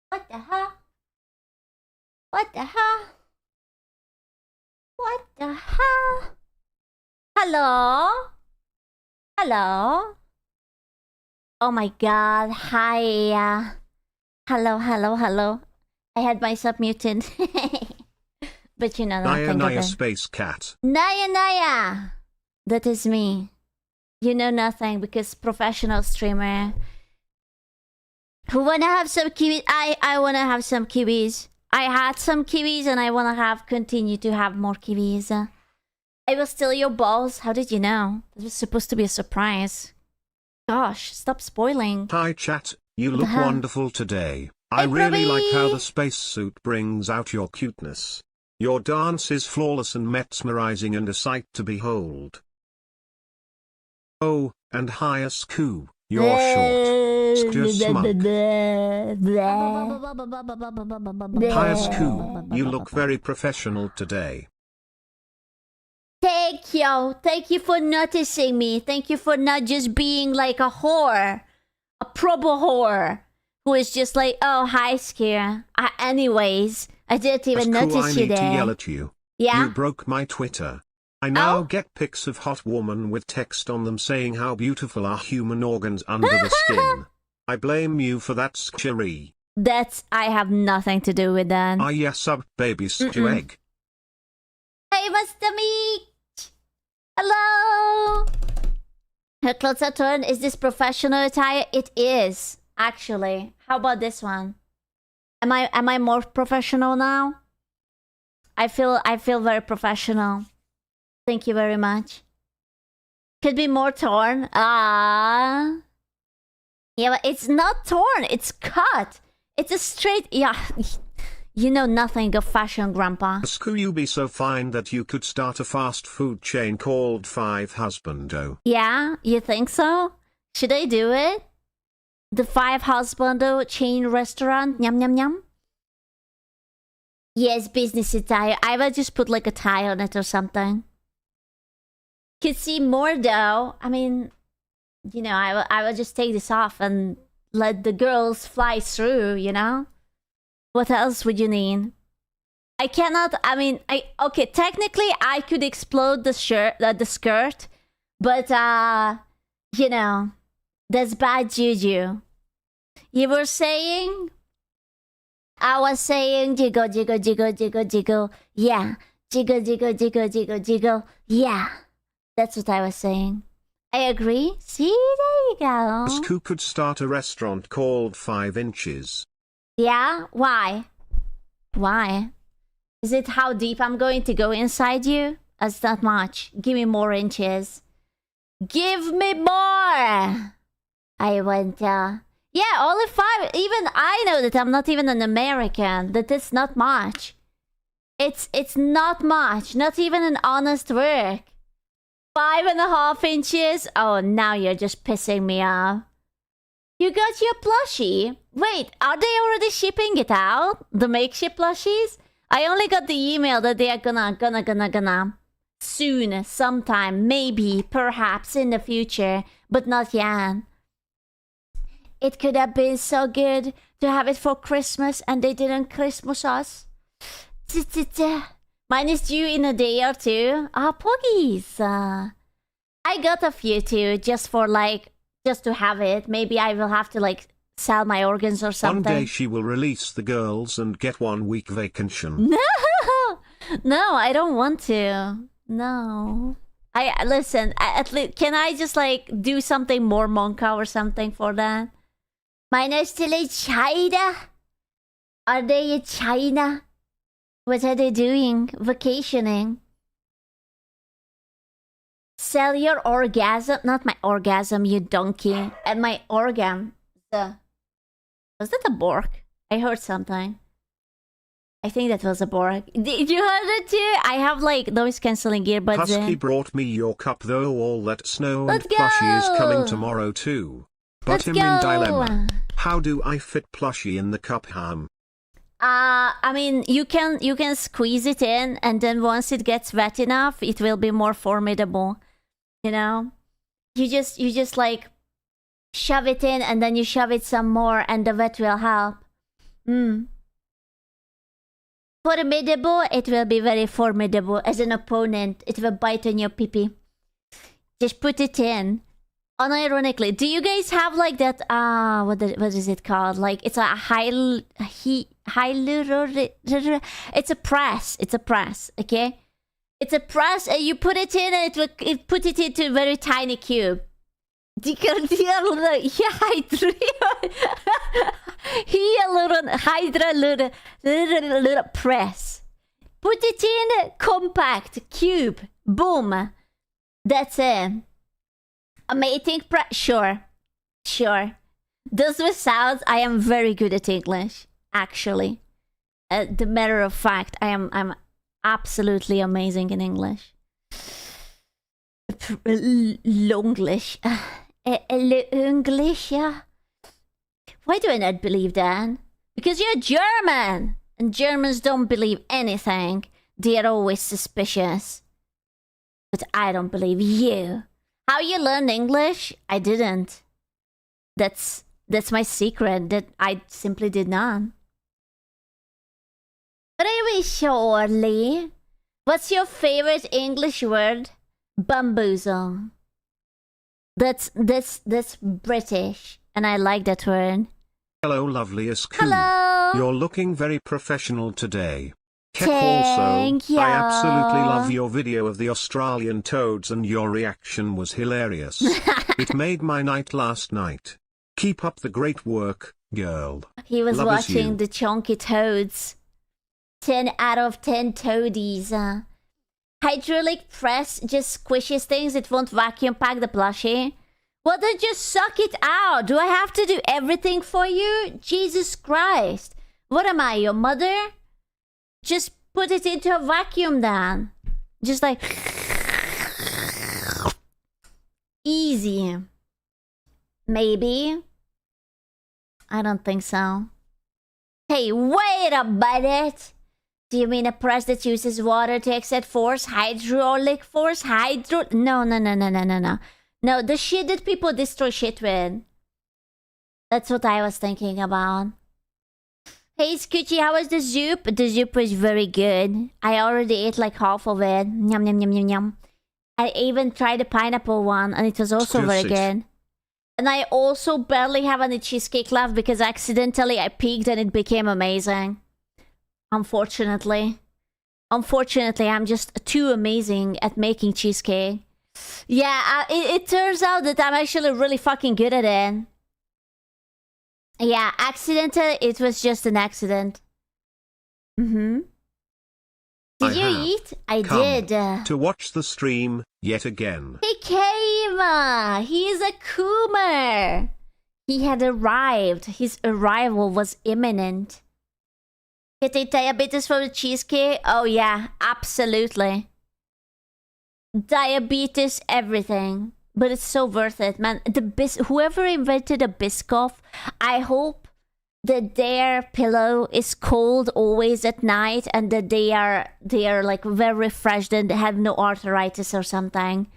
What the hell? What the hell? What the hell? Hello? Hello? Oh my god, hi. Hello, hello, hello. I had myself muted. But you know nothing Naya about Space Cat. Naya! That is me. You know nothing because professional streamer. Who wanna have some kiwis? I wanna have some kiwis. I had some kiwis and I wanna continue to have more kiwis. I will steal your balls. How did you know? This was supposed to be a surprise. Gosh, stop spoiling. Hi chat, you look wonderful today. I Hey, really like how Proby. the spacesuit brings out your cuteness. Your dance is flawless and mesmerizing and a sight to behold. Oh, and hi Lessgoooo, you're short. Just smug. Hi Lessgoooo, you look very professional today. Thank you. Thank you for noticing me. Thank you for not just being like a whore. A proper whore. Who is just like, oh, hi, Skira. Anyways, I didn't even Lessgoooo, notice I you need to there. yell at you. Yeah? You broke my Twitter. I now Oh? get pics of hot woman with text on them saying how beautiful are human organs under the skin. I blame you for that Skiri. I have nothing to do with that. Ah yes up baby stew egg. Hey, Master Meat! Hello! Her clothes are torn. Is this professional attire? It is, actually. How about this one? Am I more professional now? I feel very professional. Thank you very much. Could be more torn. Ah. Yeah, but it's not torn. It's cut. It's a straight. Yeah, you know nothing of fashion, Grandpa. Lessgoooo, you be so fine that you could start a fast food chain called Five Husbando. Yeah, you think so? Should I do it? The Five Husbando chain restaurant? Yum yum yum. Yes, business attire. I will just put like a tie on it or something. Could see more though. I mean, you know, I will just take this off and let the girls fly through, you know? What else would you need? I cannot, I mean, okay, technically I could explode the skirt, but, you know, that's bad juju. You were saying? I was saying jiggle, jiggle, jiggle, jiggle, jiggle, yeah. Jiggle, jiggle, jiggle, jiggle, jiggle, yeah. That's what I was saying. I agree. See, there you go. Lessgoooo could start a restaurant called 5 Inches. Yeah? Why? Why? Is it how deep I'm going to go inside you? That's not much. Give me more inches. Give me more! I want, yeah, only 5. Even I know that I'm not even an American. That it's not much. It's not much. Not even an honest work. 5.5 inches? Oh, now you're just pissing me off. You got your plushie? Wait, are they already shipping it out? The makeshift plushies? I only got the email that they are gonna soon, sometime, maybe, perhaps in the future, but not yet. It could have been so good to have it for Christmas and they didn't Christmas us. Mine is due in a day or two. Ah, puggies. I got a few too, just to have it. Maybe I will have to like sell my organs or something. One day she will release the girls and get 1 week vacation. No, I don't want to. No. Listen, at least can I just like do something more Monka or something for that? Mine are still in China. Are they in China? What are they doing? Vacationing. Sell your orgasm. Not my orgasm, you donkey. And my organ. Was that a Borg? I heard something. I think that was a Borg. Did you heard it too? I have like noise cancelling earbuds Husky in. brought me your cup though. All that snow Let's and plushie is go! coming tomorrow too. But Let's I'm go! in dilemma. How do I fit plushie in the cup ham? I mean, you can squeeze it in, and then once it gets wet enough, it will be more formidable. You know, you just like shove it in, and then you shove it some more, and the wet will help. Formidable, it will be very formidable as an opponent. It will bite on your pee-pee. Just put it in. Unironically, do you guys have like that? What is it called? Like it's a it's a press. It's a press. Okay, it's a press, and you put it in, and it put it into a very tiny cube. Hydra press. Put it in compact cube. Boom. That's it. A mating sure. Those were sounds. I am very good at English, actually. The matter of fact, I'm absolutely amazing in English. Longlish. English, yeah. Why do I not believe that? Because you're German, and Germans don't believe anything. They're always suspicious. But I don't believe you. How you learned English? I didn't. That's my secret, that I simply did not. Really, surely. What's your favorite English word? Bamboozle. That's British, and I like that word. Hello, lovely Lessgoooo. Hello. You're looking very professional today. Thank you. I absolutely love your video of the Australian toads, and your reaction was hilarious. It made my night last night. Keep up the great work, girl. He was Love watching the chunky toads. 10 out of 10 toadies. Hydraulic press just squishes things. It won't vacuum pack the plushie. Well, then just suck it out. Do I have to do everything for you? Jesus Christ. What am I, your mother? Just put it into a vacuum then. Just like... easy. Maybe. I don't think so. Hey, wait a minute. Do you mean a press that uses water to exert force? Hydraulic force? No. No, the shit that people destroy shit with. That's what I was thinking about. Hey, Scoochie, how was the soup? The soup was very good. I already ate like half of it. Yum, yum, yum, yum, yum. I even tried the pineapple one, and it was also very good. And I also barely have any cheesecake left because accidentally I peaked and it became amazing. Unfortunately. Unfortunately, I'm just too amazing at making cheesecake. Yeah, it turns out that I'm actually really fucking good at it. Yeah, accidental, it was just an accident. Did you eat? I did. To watch the stream, yet again. He came! He's a Coomer! He had arrived. His arrival was imminent. Getting diabetes from the cheesecake? Oh yeah, absolutely. Diabetes, everything. But it's so worth it, man. Whoever invented a Biscoff, I hope that their pillow is cold always at night and that they are like very refreshed and have no arthritis or something.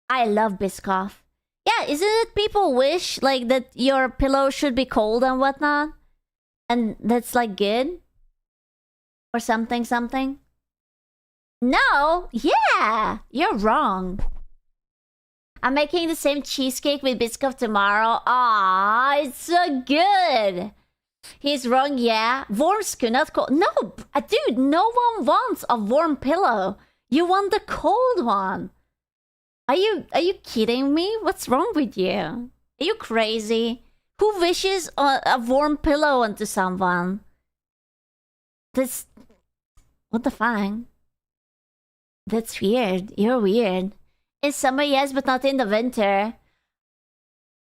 I love Biscoff. Yeah, isn't it people wish like that your pillow should be cold and whatnot? And that's like good? Or something? No, yeah, you're wrong. I'm making the same cheesecake with Biscoff tomorrow. Ah, it's so good. He's wrong, yeah. Warmsku, not cold. No, dude, no one wants a warm pillow. You want the cold one. Are you kidding me? What's wrong with you? Are you crazy? Who wishes a warm pillow onto someone? This... What the fuck? That's weird. You're weird. In summer, yes, but not in the winter.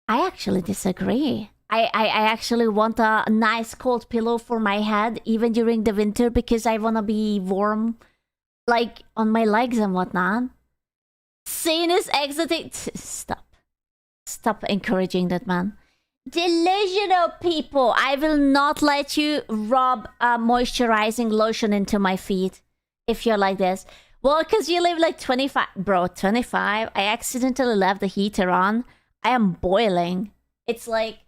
I actually disagree. I actually want a nice cold pillow for my head, even during the winter, because I want to be warm, like, on my legs and whatnot. Scene is exiting... Stop encouraging that, man. Delusional people! I will not let you rub a moisturizing lotion into my feet if you're like this. Well, because you live like 25... Bro, 25? I accidentally left the heater on. I am boiling. It's like...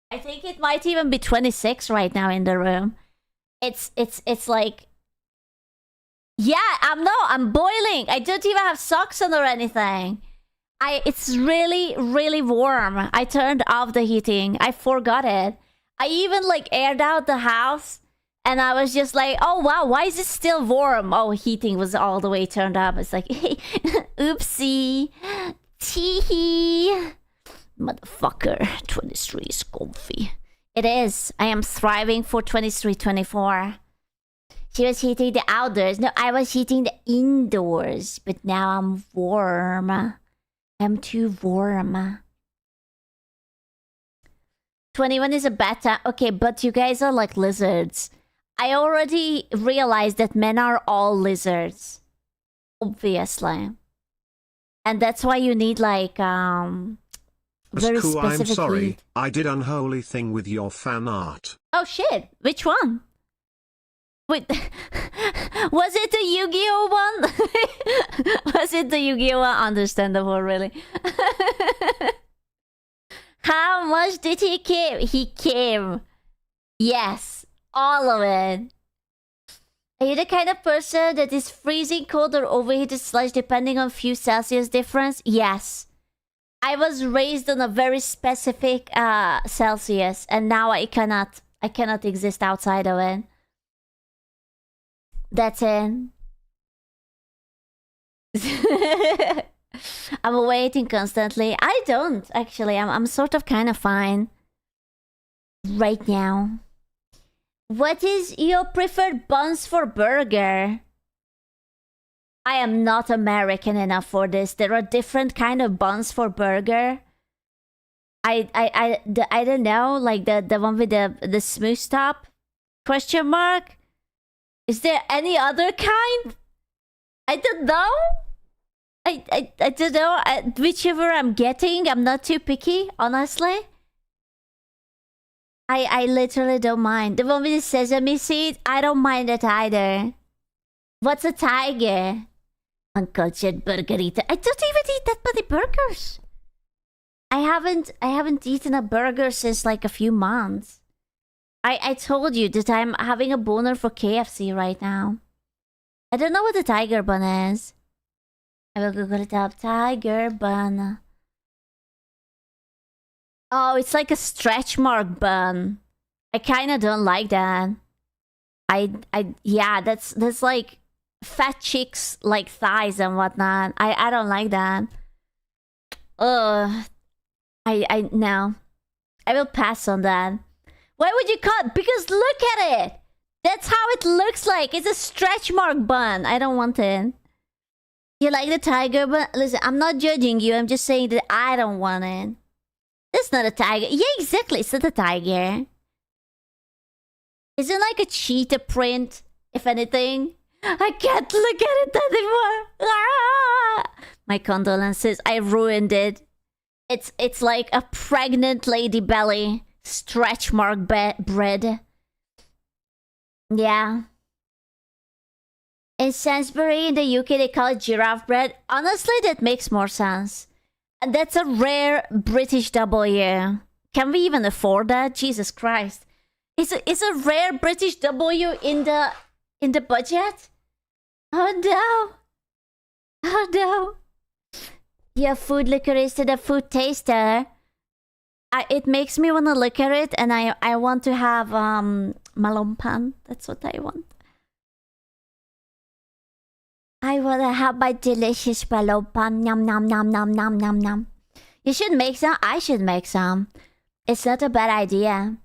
I think it might even be 26 right now in the room. It's like... Yeah, I'm boiling. I don't even have socks on or anything. It's really, really warm. I turned off the heating. I forgot it. I even like aired out the house. And I was just like, oh wow, why is it still warm? Oh, heating was all the way turned up. It's like, oopsie. Tee-hee. Motherfucker, 23 is comfy. It is. I am thriving for 23-24. She was heating the outdoors. No, I was heating the indoors. But now I'm warm. I'm too warm. 21 is a beta. Okay, but you guys are like lizards. I already realized that men are all lizards. Obviously. And that's why you need like, very Lessgoooo, specific I'm sorry, heat. I did unholy thing with your fan art. Oh shit, which one? Wait, was it the Yu-Gi-Oh one? Was it the Yu-Gi-Oh one? Understandable, really. How much did he came? He came. Yes, all of it. Are you the kind of person that is freezing cold or overheated / depending on few Celsius difference? Yes. I was raised on a very specific Celsius, and now I cannot exist outside of it. That's it. I'm waiting constantly. I don't actually. I'm sort of kind of fine right now. What is your preferred buns for burger? I am not American enough for this. There are different kind of buns for burger. I don't know, like the one with the smooth top? Question mark? Is there any other kind? I don't know. I don't know. Whichever I'm getting, I'm not too picky, honestly. I literally don't mind. The one with the sesame seed, I don't mind it either. What's a tiger? Uncultured burger eater. I don't even eat that many burgers. I haven't eaten a burger since like a few months. I told you that I'm having a boner for KFC right now. I don't know what the tiger bun is. I will Google it up. Tiger bun. Oh, it's like a stretch mark bun. I kind of don't like that. Yeah, that's like fat chicks like thighs and whatnot. I don't like that. No. I will pass on that. Why would you cut? Because look at it. That's how it looks like. It's a stretch mark bun. I don't want it. You like the tiger bun? Listen, I'm not judging you. I'm just saying that I don't want it. It's not a tiger. Yeah, exactly. It's not a tiger. Isn't like a cheetah print, if anything? I can't look at it anymore. Ah! My condolences. I ruined it. It's like a pregnant lady belly stretch mark bread. Yeah. In Sainsbury in the UK they call it giraffe bread. Honestly, that makes more sense. And that's a rare British W. Can we even afford that? Jesus Christ. Is a rare British W in the budget? Oh no. Oh no. Your food licorice to the food taster. It makes me want to look at it, and I want to have malompan. That's what I want. I want to have my delicious malompan. Nom nom nom nom nom nom nom. You should make some. I should make some. It's not a bad idea.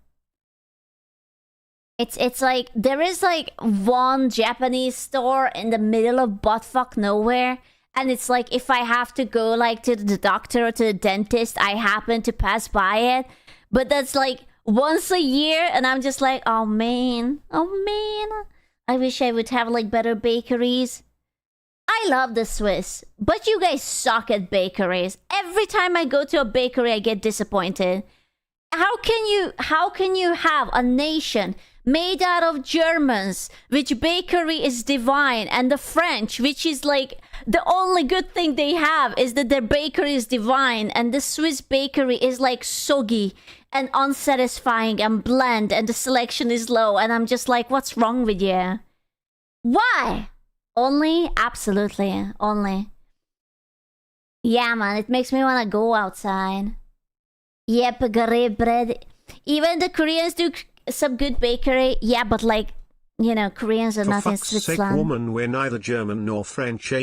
It's like there is like one Japanese store in the middle of buttfuck nowhere. And it's like if I have to go like to the doctor or to the dentist, I happen to pass by it. But that's like once a year, and I'm just like, oh man. I wish I would have like better bakeries. I love the Swiss, but you guys suck at bakeries. Every time I go to a bakery, I get disappointed. How can you have a nation made out of Germans, which bakery is divine, and the French, which is like the only good thing they have is that their bakery is divine, and the Swiss bakery is like soggy and unsatisfying and bland, and the selection is low, and I'm just like, what's wrong with you? Why? Only? Absolutely. Only. Yeah, man, it makes me want to go outside. Yep, great bread. Even the Koreans do some good bakery. Yeah, but like, you know, Koreans are not in Switzerland. For fuck's sake, woman, we're neither German nor French. Well,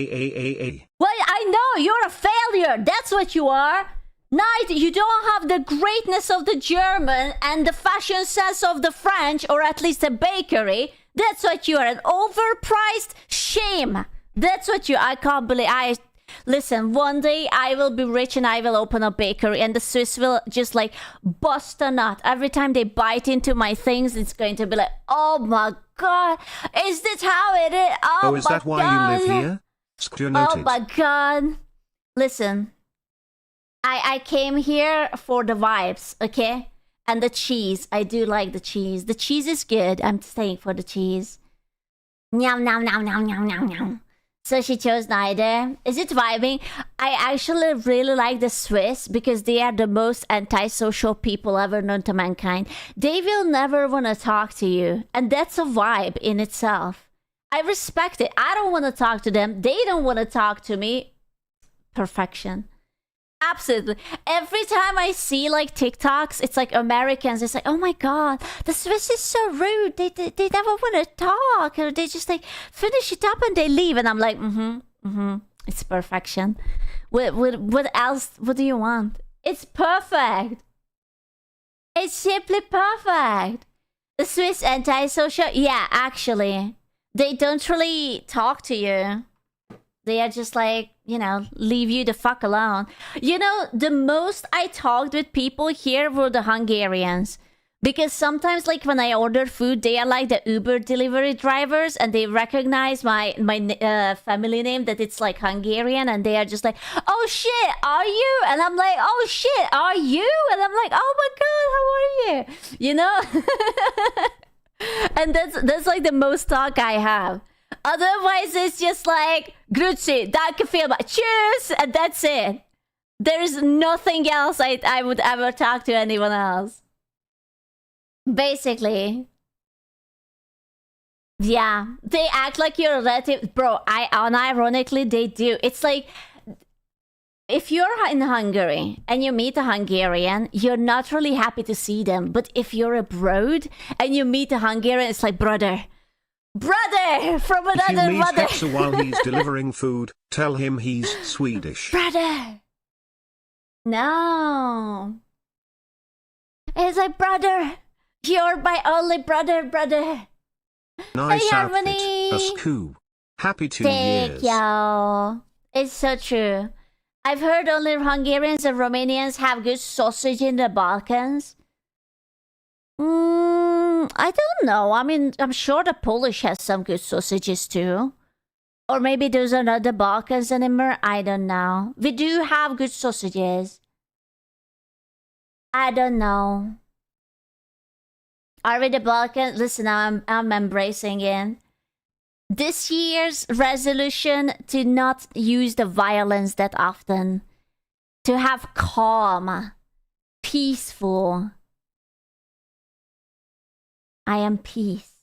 I know, you're a failure. That's what you are. Neither, you don't have the greatness of the German and the fashion sense of the French, or at least a bakery. That's what you are, an overpriced shame. That's what you. I can't believe. Listen, one day I will be rich and I will open a bakery, and the Swiss will just like bust a nut. Every time they bite into my things, it's going to be like, oh my god, is this how it is? Oh, is that why you live here? Oh my god. Listen, I came here for the vibes, okay? And the cheese. I do like the cheese. The cheese is good. I'm staying for the cheese. Nyam, nyam, nyam, nyam, nyam, nyam, nyam. So she chose neither. Is it vibing? I actually really like the Swiss because they are the most antisocial people ever known to mankind. They will never want to talk to you. And that's a vibe in itself. I respect it. I don't want to talk to them. They don't want to talk to me. Perfection. Absolutely. Every time I see like TikToks, it's like Americans. It's like, oh my god, the Swiss is so rude. They never want to talk, or they just like finish it up and they leave. And I'm like, it's perfection. What else? What do you want? It's perfect. It's simply perfect. The Swiss antisocial. Yeah, actually, they don't really talk to you. They are just like, leave you the fuck alone. The most I talked with people here were the Hungarians. Because sometimes, like, when I order food, they are like the Uber delivery drivers, and they recognize my family name, that it's like Hungarian, and they are just like, "Oh shit, are you?" And I'm like, "Oh shit, are you?" And I'm like, "Oh my god, how are you?" And that's like the most talk I have. Otherwise, it's just like, "Grüezi, danke vielmals, cheers," and that's it. There's nothing else I would ever talk to anyone else. Basically. Yeah. They act like you're a relative. Bro, unironically, they do. It's like, if you're in Hungary and you meet a Hungarian, you're not really happy to see them. But if you're abroad and you meet a Hungarian, it's like, brother from another if you meet mother. Hepsa while he's delivering food, tell him he's Swedish. Brother. No. It's like, brother. You're my only brother. Nice Hey, outfit, Harmony. Lessgoooo. Happy 2 Thank years. you. It's so true. I've heard only Hungarians and Romanians have good sausage in the Balkans. I don't know. I mean, I'm sure the Polish has some good sausages too. Or maybe those are not the Balkans anymore. I don't know. We do have good sausages. I don't know. Are we the Balkans? Listen, I'm embracing it. This year's resolution to not use the violence that often. To have calm. Peaceful. I am peace.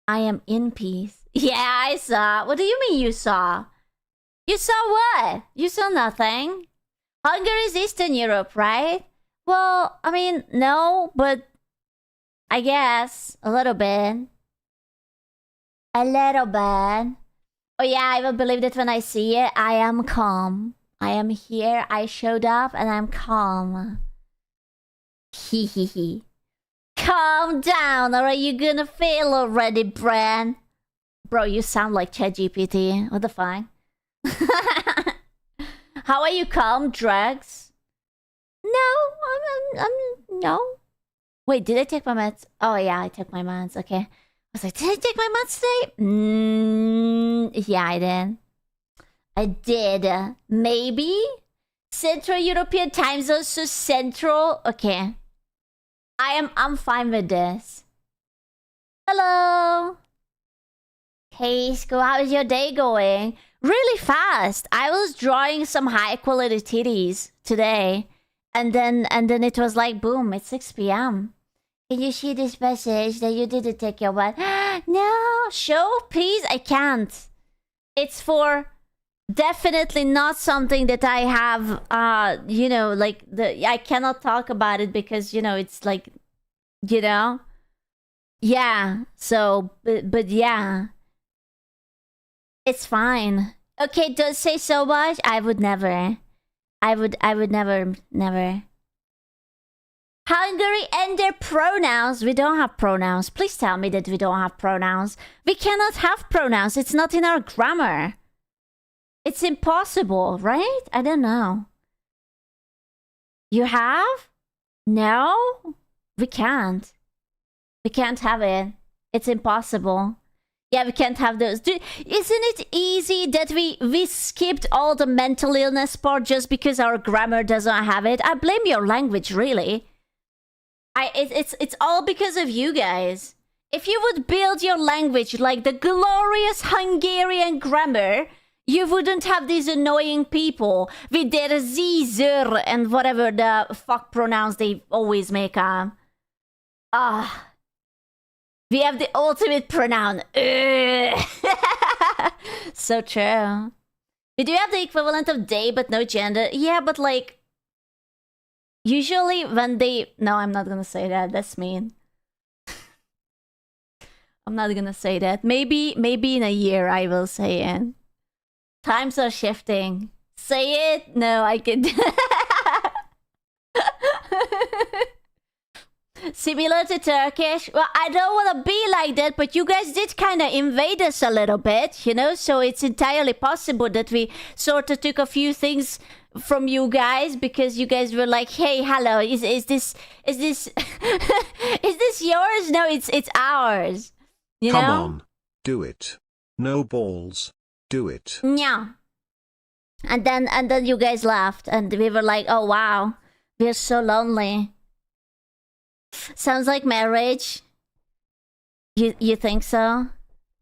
I am in peace. Yeah, I saw. What do you mean you saw? You saw what? You saw nothing. Hungary is Eastern Europe, right? Well, I mean, no, but I guess a little bit. A little bit. Oh yeah, I will believe that when I see it. I am calm. I am here. I showed up and I'm calm. Hee hee hee. Calm down, or are you gonna fail already, Bran? Bro, you sound like ChatGPT. What the fuck? How are you calm, Drags? No, I'm no. Wait, did I take my meds? Oh yeah, I took my meds. Okay. I was like, did I take my meds today? Yeah, I did. I did. Maybe? Central European time zone, so central. Okay. I'm fine with this. Hello. Hey, school, how's your day going? Really fast. I was drawing some high quality titties today. And then it was like, boom, it's 6 p.m. Can you see this message that you didn't take your one? No, show, please. I can't. It's for definitely not something that I have, like I cannot talk about it because, it's like, yeah. So, but yeah. It's fine. Okay, don't say so much. I would never. I would never. Hungary and their pronouns. We don't have pronouns. Please tell me that we don't have pronouns. We cannot have pronouns. It's not in our grammar. It's impossible, right? I don't know. You have? No? We can't. We can't have it. It's impossible. Yeah, we can't have those. Isn't it easy that we skipped all the mental illness part just because our grammar doesn't have it? I blame your language, really. It's all because of you guys. If you would build your language like the glorious Hungarian grammar, you wouldn't have these annoying people with their z, zer, and whatever the fuck pronouns they always make up. We have the ultimate pronoun. So true. We do have the equivalent of they, but no gender. Yeah, but like, usually when they... No, I'm not gonna say that. That's mean. I'm not gonna say that. Maybe in a year I will say it. Times are shifting. Say it? No, I can... Similar to Turkish. Well, I don't want to be like that, but you guys did kind of invade us a little bit, you know? So it's entirely possible that we sort of took a few things from you guys because you guys were like, "Hey, hello, is this is this is this yours? No, it's ours." You Come know? on. Do it. No balls. Do it. Yeah. And then you guys laughed and we were like, "Oh wow, we're so lonely." Sounds like marriage. You think so?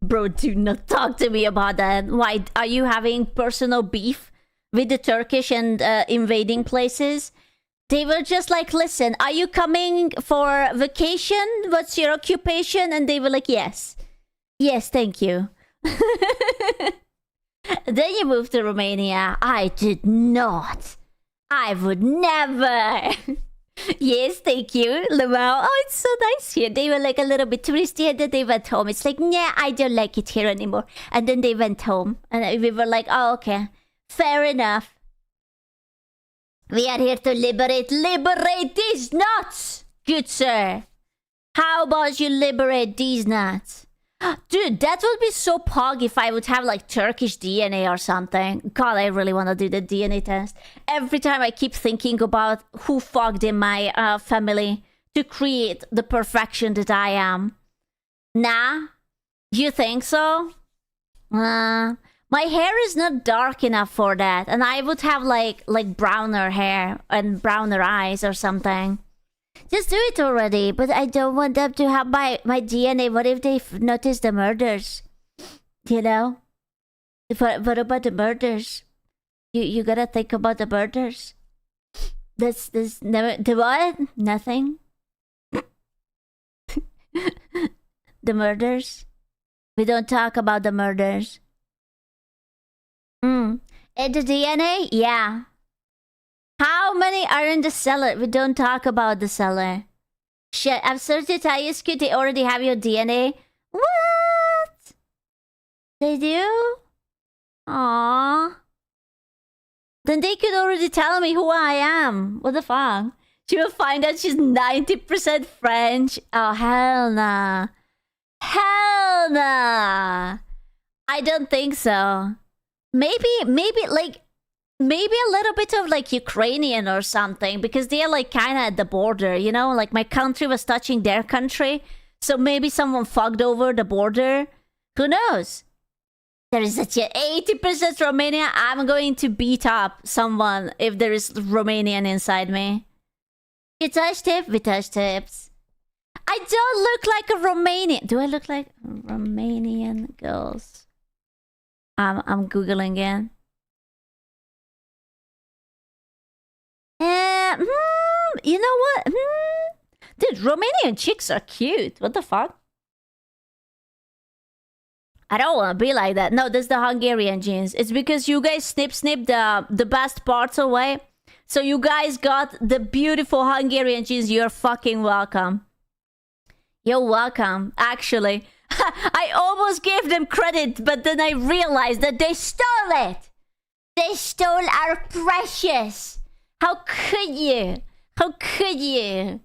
Bro, do not talk to me about that. Why are you having personal beef with the Turkish and invading places? They were just like, "Listen, are you coming for vacation? What's your occupation?" And they were like, "Yes. Yes, thank you." Then you moved to Romania. I did not. I would never. Yes, thank you, Lamau. Oh, it's so nice here. They were like a little bit touristy and then they went home. It's like, "Nah, I don't like it here anymore." And then they went home. And we were like, "Oh, okay. Fair enough. We are here to liberate these nuts, good sir. How about you liberate these nuts?" Dude, that would be so pog if I would have like Turkish DNA or something. God, I really want to do the DNA test. Every time I keep thinking about who fucked in my family to create the perfection that I am. Nah? You think so? My hair is not dark enough for that. And I would have like browner hair and browner eyes or something. Just do it already, but I don't want them to have my DNA. What if they notice the murders? You know? What about the murders? You gotta think about the murders. That's never... The what? Nothing? The murders? We don't talk about the murders. And the DNA? Yeah. How many are in the cellar? We don't talk about the cellar. Shit, I'm sorry to tell you, Scoot, they already have your DNA. What? They do? Aww. Then they could already tell me who I am. What the fuck? She will find out she's 90% French. Oh, hell nah. Hell nah. I don't think so. Maybe a little bit of like Ukrainian or something because they're like kind of at the border, you know, like my country was touching their country. So maybe someone fucked over the border. Who knows? There is such a 80% Romania. I'm going to beat up someone if there is Romanian inside me. You touch tip? We touch tips. I don't look like a Romanian. Do I look like Romanian girls? I'm Googling it. You know what? Dude, Romanian chicks are cute. What the fuck? I don't want to be like that. No, that's the Hungarian genes. It's because you guys snip the best parts away. So you guys got the beautiful Hungarian genes. You're fucking welcome. You're welcome, actually. I almost gave them credit, but then I realized that they stole it. They stole our precious. How could you? How could you?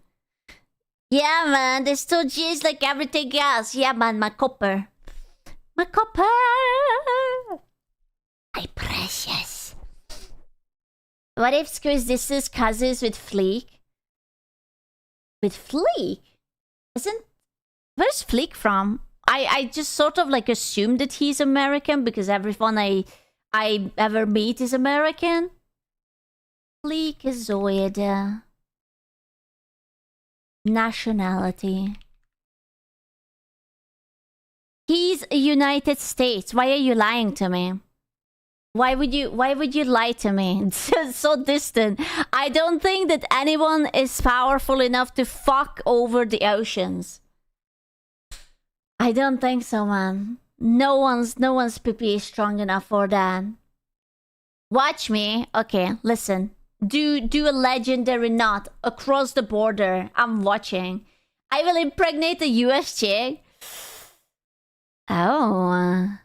Yeah, man, they stole genes like everything else. Yeah, man, my copper. My copper. My precious. What if Squeeze this is cousins with Fleek? With Fleek? Where's Fleek from? I just sort of like assumed that he's American because everyone I ever meet is American. Fleekazoid. Nationality. He's United States. Why are you lying to me? Why would you lie to me? It's so distant. I don't think that anyone is powerful enough to fuck over the oceans. I don't think so, man. No one's PP is strong enough for that. Watch me. Okay, listen. Do a legendary knot across the border. I'm watching. I will impregnate a US chick. Oh.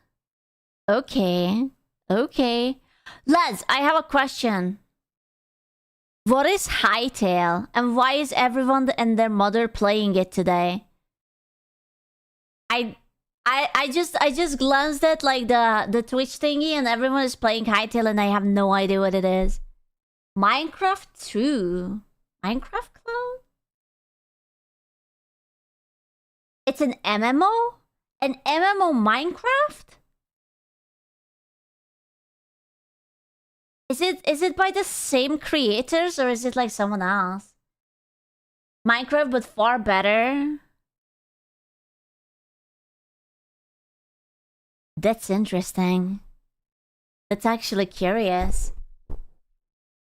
Okay. Okay. Les, I have a question. What is Hightail? And why is everyone and their mother playing it today? I just glanced at like the Twitch thingy and everyone is playing Hightail and I have no idea what it is. Minecraft 2. Minecraft clone? It's an MMO? An MMO Minecraft? Is it by the same creators or is it like someone else? Minecraft but far better. That's interesting. That's actually curious.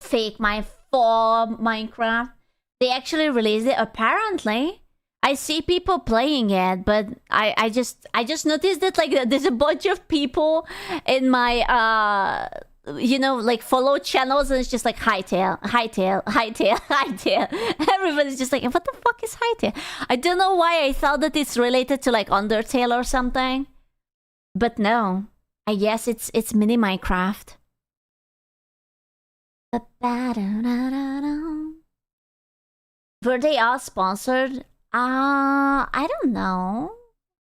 Fake my full Minecraft. They actually released it apparently. I see people playing it, but I just noticed that like there's a bunch of people in my you know, like follow channels and it's just like Hightail, Hightail, Hightail, Hightail. Everybody's just like, what the fuck is Hightail? I don't know why I thought that it's related to like Undertale or something. But no. I guess it's mini Minecraft. Were they all sponsored? I don't know.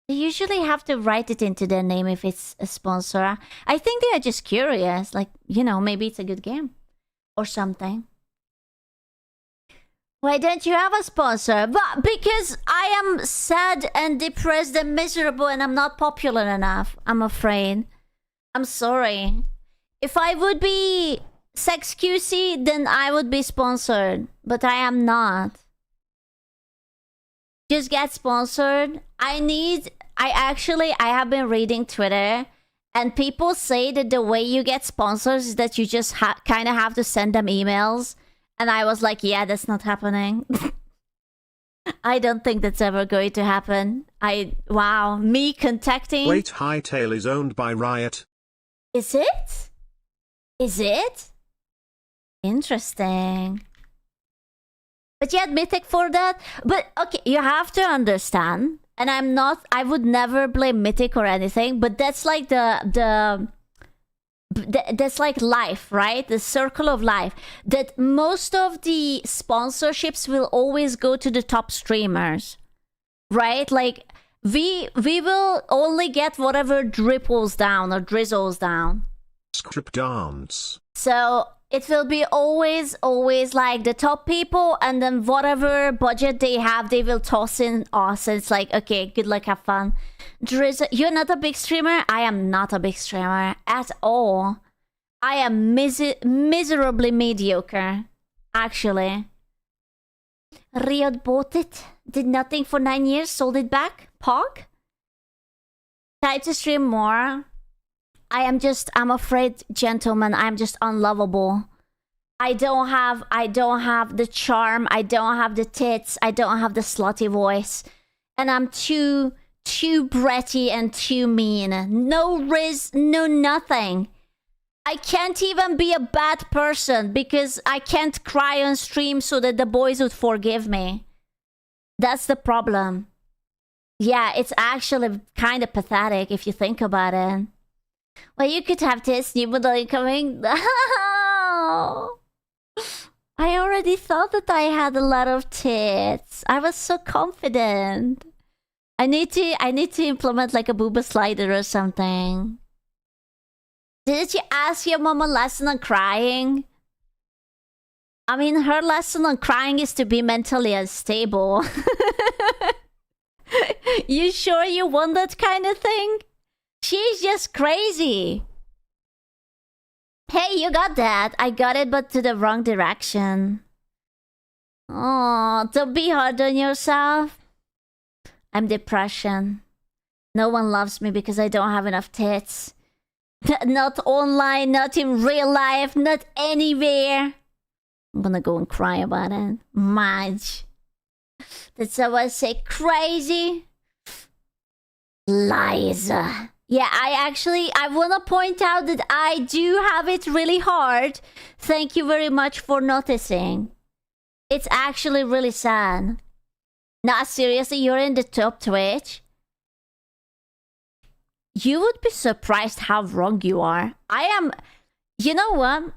They usually have to write it into their name if it's a sponsor. I think they are just curious. Like, you know, maybe it's a good game. Or something. Why don't you have a sponsor? But because I am sad and depressed and miserable and I'm not popular enough. I'm afraid. I'm sorry. If I would be sex QC, then I would be sponsored. But I am not. Just get sponsored. I have been reading Twitter and people say that the way you get sponsors is that you just kind of have to send them emails. And I was like, yeah, that's not happening. I don't think that's ever going to happen. Wow, me contacting... Wait, Hightail is owned by Riot. Is it? Is it? Interesting. But you had Mythic for that? But, okay, you have to understand. And I would never blame Mythic or anything. But that's like that's like life, right? The circle of life. That most of the sponsorships will always go to the top streamers. Right? Like, we will only get whatever dripples down or drizzles down. Script dance. So it will be always like the top people, and then whatever budget they have, they will toss in us. It's like, okay, good luck, have fun. Drizzle, you're not a big streamer? I am not a big streamer at all. I am miserably mediocre, actually. Riot bought it, did nothing for 9 years, sold it back. Pog? Tried to stream more. I'm afraid, gentlemen, I'm just unlovable. I don't have the charm, I don't have the tits, I don't have the slutty voice. And I'm too bratty and too mean. No riz, no nothing. I can't even be a bad person because I can't cry on stream so that the boys would forgive me. That's the problem. Yeah, it's actually kind of pathetic if you think about it. Well, you could have this new model incoming. No! I already thought that I had a lot of tits. I was so confident. I need to implement like a booba slider or something. Didn't you ask your mom a lesson on crying? I mean, her lesson on crying is to be mentally unstable. You sure you want that kind of thing? She's just crazy. Hey, you got that. I got it, but to the wrong direction. Oh, don't be hard on yourself. I'm depression. No one loves me because I don't have enough tits. Not online, not in real life, not anywhere. I'm gonna go and cry about it. Madge. Did someone say crazy? Liza. Yeah, I want to point out that I do have it really hard. Thank you very much for noticing. It's actually really sad. Nah, seriously, you're in the top Twitch? You would be surprised how wrong you are. I am... You know what?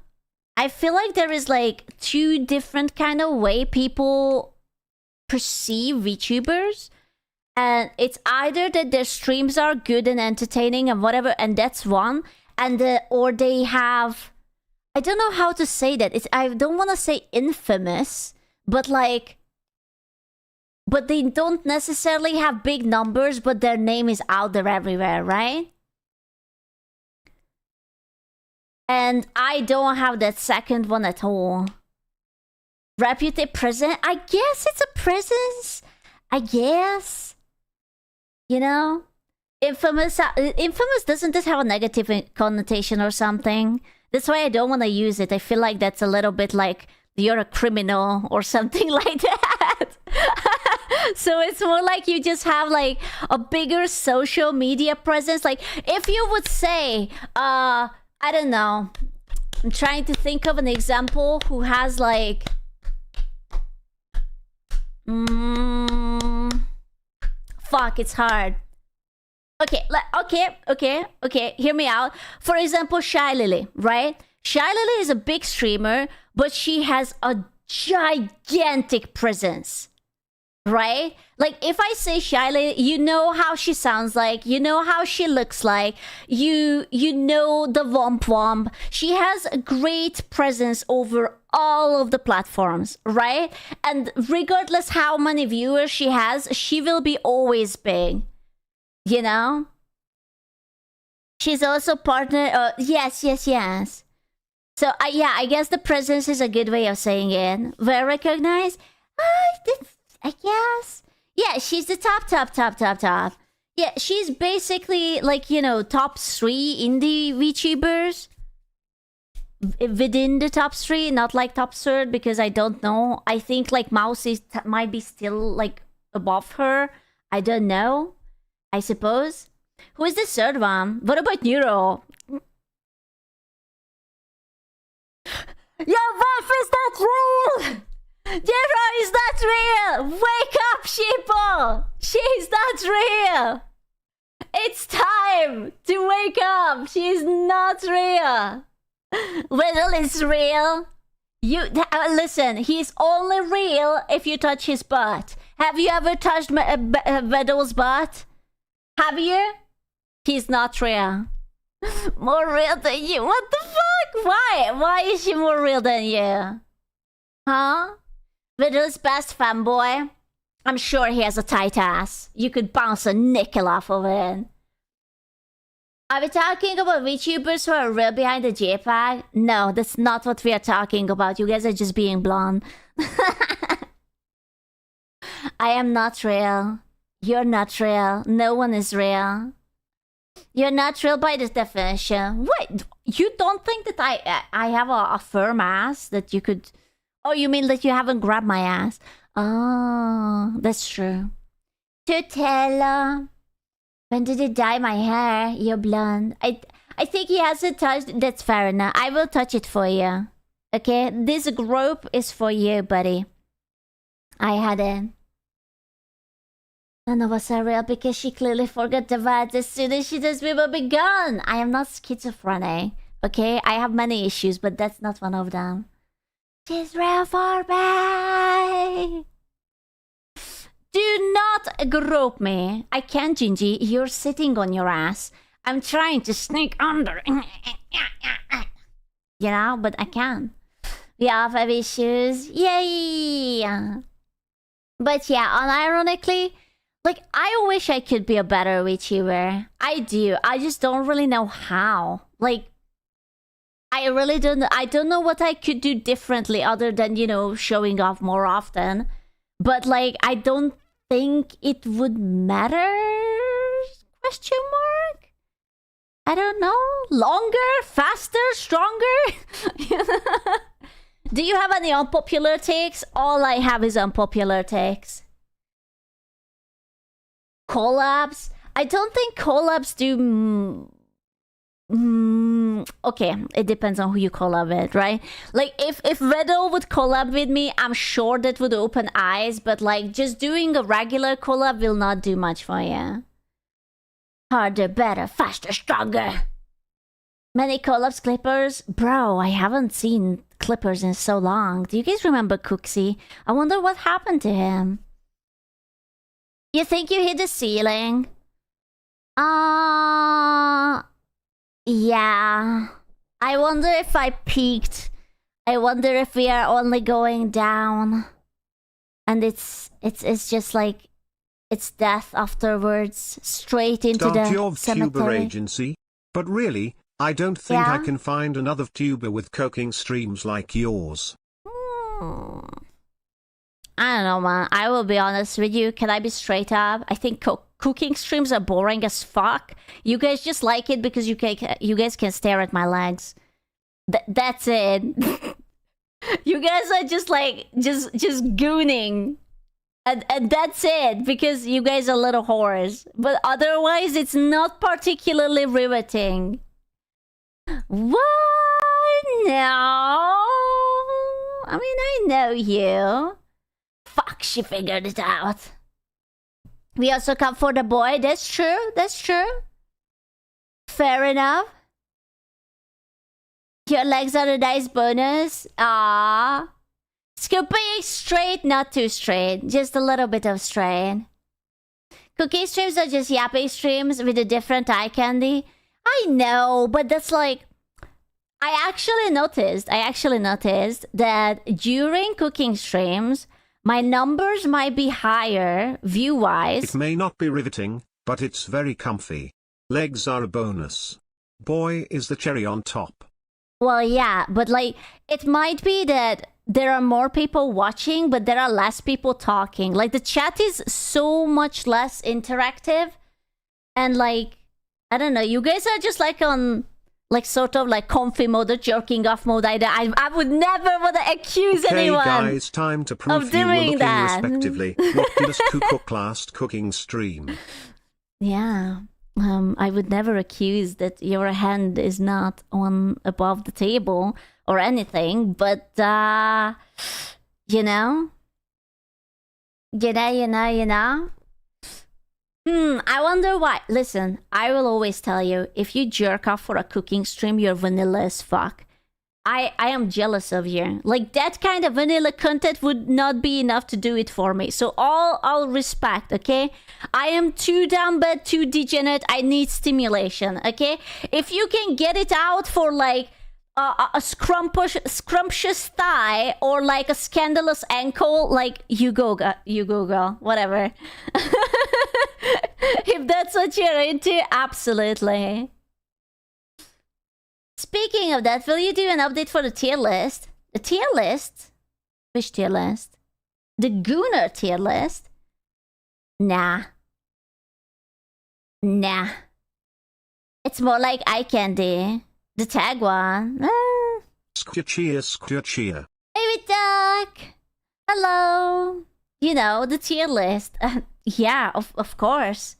I feel like there is like two different kind of way people perceive VTubers. And it's either that their streams are good and entertaining and whatever, and that's one. And or they have, I don't know how to say that. I don't want to say infamous, but like, but they don't necessarily have big numbers, but their name is out there everywhere, right? And I don't have that second one at all. Reputed present? I guess it's a presence. I guess. You know? Infamous doesn't it have a negative connotation or something? That's why I don't want to use it. I feel like that's a little bit like you're a criminal or something like that. So it's more like you just have like a bigger social media presence. Like if you would say, I don't know. I'm trying to think of an example who has like fuck, it's hard. Okay, hear me out. For example, Shy Lily, right? Shy Lily is a big streamer, but she has a gigantic presence, right? Like, if I say Shy Lily, you know how she sounds like, you know how she looks like, you know the Womp Womp. She has a great presence over all of the platforms, right? And regardless how many viewers she has, she will be always big. You know? She's also partner. Yes. So, yeah, I guess the presence is a good way of saying it. Well recognized? I guess. Yeah, she's the top. Yeah, she's basically like, you know, top 3 indie VTubers. Within the top 3, not like top 3rd, because I don't know. I think like Mouse might be still like above her. I don't know. I suppose. Who is the 3rd one? What about Neuro? Your wife is not real! Neuro is not real! Wake up, sheeple! She's not real! It's time to wake up! She's not real! Whittle is real. Listen, he's only real if you touch his butt. Have you ever touched Whittle's butt? Have you? He's not real. More real than you. What the fuck? Why? Why is she more real than you? Huh? Whittle's best fanboy? I'm sure he has a tight ass. You could bounce a nickel off of it. Are we talking about VTubers who are real behind the JPEG? No, that's not what we are talking about. You guys are just being blonde. I am not real. You're not real. No one is real. You're not real by this definition. What? You don't think that I have a firm ass that you could... Oh, you mean that you haven't grabbed my ass? Oh, that's true. Tutela. When did you dye my hair? You're blonde. I think he hasn't touched... That's fair enough. I will touch it for you. Okay? This group is for you, buddy. I had it. None of us are real because she clearly forgot the words. As soon as she does, we will be gone. I am not schizophrenic. Okay? I have many issues, but that's not one of them. She's real for me. Do not grope me. I can't, Gingy. You're sitting on your ass. I'm trying to sneak under. You know, but I can't. We all have issues. Yay! But yeah, unironically, like, I wish I could be a better VTuber. I do. I just don't really know how. Like, I really don't... I don't know what I could do differently other than, you know, showing off more often. But, like, I don't think it would matter? Question mark? I don't know. Longer? Faster? Stronger? Do you have any unpopular takes? All I have is unpopular takes. Collabs? I don't think collabs do... okay, it depends on who you collab with, right? Like, if Vedo would collab with me, I'm sure that would open eyes, but like, just doing a regular collab will not do much for you. Harder, better, faster, stronger. Many collabs, Clippers? Bro, I haven't seen Clippers in so long. Do you guys remember Cooksey? I wonder what happened to him. You think you hit the ceiling? Yeah. I wonder if I peaked. I wonder if we are only going down. And it's just like it's death afterwards, straight into Start the your VTuber cemetery. agency. But really, I don't think I Yeah? can find another VTuber with cooking streams like yours. I don't know, man. I will be honest with you. Can I be straight up? I think cooking streams are boring as fuck. You guys just like it because you guys can stare at my legs. That's it. You guys are just like just gooning. And that's it, because you guys are little whores. But otherwise, it's not particularly riveting. What? No. I mean, I know you. Fuck, she figured it out. We also come for the boy. That's true. That's true. Fair enough. Your legs are a nice bonus. Ah. Scooping straight, not too straight. Just a little bit of straight. Cookie streams are just yapping streams with a different eye candy. I know, but that's like... I actually noticed that during cooking streams, my numbers might be higher, view-wise. It may not be riveting, but it's very comfy. Legs are a bonus. Boy is the cherry on top. Well, yeah, but like, it might be that there are more people watching, but there are less people talking. Like, the chat is so much less interactive. And like, I don't know, you guys are just like on... like sort of like comfy mode or jerking off mode. I would never want to accuse anyone. Okay guys, time to prove of you were doing looking that. respectively. What did us cook last cooking stream? Yeah. I would never accuse that your hand is not on above the table or anything, but you know. I wonder why. Listen, I will always tell you, if you jerk off for a cooking stream, you're vanilla as fuck. I am jealous of you. Like, that kind of vanilla content would not be enough to do it for me. So all respect, okay? I am too dumb but too degenerate. I need stimulation, okay? If you can get it out for like a scrumptious thigh or like a scandalous ankle, like you go girl, whatever. If that's what you're into, absolutely. Speaking of that, will you do an update for the tier list? The tier list? Which tier list? The Gooner tier list? Nah. It's more like eye candy. The tag one. Cheer. Baby duck! Hello! You know, the tier list. Yeah, of course.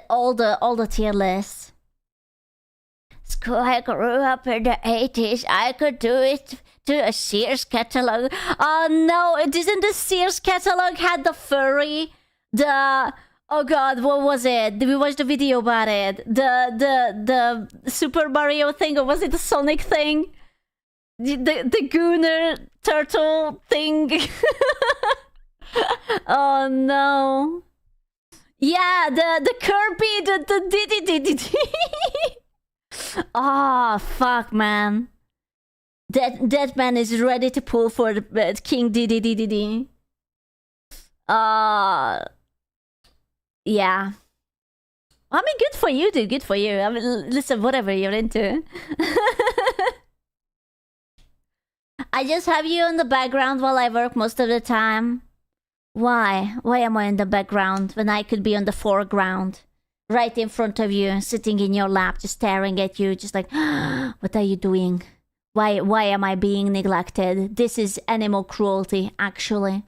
All the tier lists. I grew up in the 80s. I could do it to a Sears catalog. Oh no, it isn't the Sears catalog had the furry? Oh god, what was it? We watched the video about it. The Super Mario thing, or was it the Sonic thing? The Gooner turtle thing. Oh no. Yeah, the Kirby, the Oh fuck, man. That man is ready to pull for the King Diddy. Yeah. I mean, good for you, dude. Good for you. I mean, listen, whatever you're into. I just have you in the background while I work most of the time. Why? Why am I in the background when I could be on the foreground? Right in front of you, sitting in your lap, just staring at you, just like, what are you doing? Why am I being neglected? This is animal cruelty, actually.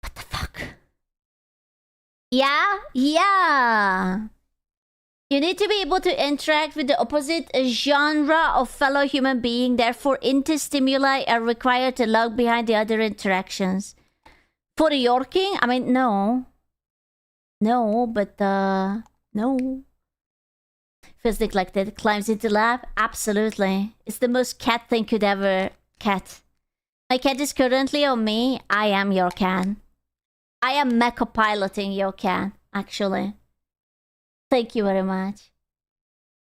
What the fuck? Yeah? Yeah. You need to be able to interact with the opposite genre of fellow human being. Therefore, inter-stimuli are required to lag behind the other interactions. For the Yorking? I mean, no. No, but, no. Feels neglected. Climbs into lap. Absolutely. It's the most cat thing could ever. Cat. My cat is currently on me. I am your cat. I am mecha piloting your cat, actually. Thank you very much.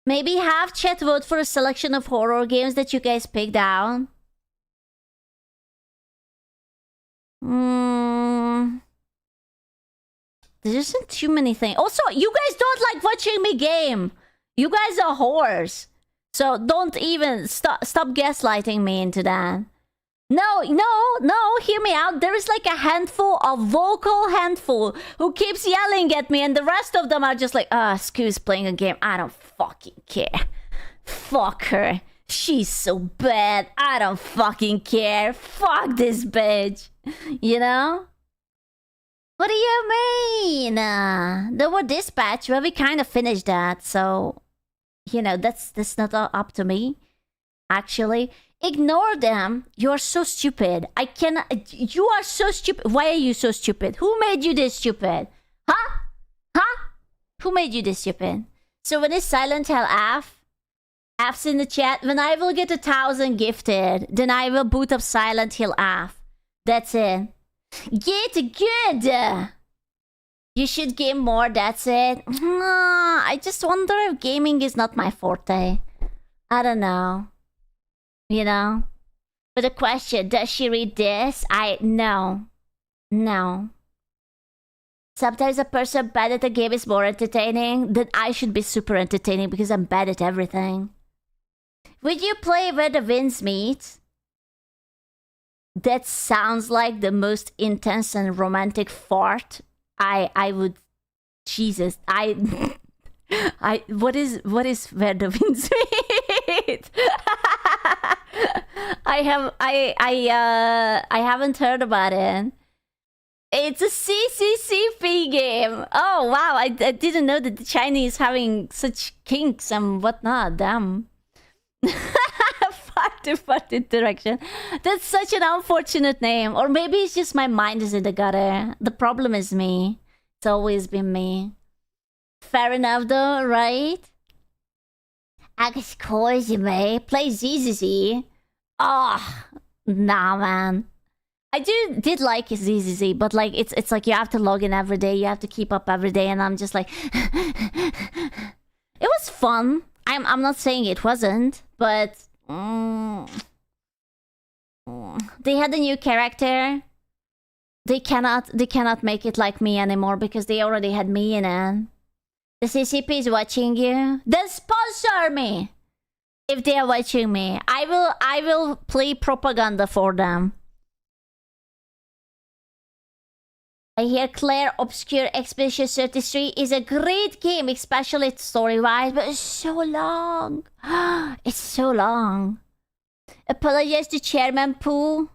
Maybe have chat vote for a selection of horror games that you guys picked out. There isn't too many things. Also, you guys don't like watching me game. You guys are whores. So don't even stop gaslighting me into that. No, hear me out. There is like a vocal handful who keeps yelling at me, and the rest of them are just like, Scoo's playing a game. I don't fucking care. Fuck her. She's so bad. I don't fucking care. Fuck this bitch. You know? What do you mean? There were dispatch, well, we kind of finished that, so you know, that's not up to me. Actually, ignore them. You are so stupid. I cannot. You are so stupid. Why are you so stupid? Who made you this stupid? Huh? Who made you this stupid? So when is Silent Hill F? F's in the chat. When I will get 1,000 gifted, then I will boot up Silent Hill F. That's it. Get good. You should game more, that's it. I just wonder if gaming is not my forte. I don't know. You know? But the question, does she read this? No. Sometimes a person bad at a game is more entertaining. Then I should be super entertaining because I'm bad at everything. Would you play Where the Winds Meet? That sounds like the most intense and romantic fart. I would, Jesus, what is Where the Winds Meet? I haven't heard about it. It's a CCCP game. Oh wow, I didn't know that the Chinese having such kinks and whatnot. Damn. Fart to fart interaction. That's such an unfortunate name. Or maybe it's just my mind is in the gutter. The problem is me. It's always been me. Fair enough though, right? Of course you may. Play ZZZ. Oh, nah man. I did like ZZZ, but like it's like you have to log in every day. You have to keep up every day, and I'm just like... It was fun. I'm not saying it wasn't, but... They had a new character. They cannot make it like me anymore because they already had me in it. The CCP is watching you. Then sponsor me! If they are watching me. I will play propaganda for them. I hear Claire Obscure Expedition 33 is a great game, especially story-wise, but it's so long. It's so long. Apologize to Chairman Pooh.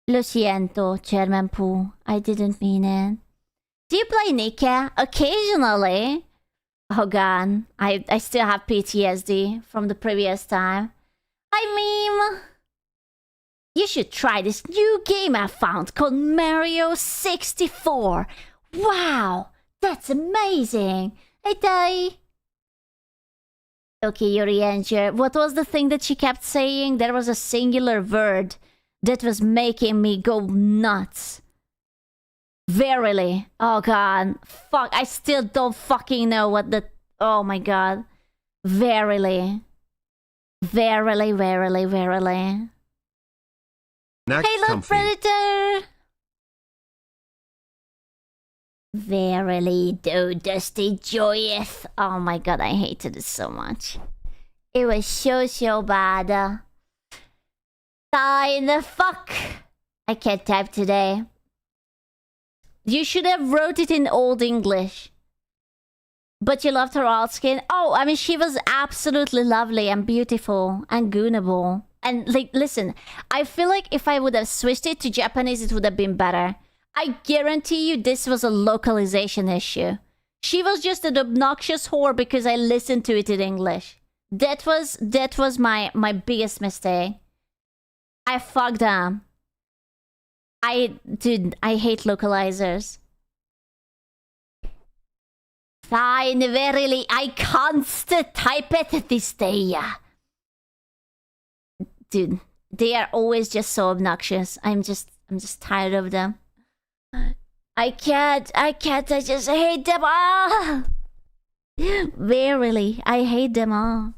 Lo siento, Chairman Pooh. I didn't mean it. Do you play Nika? Occasionally. Oh god, I still have PTSD from the previous time. I mean... You should try this new game I found called Mario 64. Wow, that's amazing. Hey, Dai. Okay, Yuri Angel. What was the thing that she kept saying? There was a singular word that was making me go nuts. Verily. Oh god. Fuck, I still don't fucking know what the... Oh my god. Verily. Verily, verily, verily. Halo Predator! Verily, though dusty joyeth. Oh my god, I hated it so much. It was so bad. Die the fuck! I can't type today. You should have wrote it in Old English. But you loved her alt skin? Oh, I mean, she was absolutely lovely and beautiful and goonable. And, like, listen, I feel like if I would have switched it to Japanese, it would have been better. I guarantee you this was a localization issue. She was just an obnoxious whore because I listened to it in English. That was my biggest mistake. I fucked up. I hate localizers. Fine, verily, I can't type it this day. Dude, they are always just so obnoxious. I'm just tired of them. I can't, I just hate them all. Verily, I hate them all.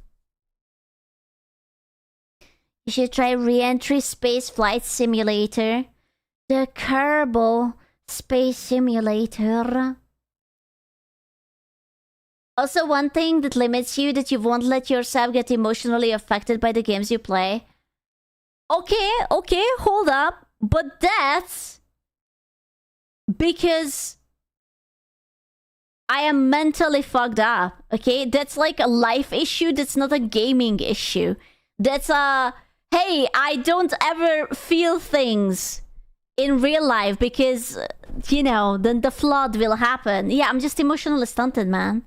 You should try Re-Entry Space Flight Simulator. The Kerbal Space Simulator. Also, one thing that limits you, that you won't let yourself get emotionally affected by the games you play. Okay, hold up. But that's because I am mentally fucked up, okay? That's like a life issue, that's not a gaming issue. That's a, hey, I don't ever feel things in real life because, you know, then the flood will happen. Yeah, I'm just emotionally stunted, man.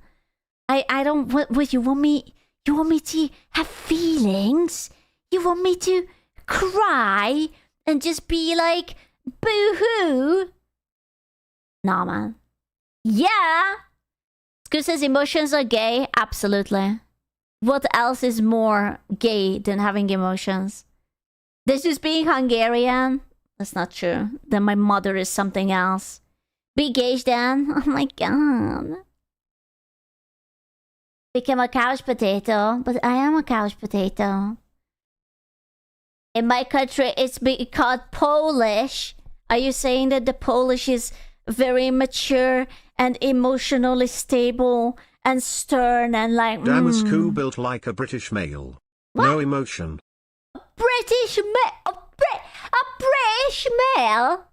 I don't, what you want me to have feelings? You want me to cry and just be like, boo-hoo? Nah, man. Yeah! Scoot says emotions are gay. Absolutely. What else is more gay than having emotions? This is being Hungarian. That's not true. Then my mother is something else. Be gay, then. Oh my god. Become a couch potato. But I am a couch potato. In my country, it's being called Polish. Are you saying that the Polish is very mature and emotionally stable and stern and like... Lessgoooo built like a British male. What? No emotion. A British male?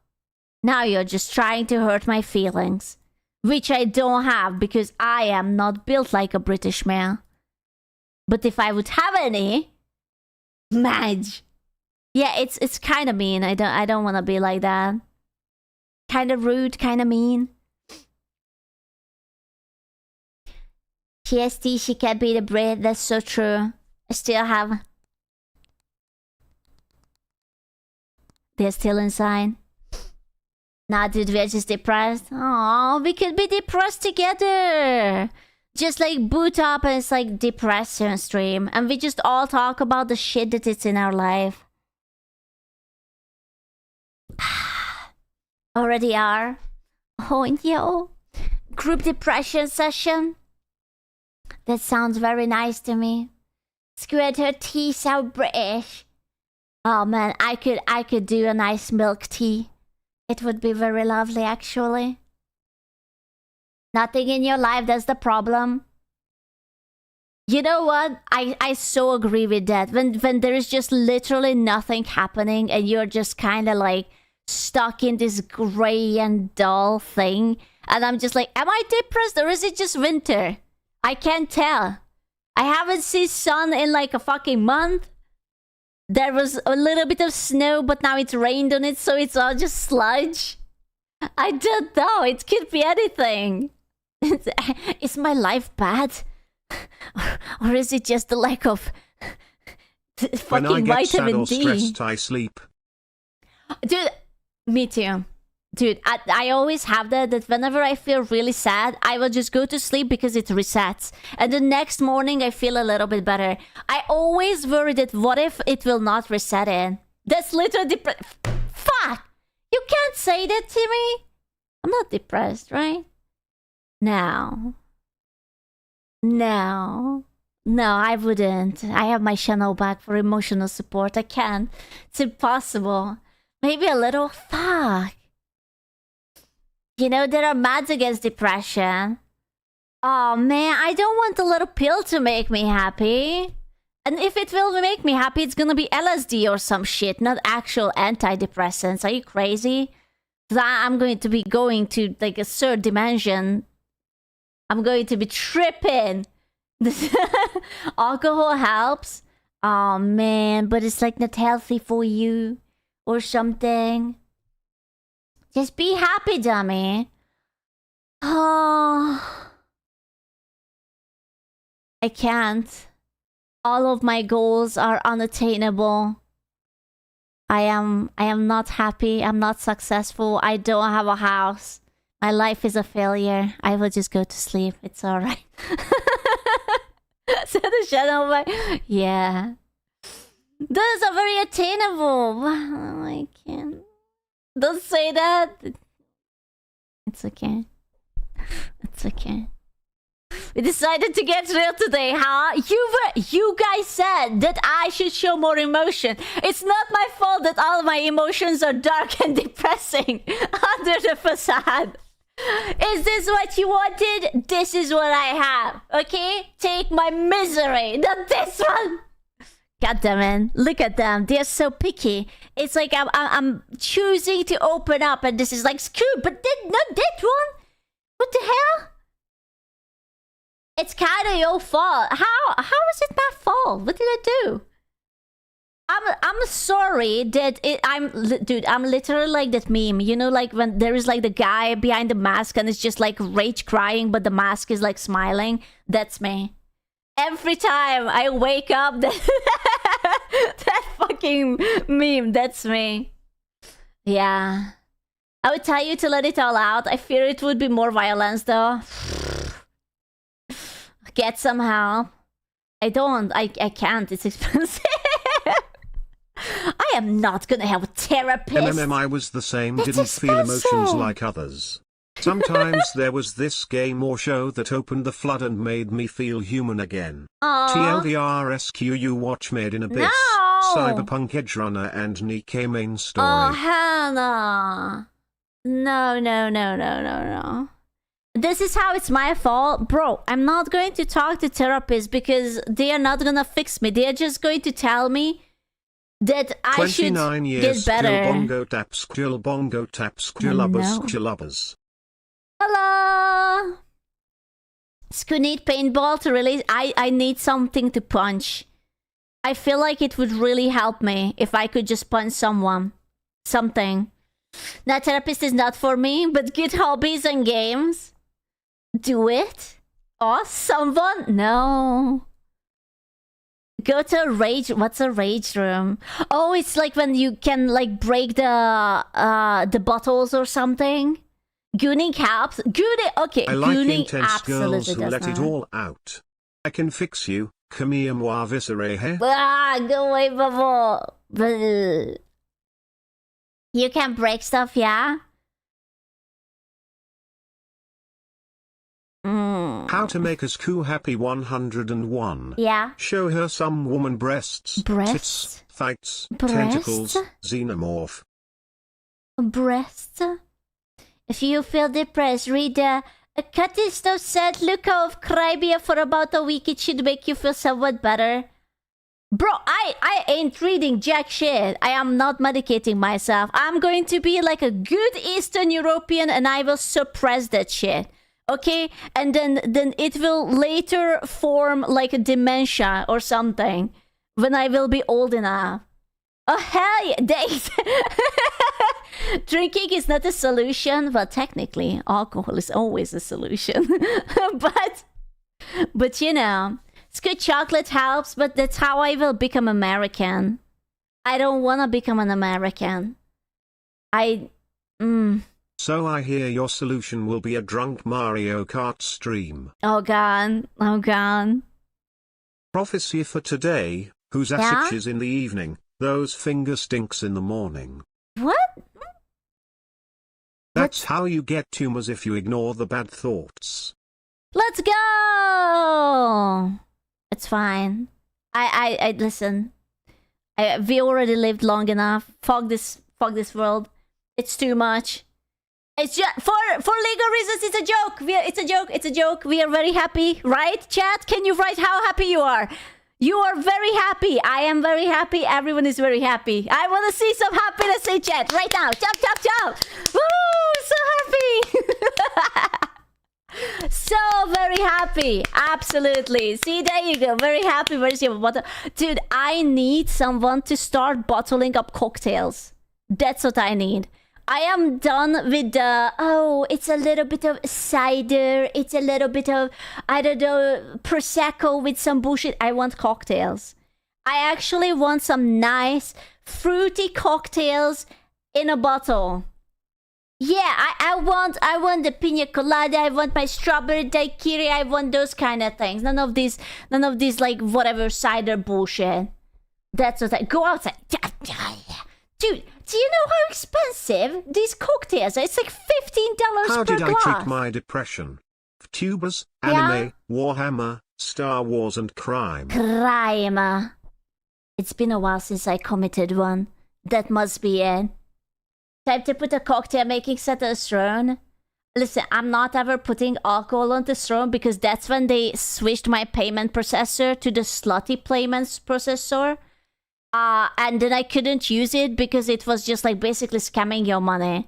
Now you're just trying to hurt my feelings. Which I don't have because I am not built like a British male. But if I would have any... Madge. Yeah, it's kind of mean. I don't want to be like that. Kind of rude, kind of mean. TST, she can't be the Brit. That's so true. I still have... They're still inside. Nah, dude, we're just depressed. Oh, we could be depressed together. Just like boot up and it's like depression stream. And we just all talk about the shit that is in our life. Already are. Oh, yo. Group depression session. That sounds very nice to me. Squid her tea so British. Oh man, I could do a nice milk tea. It would be very lovely actually. Nothing in your life, that's the problem. You know what? I so agree with that. When there is just literally nothing happening and you're just kind of like stuck in this gray and dull thing. And I'm just like, am I depressed or is it just winter? I can't tell. I haven't seen sun in like a fucking month. There was a little bit of snow, but now it's rained on it, so it's all just sludge. I don't know. It could be anything. Is my life bad? Or is it just the lack of fucking vitamin D? When I get sad or stressed, I sleep. Dude, me too. Dude, I always have that whenever I feel really sad, I will just go to sleep because it resets. And the next morning, I feel a little bit better. I always worry that what if it will not reset in? That's literally fuck! You can't say that to me! I'm not depressed, right? No. No. No, I wouldn't. I have my channel back for emotional support. I can't. It's impossible. Maybe a little fuck. You know, there are meds against depression. Oh man, I don't want a little pill to make me happy. And if it will make me happy, it's gonna be LSD or some shit, not actual antidepressants. Are you crazy? I'm going to be going to like a third dimension. I'm going to be tripping. Alcohol helps. Oh man, but it's like not healthy for you or something. Just be happy, dummy. Oh, I can't. All of my goals are unattainable. I am not happy. I'm not successful. I don't have a house. My life is a failure. I will just go to sleep. It's alright. So the shadow, yeah. Those are very attainable. I can't. Don't say that. It's okay. It's okay. We decided to get real today, huh? You guys said that I should show more emotion. It's not my fault that all my emotions are dark and depressing under the facade. Is this what you wanted? This is what I have. Okay? Take my misery. Not this one. God damn it. Look at them. They're so picky. It's like I'm choosing to open up and this is like screw, but not that one. What the hell? It's kind of your fault. How is it my fault? What did I do? I'm sorry that dude, I'm literally like that meme. You know, like when there is like the guy behind the mask and it's just like rage crying, but the mask is like smiling. That's me. Every time I wake up, that fucking meme, that's me. Yeah. I would tell you to let it all out. I fear it would be more violence though. Get some help. I can't. It's expensive. I am not gonna have a therapist. I was the same, That's didn't feel expensive. emotions like others. Sometimes there was this game or show that opened the flood and made me feel human again. TLDRSQU watch Made in Abyss, No. Cyberpunk Edge Runner and Nikke main story. Oh, Hannah. No. This is how it's my fault. Bro, I'm not going to talk to therapists because they are not gonna fix me. They are just going to tell me that I should 29 years, get better. bongo taps, lubbers. Hello! Scoo need paintball to release. I need something to punch. I feel like it would really help me if I could just punch someone. Something. That therapist is not for me, but good hobbies and games. Do it? Or someone? No. Go to a rage. What's a rage room? Oh, it's like when you can like break the bottles or something. Gooning helps. Gooning. Okay. I like Gooning intense girls who does let it not. all out. I can fix you. Camille moi viscere. Go away, bubble. You can break stuff, yeah? How to make a Scoo happy 101. Yeah. Show her some woman breasts. Breasts? Tits, thighs, Breasts? tentacles, xenomorph. Breasts? If you feel depressed, read A cat is so sad. Look of Crybear for about a week. It should make you feel somewhat better. Bro, I ain't reading jack shit. I am not medicating myself. I'm going to be like a good Eastern European and I will suppress that shit. Okay? And then it will later form like a dementia or something when I will be old enough. Oh, hell yeah. Thanks. Drinking is not a solution. Well, technically, alcohol is always a solution. but you know, it's good chocolate helps, but that's how I will become American. I don't want to become an American. So I hear your solution will be a drunk Mario Kart stream. Oh, God. Oh, God. Prophecy for today, whose ass Yeah? itches in the evening, those finger stinks in the morning. What? That's how you get tumors if you ignore the bad thoughts. Let's go! It's fine. I listen. We already lived long enough. Fuck this world. It's too much. It's just for legal reasons. It's a joke. It's a joke. We are very happy, right? Chat, can you write how happy you are? You are very happy. I am very happy. Everyone is very happy. I want to see some happiness in chat right now. Chop, chop, chop. Woo! So happy. So very happy. Absolutely. See, there you go. Very happy. Where's your bottle? Dude, I need someone to start bottling up cocktails. That's what I need. I am done with the, it's a little bit of cider. It's a little bit of, I don't know, Prosecco with some bullshit. I want cocktails. I actually want some nice, fruity cocktails in a bottle. Yeah, I want the pina colada. I want my strawberry daiquiri. I want those kind of things. None of these like whatever cider bullshit. That's what I go outside. Dude, do you know how expensive these cocktails are? It's like $15 How per did glass. I treat my depression? VTubers, anime, Warhammer, Star Wars and crime. Crime. It's been a while since I committed one. That must be it. Time to put a cocktail making set on the throne. Listen, I'm not ever putting alcohol on the throne because that's when they switched my payment processor to the slutty payments processor. And then I couldn't use it because it was just like basically scamming your money.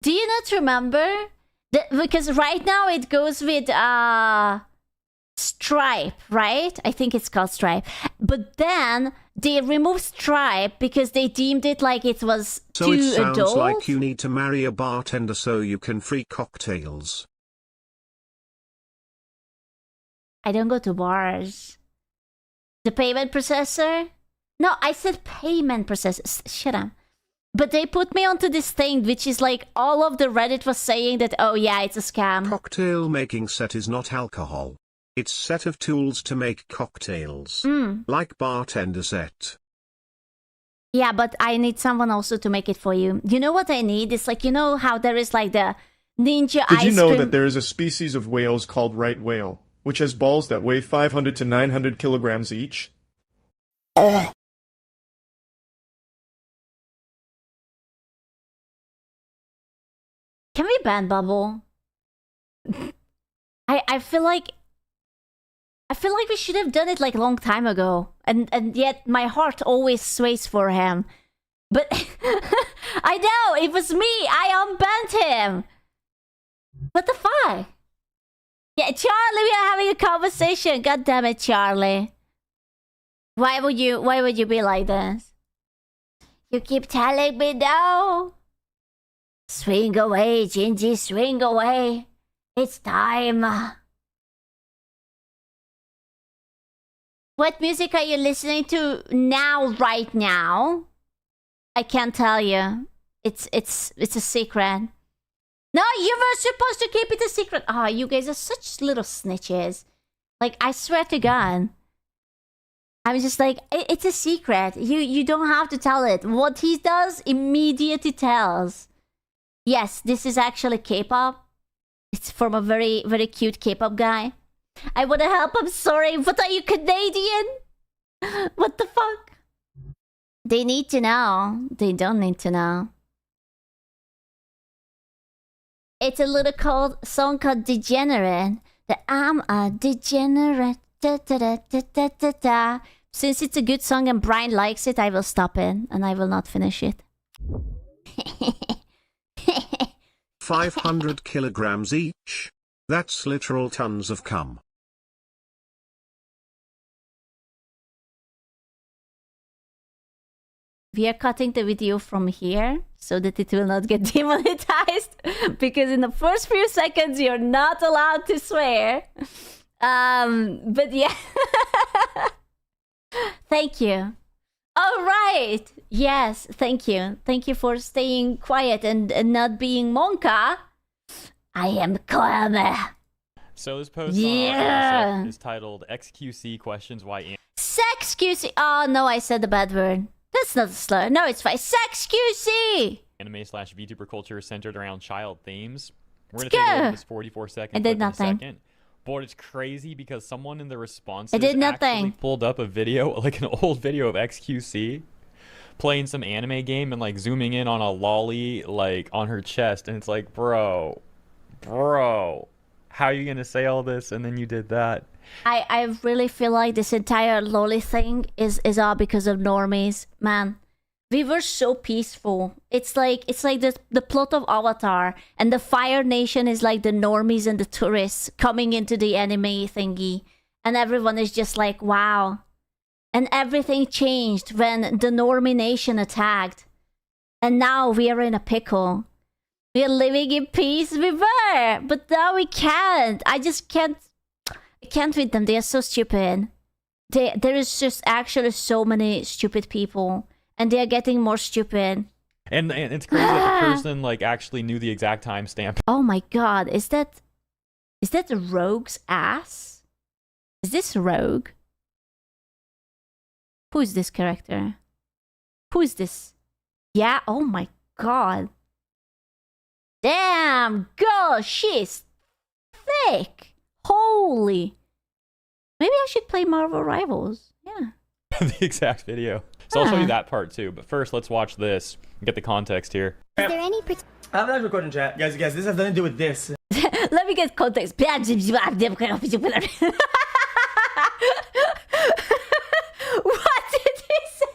Do you not remember? Because right now it goes with Stripe, right? I think it's called Stripe. But then they removed Stripe because they deemed it like it was so too it sounds adult. like you need to marry a bartender so you can free cocktails. I don't go to bars. The payment processor? No, I said payment processor. Shut up. But they put me onto this thing, which is like all of the Reddit was saying that, oh yeah, it's a scam. Cocktail making set is not alcohol. It's set of tools to make cocktails. Like bartender set. Yeah, but I need someone also to make it for you. You know what I need? It's like, you know how there is like the ninja ice cream. Did you know that there is a species of whales called right whale, which has balls that weigh 500 to 900 kilograms each? Can we ban Bubble? I feel like we should have done it like a long time ago. And yet my heart always sways for him. But I know, it was me. I unbanned him. What the fuck? Yeah, Charlie, we are having a conversation. God damn it, Charlie. Why would you be like this? You keep telling me no. Swing away, Gingy, swing away. It's time. What music are you listening to now, right now? I can't tell you. It's a secret. No, you were supposed to keep it a secret. Ah, you guys are such little snitches. Like, I swear to God. I'm just like, it's a secret. You don't have to tell it. What he does, immediately tells. Yes, this is actually K-pop. It's from a very, very cute K-pop guy. I want to help. I'm sorry. But are you Canadian? What the fuck? They need to know. They don't need to know. It's a little song called Degenerate. That I'm a degenerate. Da, da, da, da, da, da, da. Since it's a good song and Brian likes it, I will stop it. And I will not finish it. 500 kilograms each. That's literal tons of cum. We are cutting the video from here so that it will not get demonetized. Because in the first few seconds, you're not allowed to swear. But yeah. Thank you. All right. Yes, thank you. Thank you for staying quiet and not being Monka. I am calm. So this post is titled XQC questions why Sex QC. Oh no, I said the bad word. That's not a slur. No, it's fine. Sex QC. anime/VTuber culture is centered around child themes. We're Let's gonna take a look go. at this 44 second I did clip in a nothing. second. But it's crazy because someone in the responses I did nothing. actually pulled up a video, like an old video of XQC playing some anime game and like zooming in on a lolly like on her chest, and it's like, bro, how are you gonna say all this and then you did that? I really feel like this entire lolly thing is all because of normies, man. We were so peaceful. It's like the plot of Avatar, and the Fire Nation is like the normies and the tourists coming into the anime thingy, and everyone is just like, wow. And everything changed when the normie nation attacked, and now we are in a pickle. We are living in peace. We were, but now we can't. I just can't. I can't with them. They are so stupid. There is just actually so many stupid people. And they are getting more stupid. And it's crazy that the person like actually knew the exact timestamp. Oh my god, is that Rogue's ass? Is this Rogue? Who is this character? Who is this? Yeah, oh my god. Damn, girl, she's thick. Holy. Maybe I should play Marvel Rivals. Yeah. The exact video. So I'll show you that part too. But first, let's watch this and get the context here. Is there any I'm not recording chat. Guys, this has nothing to do with this. Let me get context. What did he say?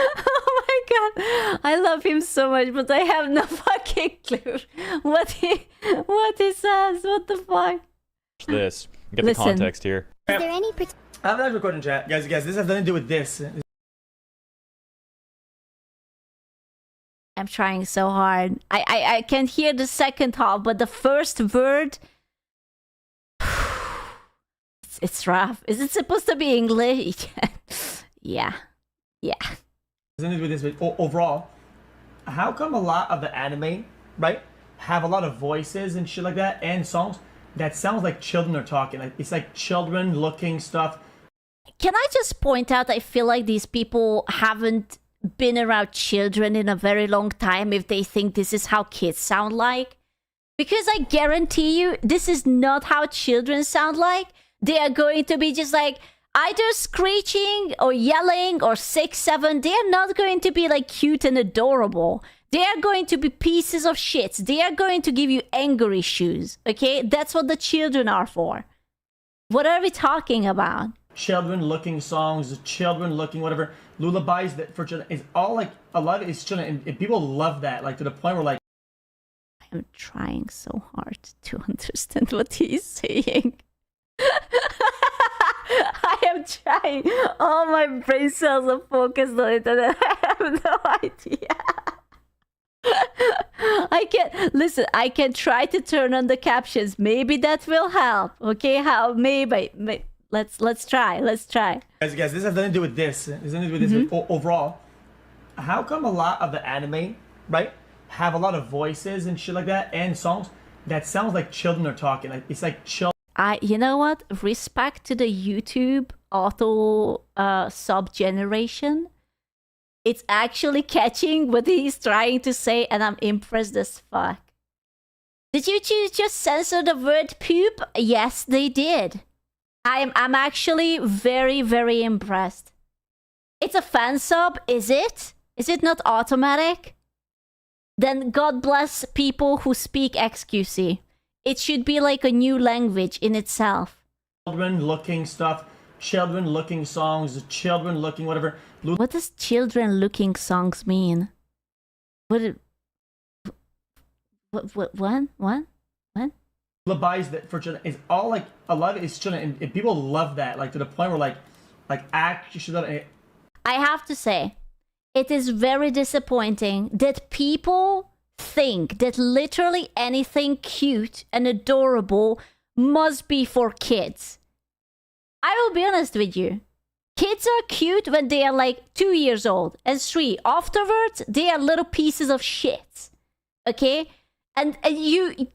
Oh my god. I love him so much, but I have no fucking clue what he says. What the fuck? Watch this and get Listen. the context here. Is there any I'm not recording chat. Guys, this has nothing to do with this. I'm trying so hard. I can hear the second half, but the first word, it's rough. Is it supposed to be English? Yeah. Nothing to do with this, but overall, how come a lot of the anime, right, have a lot of voices and shit like that, and songs that sounds like children are talking? Like it's like children looking stuff. Can I just point out, I feel like these people haven't been around children in a very long time if they think this is how kids sound like. Because I guarantee you, this is not how children sound like. They are going to be just like either screeching or yelling or 6, 7. They are not going to be like cute and adorable. They are going to be pieces of shit. They are going to give you anger issues. Okay? That's what the children are for. What are we talking about? Children looking songs, children looking whatever, lullabies that for children. It's all like a lot of it's children, and people love that, like to the point where like I'm trying so hard to understand what he's saying. I am trying. All my brain cells are focused on it, and I have no idea. I can try to turn on the captions. Maybe that will help. Okay, how? Maybe. Let's try. guys, this has nothing to do with this. There's nothing to do with this. But overall, how come a lot of the anime, right, have a lot of voices and shit like that, and songs that sounds like children are talking? Like it's like children. You know what? Respect to the YouTube auto sub generation. It's actually catching what he's trying to say, and I'm impressed as fuck. Did YouTube just censor the word poop? Yes, they did. I'm actually very, very impressed. It's a fan sub, is it? Is it not automatic? Then God bless people who speak XQC. It should be like a new language in itself. Children looking stuff, children looking songs, children looking whatever. What does children looking songs mean? What? Lullabies that for children. It's all like a lot of it's children, and people love that, like to the point where like act you should. I have to say, it is very disappointing that people think that literally anything cute and adorable must be for kids. I will be honest with you. Kids are cute when they are like 2 years old and 3. Afterwards, they are little pieces of shit. Okay? And you...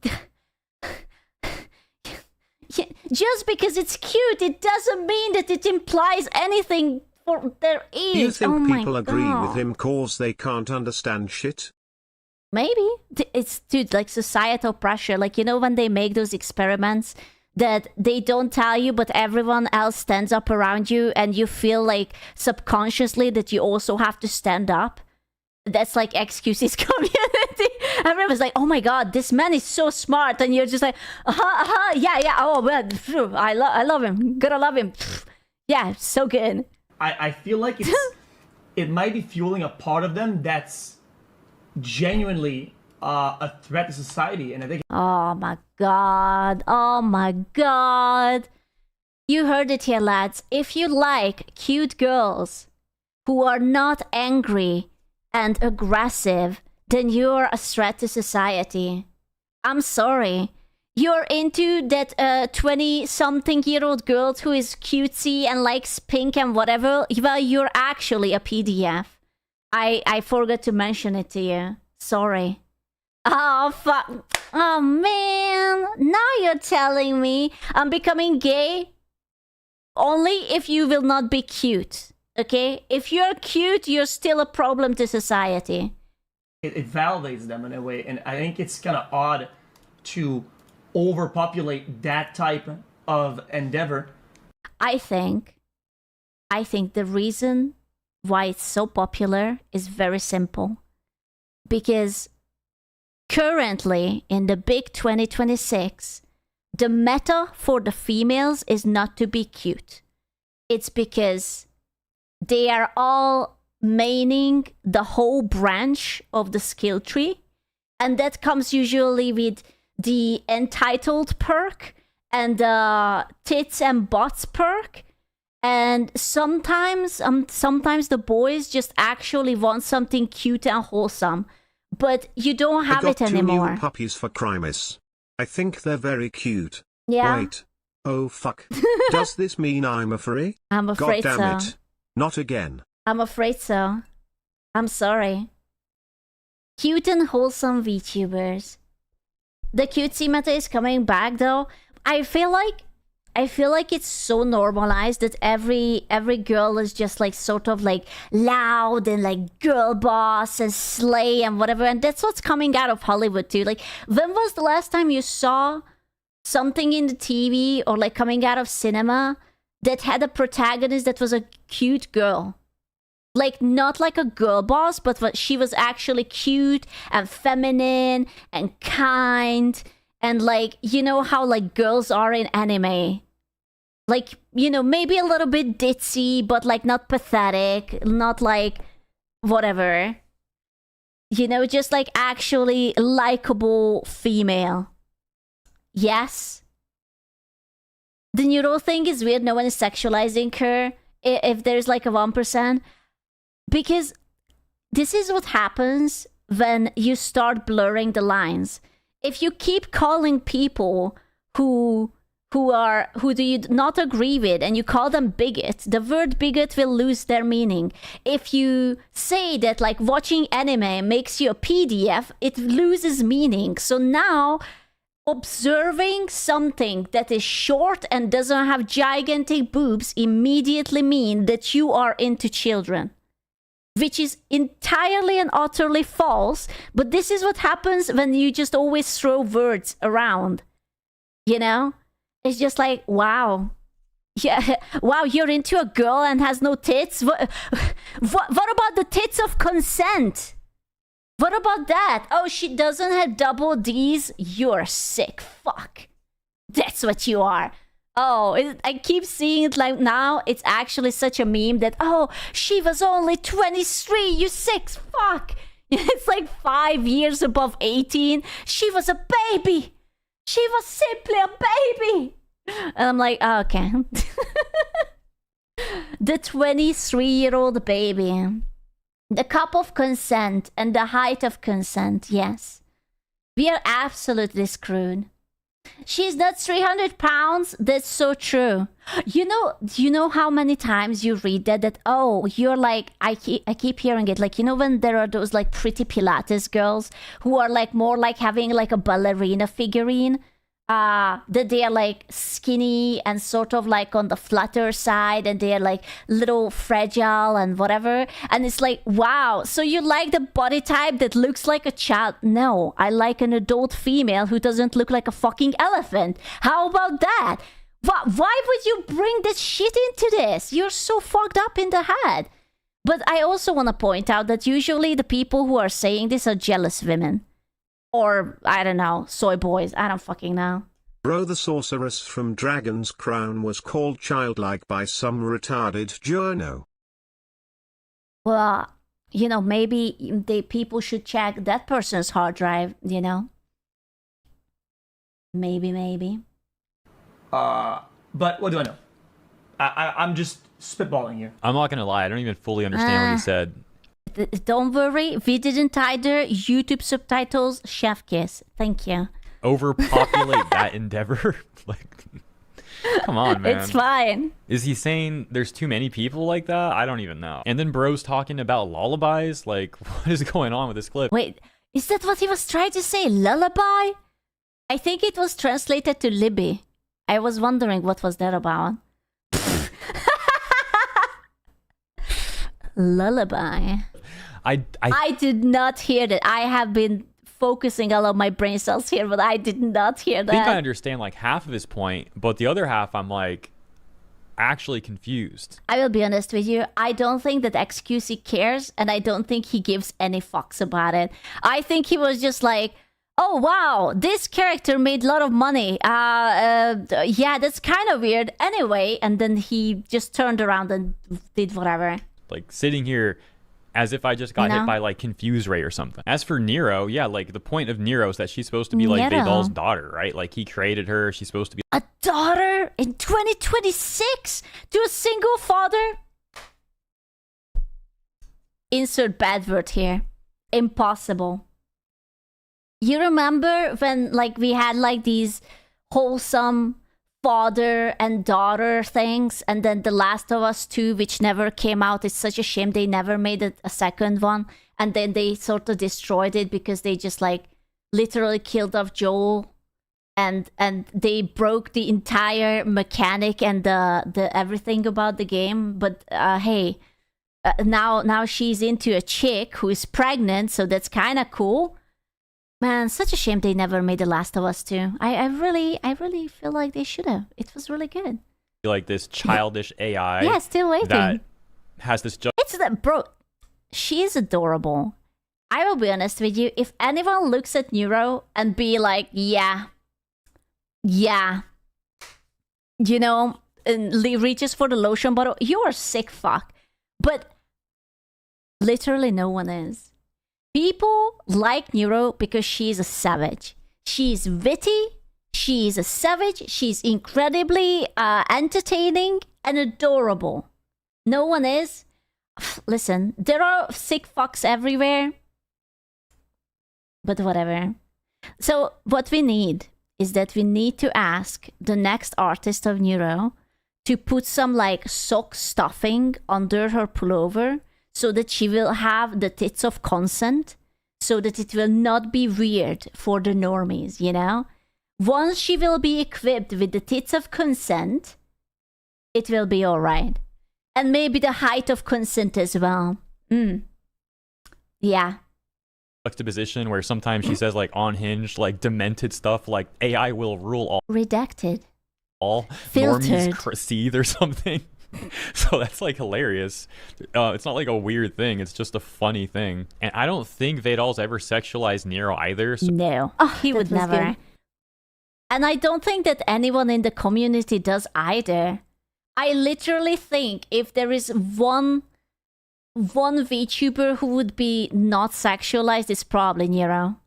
Just because it's cute, it doesn't mean that it implies anything for their age. Do you think oh people my agree God. with him cause they can't understand shit? Maybe. It's, dude, like societal pressure. Like, you know, when they make those experiments that they don't tell you, but everyone else stands up around you, and you feel like subconsciously that you also have to stand up. That's like XQC's community. Everyone's like, oh my God, this man is so smart. And you're just like, yeah, oh, well, I love him. Gotta love him. Yeah, so good. I feel like it might be fueling a part of them that's genuinely a threat to society, and I think Oh my God. Oh my God. You heard it here, lads. If you like cute girls who are not angry and aggressive, then you're a threat to society. I'm sorry. You're into that 20-something-year-old girl who is cutesy and likes pink and whatever. Well, you're actually a PDF. I forgot to mention it to you. Sorry. Oh, fuck. Oh, man. Now you're telling me I'm becoming gay only if you will not be cute. Okay? If you're cute, you're still a problem to society. It validates them in a way, and I think it's kind of odd to overpopulate that type of endeavor. I think the reason why it's so popular is very simple. Because currently, in the big 2026, the meta for the females is not to be cute. It's because they are all maining the whole branch of the skill tree. And that comes usually with the entitled perk and the tits and butts perk. And sometimes the boys just actually want something cute and wholesome. But you don't have it anymore. I got 2 new puppies for Christmas. I think they're very cute. Yeah. Wait. Oh fuck. Does this mean I'm a furry? I'm afraid God damn so. it. Not again. I'm afraid so. I'm sorry. Cute and wholesome VTubers. The cutesy meta is coming back though. I feel like it's so normalized that every girl is just like sort of like loud and like girl boss and slay and whatever, and that's what's coming out of Hollywood too. Like, when was the last time you saw something in the TV or like coming out of cinema that had a protagonist that was a cute girl? Like, not like a girl boss, but she was actually cute and feminine and kind. And like, you know how like girls are in anime. Like, you know, maybe a little bit ditzy, but like not pathetic, not like whatever. You know, just like actually likable female. Yes. The neural thing is weird. No one is sexualizing her. If there's like a 1%. Because this is what happens when you start blurring the lines. If you keep calling people who do you not agree with and you call them bigots, the word bigot will lose their meaning. If you say that like watching anime makes you a PDF, it loses meaning. So now observing something that is short and doesn't have gigantic boobs immediately mean that you are into children. Which is entirely and utterly false, but this is what happens when you just always throw words around. You know? It's just like, wow. Yeah, wow, you're into a girl and has no tits? What about the tits of consent? What about that? Oh, she doesn't have double D's? You're sick. Fuck. That's what you are. Oh, I keep seeing it like now. It's actually such a meme that, oh, she was only 23, you sick fuck. It's like 5 years above 18. She was a baby. She was simply a baby. And I'm like, oh, okay. The 23-year-old baby. The cup of consent and the height of consent, yes. We are absolutely screwed. She's not 300 pounds. That's so true. You know how many times you read that oh, you're like, I keep hearing it, like, you know, when there are those like pretty Pilates girls who are like more like having like a ballerina figurine, that they are like skinny and sort of like on the flatter side, and they are like little fragile and whatever, and it's like, wow, so you like the body type that looks like a child? No, I like an adult female who doesn't look like a fucking elephant. How about that? Why would you bring this shit into this? You're so fucked up in the head. But I also want to point out that usually the people who are saying this are jealous women. Or, I don't know, soy boys. I don't fucking know. Bro, the sorceress from Dragon's Crown was called childlike by some retarded journo. Well, you know, maybe people should check that person's hard drive, you know? Maybe. But what do I know? I'm just spitballing here. I'm not gonna lie, I don't even fully understand what you said. Don't worry, we didn't either. YouTube subtitles, chef kiss. Thank you. Overpopulate that endeavor? Like, Come on, man. It's fine. Is he saying there's too many people like that? I don't even know. And then bro's talking about lullabies? Like, what is going on with this clip? Wait, is that what he was trying to say? Lullaby? I think it was translated to Libby. I was wondering what was that about. Lullaby. I did not hear that. I have been focusing all of my brain cells here, but I did not hear that. I think I understand like half of his point, but the other half I'm like actually confused. I will be honest with you. I don't think that XQC cares, and I don't think he gives any fucks about it. I think he was just like, oh wow, this character made a lot of money. Yeah, that's kind of weird. Anyway, and then he just turned around and did whatever. Like sitting here as if I just got hit by like Confuse Ray or something. As for Nero, yeah, like the point of Nero is that she's supposed to be like Vidal's daughter, right? Like he created her. She's supposed to be a daughter in 2026 to a single father. Insert bad word here. Impossible. You remember when like we had like these wholesome father and daughter things, and then The Last of Us 2, which never came out. It's such a shame they never made a second one, and then they sort of destroyed it because they just like literally killed off Joel, and they broke the entire mechanic and the everything about the game. But hey, now she's into a chick who is pregnant, so that's kind of cool. Man, such a shame they never made The Last of Us 2. I really feel like they should have. It was really good. like this childish AI. Yeah, still waiting. That has this. It's that, bro. She is adorable. I will be honest with you. If anyone looks at Neuro and be like, yeah, you know, and reaches for the lotion bottle, you are sick fuck. But literally no one is. People like Neuro because she's a savage. She's witty. She's a savage. She's incredibly entertaining and adorable. No one is. Listen, there are sick fucks everywhere. But whatever. So what we need is that we need to ask the next artist of Neuro to put some like sock stuffing under her pullover so that she will have the tits of consent, so that it will not be weird for the normies, you know? Once she will be equipped with the tits of consent, it will be alright. And maybe the height of consent as well. Yeah. Juxtaposition where sometimes she says like unhinged, like demented stuff, like AI will rule all. Redacted. All Filtered. normies seethe or something. So that's like hilarious. It's not like a weird thing. It's just a funny thing. And I don't think Vidal's ever sexualized Nero either. So No, he would never. Good. And I don't think that anyone in the community does either. I literally think if there is one VTuber who would be not sexualized, it's probably Nero.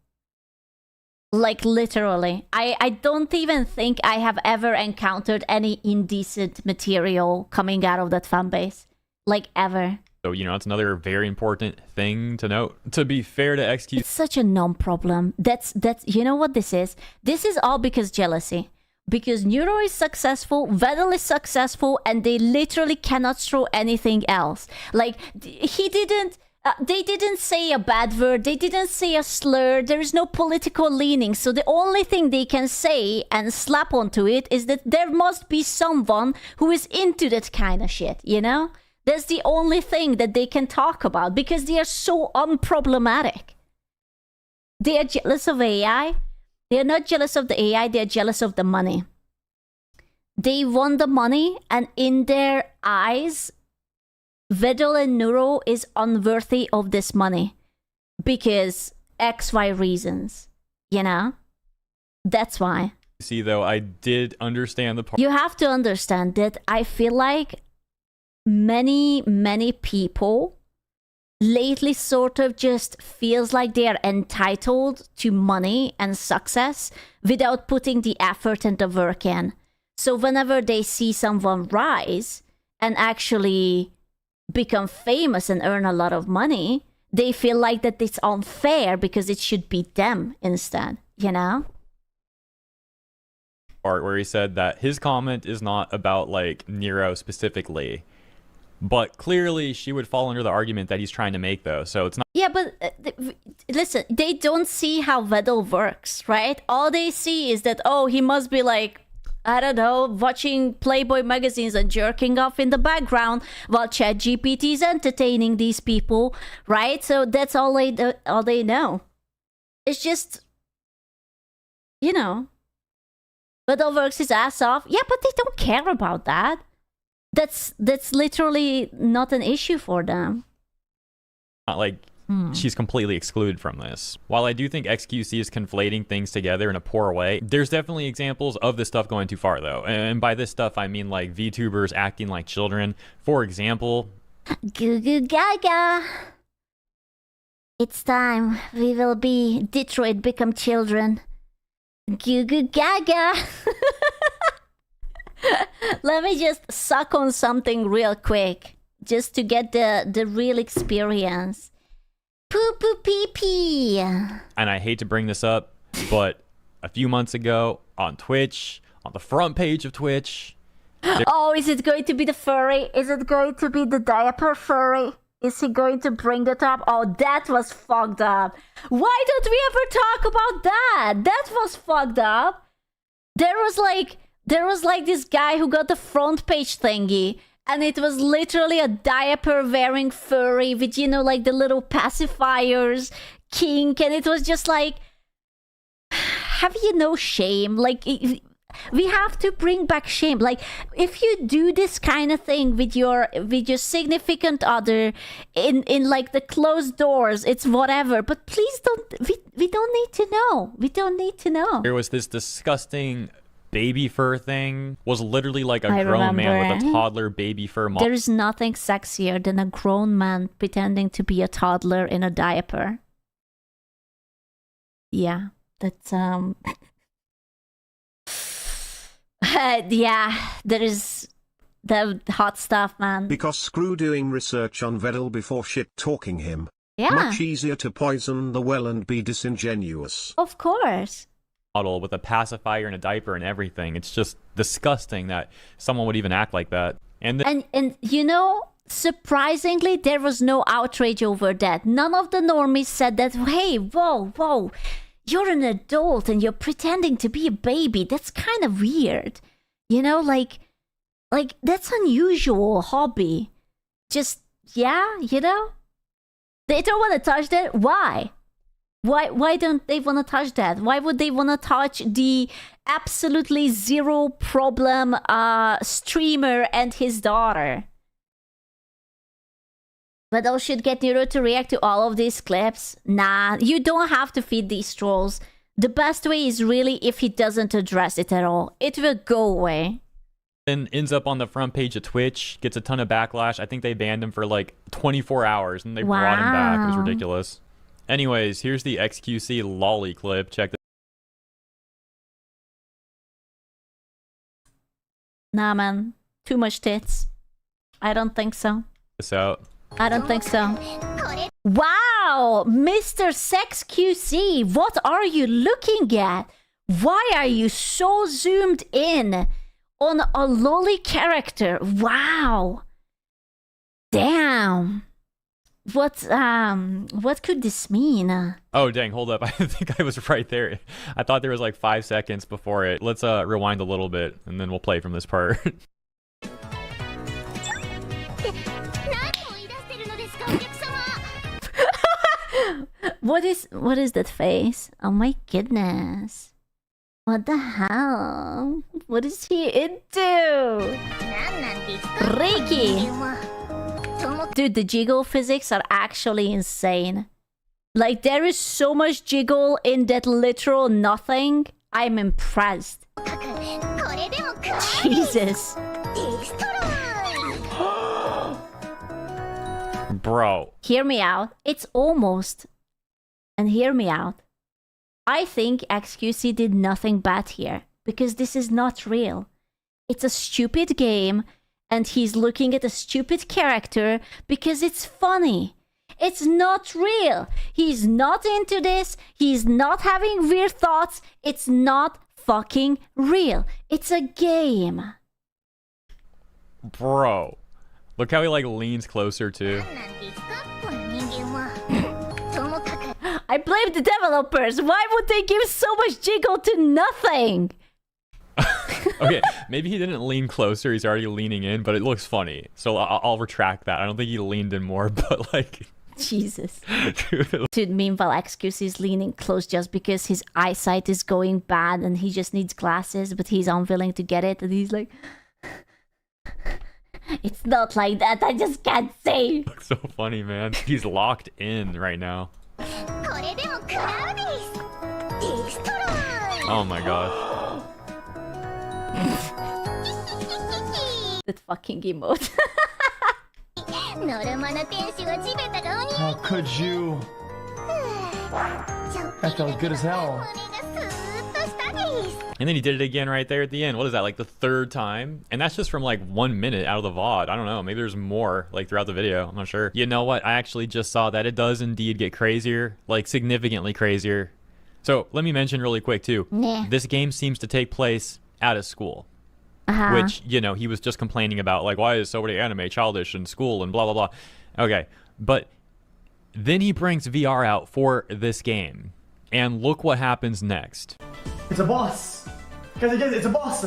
Like literally. I don't even think I have ever encountered any indecent material coming out of that fan base. Like ever. So, you know, it's another very important thing to note. To be fair to XQ, It's such a non-problem. That's you know what this is? This is all because jealousy. Because Neuro is successful, Vedal is successful, and they literally cannot throw anything else. Like, they didn't say a bad word, they didn't say a slur, there is no political leaning, so the only thing they can say and slap onto it is that there must be someone who is into that kind of shit, you know? That's the only thing that they can talk about, because they are so unproblematic. They are jealous of AI. They are not jealous of the AI, they are jealous of the money. They want the money, and in their eyes, Vedal and Neuro is unworthy of this money. Because XY reasons, you know? That's why. see though, I did understand the part. You have to understand that I feel like many people lately sort of just feels like they are entitled to money and success without putting the effort and the work in. So whenever they see someone rise and actually become famous and earn a lot of money, they feel like that it's unfair because it should be them instead, you know? part where he said that his comment is not about like Nero specifically, but clearly she would fall under the argument that he's trying to make, though. So it's not. Yeah, but listen, they don't see how Vedal works, right? All they see is that, oh, he must be like, I don't know, watching Playboy magazines and jerking off in the background while ChatGPT is entertaining these people, right? So that's all they know. It's just, you know, Vedal works his ass off. Yeah, but they don't care about that. That's literally not an issue for them. Not like she's completely excluded from this. While I do think XQC is conflating things together in a poor way, there's definitely examples of this stuff going too far, though. And by this stuff, I mean like VTubers acting like children. For example, Goo goo gaga. It's time. We will be Detroit become children. Goo goo gaga. Let me just suck on something real quick, just to get the real experience. Poo poo pee pee. and I hate to bring this up, but a few months ago on Twitch, on the front page of Twitch. Oh, is it going to be the furry? Is it going to be the diaper furry? Is he going to bring that up? Oh, that was fucked up. Why don't we ever talk about that? That was fucked up. There was like this guy who got the front page thingy, and it was literally a diaper wearing furry with, you know, like the little pacifiers, kink, and it was just like, have you no shame? Like, we have to bring back shame. Like, if you do this kind of thing with your significant other in like the closed doors, it's whatever. But please don't. We don't need to know. We don't need to know. There was this disgusting baby fur thing. Was literally like a grown man with a toddler baby fur model. There is nothing sexier than a grown man pretending to be a toddler in a diaper. Yeah, that's yeah, there is the hot stuff, man. Because screw doing research on Vedal before shit talking him. Yeah, Much easier to poison the well and be disingenuous. of course. Model with a pacifier and a diaper and everything. It's just disgusting that someone would even act like that. And then And you know, surprisingly, there was no outrage over that. None of the normies said that, hey, whoa, you're an adult and you're pretending to be a baby. That's kind of weird. You know, like that's unusual hobby. Just, yeah, you know? They don't want to touch that. Why? Why don't they want to touch that? Why would they want to touch the absolutely zero problem streamer and his daughter? But I should get Nero to react to all of these clips. Nah, you don't have to feed these trolls. The best way is really if he doesn't address it at all. It will go away. then ends up on the front page of Twitch, gets a ton of backlash. I think they banned him for like 24 hours and they brought him back. It was Wow. ridiculous. Anyways, here's the XQC lolly clip. Check Nah, man. Too much tits. I don't think so. this out. I don't think so. Wow, Mr. Sex QC, what are you looking at? Why are you so zoomed in on a lolly character? Wow. Damn. What could this mean? Oh, dang, hold up. I think I was right there. I thought there was like 5 seconds before it. Let's rewind a little bit and then we'll play from this part. What is that face? Oh my goodness. What the hell? What is he into? Reiki! Dude, the jiggle physics are actually insane. Like, there is so much jiggle in that literal nothing. I'm impressed. Jesus. Bro. Hear me out. It's almost. And hear me out. I think XQC did nothing bad here. Because this is not real. It's a stupid game. And he's looking at a stupid character because it's funny. It's not real. He's not into this. He's not having weird thoughts. It's not fucking real. It's a game. Bro, look how he like leans closer too. I blame the developers. Why would they give so much jiggle to nothing? Okay, maybe he didn't lean closer. He's already leaning in, but it looks funny. So I'll retract that. I don't think he leaned in more, but like... Jesus. Dude, meanwhile, XQC is leaning close just because his eyesight is going bad and he just needs glasses, but he's unwilling to get it. And he's like... It's not like that. I just can't see. Looks so funny, man. He's locked in right now. Oh my gosh. That fucking emote. How could you? That felt good as hell. And then he did it again right there at the end. What is that, like the third time? And that's just from like 1 minute out of the VOD. I don't know. Maybe there's more like throughout the video. I'm not sure. You know what? I actually just saw that it does indeed get crazier, like significantly crazier. So let me mention really quick too. Nah. This game seems to take place at a school. Which, you know, he was just complaining about, like, why is so many anime childish in school and blah, blah, blah. Okay, but then he brings VR out for this game. And look what happens next. It's a boss. Guys, it's a boss.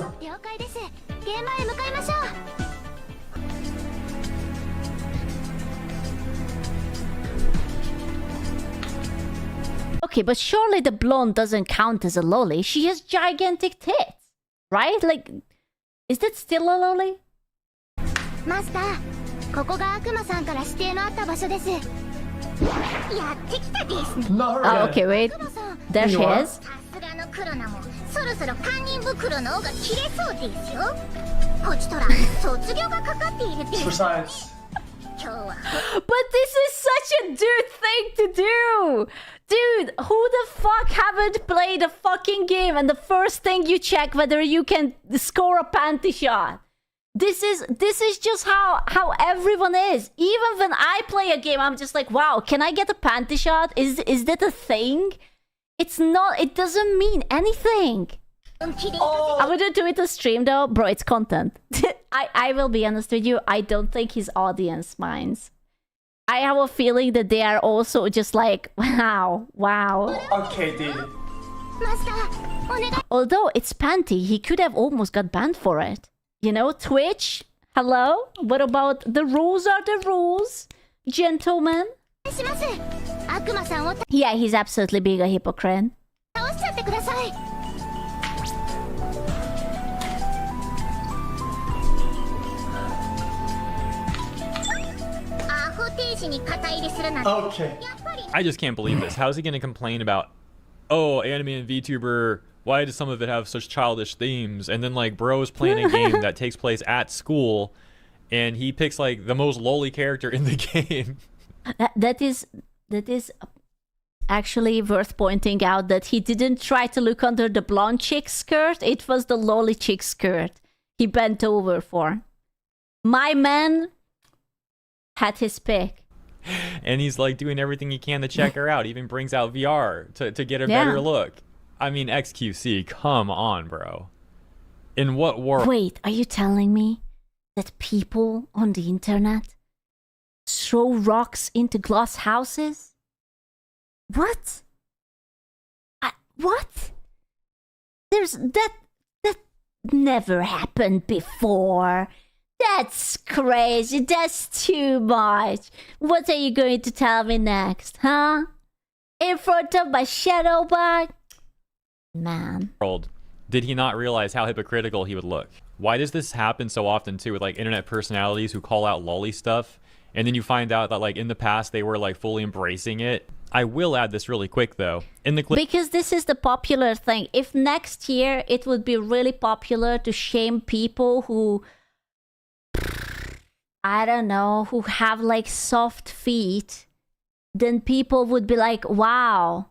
Okay, but surely the blonde doesn't count as a lolly. She has gigantic tits, right? Like, is that still a lolly? Master, ここが悪魔さんから指定のあった場所です。やってきたです。 Not Oh, okay, wait. There she You is. さすがのクロナもそろそろ堪忍袋の尾が切れそうですよ。こちとら卒業がかかっているです。 Precise. 今日は But this is such a dude thing to do! Dude, who the fuck haven't played a fucking game and the first thing you check whether you can score a panty shot? This is just how everyone is. Even when I play a game, I'm just like, wow, can I get a panty shot? Is that a thing? It's not, it doesn't mean anything. I'm gonna do it on stream though. Bro, it's content. I will be honest with you, I don't think his audience minds. I have a feeling that they are also just like, wow. Okay, dude. マスター、お願い。 Although it's panty, he could have almost got banned for it. You know, Twitch? Hello? What about the rules are the rules, gentlemen? します。悪魔さんを Yeah, he's absolutely being a hypocrite. 倒しちゃってください。アホ停止に肩入れするなんて。 Okay. やっぱり I just can't believe this. How is he going to complain about, oh, anime and VTuber, why does some of it have such childish themes? And then, like, bro's playing a game that takes place at school, and he picks, like, the most lowly character in the game. That is actually worth pointing out that he didn't try to look under the blonde chick's skirt. It was the lolly chick's skirt he bent over for. My man had his pick. And he's, like, doing everything he can to check her out. Even brings out VR to get a Yeah. better look. I mean, XQC, come on, bro. In what world? Wait, are you telling me that people on the internet throw rocks into glass houses? What? What? That never happened before. That's crazy. That's too much. What are you going to tell me next, huh? In front of my shadow bug? Man. Did he not realize how hypocritical he would look? Why does this happen so often too with like internet personalities who call out lolly stuff, and then you find out that like in the past they were like fully embracing it? I will add this really quick though. In the clip, Because this is the popular thing. If next year it would be really popular to shame people who, I don't know, who have like soft feet, then people would be like, wow,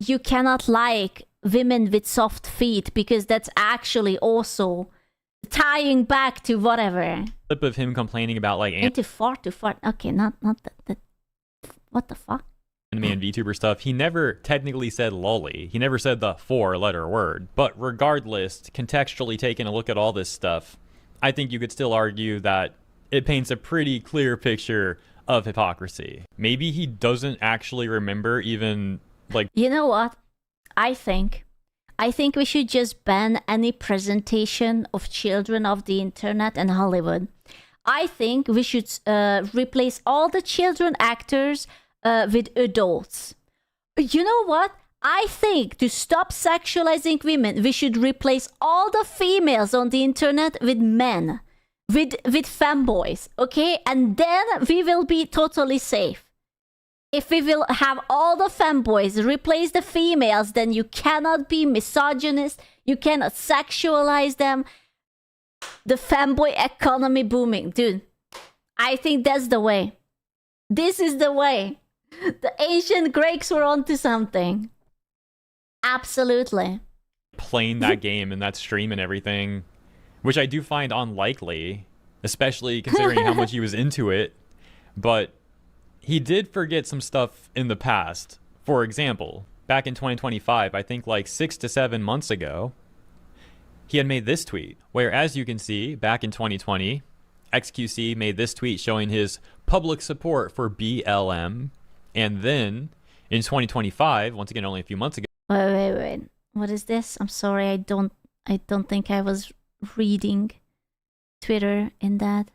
you cannot like women with soft feet because that's actually also tying back to whatever. clip of him complaining about like Into fart to fart. Okay, not that. What the fuck? anime and VTuber stuff, he never technically said lolly. He never said the 4-letter word. But regardless, contextually taking a look at all this stuff, I think you could still argue that it paints a pretty clear picture of hypocrisy. Maybe he doesn't actually remember even, like... You know what? I think we should just ban any presentation of children of the internet and Hollywood. I think we should replace all the children actors with adults. You know what? I think to stop sexualizing women, we should replace all the females on the internet with men. With femboys, okay? And then we will be totally safe. If we will have all the femboys replace the females, then you cannot be misogynist, you cannot sexualize them. The femboy economy booming. Dude, I think that's the way. This is the way. The ancient Greeks were onto something. Absolutely. Playing that game and that stream and everything, which I do find unlikely, especially considering how much he was into it. But he did forget some stuff in the past. For example, back in 2025, I think like 6 to 7 months ago, he had made this tweet, where as you can see, back in 2020, XQC made this tweet showing his public support for BLM. And then in 2025, once again, only a few months ago. Wait. What is this? I'm sorry, I don't think I was reading Twitter in that.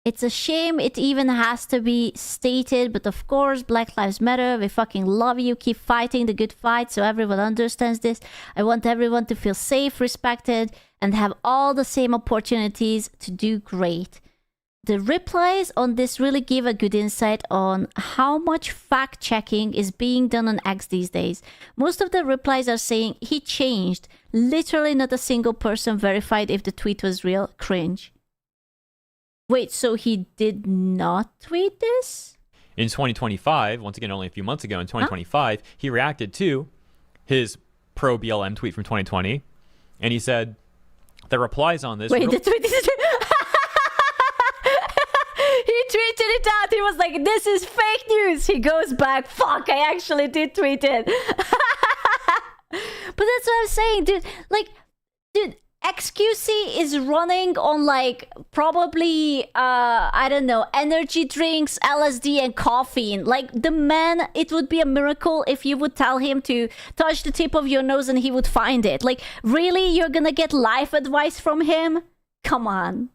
It's a shame it even has to be stated, but of course, Black Lives Matter. We fucking love you. Keep fighting the good fight so everyone understands this. I want everyone to feel safe, respected, and have all the same opportunities to do great. The replies on this really give a good insight on how much fact-checking is being done on X these days. Most of the replies are saying he changed. Literally not a single person verified if the tweet was real. Cringe. Wait, so he did not tweet this? In 2025, once again, only a few months ago, in 2025, he reacted to his pro-BLM tweet from 2020, and he said, the replies on this... Wait, the tweet is... He tweeted it out. He was like, this is fake news. He goes back, fuck, I actually did tweet it. But that's what I'm saying, dude. Like, dude... XQC is running on like probably I don't know, energy drinks, LSD and caffeine. Like the man, it would be a miracle if you would tell him to touch the tip of your nose and he would find it. Like really, you're gonna get life advice from him? Come on.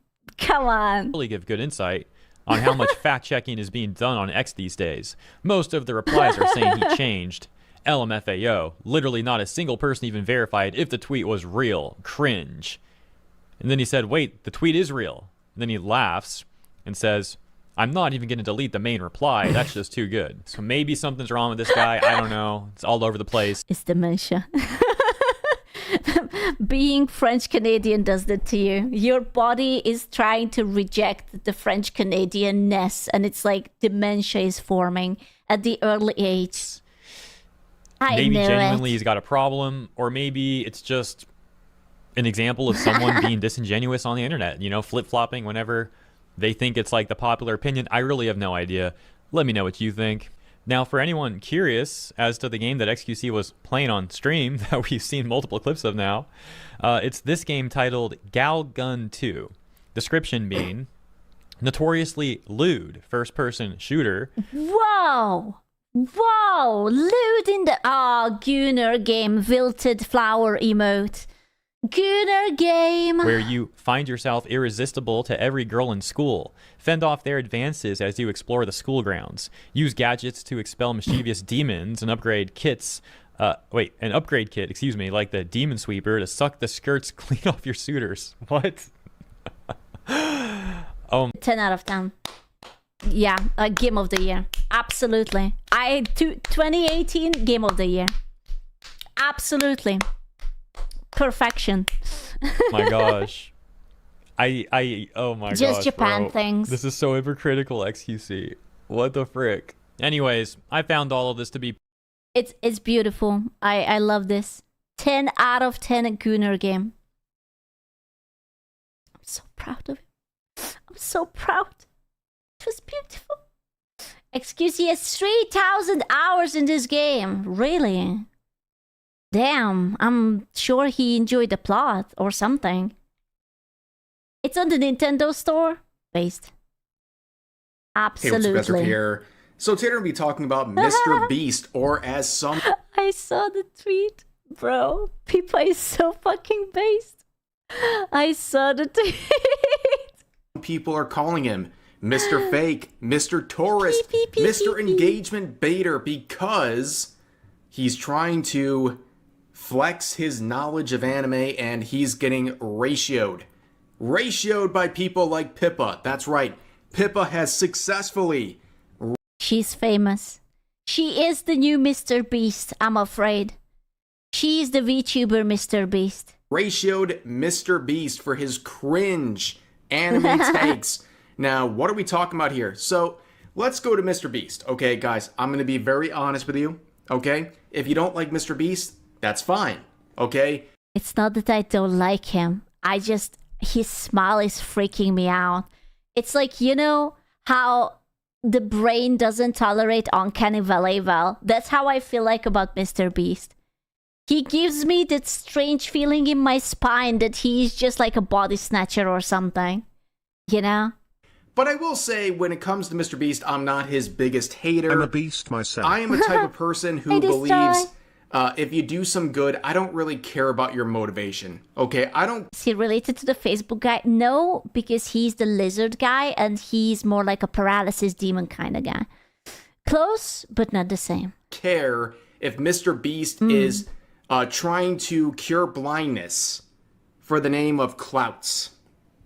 Really give good insight on how much fact checking is being done on X these days. Most of the replies are saying he changed. LMFAO. Literally not a single person even verified if the tweet was real. Cringe. And then he said, wait, the tweet is real. And then he laughs and says, I'm not even going to delete the main reply. That's just too good. So maybe something's wrong with this guy. I don't know. It's all over the place. It's dementia. Being French Canadian does that to you. Your body is trying to reject the French Canadian-ness, and it's like dementia is forming at the early age. Maybe genuinely he's got a problem, or maybe it's just an example of someone being disingenuous on the internet, you know, flip-flopping whenever they think it's like the popular opinion. I really have no idea. Let me know what you think. Now, for anyone curious as to the game that XQC was playing on stream that we've seen multiple clips of now, it's this game titled Gal Gun 2. Description being notoriously lewd first-person shooter. Wow! Wow! Lewd in the... Gunner game, wilted flower emote. Gunner game! Where you find yourself irresistible to every girl in school. Fend off their advances as you explore the school grounds. Use gadgets to expel mischievous demons and upgrade kits... an upgrade kit, excuse me, like the Demon Sweeper to suck the skirts clean off your suitors. What? 10 out of 10. Yeah, game of the year. Absolutely. 2018 game of the year. Absolutely. Perfection. My gosh. Oh my gosh. Just Japan bro. things. This is so hypocritical, XQC. What the frick? Anyways, I found all of this to be... It's beautiful. I love this. 10 out of 10 Gunner game. I'm so proud of it. I'm so proud. It was beautiful. Excuse me, it's 3,000 hours in this game. Really? Damn, I'm sure he enjoyed the plot or something. It's on the Nintendo store? Based. Hey, what's up, Ezra Absolutely. here. So today we're going to be talking about Mr. Beast, or as some I saw the tweet. Bro, Pippa is so fucking based. I saw the tweet. people are calling him, Mr. Fake, Mr. Tourist, Peep, peep, Mr. peep, peep. Engagement Baiter, because he's trying to flex his knowledge of anime and he's getting ratioed. Ratioed by people like Pippa. That's right. Pippa has successfully She's famous. She is the new Mr. Beast, I'm afraid. She is the VTuber Mr. Beast. ratioed Mr. Beast for his cringe anime takes. Now, what are we talking about here? So, let's go to Mr. Beast. Okay, guys, I'm going to be very honest with you. Okay? If you don't like Mr. Beast, that's fine. Okay? It's not that I don't like him. His smile is freaking me out. It's like, you know how the brain doesn't tolerate uncanny valley well? That's how I feel like about Mr. Beast. He gives me that strange feeling in my spine that he's just like a body snatcher or something. You know? But I will say, when it comes to Mr. Beast, I'm not his biggest hater. I'm a beast myself. I am a type of person who I just believes if you do some good, I don't really care about your motivation. Okay? I don't Is he related to the Facebook guy? No, because he's the lizard guy and he's more like a paralysis demon kind of guy. Close, but not the same. care if Mr. Beast is trying to cure blindness for the name of clouts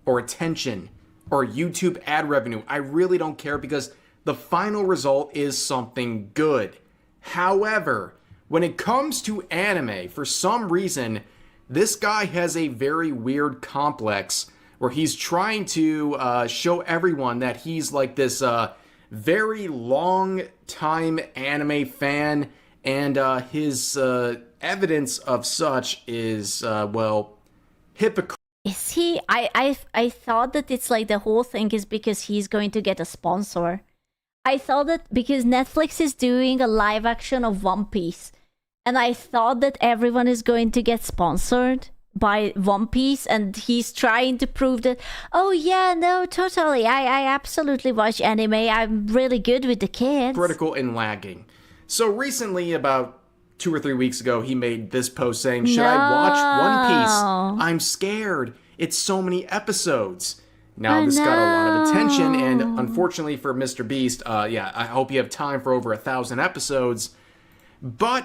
or attention or YouTube ad revenue. I really don't care because the final result is something good. However, when it comes to anime, for some reason, this guy has a very weird complex where he's trying to show everyone that he's like this very long time anime fan, and his evidence of such is, hypocritical. Is he? I thought that it's like the whole thing is because he's going to get a sponsor. I thought that because Netflix is doing a live action of One Piece, and I thought that everyone is going to get sponsored by One Piece, and he's trying to prove that, oh yeah, no, totally, I absolutely watch anime, I'm really good with the kids. Critical and lagging. So recently, about 2 or 3 weeks ago, he made this post saying, should I watch One Piece? I'm scared. It's so many episodes. Now, this got a lot of attention, and unfortunately for Mr. Beast, I hope you have time for over 1,000 episodes. But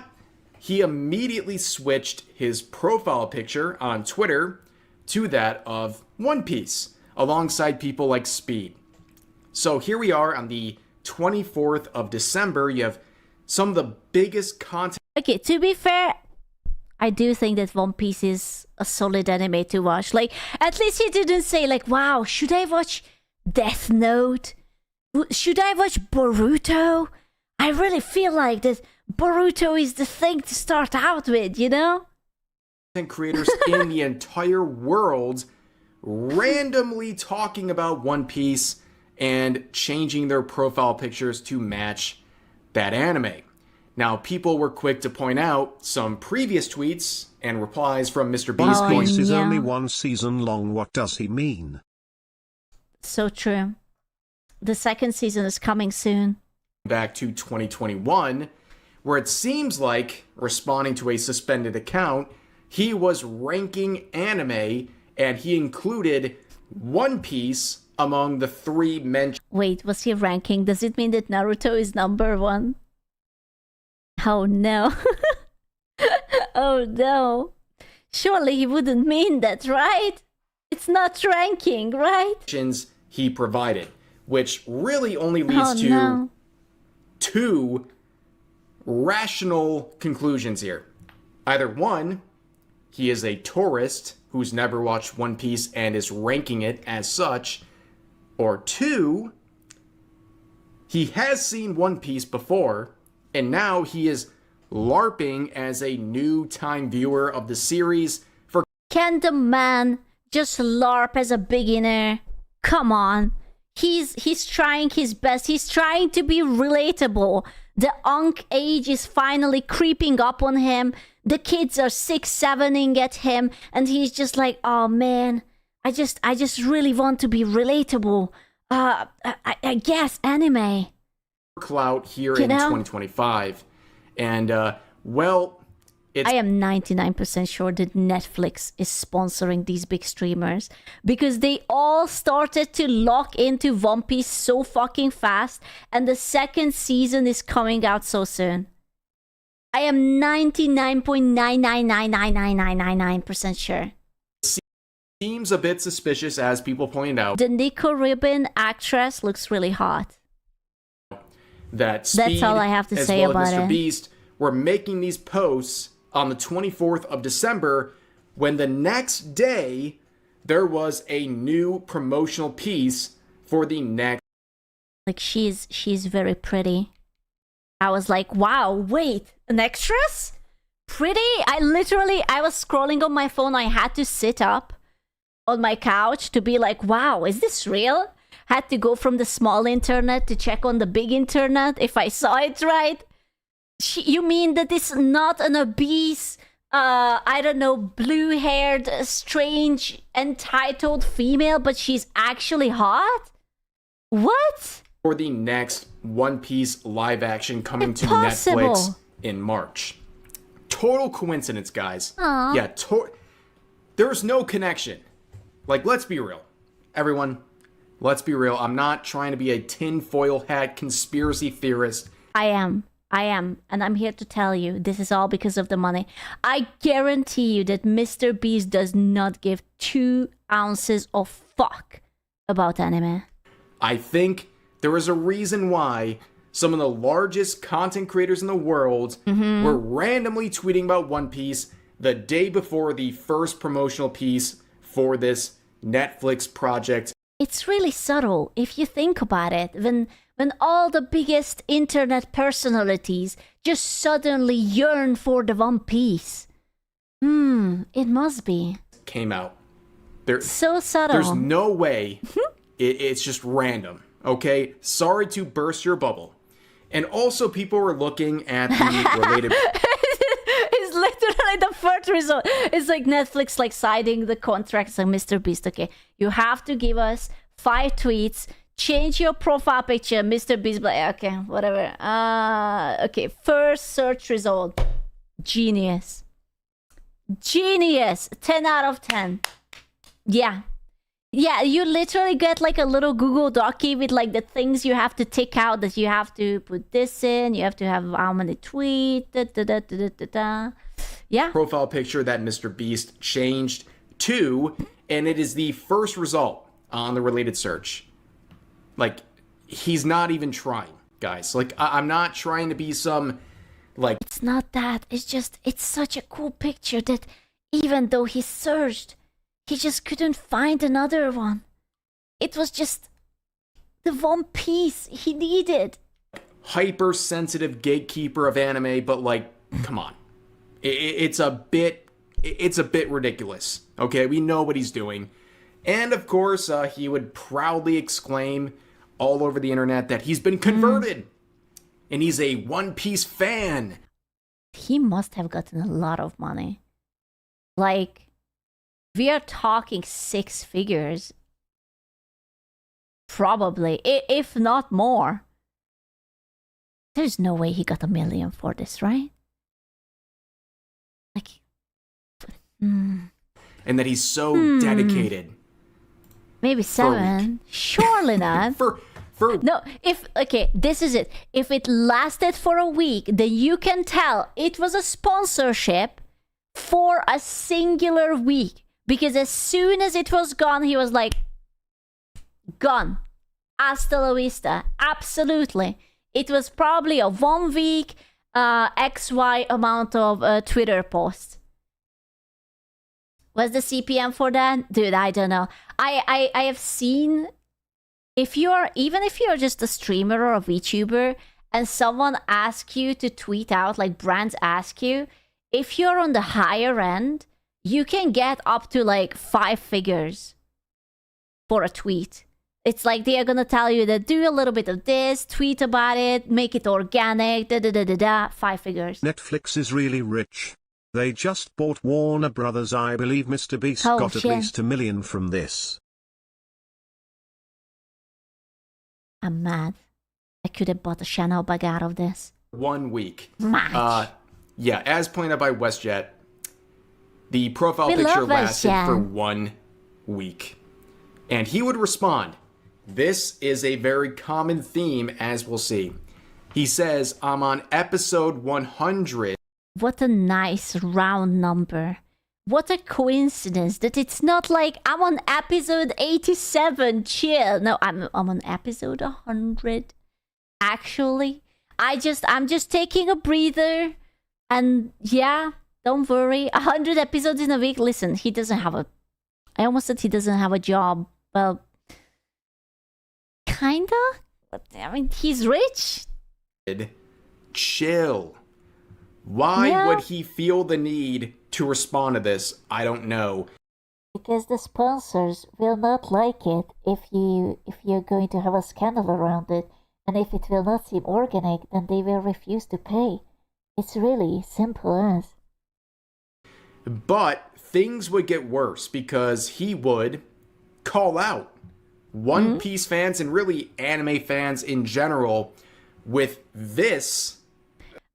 he immediately switched his profile picture on Twitter to that of One Piece, alongside people like Speed. So here we are on the 24th of December. You have some of the biggest content. Okay, to be fair, I do think that One Piece is a solid anime to watch. Like, at least he didn't say like, wow, should I watch Death Note? Should I watch Boruto? I really feel like that Boruto is the thing to start out with, you know? Creators in the entire world randomly talking about One Piece and changing their profile pictures to match that anime. Now, people were quick to point out some previous tweets and replies from Mr. Beast Oh, going Beast is yeah. only one season long. What does he mean? So true. The second season is coming soon. back to 2021, where it seems like, responding to a suspended account, he was ranking anime and he included One Piece among the 3 mentioned. Wait, was he ranking? Does it mean that Naruto is number 1? Oh no. Oh no. Surely he wouldn't mean that, right? It's not ranking, right? He provided, which really only leads Oh to no. 2 rational conclusions here. Either 1, he is a tourist who's never watched One Piece and is ranking it as such, or 2, he has seen One Piece before, and now he is LARPing as a new time viewer of the series for Can the man just LARP as a beginner? Come on. he's trying his best. He's trying to be relatable. The unk age is finally creeping up on him. The kids are 6-7ing at him, and he's just like, oh man, I just really want to be relatable. I guess anime. Clout here in 2025, and well, it's. I am 99% sure that Netflix is sponsoring these big streamers because they all started to lock into One Piece so fucking fast, and the second season is coming out so soon. I am 99.9999999% sure. Seems a bit suspicious, as people pointed out. The Nico Ribbon actress looks really hot. That Speed, that's all I have to say about Mr. it. Beast were making these posts on the 24th of December, when the next day there was a new promotional piece for the next. Like she's very pretty. I was like, wow, wait, an actress? Pretty? I was scrolling on my phone. I had to sit up on my couch to be like, wow, is this real? Had to go from the small internet to check on the big internet if I saw it right. You mean that it's not an obese, I don't know, blue-haired, strange, entitled female, but she's actually hot? What? For the next One Piece live action coming to Impossible. Netflix in March. Total coincidence, guys. Aww. Yeah, there's no connection. Like, let's be real. Everyone, let's be real. I'm not trying to be a tinfoil hat conspiracy theorist. I am. And I'm here to tell you, this is all because of the money. I guarantee you that Mr. Beast does not give 2 ounces of fuck about anime. I think there is a reason why some of the largest content creators in the world were randomly tweeting about One Piece the day before the first promotional piece for this Netflix project. It's really subtle if you think about it. When all the biggest internet personalities just suddenly yearn for the One Piece. It must be. Came out. So subtle. There's no way it's just random, okay? Sorry to burst your bubble. And also people were looking at the related... It's literally the first result. It's like Netflix like signing the contracts like Mr. Beast. Okay, you have to give us 5 tweets. Change your profile picture, Mr. Beast. Okay, whatever. Okay, first search result. Genius. 10 out of 10. Yeah, you literally get like a little Google Docie with like the things you have to tick out, that you have to put this in, you have to have how many tweets, Yeah. Profile picture that Mr. Beast changed to, and it is the first result on the related search. Like, he's not even trying, guys. Like, I'm not trying to be some, like... It's not that. It's just, it's such a cool picture that even though he searched, he just couldn't find another one. It was just the One Piece he needed. Hypersensitive gatekeeper of anime, but like, come on. It's a bit ridiculous. Okay, we know what he's doing. And of course, he would proudly exclaim all over the internet that he's been converted. And he's a One Piece fan. He must have gotten a lot of money. Like, we are talking 6 figures. Probably, if not more. There's no way he got $1 million for this, right? Like, and that he's so dedicated. Maybe 7. Surely not. No, this is it. If it lasted for a week, then you can tell it was a sponsorship for a singular week. Because as soon as it was gone, he was like, gone. Hasta la vista. Absolutely. It was probably a 1 week, XY amount of Twitter posts. What's the CPM for that? Dude, I don't know. I have seen, even if you're just a streamer or a VTuber and someone asks you to tweet out, like brands ask you, if you're on the higher end, you can get up to like 5 figures for a tweet. It's like they are gonna tell you that do a little bit of this, tweet about it, make it organic, da da da da da, 5 figures. Netflix is really rich. They just bought Warner Brothers. I believe Mr. Beast Oh, got at shit. least $1 million from this. I'm mad. I could have bought a Chanel bag out of this. 1 week. Mad. Yeah, as pointed out by WestJet, the profile We picture love lasted WestJet. for 1 week. And he would respond. This is a very common theme, as we'll see. He says, I'm on episode 100. What a nice round number. What a coincidence that it's not like I'm on episode 87, chill. No, I'm on episode 100. Actually, I'm just taking a breather. And yeah, don't worry. 100 episodes in a week. Listen, he doesn't have a... I almost said he doesn't have a job. Well, kinda. I mean, he's rich. Chill. Why Yeah. would he feel the need to respond to this? I don't know. Because the sponsors will not like it if you're going to have a scandal around it, and if it will not seem organic, then they will refuse to pay. It's really simple as. But things would get worse because he would call out One Piece fans and really anime fans in general with this.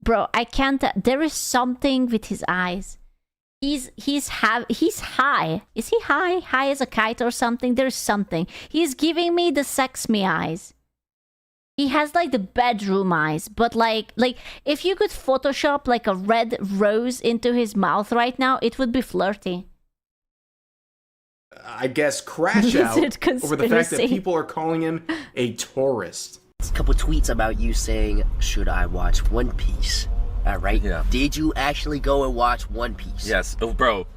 Bro, I can't. There is something with his eyes. He's high. Is he high? High as a kite or something? There's something. He's giving me the sex me eyes. He has like the bedroom eyes, but like if you could Photoshop like a red rose into his mouth right now, it would be flirty. I guess, crash Lizard out over the fact that conspiracy. people are calling him a tourist. A couple tweets about you saying, should I watch One Piece? Right? Yeah. Did you actually go and watch One Piece? Yes. Oh, bro,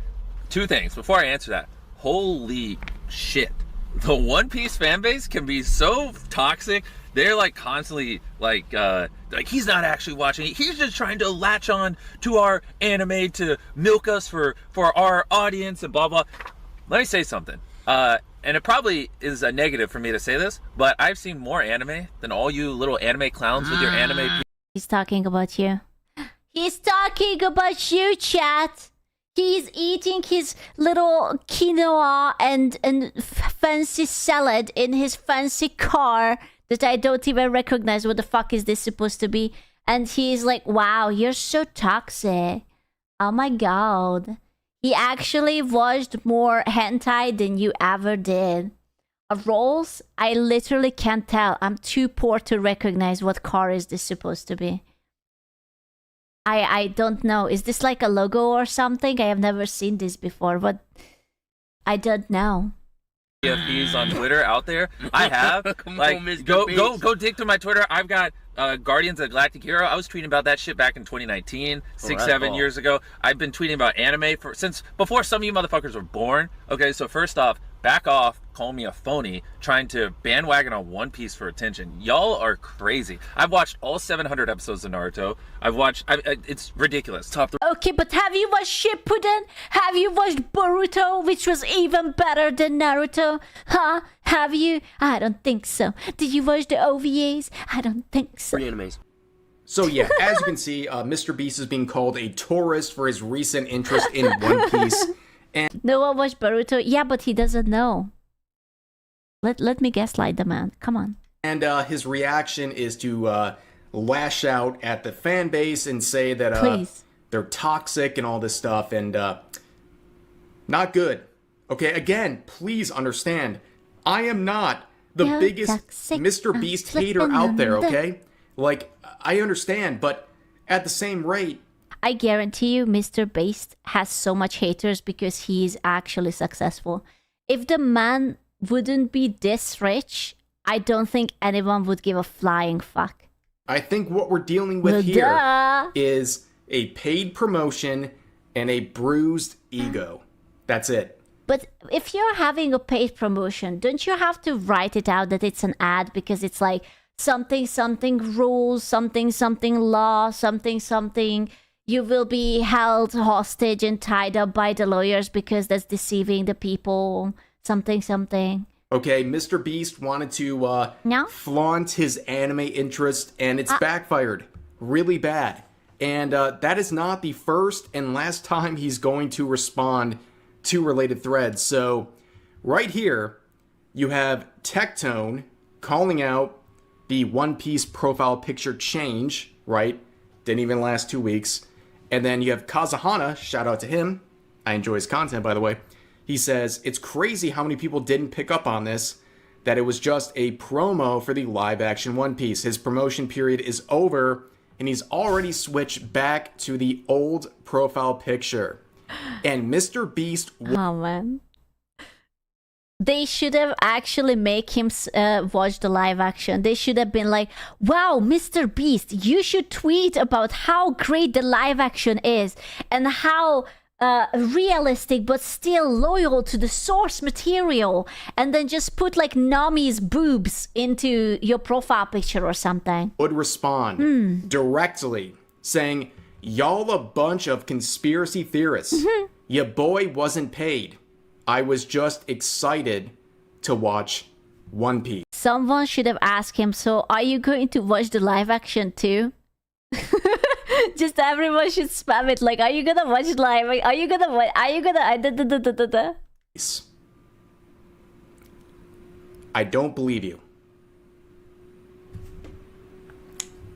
2 things. Before I answer that, holy shit. The One Piece fan base can be so toxic. They're like constantly like he's not actually watching it. He's just trying to latch on to our anime to milk us for our audience and blah blah. Let me say something. And it probably is a negative for me to say this, but I've seen more anime than all you little anime clowns with your anime. He's talking about you. He's talking about you, chat. He's eating his little quinoa and fancy salad in his fancy car that I don't even recognize. What the fuck is this supposed to be? And he's like, wow, you're so toxic. Oh my god. He actually watched more hentai than you ever did. Rolls, I literally can't tell. I'm too poor to recognize what car is this supposed to be. I don't know. Is this like a logo or something? I have never seen this before, but I don't know. PFPs on Twitter out there. I have. Come Like, on, Mr. go dig through my Twitter. I've got Guardians of the Galactic Hero. I was tweeting about that shit back in 2019, 6-7 years ago. I've been tweeting about anime since before some of you motherfuckers were born. Okay, so first off, back off, call me a phony, trying to bandwagon on One Piece for attention. Y'all are crazy. I've watched all 700 episodes of Naruto. It's ridiculous. Top 3. Okay, but have you watched Shippuden? Have you watched Boruto, which was even better than Naruto? Huh? Have you? I don't think so. Did you watch the OVAs? I don't think so. Free animes. So yeah, as you can see, Mr. Beast is being called a tourist for his recent interest in One Piece. No one watched Boruto? Yeah, but he doesn't know. Let me gaslight the man. Come on. And his reaction is to lash out at the fan base and say that Please. they're toxic and all this stuff, and not good. Okay, again, please understand, I am not the You're biggest toxic. Mr. I'm Beast slipping hater out there, under. okay? Like, I understand, but at the same rate, I guarantee you, Mr. Beast has so much haters because he is actually successful. If the man wouldn't be this rich, I don't think anyone would give a flying fuck. I think what we're dealing with here Duh. is a paid promotion and a bruised ego. That's it. But if you're having a paid promotion, don't you have to write it out that it's an ad because it's like something rules, something law, something. You will be held hostage and tied up by the lawyers because that's deceiving the people. Something. Okay, Mr. Beast wanted to No? flaunt his anime interest, and it's backfired really bad. And that is not the first and last time he's going to respond to related threads. So right here, you have Tectone calling out the One Piece profile picture change, right? Didn't even last 2 weeks. And then you have Kazahana, shout out to him. I enjoy his content, by the way. He says, it's crazy how many people didn't pick up on this, that it was just a promo for the live-action One Piece. His promotion period is over, and he's already switched back to the old profile picture. And Mr. Beast... Oh, man. They should have actually make him watch the live action. They should have been like, wow, Mr. Beast, you should tweet about how great the live action is and how realistic but still loyal to the source material, and then just put like Nami's boobs into your profile picture or something. Would respond directly saying, y'all a bunch of conspiracy theorists. Your boy wasn't paid. I was just excited to watch One Piece. Someone should have asked him, so are you going to watch the live action too? Just everyone should spam it like, are you gonna watch live? Are you gonna watch? Are you gonna? I don't believe you.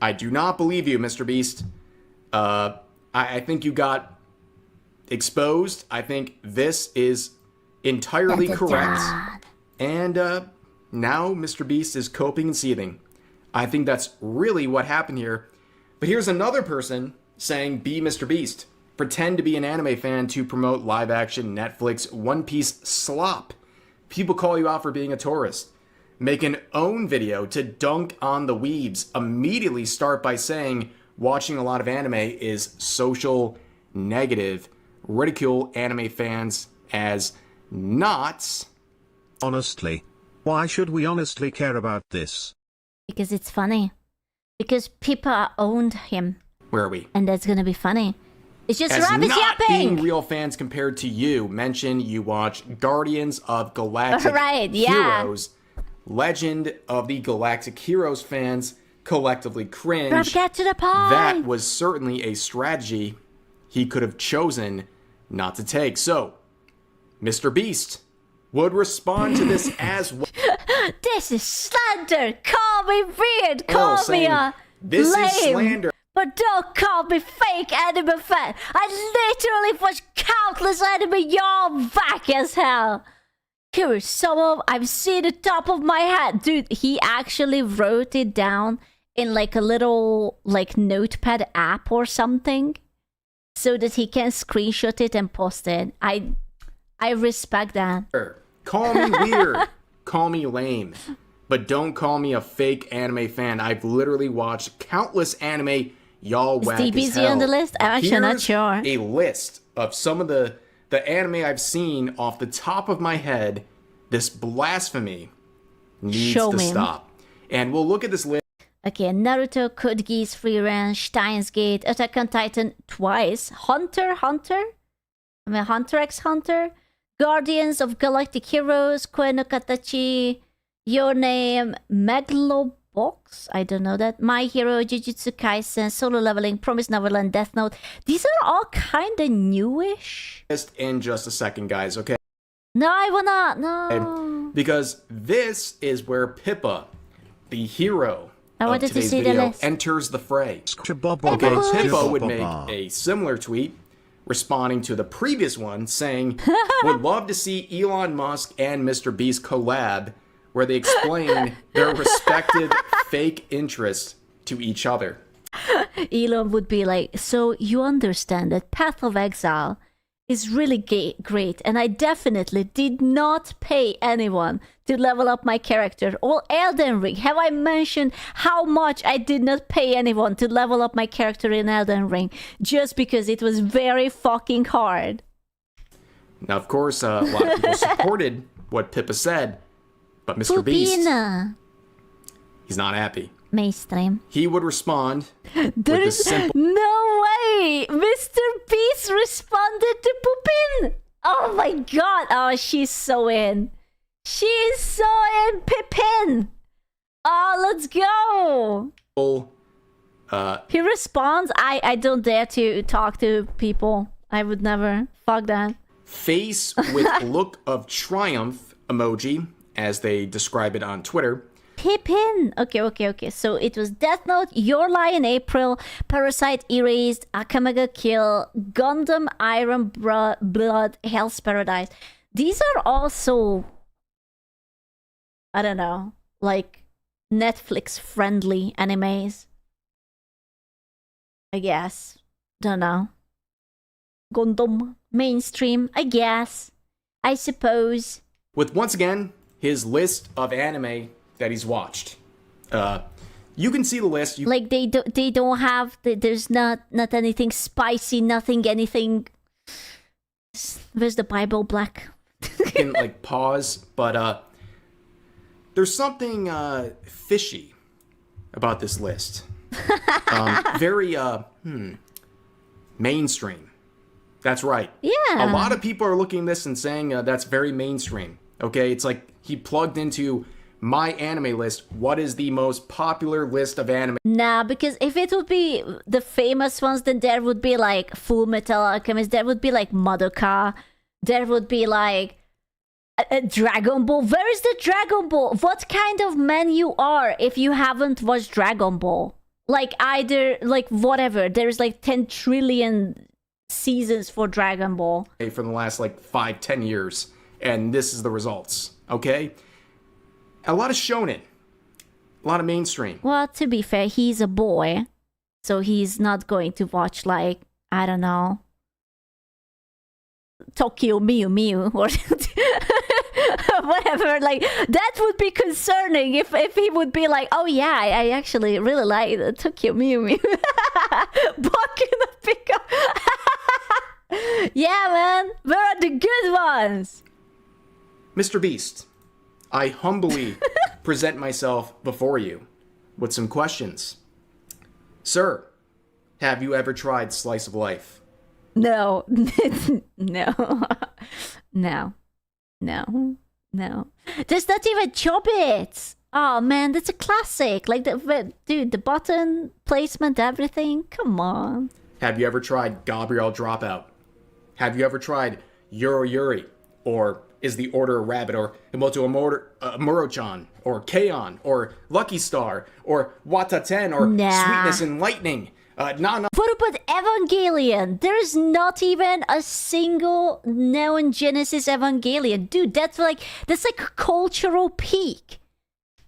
I do not believe you, Mr. Beast. I think you got exposed. I think this is entirely correct. And now Mr. Beast is coping and seething. I think that's really what happened here. But here's another person saying, be Mr. Beast. Pretend to be an anime fan to promote live-action Netflix One Piece slop. People call you out for being a tourist. Make an own video to dunk on the weebs. Immediately start by saying watching a lot of anime is social negative. Ridicule anime fans as not. Honestly, why should we honestly care about this? Because it's funny. Because people owned him. Where are we? And that's gonna be funny. It's just as rabbit not yapping! Being real fans compared to you. Mention you watch Guardians of Galactic Heroes. Legend of the Galactic Heroes fans collectively cringe. Get to the point! That was certainly a strategy he could have chosen not to take. So, Mr. Beast would respond to this as well. This is slander! Call me weird! Call me this lame! Is slander. But don't call me fake anime fan! I literally watched countless anime, y'all whack as hell! Here is some of... I've seen the top of my head! Dude, he actually wrote it down in like a little like notepad app or something, so that he can screenshot it and post it. I respect that. Call me weird. Call me lame. But don't call me a fake anime fan. I've literally watched countless anime. Y'all whack as DBZ hell. on the list? I'm actually not sure. A list of some of the anime I've seen off the top of my head. This blasphemy needs to stop. And we'll look at this list. Okay, Naruto, Code Geass, Free Range, Steins Gate, Attack on Titan twice, Hunter x Hunter, Guardians of Galactic Heroes, Koe no Katachi, Your Name, Megalobox, I don't know that, My Hero, Jujutsu Kaisen, Solo Leveling, Promised Neverland, Death Note. These are all kind of newish. In just a second, guys, okay? No, I will not, no. Because this is where Pippa, the hero of today's see video, the list. enters the fray. Okay, Pippa would make a similar tweet responding to the previous one saying, would love to see Elon Musk and Mr. Beast collab where they explain their respective fake interests to each other. Elon would be like, so you understand that Path of Exile is really great, and I definitely did not pay anyone to level up my character. Or Elden Ring, have I mentioned how much I did not pay anyone to level up my character in Elden Ring just because it was very fucking hard? Now, of course, a lot of people supported what Pippa said, but Mr. Beast, he's not happy. Mainstream. He would respond with the simple... No way! Mr. Beast responded to Pupin! Oh my god! Oh, she's so in. She's so in Pippin. Oh, let's go. He responds, I don't dare to talk to people. I would never. Fuck that. Face with look of triumph emoji, as they describe it on Twitter. Pippin. Okay. So it was Death Note, Your Lie in April, Parasite Erased, Akamaga Kill, Gundam Iron Blood, Hell's Paradise. These are also, I don't know, like Netflix friendly animes. I guess. Don't know. Gundam mainstream, I guess. I suppose. With once again his list of anime that he's watched. You can see the list. Like they don't have. There's not anything spicy. Anything. Where's the Bible, Black? You can like pause, but there's something fishy about this list. Very mainstream. That's right. Yeah. A lot of people are looking at this and saying that's very mainstream. Okay, it's like he plugged into my anime list. What is the most popular list of anime? Nah, because if it would be the famous ones, then there would be like Full Metal Alchemist. There would be like Madoka. There would be like Dragon Ball. Where is the Dragon Ball? What kind of man you are if you haven't watched Dragon Ball? Like either like whatever. There's like 10 trillion seasons for Dragon Ball For the last like 5-10 years, and this is the results. Okay, a lot of shonen, a lot of mainstream. Well, to be fair, he's a boy, so he's not going to watch like, I don't know, Tokyo Mew Mew or whatever. Like that would be concerning if he would be like, oh yeah, I actually really like the Tokyo Mew Mew. Baku no Pico. Yeah, man, where are the good ones? Mr. Beast, I humbly present myself before you with some questions. Sir, have you ever tried Slice of Life? No. No. There's not even Chobbits. Oh man, that's a classic. Like the button placement, everything. Come on. Have you ever tried Gabriel Dropout? Have you ever tried Yoro Yuri? Or Is the Order a Rabbit? Or Himoto Muro-chan? Or K-On? Or Lucky Star? Or Wataten? Or Sweetness and Lightning? What about Evangelion? There is not even a single Neon Genesis Evangelion. Dude, that's like a cultural peak.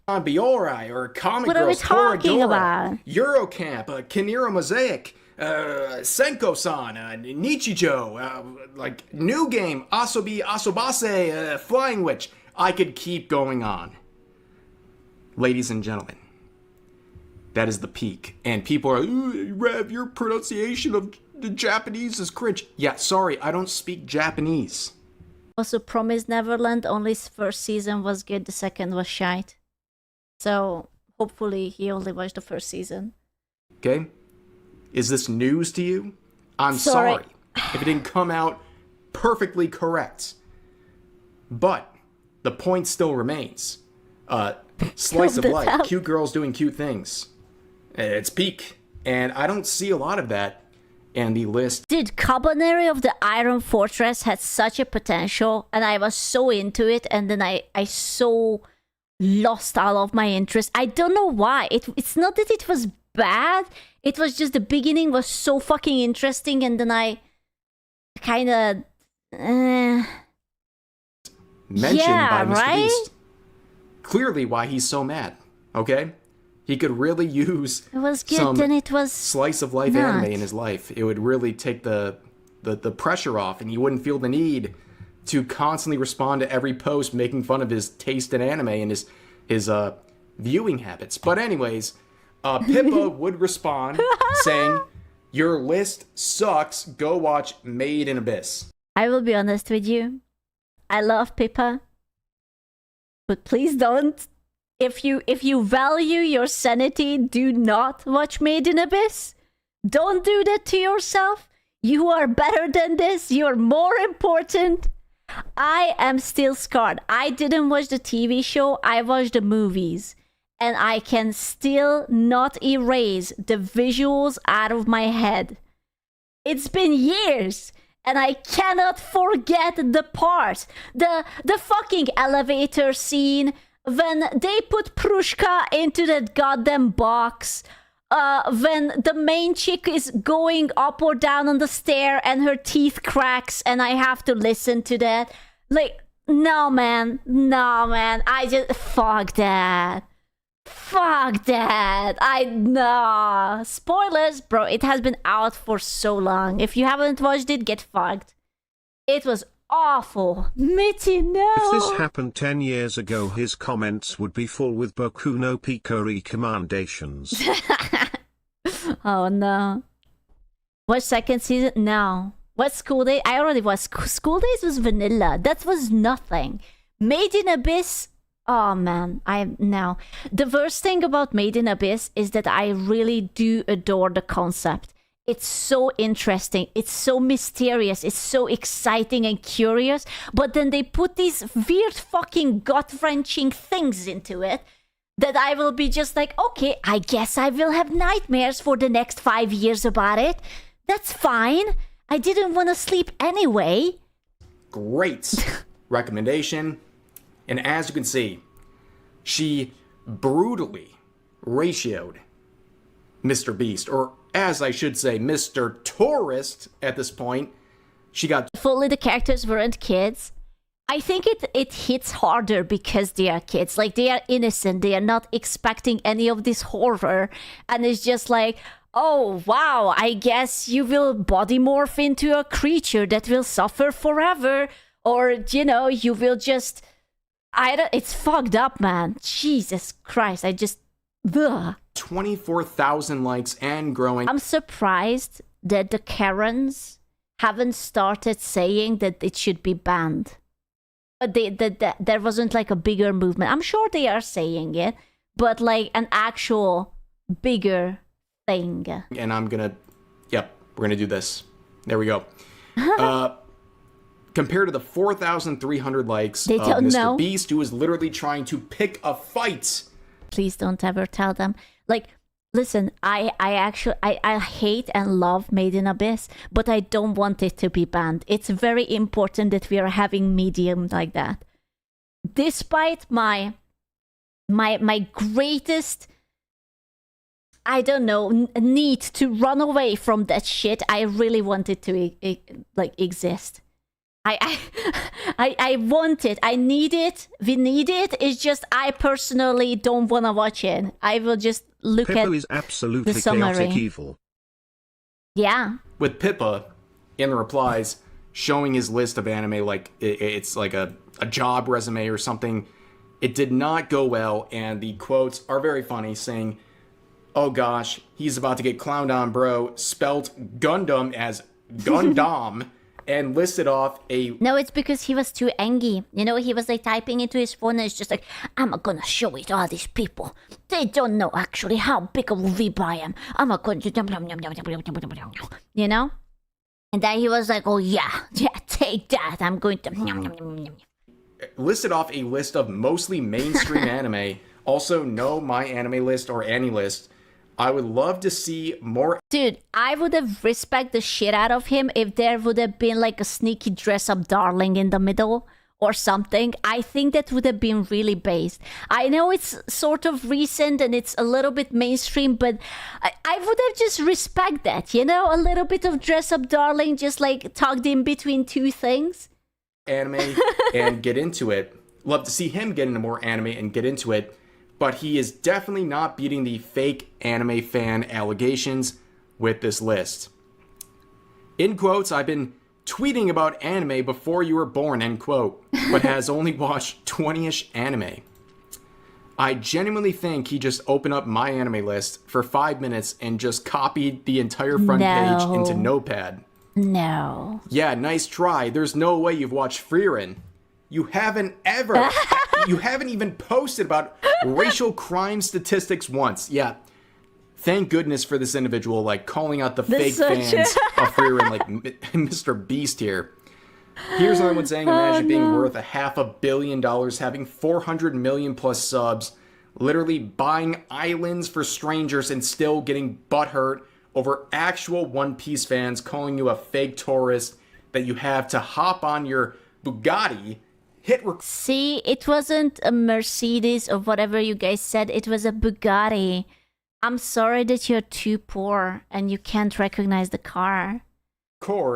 Biorai or Comic What are we Girls talking Toradora, about? Eurocamp, Kinero Mosaic, Senko-san, Nichijou, like New Game, Asobi Asobase, Flying Witch. I could keep going on. Ladies and gentlemen, that is the peak. And people are, Rev, your pronunciation of the Japanese is cringe. Yeah, sorry, I don't speak Japanese. Also, Promised Neverland, only first season was good, the second was shite. So, hopefully he only watched the first season. Okay? Is this news to you? I'm sorry if it didn't come out perfectly correct. But the point still remains. Slice of life, cute girls doing cute things. It's peak. And I don't see a lot of that in the list. Dude, Cabaneri of the Iron Fortress had such a potential, and I was so into it, and then I so lost all of my interest. I don't know why. It's not that it was bad. It was just the beginning was so fucking interesting, and then I kind of mentioned by Mr. right? Beast. Clearly why he's so mad. Okay? He could really use it was good, some then it was slice of life not. anime in his life. It would really take the pressure off, and he wouldn't feel the need to constantly respond to every post making fun of his taste in anime and his viewing habits. But anyways, Pippa would respond saying, "Your list sucks. Go watch Made in Abyss." I will be honest with you. I love Pippa, but please don't. If you value your sanity, do not watch Made in Abyss. Don't do that to yourself. You are better than this. You're more important. I am still scarred. I didn't watch the TV show, I watched the movies. And I can still not erase the visuals out of my head. It's been years, and I cannot forget the part. The fucking elevator scene when they put Prushka into that goddamn box. When the main chick is going up or down on the stair and her teeth cracks and I have to listen to that. Like, no man, I just, fuck that. Nah. Spoilers, bro, it has been out for so long. If you haven't watched it, get fucked. It was awful. Mitty, no. If this happened 10 years ago, his comments would be full with Boku no Pico recommendations. Oh no. What second season? No. What School Day? I already was. School Days was vanilla. That was nothing. Made in Abyss. Oh man, no. The worst thing about Made in Abyss is that I really do adore the concept. It's so interesting. It's so mysterious. It's so exciting and curious. But then they put these weird fucking gut-wrenching things into it that I will be just like, okay, I guess I will have nightmares for the next 5 years about it. That's fine. I didn't want to sleep anyway. Great recommendation. And as you can see, she brutally ratioed Mr. Beast, or as I should say, Mr. Tourist at this point. She got... Fully the characters weren't kids. I think it hits harder because they are kids. Like, they are innocent. They are not expecting any of this horror. And it's just like, oh, wow, I guess you will body morph into a creature that will suffer forever. Or, you know, you will just... it's fucked up, man. Jesus Christ, I just... Ugh. 24,000 likes and growing. I'm surprised that the Karens haven't started saying that it should be banned. But there wasn't like a bigger movement. I'm sure they are saying it, but like an actual bigger thing. And I'm gonna... Yep, we're gonna do this. There we go. Compared to the 4,300 likes of Mr. Beast, who is literally trying to pick a fight. Please don't ever tell them. Like, listen, I hate and love Made in Abyss, but I don't want it to be banned. It's very important that we are having medium like that. Despite my greatest, I don't know, need to run away from that shit, I really want it to exist. I want it. I need it. We need it. It's just I personally don't want to watch it. I will just look Pippa at is absolutely the summary. chaotic evil. Yeah. With Pippa, in the replies, showing his list of anime like it's like a job resume or something. It did not go well, and the quotes are very funny, saying, oh gosh, he's about to get clowned on, bro, spelt Gundam as Gundam. And listed off a... No, it's because he was too angry. You know, he was like typing into his phone and it's just like, I'm gonna show it to all these people. They don't know actually how big of a weeb I am. I'm gonna... You know? And then he was like, oh yeah, take that. I'm going to... Listed off a list of mostly mainstream anime. Also, no My Anime List or AniList. I would love to see more... Dude, I would have respected the shit out of him if there would have been like a sneaky dress-up darling in the middle or something. I think that would have been really based. I know it's sort of recent and it's a little bit mainstream, but I would have just respect that, you know? A little bit of dress-up darling just like tucked in between two things. Anime and get into it. Love to see him get into more anime and get into it. But he is definitely not beating the fake anime fan allegations with this list. In quotes, I've been tweeting about anime before you were born, end quote, but has only watched 20-ish anime. I genuinely think he just opened up My Anime List for 5 minutes and just copied the entire front page into Notepad. No. Yeah, nice try. There's no way you've watched Frieren. You haven't ever... You haven't even posted about racial crime statistics once. Yeah. Thank goodness for this individual, like, calling out the fake fans of Frieren, like Mr. Beast here. Here's another one saying, imagine being no. worth $500 million, having 400 million plus subs, literally buying islands for strangers and still getting butthurt over actual One Piece fans calling you a fake tourist that you have to hop on your Bugatti, See, it wasn't a Mercedes or whatever you guys said. It was a Bugatti. I'm sorry that you're too poor and you can't recognize the car.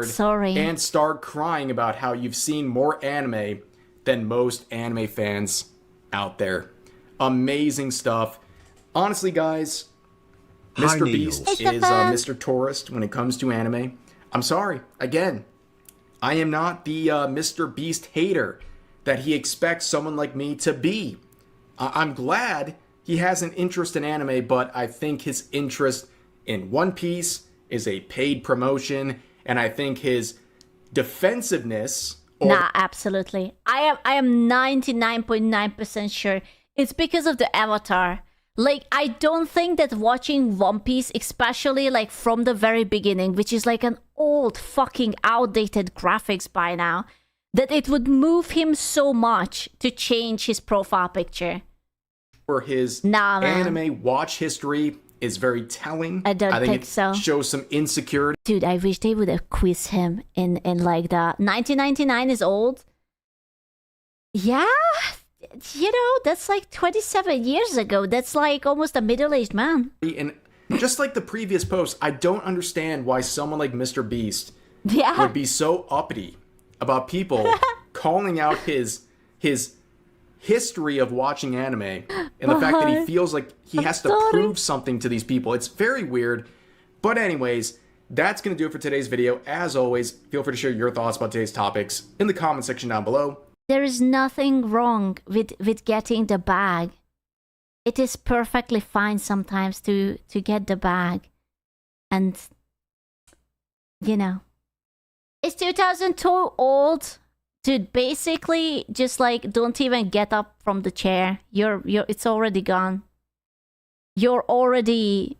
Sorry. And start crying about how you've seen more anime than most anime fans out there. Amazing stuff. Honestly, guys, Mr. Beast is Mr. Tourist when it comes to anime. I'm sorry. Again, I am not the Mr. Beast hater that he expects someone like me to be. I'm glad he has an interest in anime, but I think his interest in One Piece is a paid promotion, and I think his defensiveness... Nah, absolutely. I am 99.9% sure it's because of the avatar. Like, I don't think that watching One Piece, especially like from the very beginning, which is like an old fucking outdated graphics by now, that it would move him so much to change his profile picture. For his anime watch history is very telling. I don't think it so. Shows some insecurity. Dude, I wish they would have quizzed him in like the 1999 is old. Yeah, you know, that's like 27 years ago. That's like almost a middle-aged man. And just like the previous post, I don't understand why someone like Mr. Beast would be so uppity about people calling out his history of watching anime and the fact that he feels like he has to prove something to these people. It's very weird. But anyways, that's going to do it for today's video. As always, feel free to share your thoughts about today's topics in the comment section down below. There is nothing wrong with getting the bag. It is perfectly fine sometimes to get the bag. And, you know, it's 2002 old. Dude, basically, just like, don't even get up from the chair. It's already gone. You're already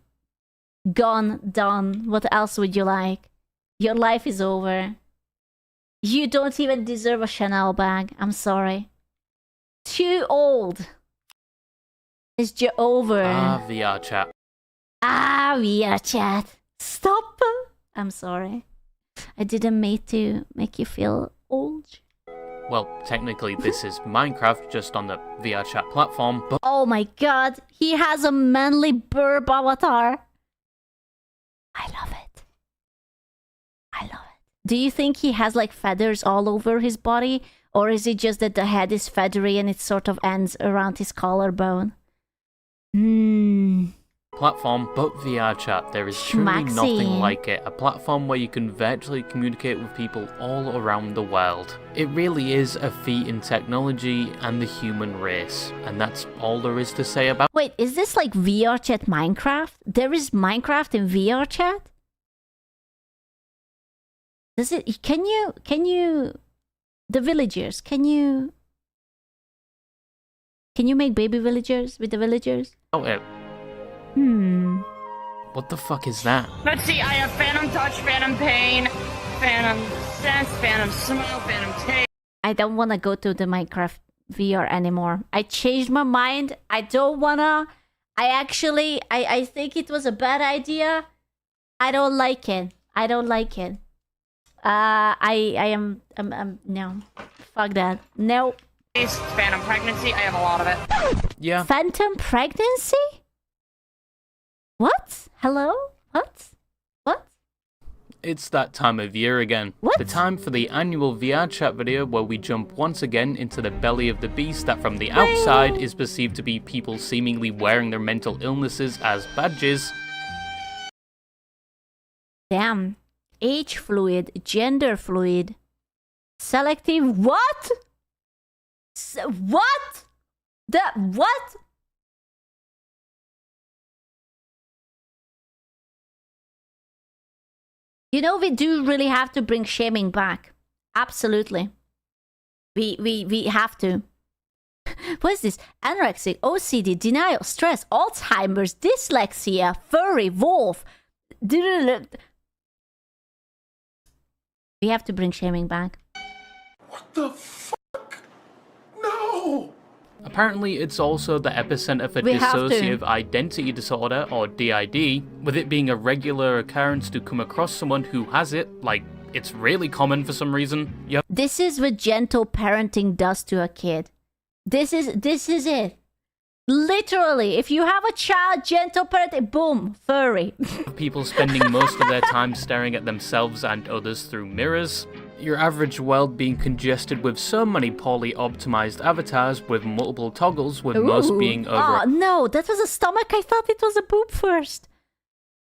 gone, done. What else would you like? Your life is over. You don't even deserve a Chanel bag. I'm sorry. Too old. It's just over. VR chat. VR chat. Stop. I'm sorry. I didn't mean to make you feel old. Well, technically this is Minecraft, just on the VR chat platform, but... Oh my god, he has a manly burp avatar. I love it. I love it. Do you think he has like feathers all over his body? Or is it just that the head is feathery and it sort of ends around his collarbone? Platform, but VR chat. There is truly nothing like it. A platform where you can virtually communicate with people all around the world. It really is a feat in technology and the human race. And that's all there is to say about... Wait, is this like VR chat Minecraft? There is Minecraft in VR chat? Does it... Can you... The villagers, can you make baby villagers with the villagers? Oh, What the fuck is that? Let's see, I have Phantom Touch, Phantom Pain, Phantom Sense, Phantom Smell, Phantom Taste. I don't want to go to the Minecraft VR anymore. I changed my mind. I don't wanna. I think it was a bad idea. I don't like it. I don't like it. I'm no. Fuck that. No. Phantom Pregnancy, I have a lot of it. Yeah. Phantom Pregnancy? What? Hello? What? What? It's that time of year again. What? The time for the annual VR chat video where we jump once again into the belly of the beast that from the outside is perceived to be people seemingly wearing their mental illnesses as badges. Damn. Age fluid, gender fluid, selective what? What? What? You know, we do really have to bring shaming back. Absolutely. We have to. What is this? Anorexia, OCD, denial, stress, Alzheimer's, dyslexia, furry, wolf. We have to bring shaming back. What the fuck? No! Apparently, it's also the epicenter for We have to. dissociative identity disorder, or DID, with it being a regular occurrence to come across someone who has it, like, it's really common for some reason. This is what gentle parenting does to a kid. This is it. Literally, if you have a child, gentle parenting, boom, furry. People spending most of their time staring at themselves and others through mirrors. Your average world being congested with so many poorly optimized avatars with multiple toggles, with most being over. Oh no, that was a stomach. I thought it was a boob first.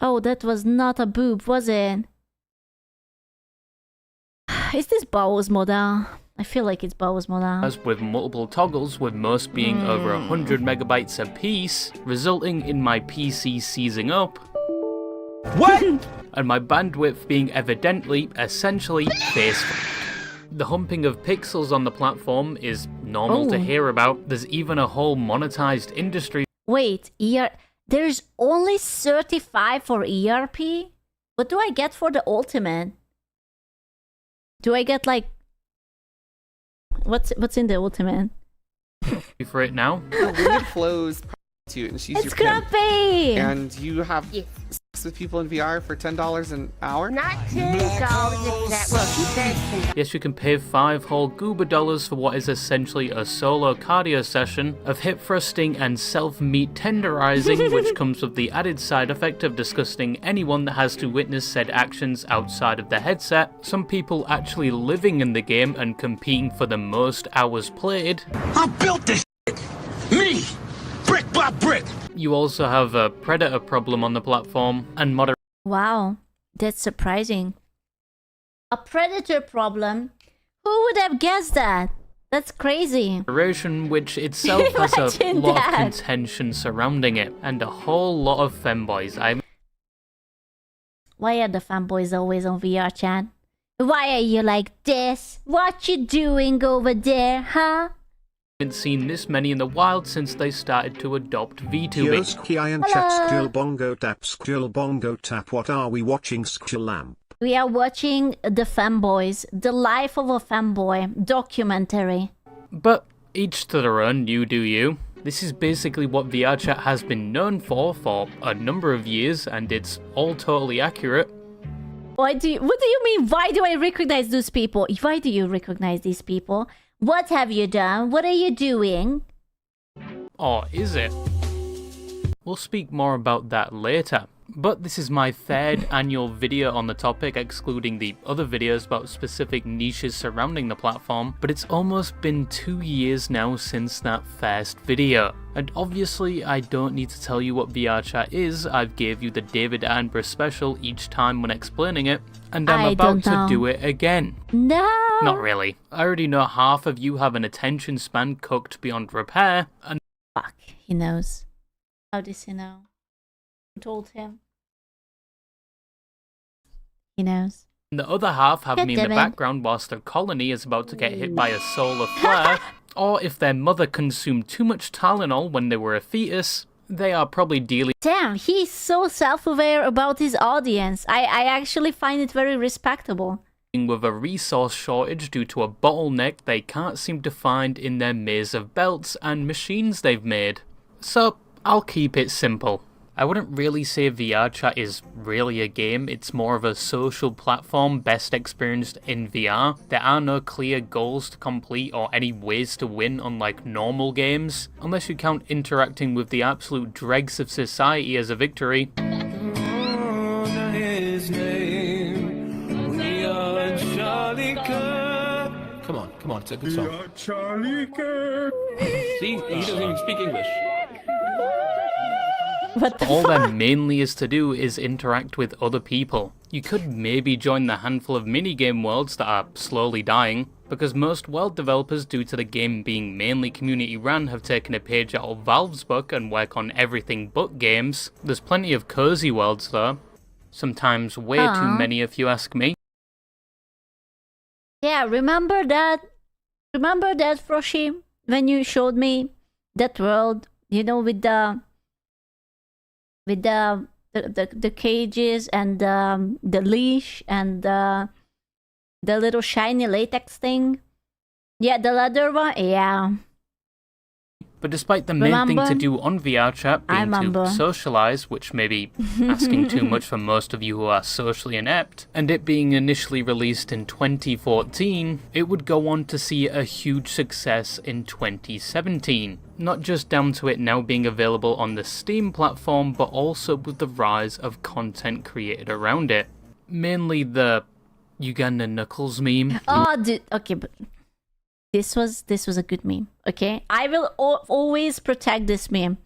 Oh, that was not a boob, was it? Is this Bow's model? I feel like it's Bow's model. As with multiple toggles, with most being over 100 megabytes a piece, resulting in my PC seizing up. What? And my bandwidth being evidently, essentially, faithful. The humping of pixels on the platform is normal to hear about. There's even a whole monetized industry. Wait, there's only 35 for ERP? What do I get for the ultimate? Do I get like... What's in the ultimate? For it now. The winged flows prostitute, and she's It's your pimp. Scrumpy! And you have sex with people in VR for $10 an hour? Not $10 exact. Well, she said 10. Yes, you can pay 5 whole goober dollars for what is essentially a solo cardio session of hip thrusting and self-meat tenderizing, which comes with the added side effect of disgusting anyone that has to witness said actions outside of the headset. Some people actually living in the game and competing for the most hours played. I built this shit. Me! Brick by brick! You also have a predator problem on the platform, and Wow, that's surprising. A predator problem? Who would have guessed that? That's crazy. moderation, which itself has a Imagine lot that. of contention surrounding it, and a whole lot of femboys. Why are the fanboys always on VR chat? Why are you like this? What you doing over there, huh? haven't seen this many in the wild since they started to adopt VTubing. Here's Kian chat Skjul bongo tap Skjul bongo tap. What are we watching Skjul lamp? We are watching The Fanboys, The Life of a Fanboy documentary. But each to their own, you do you. This is basically what VR chat has been known for a number of years, and it's all totally accurate. What do you mean? Why do I recognize those people? Why do you recognize these people? What have you done? What are you doing? Or is it? We'll speak more about that later. But this is my third annual video on the topic, excluding the other videos about specific niches surrounding the platform, but it's almost been 2 years now since that first video. And obviously I don't need to tell you what VR chat is. I've gave you the David Attenborough special each time when explaining it, and I'm about to do it again. No! Not really. I already know half of you have an attention span cooked beyond repair, and fuck, he knows. How does he know? Who told him? He knows. the other half have God me in the damn it. background whilst their colony is about to get hit by a solar flare, or if their mother consumed too much Tylenol when they were a fetus, they are probably dealing Damn, he's so self-aware about his audience. I actually find it very respectable. with a resource shortage due to a bottleneck they can't seem to find in their maze of belts and machines they've made. So, I'll keep it simple. I wouldn't really say VR chat is really a game, it's more of a social platform best experienced in VR. There are no clear goals to complete or any ways to win unlike normal games, unless you count interacting with the absolute dregs of society as a victory. Come on, it's a good song. See, he doesn't even speak English. All there mainly is to do is interact with other people. You could maybe join the handful of minigame worlds that are slowly dying, because most world developers, due to the game being mainly community ran, have taken a page out of Valve's book and work on everything but games. There's plenty of cozy worlds though. Sometimes way too many if you ask me. Yeah, remember that? Remember that, Froshi? When you showed me that world, you know, with the cages and the leash and the little shiny latex thing. Yeah, the leather one. Yeah. But despite the main thing to do on VRChat being to socialize, which may be asking too much for most of you who are socially inept, and it being initially released in 2014, it would go on to see a huge success in 2017. Not just down to it now being available on the Steam platform, but also with the rise of content created around it. Mainly the Uganda Knuckles meme. Oh, dude. Okay, but this was a good meme. Okay, I will always protect this meme.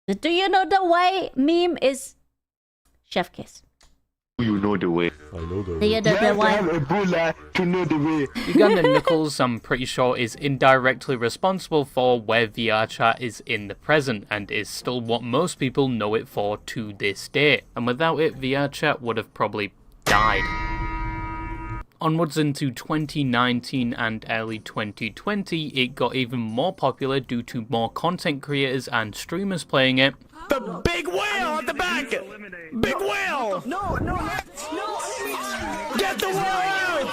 Do you know the way meme is? Chef kiss. You know the way. I know the way. You know the way. Ebola to know the way. Uganda Knuckles, I'm pretty sure, is indirectly responsible for where VRChat is in the present, and is still what most people know it for to this day. And without it, VRChat would have probably died. Onwards into 2019 and early 2020, it got even more popular due to more content creators and streamers playing it. The big whale at the back! Big whale! No! Get the whale out!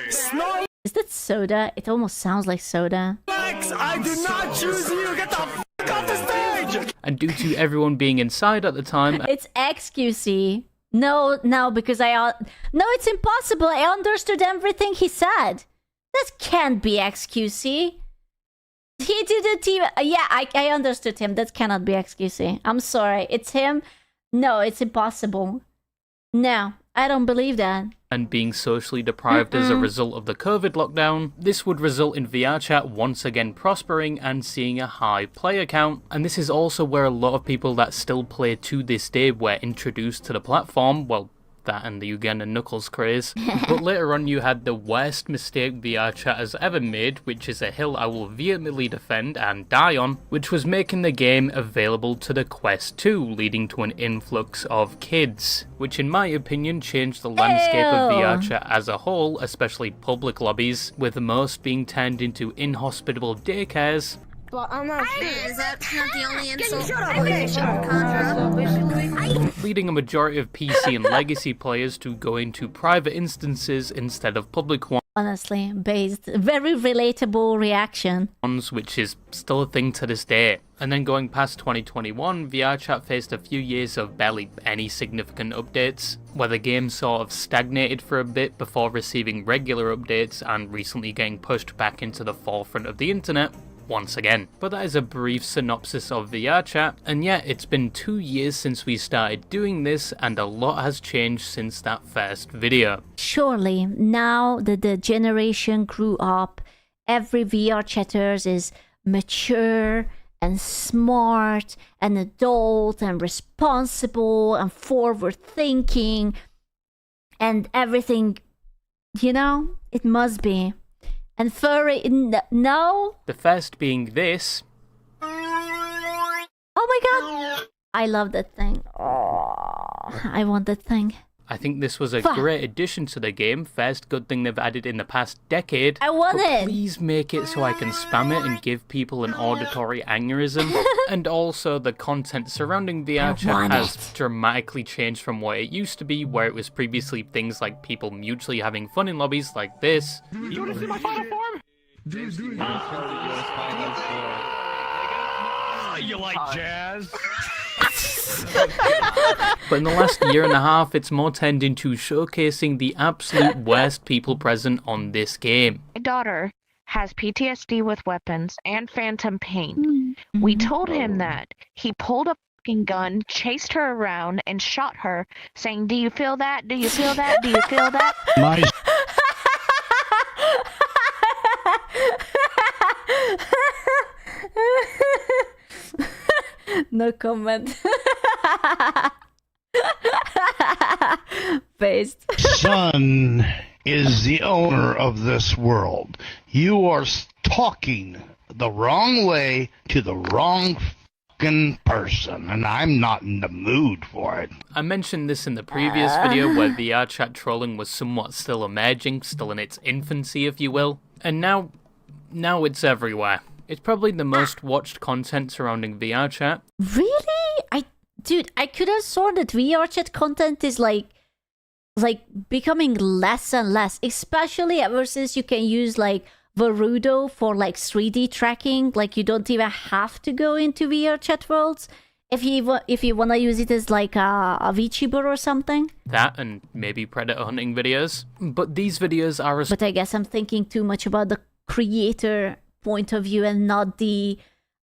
Snow! Is that soda? It almost sounds like soda. Max, I did not choose you! Get the f*** off the stage! And due to everyone being inside at the time... It's XQC. No, because no, it's impossible. I understood everything he said. That can't be XQC. He didn't even... Yeah, I understood him. That cannot be XQC. I'm sorry. It's him. No, it's impossible. No, I don't believe that. And being socially deprived as a result of the COVID lockdown, this would result in VRChat once again prospering and seeing a high player count. And this is also where a lot of people that still play to this day were introduced to the platform. Well, that and the Uganda Knuckles craze. But later on you had the worst mistake VRChat has ever made, which is a hill I will vehemently defend and die on, which was making the game available to the Quest 2, leading to an influx of kids, which in my opinion changed the landscape of VRChat as a whole, especially public lobbies, with most being turned into inhospitable daycares. Well, I'm not sure. Is that not the only insult? Leading a majority of PC and legacy players to go into private instances instead of public ones. Honestly, based. Very relatable reaction. Which is still a thing to this day. And then going past 2021, VRChat faced a few years of barely any significant updates, where the game sort of stagnated for a bit before receiving regular updates and recently getting pushed back into the forefront of the internet once again. But that is a brief synopsis of VRChat, and yeah, it's been 2 years since we started doing this, and a lot has changed since that first video. Surely, now that the generation grew up, every VR chatters is mature and smart and adult and responsible and forward thinking and everything, you know, it must be. And furry, no? The first being this. Oh my god! I love that thing. Oh, I want that thing. I think this was a great addition to the game. First good thing they've added in the past decade. I want it! Please make it so I can spam it and give people an auditory aneurysm. And also the content surrounding VRChat has dramatically changed from what it used to be, where it was previously things like people mutually having fun in lobbies like this. You wanna see my final form? You like jazz? But in the last year and a half, it's more turned into showcasing the absolute worst people present on this game. My daughter has PTSD with weapons and phantom pain. We told him that. He pulled a fucking gun, chased her around, and shot her, saying, "Do you feel that? Do you feel that? Do you feel that?" Nice. No comment. Based. Son is the owner of this world. You are talking the wrong way to the wrong fucking person, and I'm not in the mood for it. I mentioned this in the previous video where VRChat trolling was somewhat still emerging, still in its infancy if you will, and now it's everywhere. It's probably the most watched content surrounding VRChat. Really? Dude, I could have sworn that VRChat content is like becoming less and less, especially ever since you can use like Varudo for like 3D tracking. Like you don't even have to go into VR chat worlds if you want to use it as like a VTuber or something. That and maybe predator hunting videos. But these videos are... But I guess I'm thinking too much about the creator point of view and not the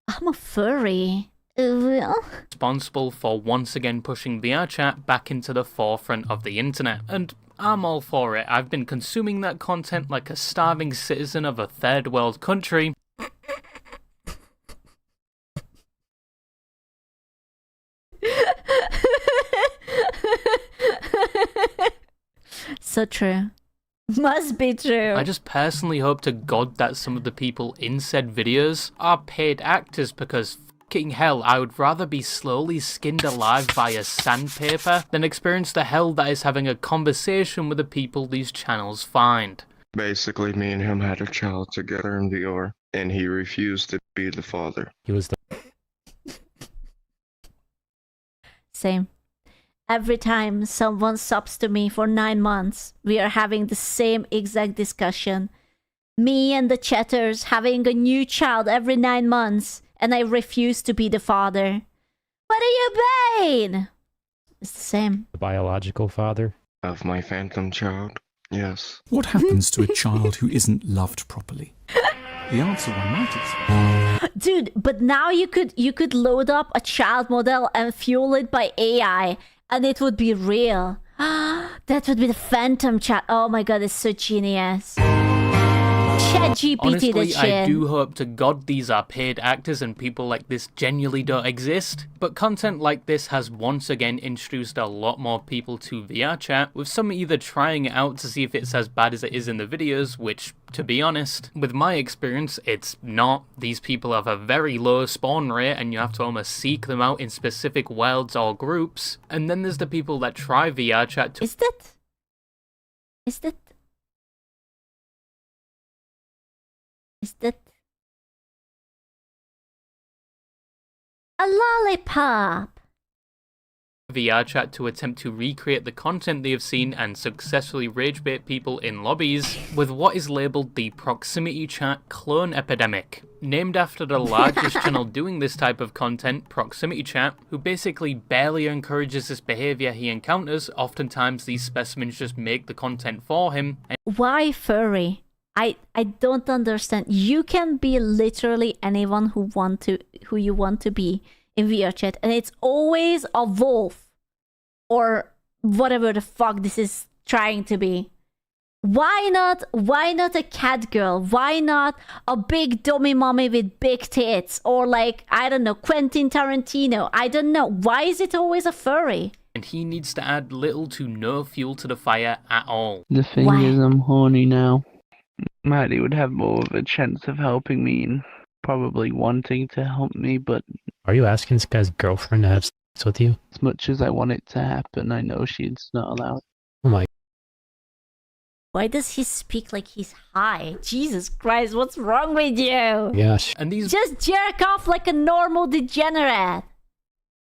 I'm a furry. Responsible for once again pushing VR chat back into the forefront of the internet. And I'm all for it. I've been consuming that content like a starving citizen of a third world country. So true. Must be true. I just personally hope to God that some of the people in said videos are paid actors, because fucking hell, I would rather be slowly skinned alive via sandpaper than experience the hell that is having a conversation with the people these channels find. Basically, me and him had a child together in VR, and he refused to be the father. He was the... Same. Every time someone subs to me for 9 months, we are having the same exact discussion. Me and the chatters having a new child every 9 months, and I refuse to be the father. What are you been? It's the same. The biological father? Of my phantom child, yes. What happens to a child who isn't loved properly? The answer one might expect. Dude, but now you could load up a child model and fuel it by AI. And it would be real. That would be the phantom chat. Oh my god, it's so genius. ChatGPT Honestly, the shit. I do hope to God these are paid actors and people like this genuinely don't exist. But content like this has once again introduced a lot more people to VR chat, with some either trying it out to see if it's as bad as it is in the videos, which, to be honest, with my experience, it's not. These people have a very low spawn rate and you have to almost seek them out in specific worlds or groups. And then there's the people that try VR chat to... Is that a lollipop? VR chat to attempt to recreate the content they have seen and successfully rage bait people in lobbies with what is labelled the proximity chat clone epidemic. Named after the largest channel doing this type of content, Proximity Chat, who basically barely encourages this behaviour he encounters. Oftentimes these specimens just make the content for him. Why furry? I don't understand. You can be literally anyone who you want to be in VR chat, and it's always a wolf or whatever the fuck this is trying to be. Why not a cat girl? Why not a big dummy mommy with big tits? Or like, I don't know, Quentin Tarantino. I don't know. Why is it always a furry? And he needs to add little to no fuel to the fire at all. The thing is, I'm horny now. Maddie would have more of a chance of helping me and probably wanting to help me, but... Are you asking this guy's girlfriend to have sex with you? As much as I want it to happen, I know she's not allowed. Oh my... Why does he speak like he's high? Jesus Christ, what's wrong with you? Gosh. And these just jerk off like a normal degenerate.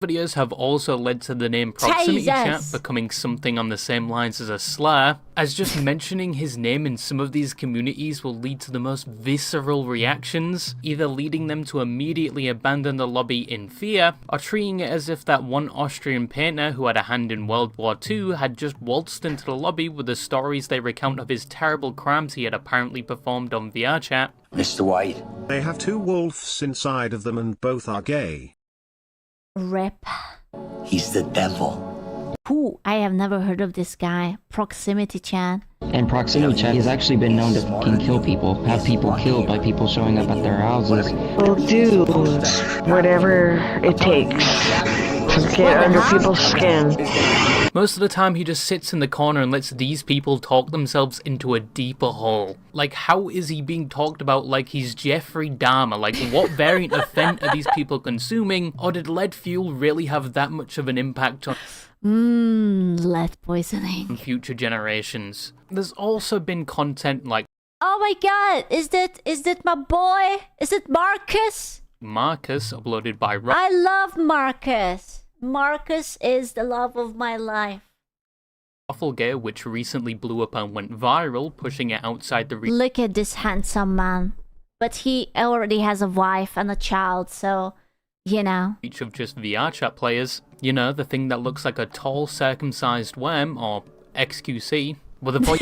Videos have also led to the name Proximity Chat becoming something on the same lines as a slur, as just mentioning his name in some of these communities will lead to the most visceral reactions, either leading them to immediately abandon the lobby in fear, or treating it as if that one Austrian painter who had a hand in World War II had just waltzed into the lobby with the stories they recount of his terrible crimes he had apparently performed on VR chat. Mr. White. They have two wolves inside of them and both are gay. Rip. He's the devil. Who? I have never heard of this guy. Proximity Chat. And Proximity Chat has actually been known to fucking kill people. Have people killed by people showing up at their houses. We'll do whatever it takes to get under people's skin. Most of the time he just sits in the corner and lets these people talk themselves into a deeper hole. Like, how is he being talked about like he's Jeffrey Dahmer? Like, what variant of Fent are these people consuming? Or did lead fuel really have that much of an impact on lead poisoning future generations? There's also been content like, oh my god, is that my boy? Is it Marcus? Marcus, uploaded by I love Marcus. Marcus is the love of my life. Rufflegate, which recently blew up and went viral, pushing it outside the Look at this handsome man. But he already has a wife and a child, so, you know. reach of just VR chat players. You know, the thing that looks like a tall, circumcised worm, or XQC, with a voice.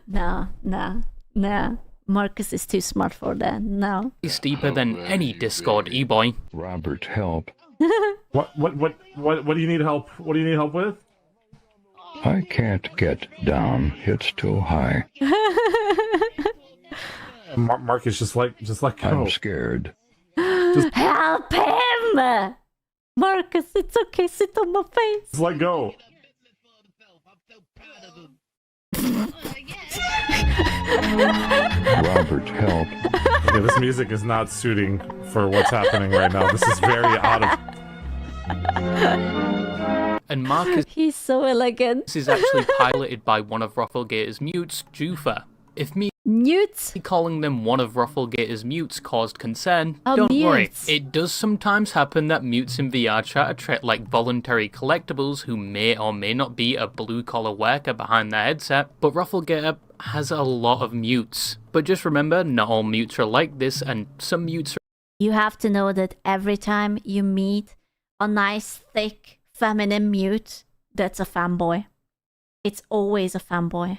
No. Marcus is too smart for that. No. It's deeper than any Discord e-boy. Robert, help. What do you need help? What do you need help with? I can't get down. It's too high. Marcus, just let go. I'm scared. Help him! Marcus, it's okay. Sit on my face. Just let go. Robert, help. Okay, this music is not suiting for what's happening right now. This is very out of... And Marcus He's so elegant. is actually piloted by one of Rufflegate's mutes, Jufa. If me Newts? calling them one of Rufflegate's mutes caused concern, Oh, don't worry. mutes. It does sometimes happen that mutes in VR chat are treated like voluntary collectibles who may or may not be a blue-collar worker behind their headset, but Rufflegate has a lot of mutes. But just remember, not all mutes are like this, and some mutes You have to know that every time you meet a nice, thick, feminine mute, that's a fanboy. It's always a fanboy.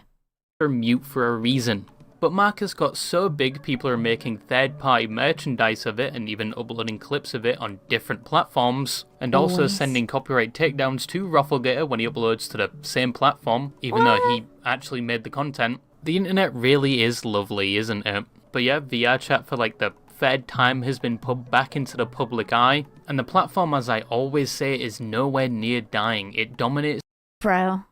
are mute for a reason. But Marcus got so big, people are making third-party merchandise of it and even uploading clips of it on different platforms, and also Always. sending copyright takedowns to Rufflegate when he uploads to the same platform, even though he actually made the content. The internet really is lovely, isn't it? But yeah, VR chat for like the third time has been put back into the public eye, and the platform, as I always say, is nowhere near dying. It dominates Bro.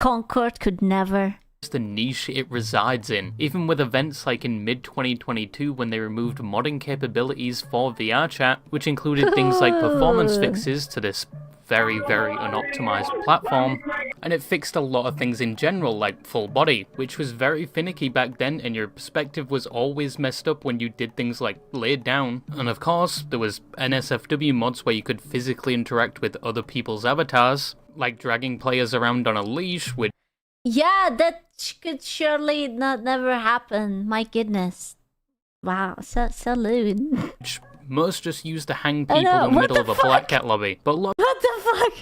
Concord could never. the niche it resides in, even with events like in mid-2022 when they removed modding capabilities for VR chat, which included things like performance fixes to this very, very unoptimized platform, and it fixed a lot of things in general, like full body, which was very finicky back then, and your perspective was always messed up when you did things like laid down. And of course, there was NSFW mods where you could physically interact with other people's avatars, like dragging players around on a leash with Yeah, that could surely not never happen. My goodness. Wow, salute. most just used to hang I people know, in the what middle the of a fuck? black cat lobby. But lots What the fuck?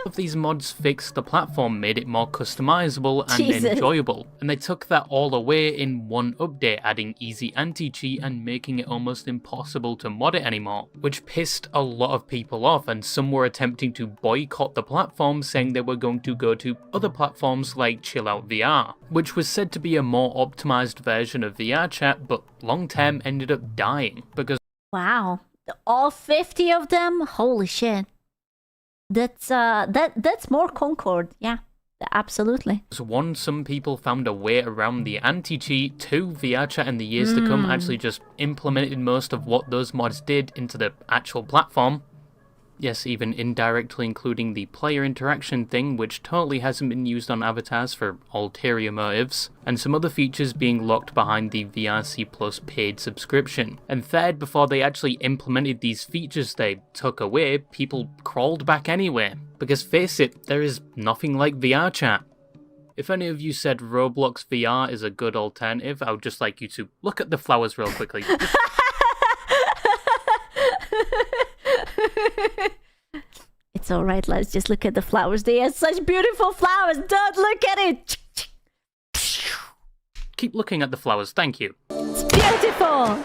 of these mods fixed the platform, made it more customizable and Jesus. enjoyable. And they took that all away in one update, adding easy anti-cheat and making it almost impossible to mod it anymore, which pissed a lot of people off, and some were attempting to boycott the platform, saying they were going to go to other platforms like Chill Out VR, which was said to be a more optimized version of VR chat, but long term ended up dying because Wow. All 50 of them? Holy shit. That's more Concord. Yeah. Absolutely. one, some people found a way around the anti-cheat. Two, VR chat in the years to come actually just implemented most of what those mods did into the actual platform. Yes, even indirectly including the player interaction thing, which totally hasn't been used on avatars for ulterior motives, and some other features being locked behind the VRC Plus paid subscription. And third, before they actually implemented these features they took away, people crawled back anyway. Because face it, there is nothing like VR chat. If any of you said Roblox VR is a good alternative, I would just like you to look at the flowers real quickly. It's alright, let's just look at the flowers. They are such beautiful flowers. Don't look at it. Keep looking at the flowers, thank you. It's beautiful.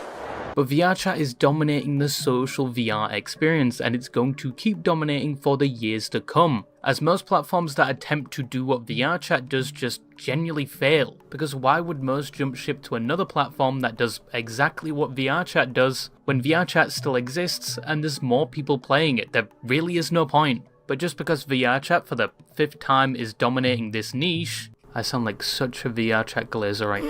But VR chat is dominating the social VR experience, and it's going to keep dominating for the years to come, as most platforms that attempt to do what VR chat does just genuinely fail. Because why would most jump ship to another platform that does exactly what VR chat does, when VR chat still exists and there's more people playing it? There really is no point. But just because VR chat for the 5th time is dominating this niche, I sound like such a VR chat glazer right.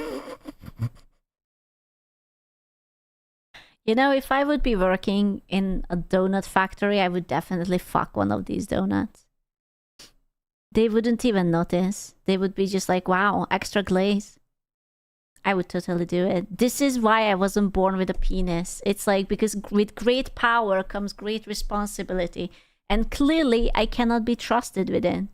You know, if I would be working in a donut factory, I would definitely fuck one of these donuts. They wouldn't even notice. They would be just like, wow, extra glaze. I would totally do it. This is why I wasn't born with a penis. It's like, because with great power comes great responsibility. And clearly, I cannot be trusted with it.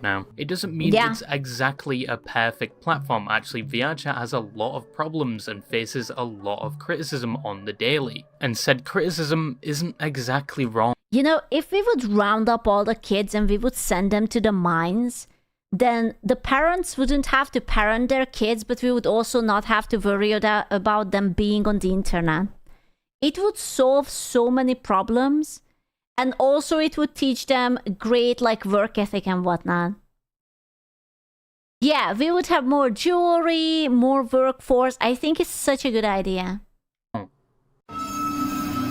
Now, it doesn't mean it's exactly a perfect platform. Actually, VRChat has a lot of problems and faces a lot of criticism on the daily. And said criticism isn't exactly wrong. You know, if we would round up all the kids and we would send them to the mines, then the parents wouldn't have to parent their kids, but we would also not have to worry about them being on the internet. It would solve so many problems. And also it would teach them great like work ethic and whatnot. Yeah, we would have more jewelry, more workforce. I think it's such a good idea.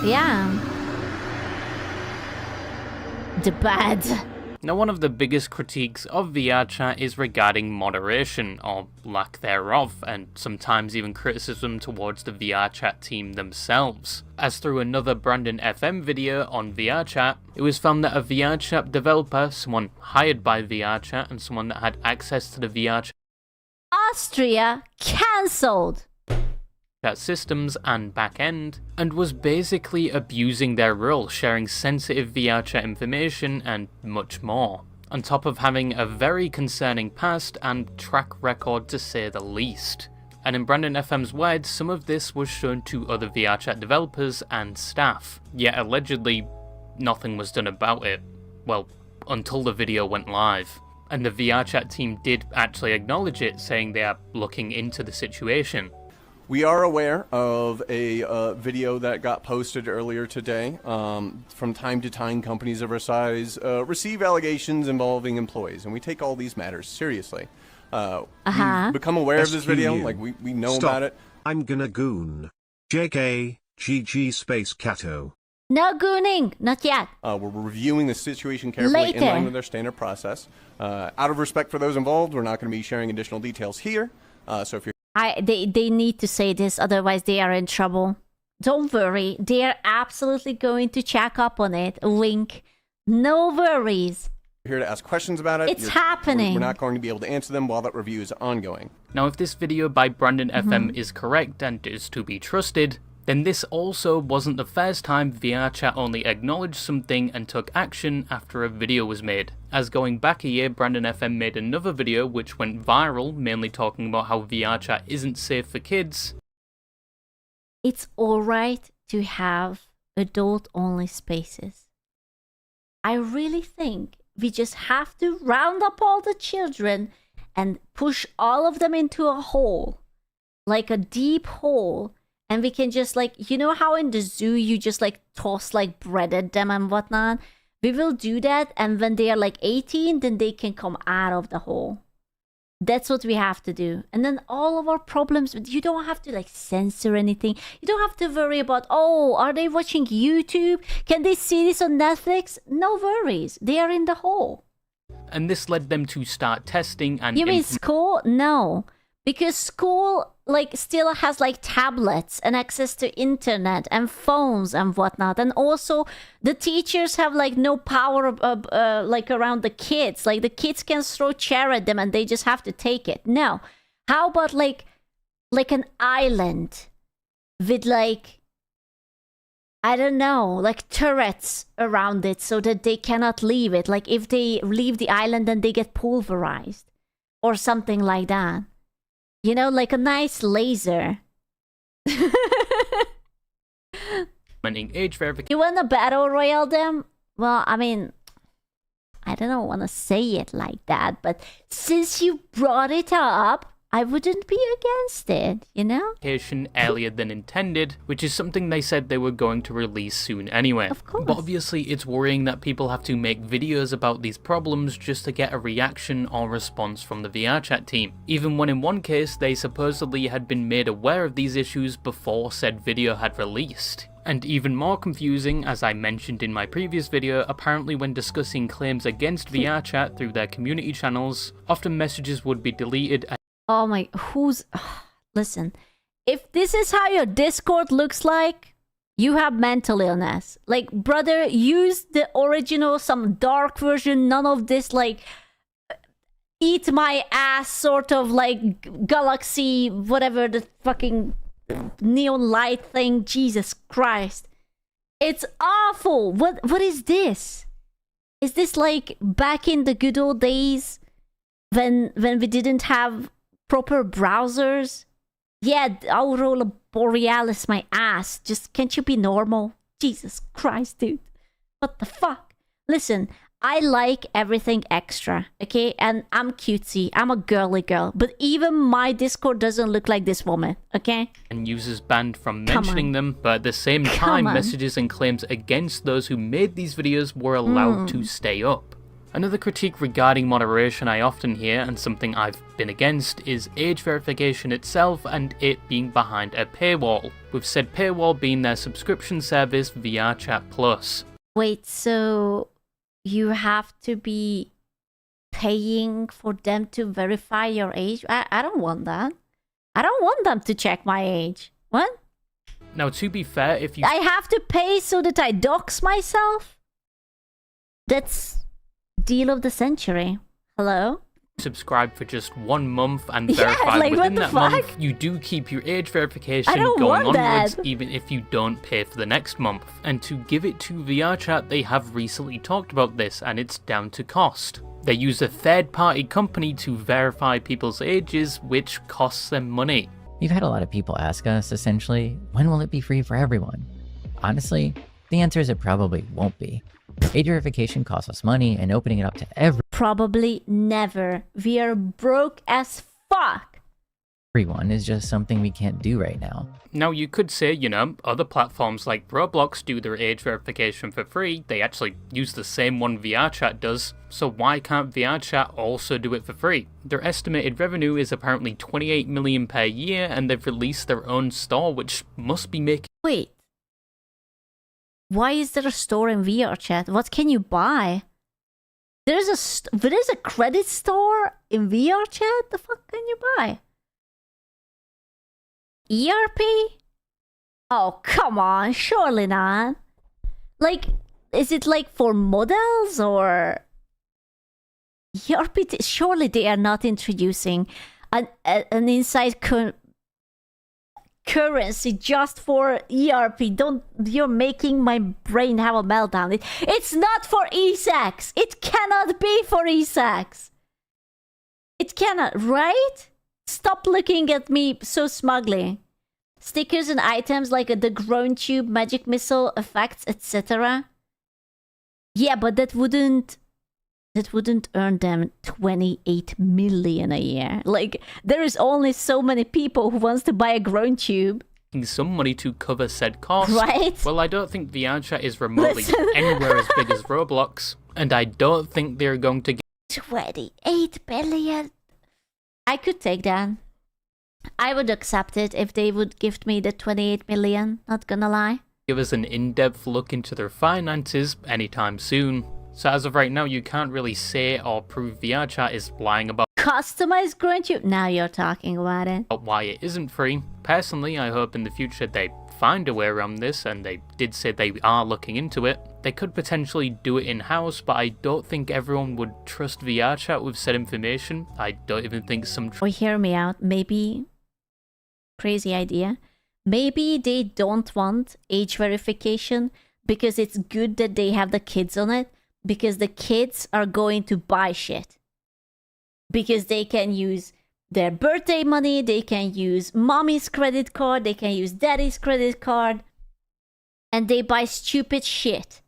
Yeah. The bad. Now, one of the biggest critiques of VRChat is regarding moderation, or lack thereof, and sometimes even criticism towards the VRChat team themselves. As through another Brandon FM video on VRChat, it was found that a VRChat developer, someone hired by VRChat and someone that had access to the VRChat Austria cancelled systems and backend, and was basically abusing their role, sharing sensitive VRChat information and much more, on top of having a very concerning past and track record to say the least. And in Brandon FM's words, some of this was shown to other VRChat developers and staff, yet allegedly nothing was done about it. Well, until the video went live. And the VRChat team did actually acknowledge it, saying they are looking into the situation. We are aware of a video that got posted earlier today. From time to time, companies of our size receive allegations involving employees, and we take all these matters seriously. We've become aware of this video, like we know about it. I'm gonna goon. JK, GG space Cato. No gooning, not yet. We're reviewing the situation carefully in line with our standard process. Out of respect for those involved, we're not going to be sharing additional details here. So if you're They need to say this, otherwise they are in trouble. Don't worry, they are absolutely going to check up on it. Wink. No worries. Here to ask questions about it. It's happening. We're not going to be able to answer them while that review is ongoing. Now, if this video by Brandon FM is correct and is to be trusted, then this also wasn't the first time VRChat only acknowledged something and took action after a video was made. As going back a year, Brandon FM made another video which went viral, mainly talking about how VRChat isn't safe for kids. It's alright to have adult-only spaces. I really think we just have to round up all the children and push all of them into a hole, like a deep hole. And we can just like, you know how in the zoo you just like toss like bread at them and whatnot? We will do that, and when they are like 18, then they can come out of the hole. That's what we have to do. And then all of our problems, you don't have to like censor anything. You don't have to worry about, oh, are they watching YouTube? Can they see this on Netflix? No worries. They are in the hole. And this led them to start testing and... You mean school? No. Because school like still has like tablets and access to internet and phones and whatnot, and also the teachers have like no power like around the kids. Like the kids can throw chair at them and they just have to take it. No, how about like an island with like, I don't know, like turrets around it so that they cannot leave it. Like if they leave the island, then they get pulverized or something like that. You know, like a nice laser. Age verification. You want a battle royale them? Well, I mean, I don't want to say it like that, but since you brought it up, I wouldn't be against it, you know? Earlier than intended, which is something they said they were going to release soon anyway. Of course. But obviously it's worrying that people have to make videos about these problems just to get a reaction or response from the VRChat team, even when in one case they supposedly had been made aware of these issues before said video had released. And even more confusing, as I mentioned in my previous video, apparently when discussing claims against VRChat through their community channels, often messages would be deleted. Oh my, listen, if this is how your Discord looks like, you have mental illness. Like, brother, use the original, some dark version, none of this, like, eat my ass sort of like galaxy, whatever the fucking neon light thing. Jesus Christ. It's awful. What is this? Is this like back in the good old days when we didn't have proper browsers? Yeah, Aurora Borealis, my ass. Just can't you be normal? Jesus Christ, dude. What the fuck? Listen, I like everything extra, okay? And I'm cutesy. I'm a girly girl. But even my Discord doesn't look like this woman, okay? And users banned from mentioning them, but at the same time, messages and claims against those who made these videos were allowed to stay up. Another critique regarding moderation I often hear, and something I've been against, is age verification itself and it being behind a paywall, with said paywall being their subscription service VRChat Plus. Wait, so you have to be paying for them to verify your age? I don't want that. I don't want them to check my age. What? Now, to be fair, if you... I have to pay so that I dox myself? That's deal of the century. Hello? Subscribe for just 1 month and verify like, within that month, you do keep your age verification going onwards, even if you don't pay for the next month. And to give it to VRChat, they have recently talked about this, and it's down to cost. They use a third-party company to verify people's ages, which costs them money. We've had a lot of people ask us, essentially, when will it be free for everyone? Honestly, the answer is it probably won't be. Age verification costs us money, and opening it up to probably never. We are broke as fuck. everyone is just something we can't do right now. Now, you could say, you know, other platforms like Roblox do their age verification for free. They actually use the same one VRChat does. So why can't VRChat also do it for free? Their estimated revenue is apparently 28 million per year, and they've released their own store, which must be making... Wait. Why is there a store in VRChat? What can you buy? There's a credit store in VRChat? The fuck can you buy? ERP? Oh, come on. Surely not. Like, is it like for models or... ERP? Surely they are not introducing an inside currency just for ERP. You're making my brain have a meltdown. It's not for e-sex. It cannot be for e-sex. It cannot, right? Stop looking at me so smugly. Stickers and items like the grown tube, magic missile effects, etc. Yeah, but that wouldn't earn them 28 million a year. Like, there is only so many people who wants to buy a grown tube. Some money to cover said cost. Right? Well, I don't think VRChat is remotely anywhere as big as Roblox, and I don't think they're going to get 28 billion. I could take that. I would accept it if they would gift me the 28 million, not gonna lie. Give us an in-depth look into their finances anytime soon. So as of right now, you can't really say or prove VRChat is lying about customized grown tube. Now you're talking about it. Why it isn't free. Personally, I hope in the future they find a way around this, and they did say they are looking into it. They could potentially do it in-house, but I don't think everyone would trust VRChat with said information. I don't even think some... Or hear me out. Maybe... Crazy idea. Maybe they don't want age verification because it's good that they have the kids on it. Because the kids are going to buy shit. Because they can use their birthday money, they can use mommy's credit card, they can use daddy's credit card, and they buy stupid shit.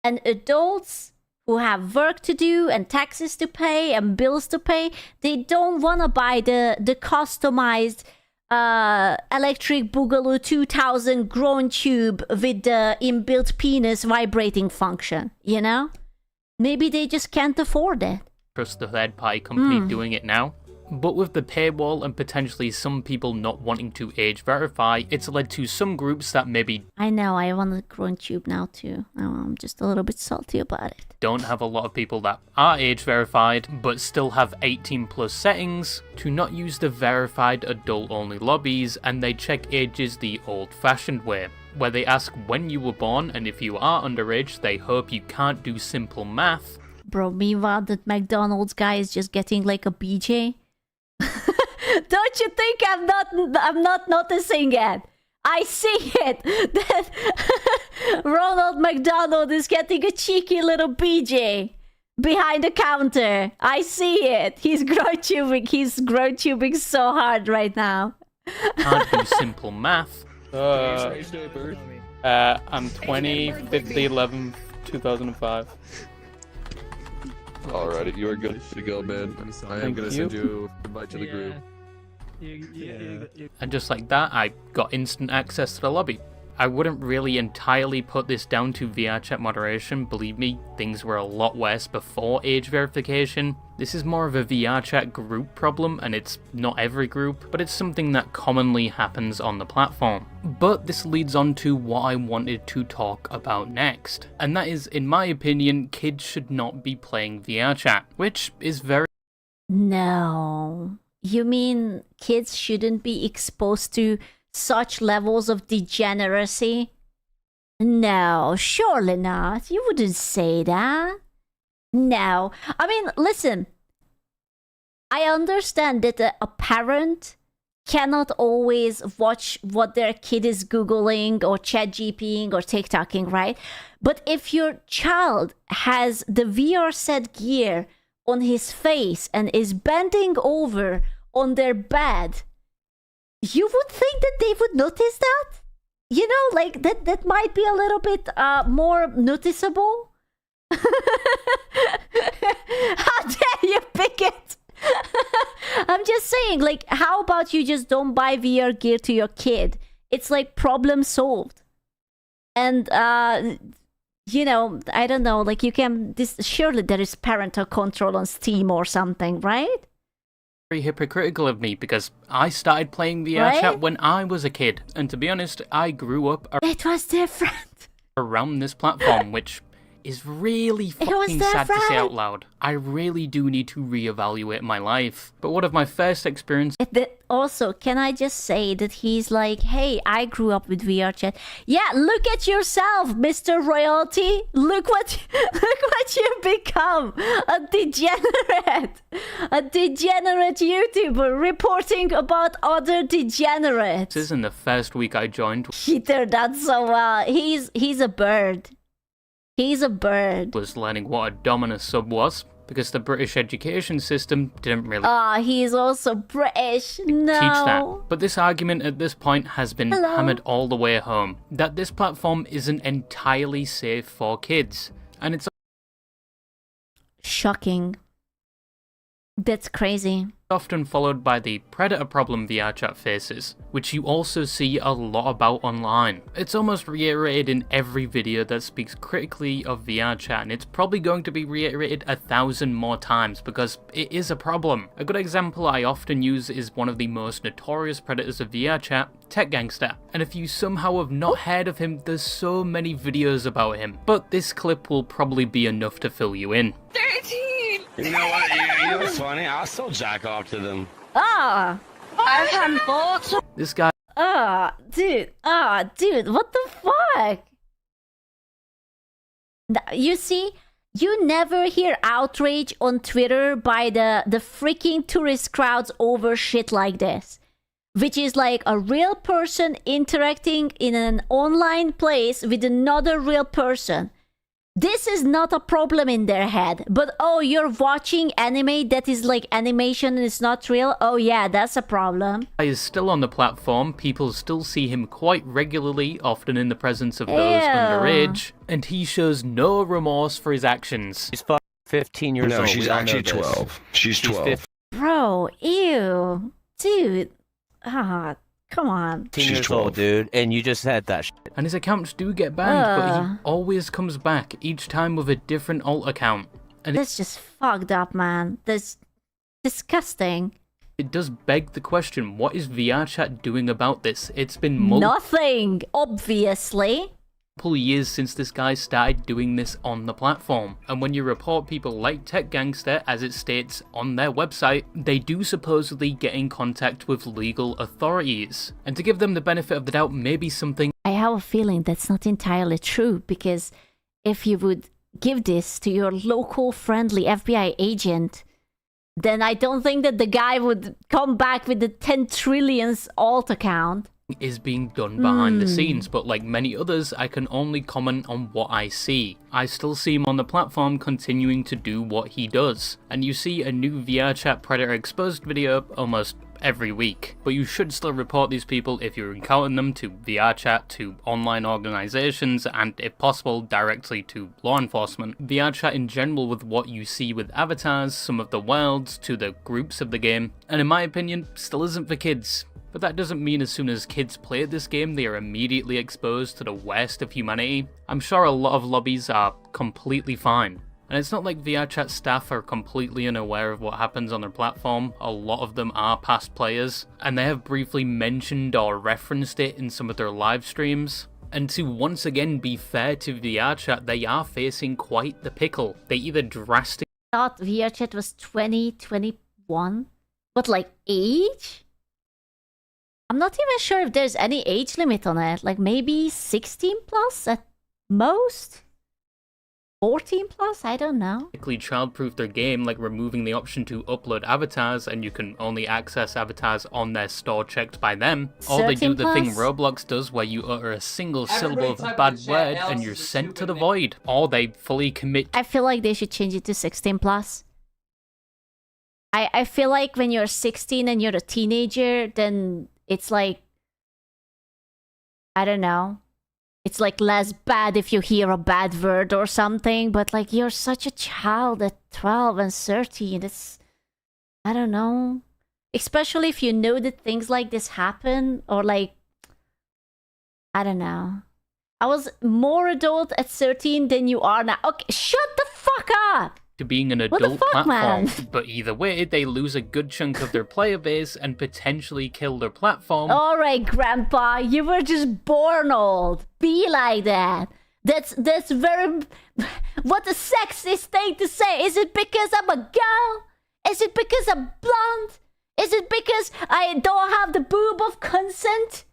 And adults who have work to do and taxes to pay and bills to pay, they don't want to buy the customized electric boogaloo 2000 grown tube with the inbuilt penis vibrating function, you know? Maybe they just can't afford it. Trust the third-party company doing it now. But with the paywall and potentially some people not wanting to age verify, it's led to some groups that maybe... I know, I want a grown tube now too. I'm just a little bit salty about it. Don't have a lot of people that are age verified, but still have 18 plus settings, to not use the verified adult-only lobbies, and they check ages the old-fashioned way, where they ask when you were born, and if you are underage, they hope you can't do simple math. Bro, meanwhile, that McDonald's guy is just getting like a BJ. Don't you think I'm not noticing it? I see it. That Ronald McDonald is getting a cheeky little BJ behind the counter. I see it. He's grow tubing. He's grow tubing so hard right now. Can't do simple math. I'm 20, 50, 11, 2005. Alrighty, you are good to go, man. I am gonna send you an invite to the group. And just like that, I got instant access to the lobby. I wouldn't really entirely put this down to VR chat moderation. Believe me, things were a lot worse before age verification. This is more of a VR chat group problem, and it's not every group, but it's something that commonly happens on the platform. But this leads on to what I wanted to talk about next. And that is, in my opinion, kids should not be playing VR chat, which is very... No. You mean kids shouldn't be exposed to such levels of degeneracy? No, surely not. You wouldn't say that. No. I mean, listen. I understand that a parent cannot always watch what their kid is Googling or ChatGPTing or TikToking, right? But if your child has the VR set gear on his face and is bending over on their bed, you would think that they would notice that? You know, like that might be a little bit more noticeable. How dare you pick it? I'm just saying, like, how about you just don't buy VR gear to your kid? It's like problem solved. And you know, I don't know, like you can surely there is parental control on Steam or something, right? Very hypocritical of me, because I started playing VR chat when I was a kid, and to be honest, I grew up it was different around this platform, which is really fucking sad to say out loud. I really do need to reevaluate my life. But one of my first experiences... Also, can I just say that he's like, hey, I grew up with VR chat. Yeah, look at yourself, Mr. Royalty. Look what you've become. A degenerate YouTuber reporting about other degenerates. This isn't the first week I joined. He turned out so well. He's a bird. He's a bird. Was learning what a Dominus sub was, because the British education system didn't really he's also British. No. Teach that. But this argument at this point has been hammered all the way home, that this platform isn't entirely safe for kids. And it's shocking. That's crazy. Often followed by the predator problem VR chat faces, which you also see a lot about online. It's almost reiterated in every video that speaks critically of VR chat, and it's probably going to be reiterated 1,000 more times because it is a problem. A good example I often use is one of the most notorious predators of VR chat, Tech Gangster. And if you somehow have not heard of him, there's so many videos about him. But this clip will probably be enough to fill you in. 13! You know what? You know what's funny? I'll still jack off to them. I've had both. This guy. Dude, what the fuck? You see, you never hear outrage on Twitter by the freaking tourist crowds over shit like this. Which is like a real person interacting in an online place with another real person. This is not a problem in their head. But oh, you're watching anime that is like animation and it's not real? Oh yeah, that's a problem. He is still on the platform. People still see him quite regularly, often in the presence of those underage. And he shows no remorse for his actions. She's 15 years old. No, she's actually 12. She's 12. Bro, ew. Dude. Come on. 15 years old, dude, and you just said that shit. And his accounts do get banned, but he always comes back, each time with a different alt account. And that's just fucked up, man. That's disgusting. It does beg the question, what is VR chat doing about this? It's been nothing, obviously. Years since this guy started doing this on the platform, and when you report people like Tech Gangster, as it states on their website, they do supposedly get in contact with legal authorities. And to give them the benefit of the doubt, maybe something... I have a feeling that's not entirely true, because if you would give this to your local friendly FBI agent, then I don't think that the guy would come back with the 10 trillionth alt account. Is being done behind the scenes, but like many others, I can only comment on what I see. I still see him on the platform continuing to do what he does, and you see a new VRChat Predator exposed video almost every week. But you should still report these people if you're encountering them to VRChat, to online organizations, and if possible, directly to law enforcement. VRChat in general, with what you see with avatars, some of the worlds, to the groups of the game, and in my opinion, still isn't for kids. But that doesn't mean as soon as kids play this game, they are immediately exposed to the worst of humanity. I'm sure a lot of lobbies are completely fine. And it's not like VRChat staff are completely unaware of what happens on their platform. A lot of them are past players, and they have briefly mentioned or referenced it in some of their live streams. And to once again be fair to VRChat, they are facing quite the pickle. They either drastically... I thought VRChat was 2021, but like age? I'm not even sure if there's any age limit on it. Like maybe 16 plus at most? 14 plus? I don't know. Childproof their game, like removing the option to upload avatars, and you can only access avatars on their store checked by them. Or they do the thing Roblox does where you utter a single syllable of a bad word and you're sent to the void. Or they fully commit. I feel like they should change it to 16 plus. I feel like when you're 16 and you're a teenager, then it's like, I don't know. It's like less bad if you hear a bad word or something, but like you're such a child at 12 and 13. It's, I don't know. Especially if you know that things like this happen, or like, I don't know. I was more adult at 13 than you are now. Okay, shut the fuck up! To being an adult platform, but either way, they lose a good chunk of their player base and potentially kill their platform. Alright, Grandpa, you were just born old. Be like that. That's very... What a sexist thing to say. Is it because I'm a girl? Is it because I'm blonde? Is it because I don't have the boob of consent?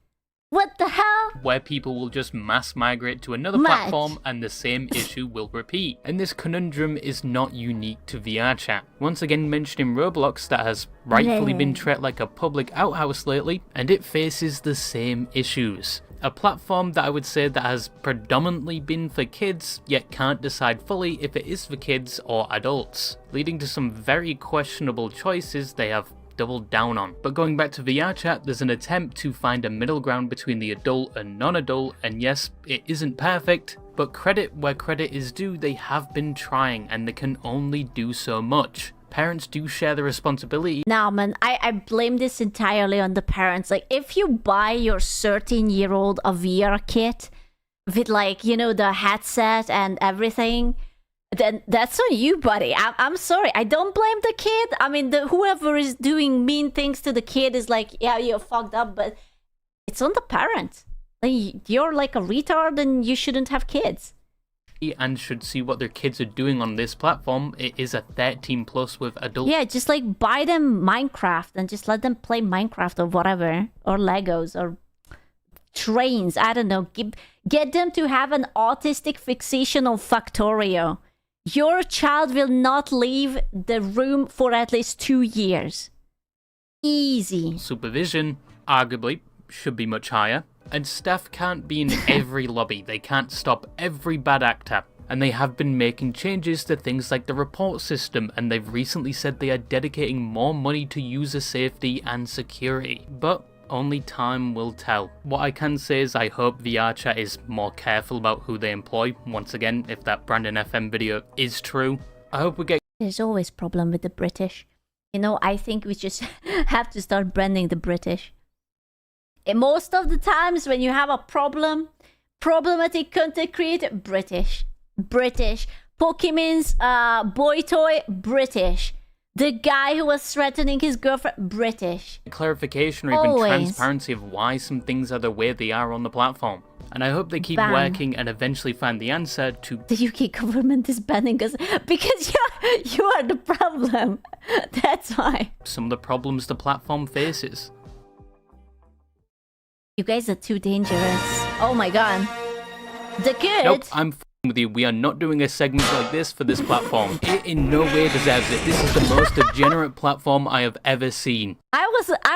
What the hell? Where people will just mass migrate to another platform and the same issue will repeat. And this conundrum is not unique to VRChat. Once again mentioning Roblox, that has rightfully been treated like a public outhouse lately, and it faces the same issues. A platform that I would say that has predominantly been for kids, yet can't decide fully if it is for kids or adults, leading to some very questionable choices they have doubled down on. But going back to VRChat, there's an attempt to find a middle ground between the adult and non-adult, and yes, it isn't perfect, but credit where credit is due, they have been trying, and they can only do so much. Parents do share the responsibility. Nah, man, I blame this entirely on the parents. Like, if you buy your 13-year-old a VR kit with, like, you know, the headset and everything, then that's on you, buddy. I'm sorry. I don't blame the kid. I mean, whoever is doing mean things to the kid is like, yeah, you're fucked up, but it's on the parent. Like, you're like a retard and you shouldn't have kids. And should see what their kids are doing on this platform. It is a 13 plus with adults. Yeah, just like buy them Minecraft and just let them play Minecraft or whatever, or Legos or trains. I don't know. Get them to have an autistic fixation on Factorio. Your child will not leave the room for at least 2 years. Easy. Supervision, arguably, should be much higher. And staff can't be in every lobby. They can't stop every bad actor. And they have been making changes to things like the report system, and they've recently said they are dedicating more money to user safety and security. But only time will tell. What I can say is I hope VRChat is more careful about who they employ. Once again, if that Brandon FM video is true, I hope we get... There's always problem with the British. You know, I think we just have to start branding the British. And most of the times when you have a problematic content creator, British. Pokemon's boy toy, British. The guy who was threatening his girlfriend, British. Clarification or even transparency of why some things are the way they are on the platform. And I hope they keep working and eventually find the answer to... The UK government is banning us because you are the problem. That's why. Some of the problems the platform faces. You guys are too dangerous. Oh my god. The good... Nope, I'm with you. We are not doing a segment like this for this platform. It in no way deserves it. This is the most degenerate platform I have ever seen. I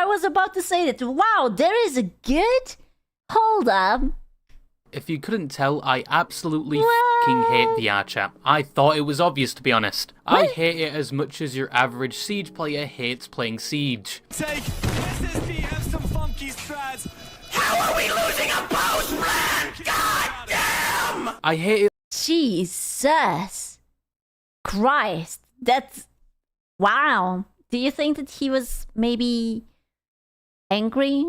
was about to say that. Wow, there is a good. Hold up. If you couldn't tell, I absolutely fucking hate VR chat. I thought it was obvious, to be honest. I hate it as much as your average Siege player hates playing Siege. Take SSD, have some funky strats. How are we losing a post brand? God damn! I hate it. Jesus Christ. That's. Wow. Do you think that he was maybe angry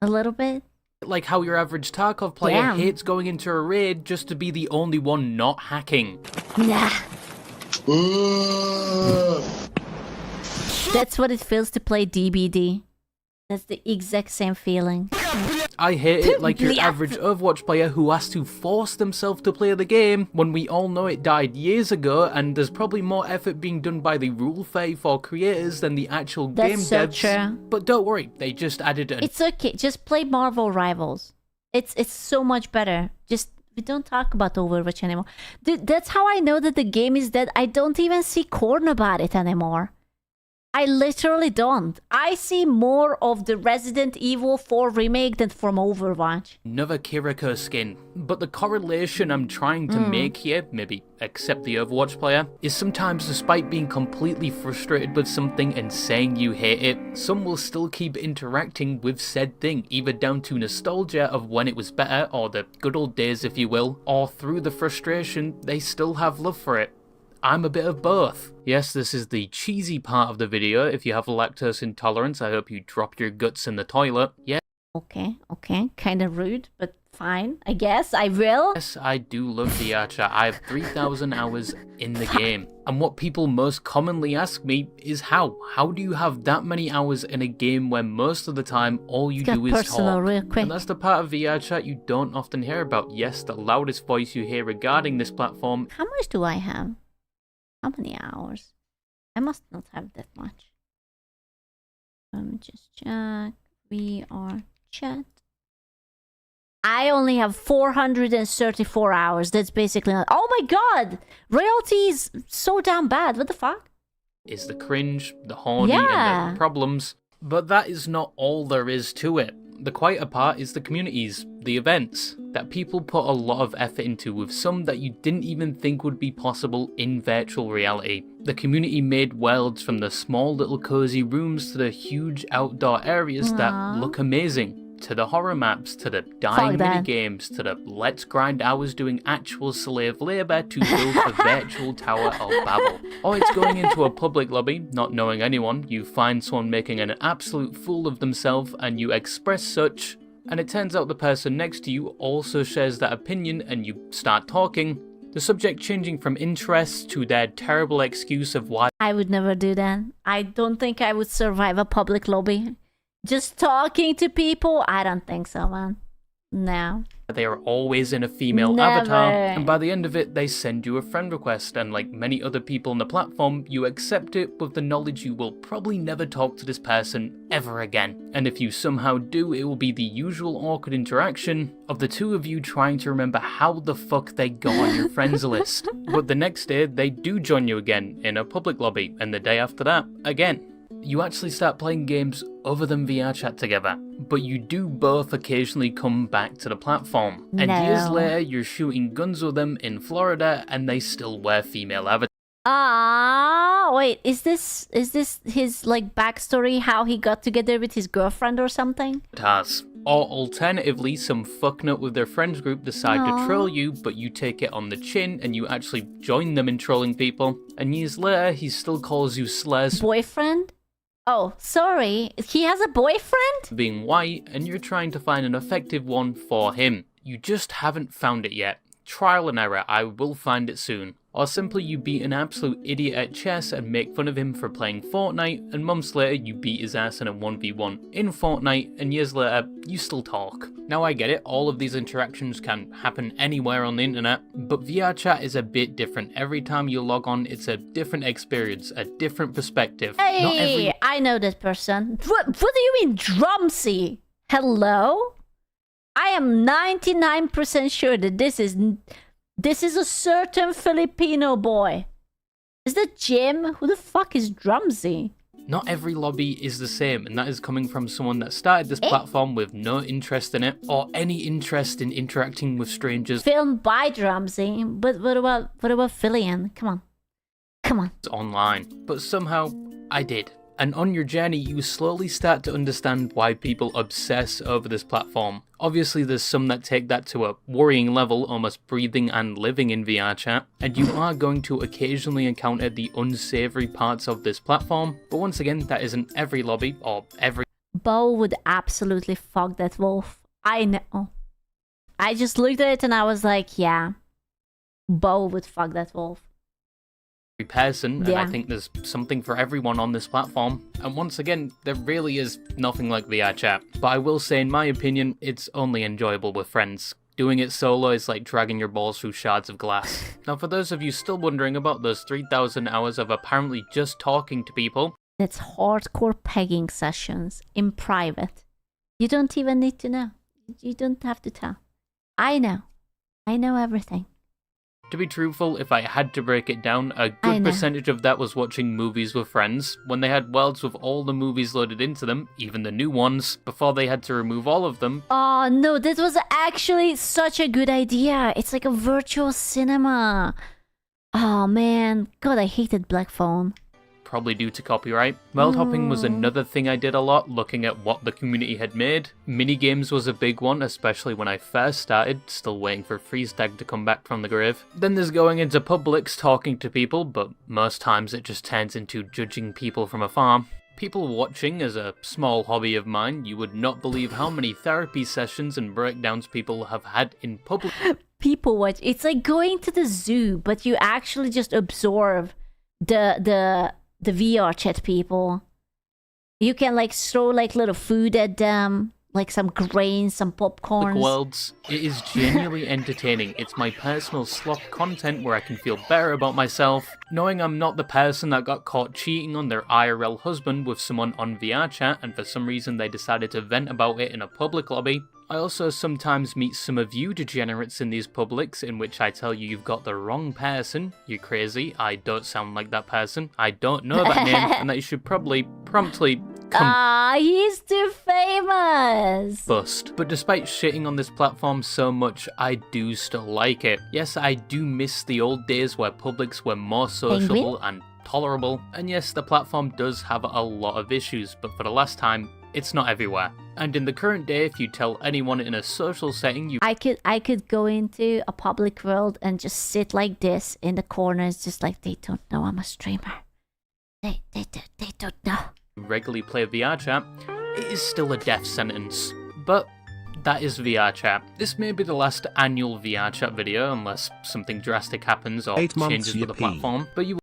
a little bit? Like how your average Tarkov player hates going into a raid just to be the only one not hacking. Nah. That's what it feels to play DBD. That's the exact same feeling. I hate it like your average Overwatch player who has to force themselves to play the game when we all know it died years ago and there's probably more effort being done by the Rule 34 creators than the actual game devs. True. But don't worry, they just added an... It's okay, just play Marvel Rivals. It's so much better. Just, we don't talk about Overwatch anymore. Dude, that's how I know that the game is dead. I don't even see corn about it anymore. I literally don't. I see more of the Resident Evil 4 remake than from Overwatch. Another Kiriko skin. But the correlation I'm trying to make here, maybe except the Overwatch player, is sometimes despite being completely frustrated with something and saying you hate it, some will still keep interacting with said thing, either down to nostalgia of when it was better, or the good old days if you will, or through the frustration, they still have love for it. I'm a bit of both. Yes, this is the cheesy part of the video. If you have lactose intolerance, I hope you drop your guts in the toilet. Yeah. Okay. Kind of rude, but fine. I guess I will. Yes, I do love VR chat. I have 3,000 hours in the game. And what people most commonly ask me is how? How do you have that many hours in a game when most of the time all you do is talk? Real quick. And that's the part of VR chat you don't often hear about. Yes, the loudest voice you hear regarding this platform. How much do I have? How many hours? I must not have that much. Let me just check. VR chat. I only have 434 hours. That's basically not. Oh my god! Royalty is so damn bad. What the fuck? Is the cringe, the horny, and the problems. But that is not all there is to it. The quieter part is the communities, the events, that people put a lot of effort into, with some that you didn't even think would be possible in virtual reality. The community made worlds, from the small little cozy rooms to the huge outdoor areas that look amazing, to the horror maps, to the dying minigames, to the let's grind hours doing actual slave labour to build a virtual Tower of Babel. Or it's going into a public lobby, not knowing anyone, you find someone making an absolute fool of themselves and you express such, and it turns out the person next to you also shares that opinion and you start talking, the subject changing from interest to their terrible excuse of why I would never do that. I don't think I would survive a public lobby. Just talking to people? I don't think so, man. No. they are always in a female avatar, and by the end of it, they send you a friend request, and like many other people on the platform, you accept it with the knowledge you will probably never talk to this person ever again. And if you somehow do, it will be the usual awkward interaction of the two of you trying to remember how the fuck they got on your friends list. But the next day, they do join you again in a public lobby, and the day after that, again. You actually start playing games other than VR chat together, but you do both occasionally come back to the platform. And years later, you're shooting guns with them in Florida, and they still wear female avatars. Ah, wait, is this his like backstory? How he got together with his girlfriend or something? Or alternatively, some fucknut with their friends group decide to troll you, but you take it on the chin and you actually join them in trolling people. And years later, he still calls you slurs. Boyfriend? Oh, sorry. He has a boyfriend? Being white, and you're trying to find an effective one for him. You just haven't found it yet. Trial and error, I will find it soon. Or simply you beat an absolute idiot at chess and make fun of him for playing Fortnite, and months later you beat his ass in a 1v1 in Fortnite, and years later, you still talk. Now I get it, all of these interactions can happen anywhere on the internet, but VR chat is a bit different. Every time you log on, it's a different experience, a different perspective. Hey, I know that person. What do you mean, Drumsy? Hello? I am 99% sure that this is This is a certain Filipino boy. Is that Jim? Who the fuck is Drumsy? Not every lobby is the same, and that is coming from someone that started this platform with no interest in it, or any interest in interacting with strangers. Filmed by Drumsy, but what about Fillian? Come on. Online. But somehow, I did. And on your journey, you slowly start to understand why people obsess over this platform. Obviously, there's some that take that to a worrying level, almost breathing and living in VR chat, and you are going to occasionally encounter the unsavory parts of this platform, but once again, that isn't every lobby or every... Bo would absolutely fuck that wolf. I know. I just looked at it and I was like, yeah, Bo would fuck that wolf. person, and I think there's something for everyone on this platform. And once again, there really is nothing like VR chat. But I will say, in my opinion, it's only enjoyable with friends. Doing it solo is like dragging your balls through shards of glass. Now, for those of you still wondering about those 3,000 hours of apparently just talking to people... That's hardcore pegging sessions in private. You don't even need to know. You don't have to tell. I know. I know everything. To be truthful, if I had to break it down, a good percentage of that was watching movies with friends, when they had worlds with all the movies loaded into them, even the new ones, before they had to remove all of them. Oh no, this was actually such a good idea. It's like a virtual cinema. Oh man, God, I hated Black Phone. Probably due to copyright. World hopping was another thing I did a lot, looking at what the community had made. Minigames was a big one, especially when I first started, still waiting for Freeze Tag to come back from the grave. Then there's going into publics, talking to people, but most times it just turns into judging people from afar. People watching is a small hobby of mine. You would not believe how many therapy sessions and breakdowns people have had in public. People watch. It's like going to the zoo, but you actually just absorb the VR chat people. You can like throw like little food at them, like some grains, some popcorn. Worlds. It is genuinely entertaining. It's my personal slop content where I can feel better about myself, knowing I'm not the person that got caught cheating on their IRL husband with someone on VR chat and for some reason they decided to vent about it in a public lobby. I also sometimes meet some of you degenerates in these publics in which I tell you you've got the wrong person, you're crazy, I don't sound like that person, I don't know that name, and that you should probably promptly he's too famous! Bust. But despite shitting on this platform so much, I do still like it. Yes, I do miss the old days where publics were more sociable and tolerable, and yes, the platform does have a lot of issues, but for the last time, it's not everywhere. And in the current day, if you tell anyone in a social setting I could go into a public world and just sit like this in the corners, just like they don't know I'm a streamer. They don't know. Regularly play VR chat, it is still a death sentence. But that is VR chat. This may be the last annual VR chat video, unless something drastic happens or changes with the platform, but you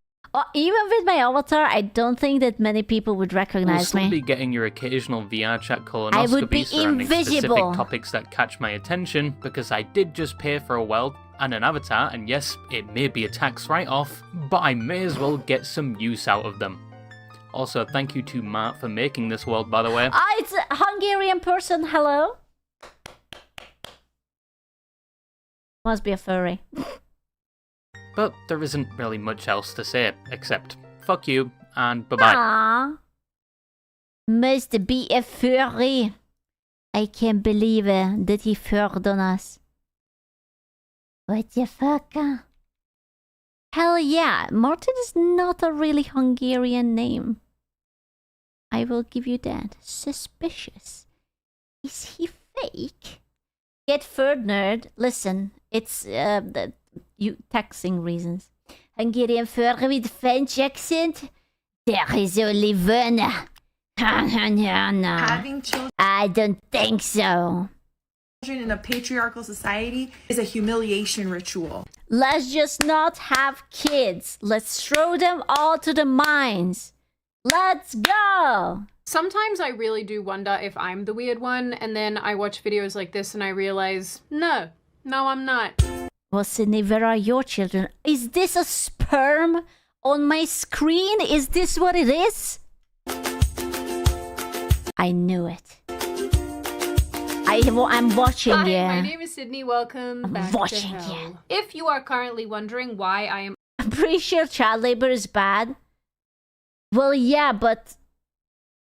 even with my avatar, I don't think that many people would recognize me. You'll me. still be getting your occasional VR chat colonoscopy I would be surrounding invisible. specific topics that catch my attention, because I did just pay for a world and an avatar, and yes, it may be a tax write-off, but I may as well get some use out of them. Also, thank you to Matt for making this world, by the way. It's a Hungarian person, hello? Must be a furry. But there isn't really much else to say, except fuck you, and bye-bye. Aww. Must be a furry. I can't believe it, that he furred on us. What the fuck? Hell yeah, Martin is not a really Hungarian name. I will give you that. Suspicious. Is he fake? Get furred, nerd. Listen, it's you taxing reasons. Hungarian fur with French accent? There is only one. Having children I don't think so. in a patriarchal society is a humiliation ritual. Let's just not have kids. Let's throw them all to the mines. Let's go! Sometimes I really do wonder if I'm the weird one, and then I watch videos like this and I realize, no, I'm not. Well, Sydney, where are your children? Is this a sperm on my screen? Is this what it is? I knew it. I'm watching Hi, you. my name is Sydney, welcome back watching to hell. you. If you are currently wondering why I am... I'm pretty sure child labor is bad. Well, yeah, but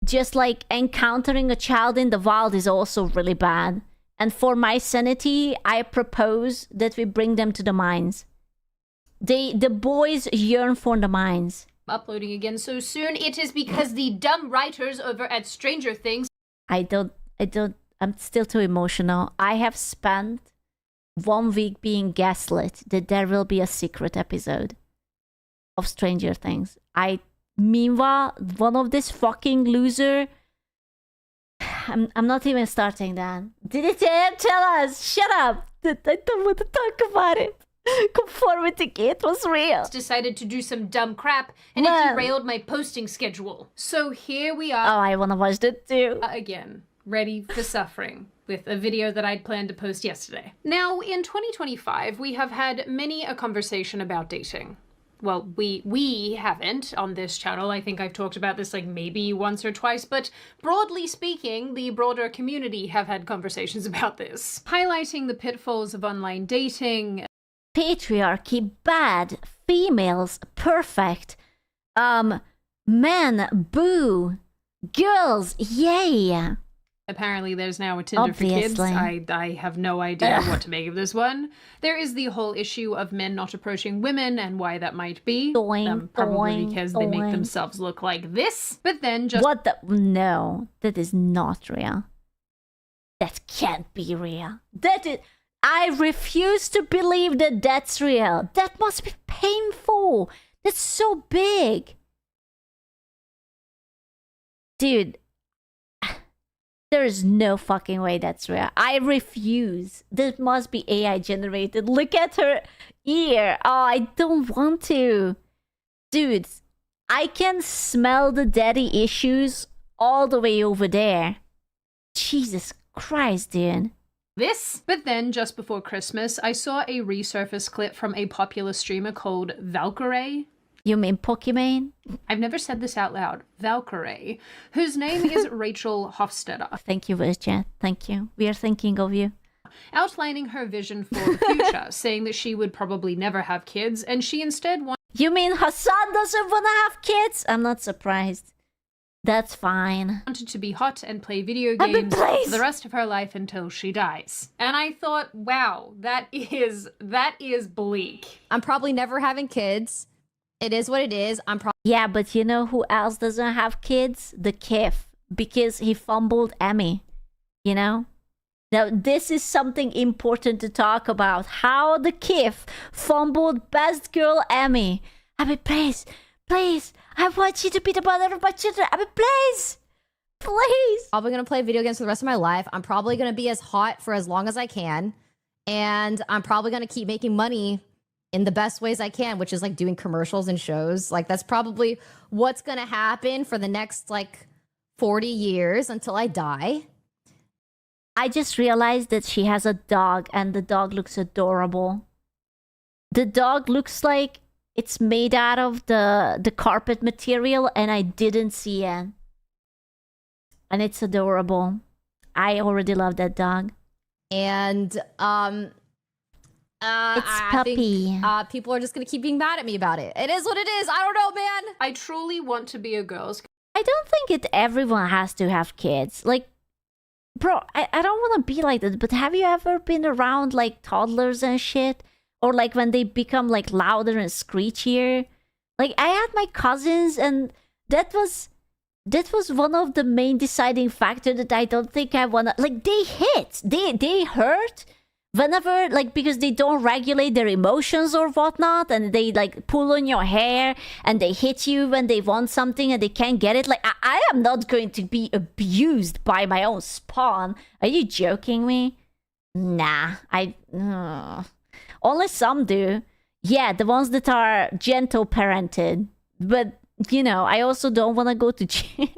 just like encountering a child in the wild is also really bad. And for my sanity, I propose that we bring them to the mines. The boys yearn for the mines. uploading again so soon, it is because the dumb writers over at Stranger Things... I'm still too emotional. I have spent 1 week being gaslit that there will be a secret episode of Stranger Things. Meanwhile, one of this fucking loser... I'm not even starting that. Did it tell us? Shut up! I don't want to talk about it. Conformity Gate was real. Decided to do some dumb crap, and it derailed my posting schedule. So here we are. Oh, I want to watch that too. Again, ready for suffering, with a video that I'd planned to post yesterday. Now, in 2025, we have had many a conversation about dating. Well, we haven't on this channel. I think I've talked about this like maybe once or twice, but broadly speaking, the broader community have had conversations about this. Highlighting the pitfalls of online dating. Patriarchy bad, females perfect, men boo, girls yay. Apparently there's now a Tinder for kids. I have no idea what to make of this one. There is the whole issue of men not approaching women and why that might be. Probably because they make themselves look like this. But then just... What the... No, that is not real. That can't be real. That is... I refuse to believe that that's real. That must be painful. That's so big. Dude... There is no fucking way that's real. I refuse. That must be AI generated. Look at her ear. Oh, I don't want to. Dude, I can smell the daddy issues all the way over there. Jesus Christ, dude. This. But then, just before Christmas, I saw a resurface clip from a popular streamer called Valkyrie. You mean Pokemon? I've never said this out loud. Valkyrie, whose name is Rachel Hofstetter. Thank you, Virgin. Thank you. We are thinking of you. Outlining her vision for the future, saying that she would probably never have kids, and she instead wants... You mean Hassan doesn't want to have kids? I'm not surprised. That's fine. Wanted to be hot and play video games for the rest of her life until she dies. And I thought, wow, that is bleak. I'm probably never having kids. It is what it is. Yeah, but you know who else doesn't have kids? The Kif. Because he fumbled Emmy. You know? Now, this is something important to talk about. How the Kif fumbled Best Girl Emmy. I mean, please, I want you to be the mother of my children. I mean, please. Probably going to play video games for the rest of my life. I'm probably going to be as hot for as long as I can. And I'm probably going to keep making money in the best ways I can, which is like doing commercials and shows. Like that's probably what's going to happen for the next like 40 years until I die. I just realized that she has a dog and the dog looks adorable. The dog looks like it's made out of the carpet material and I didn't see it. And it's adorable. I already love that dog. And it's Puppy. Think, people are just gonna keep being mad at me about it. It is what it is. I don't know, man. I truly want to be a girl. I don't think everyone has to have kids. Like, bro, I don't want to be like that. But have you ever been around like toddlers and shit, or like when they become like louder and screechier? Like I had my cousins, and that was one of the main deciding factors that I don't think I wanna. Like they hit, they hurt. Whenever, like, because they don't regulate their emotions or whatnot, and they, like, pull on your hair, and they hit you when they want something and they can't get it. Like, I am not going to be abused by my own spawn. Are you joking me? Nah, only some do. Yeah, the ones that are gentle parented. But, you know, I also don't want to go to jail.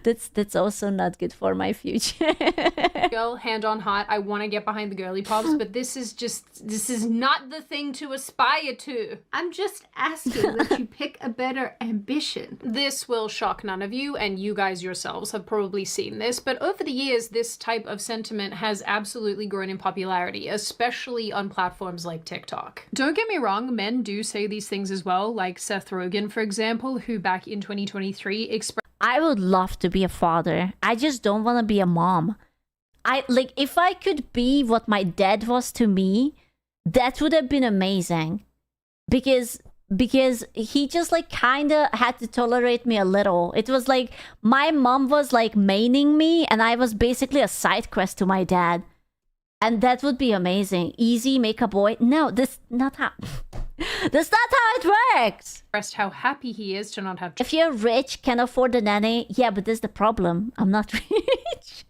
That's also not good for my future. Girl, hand on heart, I want to get behind the girly pops, but this is not the thing to aspire to. I'm just asking that you pick a better ambition. This will shock none of you, and you guys yourselves have probably seen this, but over the years, this type of sentiment has absolutely grown in popularity, especially on platforms like TikTok. Don't get me wrong, men do say these things as well, like Seth Rogen, for example, who back in 2023 expressed, I would love to be a father. I just don't want to be a mom. If I could be what my dad was to me, that would have been amazing. Because he just like kind of had to tolerate me a little. It was like my mom was like maining me and I was basically a side quest to my dad. And that would be amazing. Easy, make a boy. No, that's not how that's not how it works. How happy he is to not have. If you're rich, can afford a nanny, yeah, but there's the problem. I'm not rich.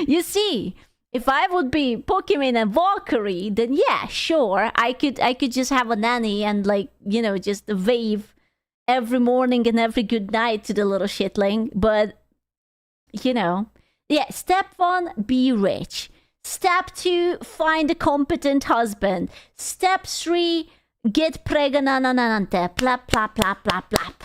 You see, if I would be Pokemon and Valkyrie, then yeah, sure, I could just have a nanny and like, you know, just wave every morning and every good night to the little shitling. But you know, yeah. Step 1, be rich. Step 2, find a competent husband. Step 3, get pregnant. Plap, plap, plap, plap, plap.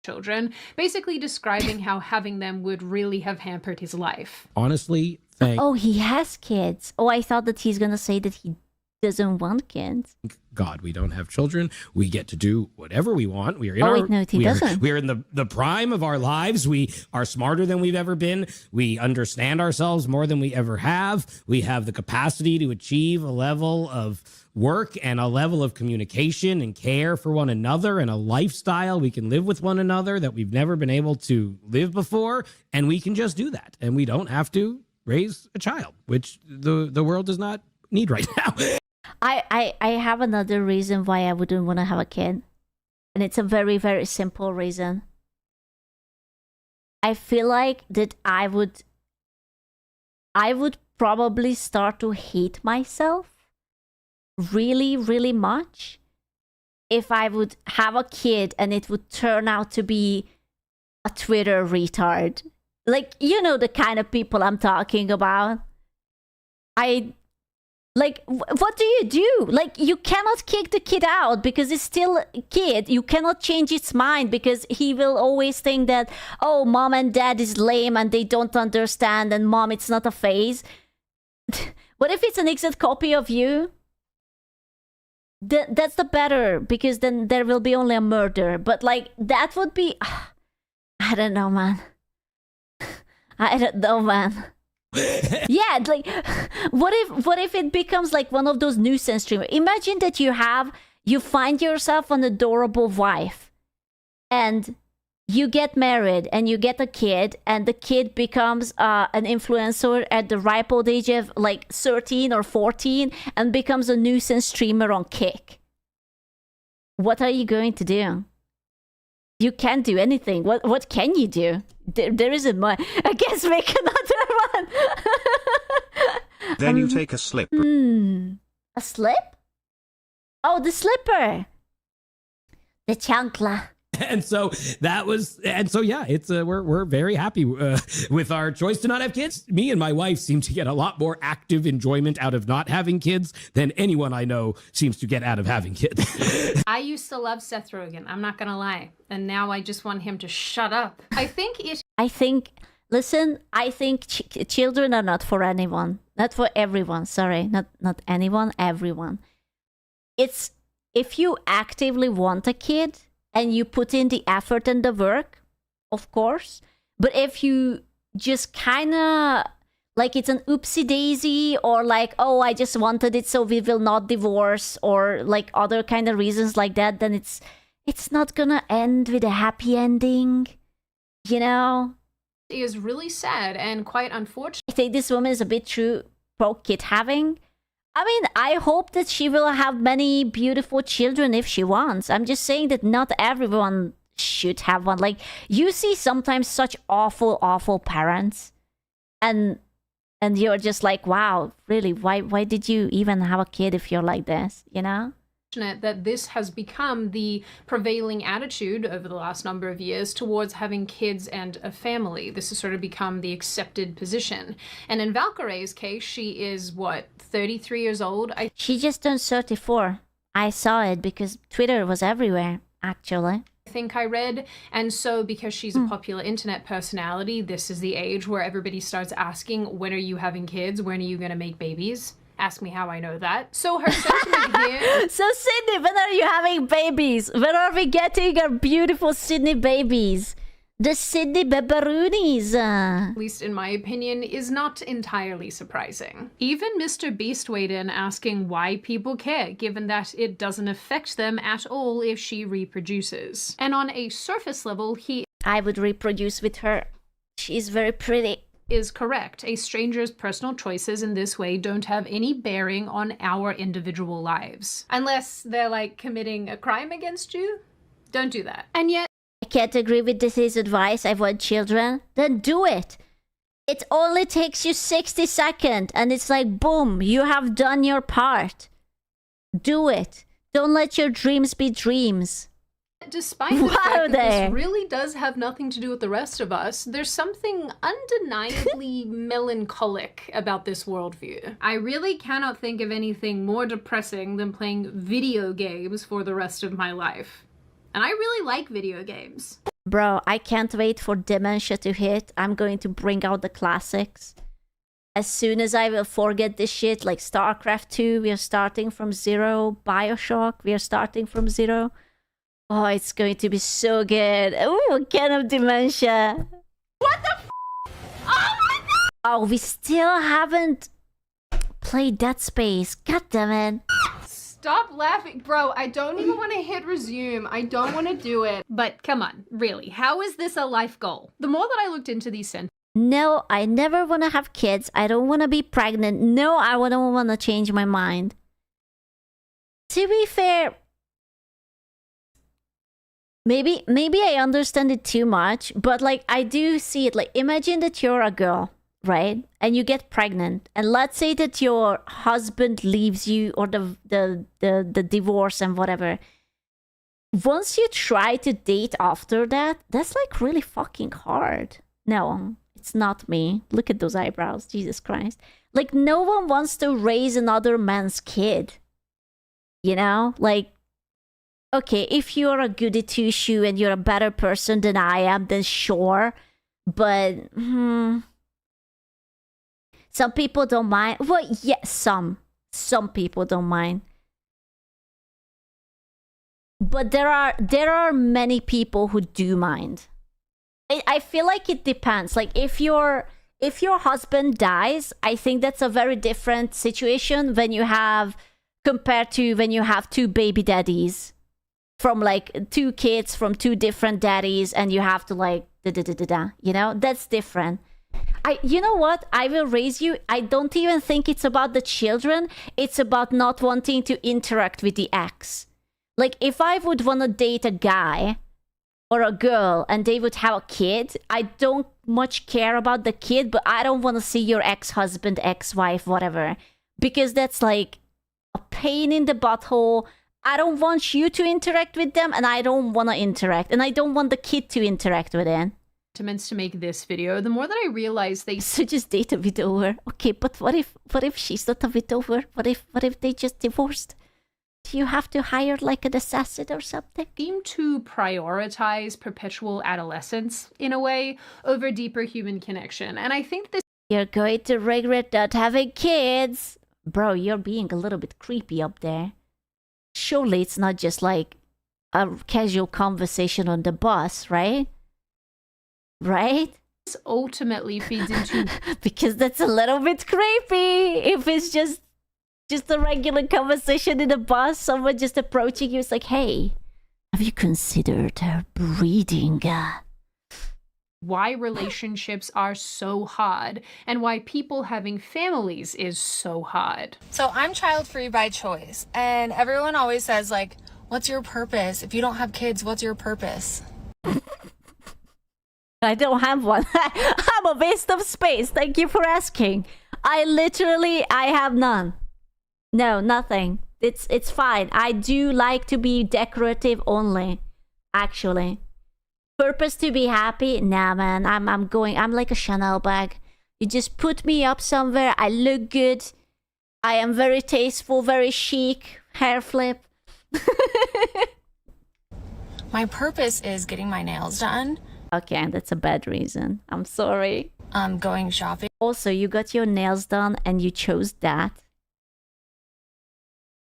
Children, basically describing how having them would really have hampered his life. Honestly, thank Oh, he has kids. Oh, I thought that he's gonna say that he doesn't want kids. God we don't have children. We get to do whatever we want. We are in doesn't. we are in the prime of our lives. We are smarter than we've ever been. We understand ourselves more than we ever have. We have the capacity to achieve a level of work and a level of communication and care for one another and a lifestyle we can live with one another that we've never been able to live before, and we can just do that, and we don't have to raise a child, which the world does not need right now. I have another reason why I wouldn't want to have a kid. And it's a very, very simple reason. I feel like that I would probably start to hate myself really, really much if I would have a kid and it would turn out to be a Twitter retard. Like, you know the kind of people I'm talking about. Like, what do you do? Like, you cannot kick the kid out because it's still a kid. You cannot change its mind because he will always think that, oh, mom and dad is lame and they don't understand, and mom, it's not a phase. What if it's an exact copy of you? That's the better, because then there will be only a murder. But, like, that would be... I don't know, man. I don't know, man. Yeah, like, what if it becomes like one of those nuisance streamers? Imagine that you find yourself an adorable wife, and you get married, and you get a kid, and the kid becomes an influencer at the ripe old age of like 13 or 14, and becomes a nuisance streamer on Kick. What are you going to do? You can't do anything. What can you do? There isn't much. I guess make another one. Then you take a slip. A slip? Oh, the slipper. The chancla. And so yeah, it's we're very happy with our choice to not have kids. Me and my wife seem to get a lot more active enjoyment out of not having kids than anyone I know seems to get out of having kids. I used to love Seth Rogen, I'm not gonna lie, and now I just want him to shut up. I think children are not for anyone. Not for everyone, sorry. Not anyone, everyone. It's if you actively want a kid and you put in the effort and the work, of course. But if you just kind of like it's an oopsie daisy, or like, oh, I just wanted it so we will not divorce, or like other kind of reasons like that, then it's not gonna end with a happy ending, you know? It is really sad and quite unfortunate. I think this woman is a bit true pro kid having. I mean, I hope that she will have many beautiful children if she wants. I'm just saying that not everyone should have one. Like, you see sometimes such awful, awful parents, and you're just like, wow, really, why did you even have a kid if you're like this, you know? that this has become the prevailing attitude over the last number of years towards having kids and a family. This has sort of become the accepted position. And in Valkyrie's case, she is, what, 33 years old? She just turned 34. I saw it because Twitter was everywhere, actually. I think I read. And so because she's a popular internet personality, this is the age where everybody starts asking, when are you having kids? When are you going to make babies? Ask me how I know that. So her sentiment here... So Sydney, when are you having babies? When are we getting our beautiful Sydney babies? The Sydney babaroonies. At least in my opinion, is not entirely surprising. Even Mr. Beast weighed in asking why people care, given that it doesn't affect them at all if she reproduces. And on a surface level, I would reproduce with her. She's very pretty. Is correct. A stranger's personal choices in this way don't have any bearing on our individual lives. Unless they're like committing a crime against you, don't do that. And yet, I can't agree with this advice. I want children. Then do it. It only takes you 60 seconds and it's like, boom, you have done your part. Do it. Don't let your dreams be dreams. despite the fact that this really does have nothing to do with the rest of us, there's something undeniably melancholic about this worldview. I really cannot think of anything more depressing than playing video games for the rest of my life. And I really like video games. Bro, I can't wait for dementia to hit. I'm going to bring out the classics. As soon as I will forget this shit, like StarCraft 2, we are starting from zero. BioShock, we are starting from zero. Oh, it's going to be so good. Oh, kind of dementia. What the f? Oh my god! Oh, we still haven't played Dead Space. God damn it. Stop laughing. Bro, I don't even want to hit resume. I don't want to do it. But come on, really, how is this a life goal? The more that I looked into these sentences, no, I never want to have kids. I don't want to be pregnant. No, I don't want to change my mind. To be fair, maybe I understand it too much, but like I do see it. Like imagine that you're a girl, right? And you get pregnant, and let's say that your husband leaves you, or the divorce and whatever. Once you try to date after that, that's like really fucking hard. No, it's not me. Look at those eyebrows, Jesus Christ. Like no one wants to raise another man's kid. You know, like, okay, if you're a goody two-shoe and you're a better person than I am, then sure. But some people don't mind. Well, yeah, some people don't mind. But there are many people who do mind. I feel like it depends. Like if your husband dies, I think that's a very different situation compared to when you have two baby daddies from like two kids from two different daddies, and you have to like you know, that's different. You know what? I will raise you. I don't even think it's about the children. It's about not wanting to interact with the ex. Like if I would want to date a guy or a girl and they would have a kid, I don't much care about the kid, but I don't want to see your ex-husband, ex-wife, whatever, because that's like a pain in the butthole. I don't want you to interact with them, and I don't want to interact, and I don't want the kid to interact with it. To make this video, the more that I realize they so just date a widower. Okay, but what if she's not a widower? What if they just divorced? Do you have to hire like an assassin or something? Seem to prioritize perpetual adolescence in a way over deeper human connection, and I think this. You're going to regret not having kids, bro. You're being a little bit creepy up there. Surely it's not just like a casual conversation on the bus, right? Right? This ultimately feeds into because that's a little bit creepy. If it's just a regular conversation in a bus, someone just approaching you, it's like, hey, have you considered breeding? Why relationships are so hard and why people having families is so hard. So I'm child-free by choice, and everyone always says like, what's your purpose? If you don't have kids, what's your purpose? I don't have one. I'm a waste of space. Thank you for asking. I have none. No, nothing. It's fine. I do like to be decorative only, actually. Purpose to be happy? Nah, man. I'm like a Chanel bag. You just put me up somewhere. I look good. I am very tasteful, very chic. Hair flip. My purpose is getting my nails done. Okay, that's a bad reason. I'm sorry. Going shopping. Also, you got your nails done and you chose that.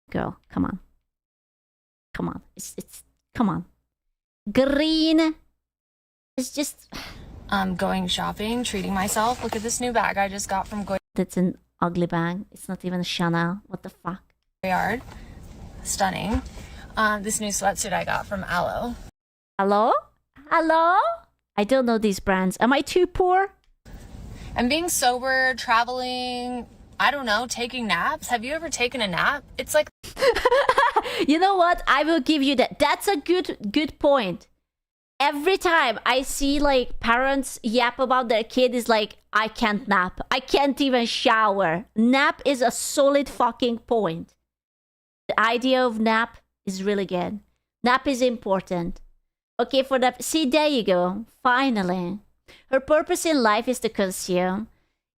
Girl, come on. Come on. It's come on. Green. It's just Going shopping, treating myself. Look at this new bag I just got from That's an ugly bag. It's not even a Chanel. What the fuck? Goyard. Stunning. This new sweatsuit I got from Aloe. Hello? Hello? I don't know these brands. Am I too poor? And being sober, traveling, I don't know, taking naps. Have you ever taken a nap? It's like You know what? I will give you that. That's a good point. Every time I see like parents yap about their kid is like, I can't nap. I can't even shower. Nap is a solid fucking point. The idea of nap is really good. Nap is important. Okay, for that. See, there you go. Finally. Her purpose in life is to consume.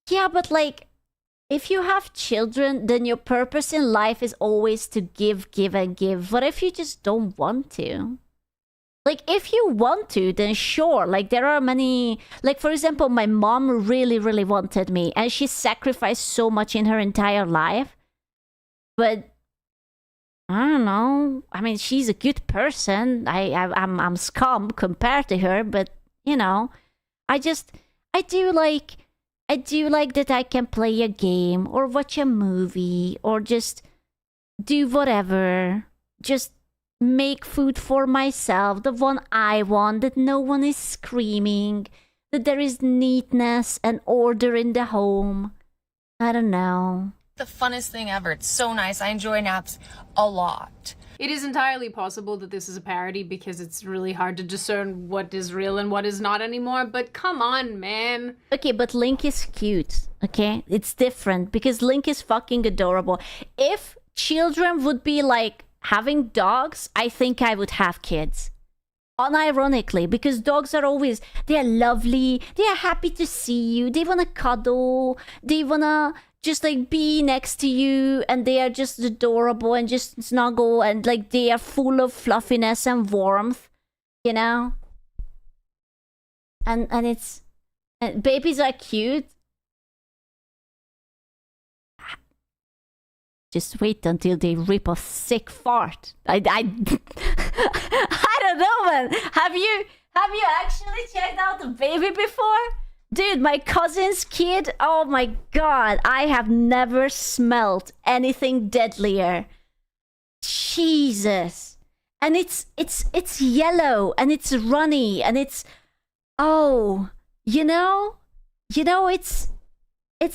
Yeah, but like, if you have children, then your purpose in life is always to give, and give. What if you just don't want to? Like, if you want to, then sure. Like, there are many... Like, for example, my mom really, really wanted me. And she sacrificed so much in her entire life. But... I don't know. I mean, she's a good person. I'm scum compared to her, but you know, I do like that I can play a game or watch a movie or just do whatever. Just make food for myself, the one I want, that no one is screaming, that there is neatness and order in the home. I don't know. the funnest thing ever. It's so nice. I enjoy naps a lot. It is entirely possible that this is a parody because it's really hard to discern what is real and what is not anymore, but come on, man. Okay, but Link is cute, okay? It's different because Link is fucking adorable. If children would be like having dogs, I think I would have kids. Unironically, because dogs are always, they're lovely, they're happy to see you, they wanna cuddle, they wanna just like be next to you, and they are just adorable and just snuggle, and like they are full of fluffiness and warmth, you know? And it's, and babies are cute. Just wait until they rip a sick fart. I don't know, man. Have you actually checked out the baby before? Dude, my cousin's kid, oh my god, I have never smelled anything deadlier. Jesus. And it's yellow and it's runny and it's, oh, you know, it's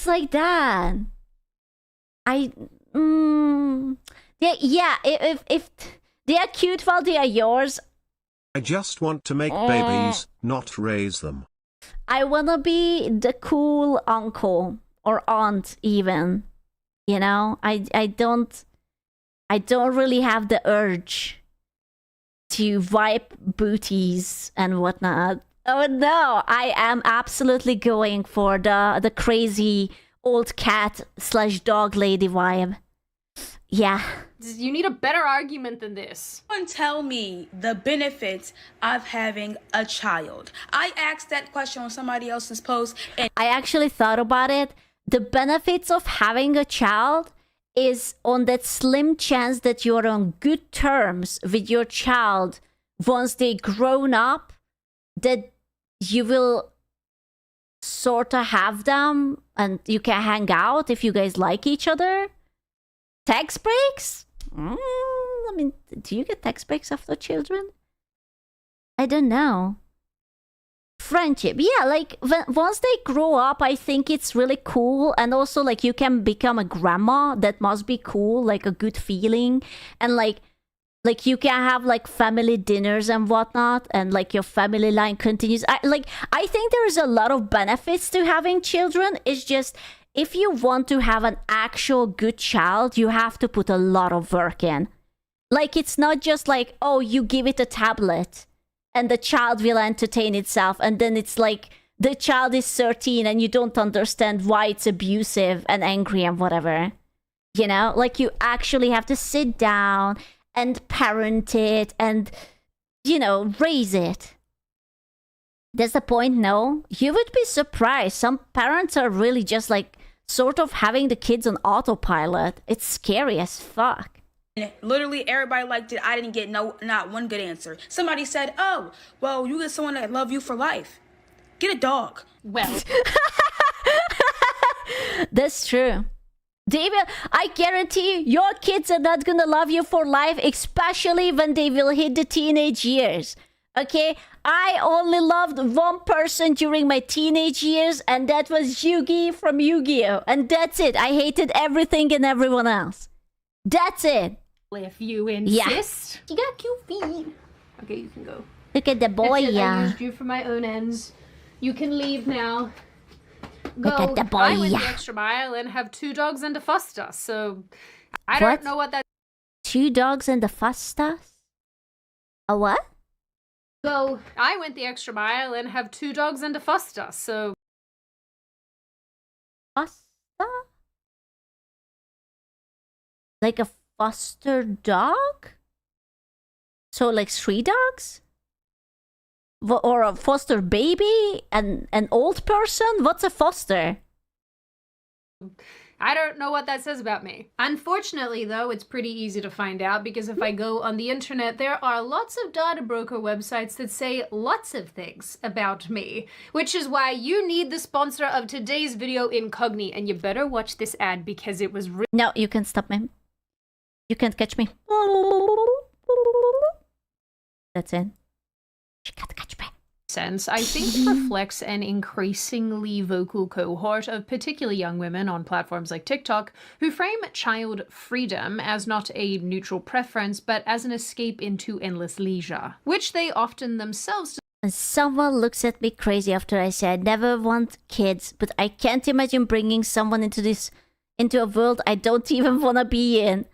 like that. Yeah, if they are cute while they are yours. I just want to make babies, not raise them. I wanna be the cool uncle or aunt even. You know, I don't really have the urge to wipe booties and whatnot. Oh no, I am absolutely going for the crazy old cat/dog lady vibe. Yeah. You need a better argument than this. Someone tell me the benefits of having a child. I asked that question on somebody else's post, and I actually thought about it. The benefits of having a child is on that slim chance that you're on good terms with your child once they grown up, that you will sort of have them and you can hang out if you guys like each other. Tax breaks? I mean, do you get tax breaks after children? I don't know. Friendship. Yeah, like once they grow up, I think it's really cool. And also, like, you can become a grandma. That must be cool, like a good feeling. And like you can have like family dinners and whatnot, and like your family line continues. I think there is a lot of benefits to having children. It's just if you want to have an actual good child, you have to put a lot of work in. Like, it's not just like, oh, you give it a tablet and the child will entertain itself, and then it's like the child is 13 and you don't understand why it's abusive and angry and whatever. You know, like, you actually have to sit down and parent it and, you know, raise it. That's the point, no? You would be surprised. Some parents are really just like sort of having the kids on autopilot. It's scary as fuck. Literally everybody liked it. I didn't get not one good answer. Somebody said, oh, well, you get someone that love you for life. Get a dog. Well. That's true. David, I guarantee you, your kids are not gonna love you for life, especially when they will hit the teenage years. Okay? I only loved one person during my teenage years, and that was Yugi from Yu-Gi-Oh! And that's it. I hated everything and everyone else. That's it. If you insist. You got cute feet. Okay, you can go. Look at the boy, That's it. yeah. I used you for my own ends. You can leave now. Go. Look at the boy, I went yeah. the extra mile and have 2 dogs and a foster, so I What? don't know what that... 2 dogs and the fustas? A what? Go. I went the extra mile and have 2 dogs and a foster, so... Foster? Like a foster dog? So like 3 dogs? Or a foster baby? And an old person? What's a foster? I don't know what that says about me. Unfortunately, though, it's pretty easy to find out because if I go on the internet, there are lots of data broker websites that say lots of things about me, which is why you need the sponsor of today's video, Incogni, and you better watch this ad because it was No, you can stop me. You can't catch me. That's it. She can't catch me. sense, I think reflects an increasingly vocal cohort of particularly young women on platforms like TikTok who frame child freedom as not a neutral preference, but as an escape into endless leisure, which they often themselves... And someone looks at me crazy after I said never want kids, but I can't imagine bringing someone into a world I don't even want to be in.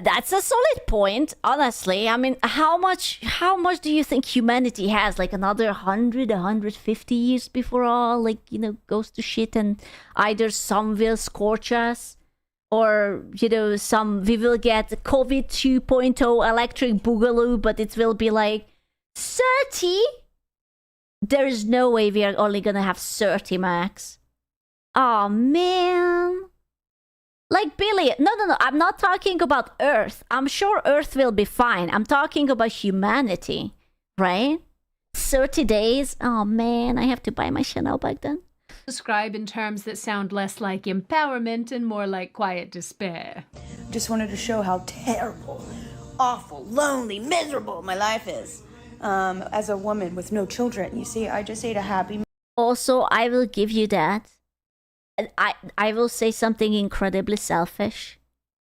That's a solid point, honestly. I mean, how much do you think humanity has? Like another 100, 150 years before all, like, you know, goes to shit and either some will scorch us or, you know, we will get COVID 2.0 electric boogaloo, but it will be like 30? There is no way we are only gonna have 30 max. Oh, man. Like, Billy, no, I'm not talking about Earth. I'm sure Earth will be fine. I'm talking about humanity, right? 30 days? Oh, man, I have to buy my Chanel bag then. Describe in terms that sound less like empowerment and more like quiet despair. Just wanted to show how terrible, awful, lonely, miserable my life is. As a woman with no children, you see, I just ate a Happy... Also, I will give you that. I will say something incredibly selfish.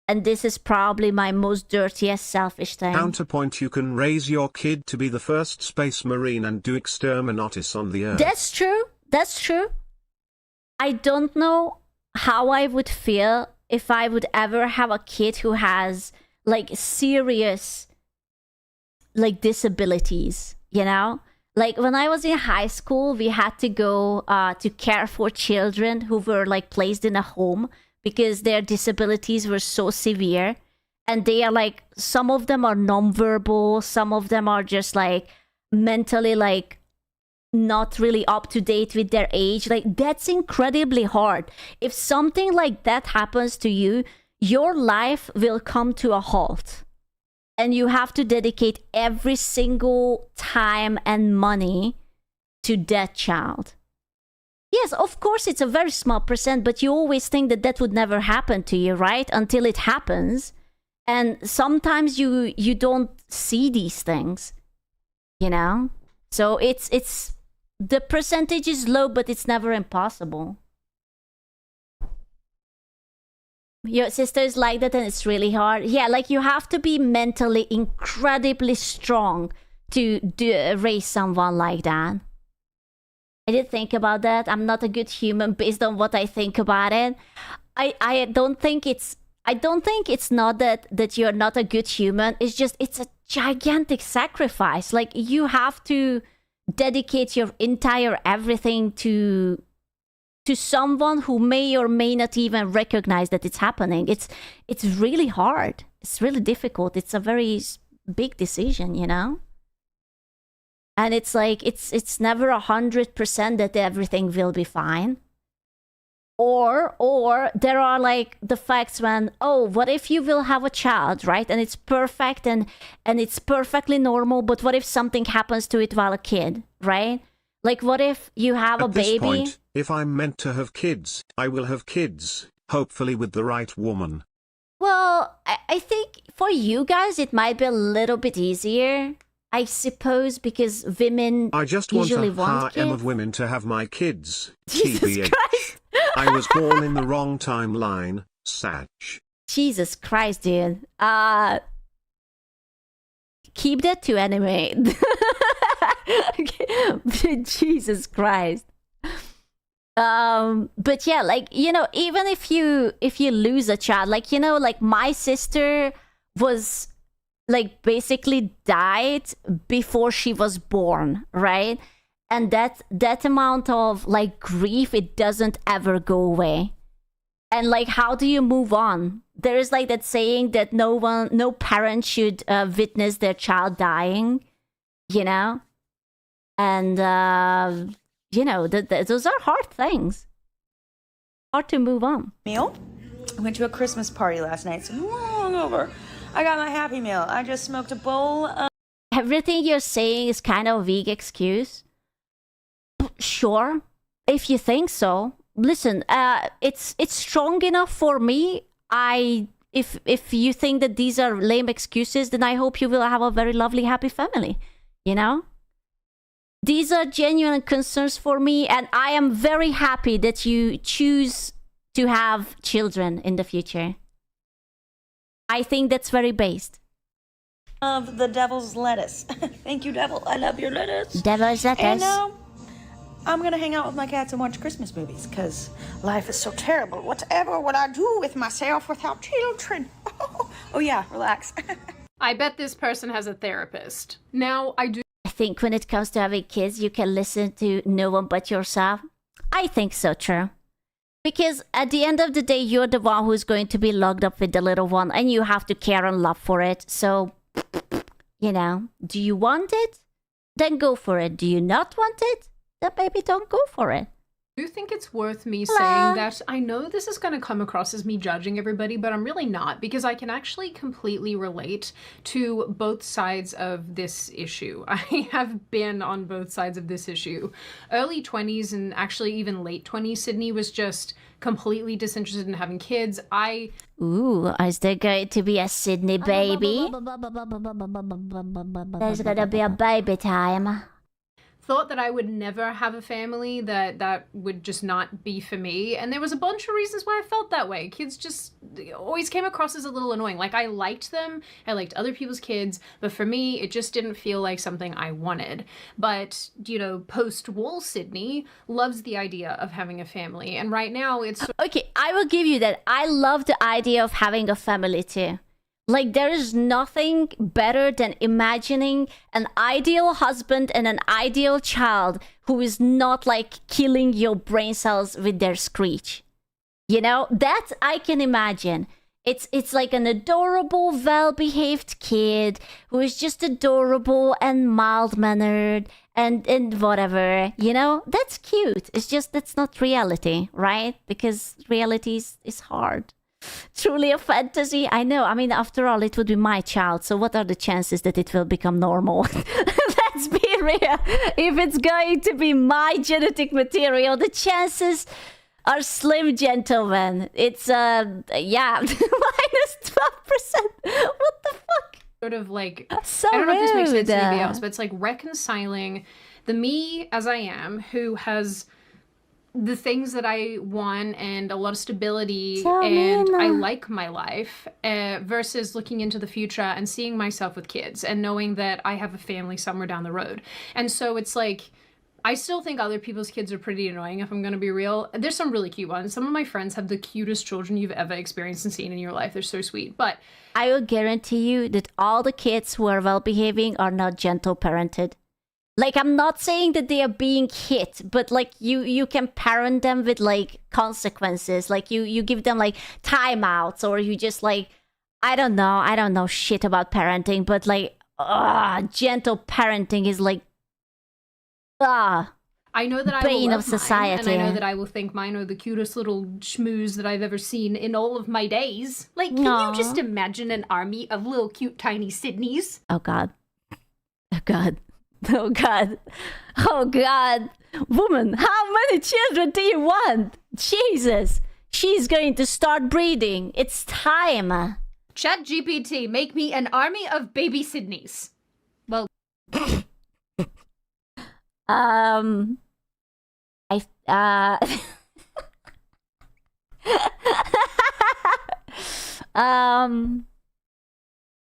And this is probably my most dirtiest selfish thing. Counterpoint: you can raise your kid to be the first space marine and do exterminatus on the Earth. That's true. That's true. I don't know how I would feel if I would ever have a kid who has, like, serious, like, disabilities, you know? Like, when I was in high school, we had to go to care for children who were, like, placed in a home because their disabilities were so severe. And they are, like, some of them are nonverbal, some of them are just, like, mentally, like, not really up to date with their age. Like, that's incredibly hard. If something like that happens to you, your life will come to a halt. And you have to dedicate every single time and money to that child. Yes, of course, it's a very small percent, but you always think that that would never happen to you, right? Until it happens. And sometimes you don't see these things, you know? So it's the percentage is low, but it's never impossible. Your sister is like that and it's really hard. Yeah, like, you have to be mentally incredibly strong to raise someone like that. I did think about that. I'm not a good human based on what I think about it. I don't think it's not that you're not a good human. It's just it's a gigantic sacrifice. Like you have to dedicate your entire everything to someone who may or may not even recognize that it's happening. It's really hard. It's really difficult. It's a very big decision, you know? And it's like it's never 100% that everything will be fine. Or there are like the facts when, oh, what if you will have a child, right? And it's perfect and it's perfectly normal, but what if something happens to it while a kid, right? Like what if you have a At this baby? point, if I'm meant to have kids, I will have kids, hopefully with the right woman. Well, I think for you guys it might be a little bit easier, I suppose, because women I just want usually a want harem kids. of women to have my kids. Jesus TBH. Christ! I was born in the wrong timeline, Sag. Jesus Christ, dude. Keep that to anime. Jesus Christ. But yeah, like, you know, even if you lose a child, like, you know, like my sister was like basically died before she was born, right? And that amount of like grief, it doesn't ever go away. And like, how do you move on? There is like that saying that no parent should witness their child dying, you know? And, you know, those are hard things. Hard to move on. Meal? I went to a Christmas party last night, so long over. I got my Happy Meal. I just smoked a bowl of... Everything you're saying is kind of a weak excuse. Sure, if you think so. Listen, it's strong enough for me. If you think that these are lame excuses, then I hope you will have a very lovely, happy family. You know? These are genuine concerns for me, and I am very happy that you choose to have children in the future. I think that's very based. Of the devil's lettuce. Thank you, devil. I love your lettuce. Devil's lettuce. And now, I'm gonna hang out with my cats and watch Christmas movies, because life is so terrible. Whatever would I do with myself without children? Oh yeah, relax. I bet this person has a therapist. Now, I think when it comes to having kids, you can listen to no one but yourself. I think so, true. Because at the end of the day, you're the one who's going to be locked up with the little one, and you have to care and love for it. So, you know, do you want it? Then go for it. Do you not want it? Then maybe don't go for it. do think it's worth me saying that I know this is going to come across as me judging everybody, but I'm really not, because I can actually completely relate to both sides of this issue. I have been on both sides of this issue. Early 20s and actually even late 20s, Sydney was just completely disinterested in having kids. Ooh, is there going to be a Sydney baby? There's gonna be a baby time. Thought that I would never have a family, that would just not be for me. And there was a bunch of reasons why I felt that way. Kids just always came across as a little annoying. Like, I liked them, I liked other people's kids, but for me, it just didn't feel like something I wanted. But, you know, post-Wall Sydney loves the idea of having a family. And right now, it's... Okay, I will give you that. I love the idea of having a family too. Like, there is nothing better than imagining an ideal husband and an ideal child who is not, like, killing your brain cells with their screech. You know? That I can imagine. It's like an adorable, well-behaved kid who is just adorable and mild-mannered and whatever. You know? That's cute. It's just that's not reality, right? Because reality is hard. Truly a fantasy. I know. I mean, after all, it would be my child. So what are the chances that it will become normal? Let's be real. If it's going to be my genetic material, the chances are slim, gentlemen. It's, yeah, -12%. What the fuck? Sort of like, so I don't know if this makes sense to rude. anybody else, but it's like reconciling the me as I am, who has the things that I want and a lot of stability, and I like my life, versus looking into the future and seeing myself with kids and knowing that I have a family somewhere down the road. And so it's like, I still think other people's kids are pretty annoying, if I'm gonna be real. There's some really cute ones. Some of my friends have the cutest children you've ever experienced and seen in your life. They're so sweet. But I will guarantee you that all the kids who are well behaving are not gentle parented. Like, I'm not saying that they are being hit, but like you can parent them with like consequences. Like you give them like timeouts, or you just like, I don't know shit about parenting, but like gentle parenting is like I know that I will bane love of society. mine, and I know that I will think mine are the cutest little schmooze that I've ever seen in all of my days. Like, can you just imagine an army of little cute tiny Sydneys? Oh god. Oh god. Oh god. Oh god. Woman, how many children do you want? Jesus. She's going to start breeding. It's time. ChatGPT, make me an army of baby Sydneys. Well,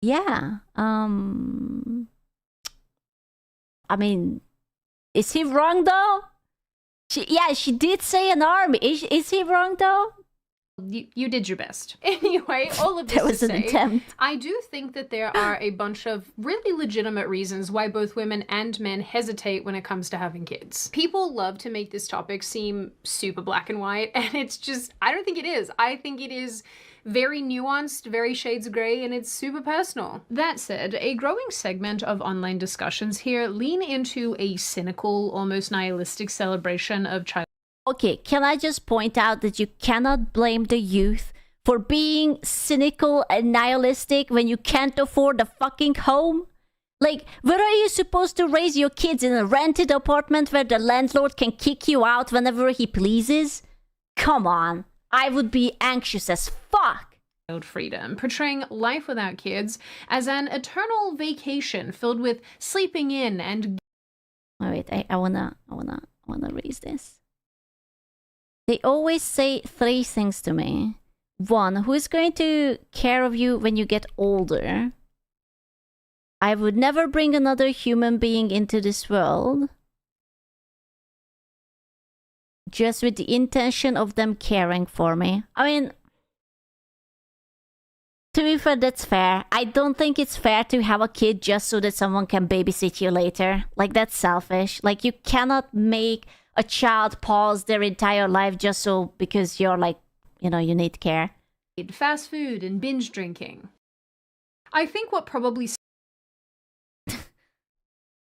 yeah. I mean, is he wrong though? She did say an army. Is he wrong though? You did your best. Anyway, all of this That was to an say, attempt. I do think that there are a bunch of really legitimate reasons why both women and men hesitate when it comes to having kids. People love to make this topic seem super black and white, and it's just, I don't think it is. I think it is very nuanced, very shades of gray, and it's super personal. That said, a growing segment of online discussions here lean into a cynical, almost nihilistic celebration of child. Okay, can I just point out that you cannot blame the youth for being cynical and nihilistic when you can't afford a fucking home? Like, where are you supposed to raise your kids, in a rented apartment where the landlord can kick you out whenever he pleases? Come on, I would be anxious as fuck. Freedom, portraying life without kids as an eternal vacation filled with sleeping in and... Oh, wait, I wanna raise this. They always say 3 things to me. 1, who is going to care of you when you get older? I would never bring another human being into this world just with the intention of them caring for me. I mean, to be fair, that's fair. I don't think it's fair to have a kid just so that someone can babysit you later. Like, that's selfish. Like, you cannot make a child pause their entire life just so because you're like, you know, you need care. Fast food and binge drinking. I think what probably...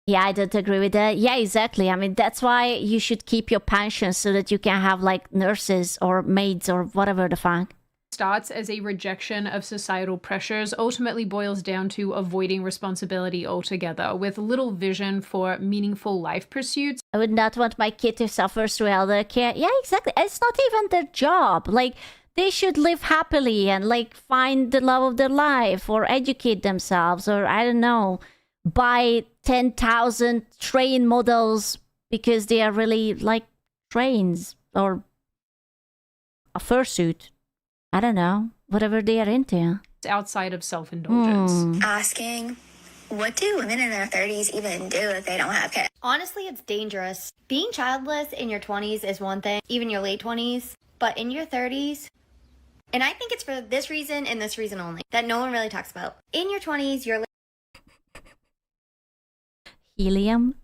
Yeah, I don't agree with that. Yeah, exactly. I mean, that's why you should keep your pension so that you can have like nurses or maids or whatever the fuck. Starts as a rejection of societal pressures ultimately boils down to avoiding responsibility altogether, with little vision for meaningful life pursuits. I would not want my kid to suffer through elder care. Yeah, exactly. It's not even their job. Like, they should live happily and like find the love of their life or educate themselves, or I don't know, buy 10,000 train models because they are really like trains, or a fursuit. I don't know, whatever they are into. Outside of self-indulgence. Asking, what do women in their 30s even do if they don't have kids? Honestly, it's dangerous. Being childless in your 20s is one thing, even your late 20s, but in your 30s, and I think it's for this reason and this reason only, that no one really talks about. In your 20s, you're... Helium?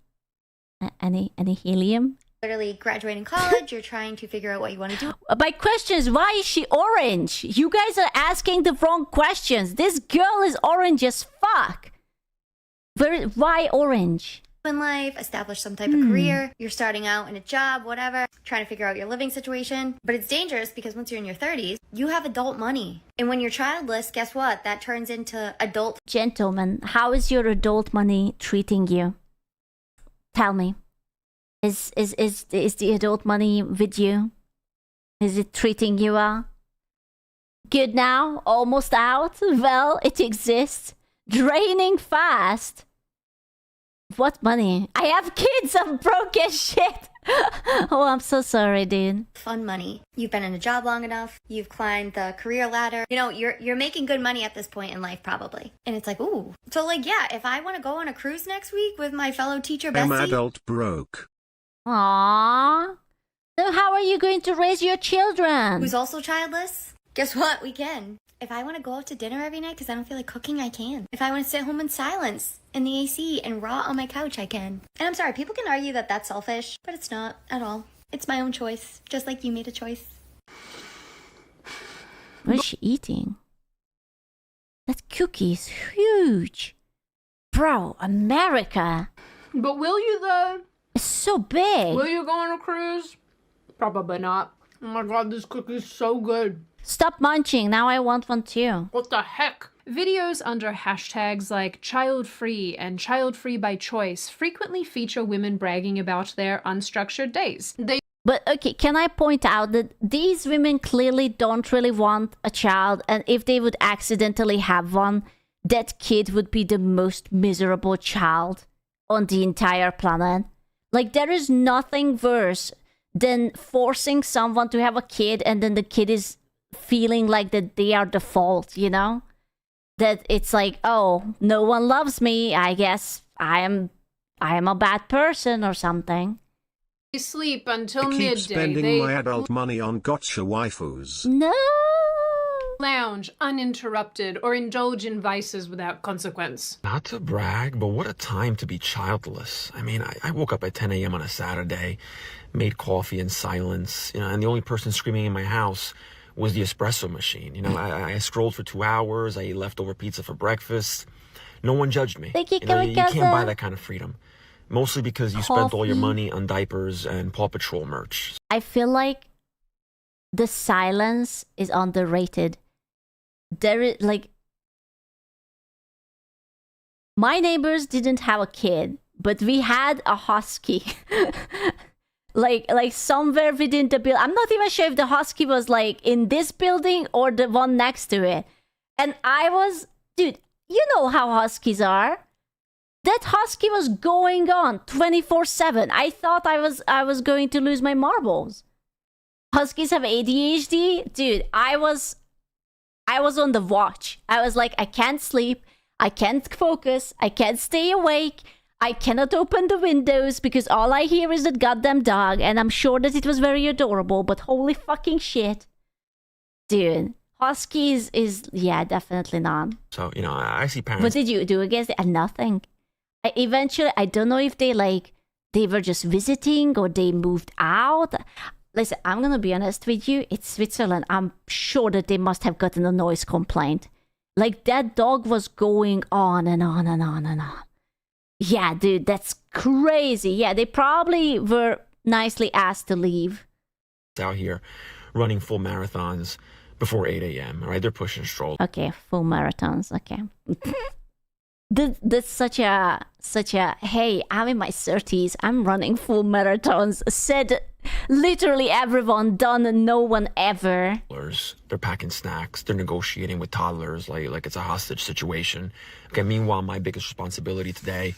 Any helium? Literally graduating college, you're trying to figure out what you want to do. My question is, why is she orange? You guys are asking the wrong questions. This girl is orange as fuck. Why orange? In life, establish some type of career. You're starting out in a job, whatever, trying to figure out your living situation. But it's dangerous because once you're in your 30s, you have adult money. And when you're childless, guess what? That turns into adult... Gentlemen, how is your adult money treating you? Tell me. Is the adult money with you? Is it treating you well? Good now? Almost out? Well, it exists. Draining fast. What money? I have kids, I'm broke as shit. Oh, I'm so sorry, dude. Fun money. You've been in a job long enough. You've climbed the career ladder. You know, you're making good money at this point in life, probably. And it's like, ooh. So, like, yeah, if I want to go on a cruise next week with my fellow teacher bestie... I'm adult broke. Aww. So how are you going to raise your children? Who's also childless? Guess what? We can. If I want to go out to dinner every night because I don't feel like cooking, I can. If I want to sit home in silence in the AC and rot on my couch, I can. And I'm sorry, people can argue that that's selfish, but it's not at all. It's my own choice, just like you made a choice. What is she eating? That cookie is huge. Bro, America. But will you though? It's so big. Will you go on a cruise? Probably not. Oh my god, this cookie's so good. Stop munching. Now I want one too. What the heck? Videos under hashtags like child-free and child-free by choice frequently feature women bragging about their unstructured days. But okay, can I point out that these women clearly don't really want a child, and if they would accidentally have one, that kid would be the most miserable child on the entire planet. Like, there is nothing worse than forcing someone to have a kid and then the kid is feeling like that they are the fault, you know? That it's like, oh, no one loves me, I guess I am a bad person or something. They sleep until I keep midday. spending my adult money on gotcha waifus. No! Lounge uninterrupted or indulge in vices without consequence. Not to brag, but what a time to be childless. I mean, I woke up at 10 a.m. on a Saturday, made coffee in silence, and the only person screaming in my house was the espresso machine. I scrolled for 2 hours, I ate leftover pizza for breakfast. No one judged me. You can't buy that kind of freedom. Mostly because you spent all your money on diapers and Paw Patrol merch. I feel like the silence is underrated. There is, like, my neighbors didn't have a kid, but we had a husky. like somewhere within the building. I'm not even sure if the husky was like in this building or the one next to it. And I was, dude, you know how huskies are. That husky was going on 24/7. I thought I was going to lose my marbles. Huskies have ADHD, dude. I was on the watch. I was like, I can't sleep, I can't focus, I can't stay awake, I cannot open the windows because all I hear is that goddamn dog, and I'm sure that it was very adorable, but holy fucking shit. Dude, huskies is, yeah, definitely not. So, I see parents... What did you do against it? Nothing. I don't know if they were just visiting or they moved out. Listen, I'm gonna be honest with you. It's Switzerland. I'm sure that they must have gotten a noise complaint. Like, that dog was going on and on and on and on. Yeah, dude, that's crazy. Yeah, they probably were nicely asked to leave. Out here running full marathons before 8 a.m., right? They're pushing strollers. Okay, full marathons. Okay. That's such a, hey, I'm in my 30s, I'm running full marathons, said literally everyone, done no one ever. They're packing snacks, they're negotiating with toddlers like it's a hostage situation. Okay, meanwhile, my biggest responsibility today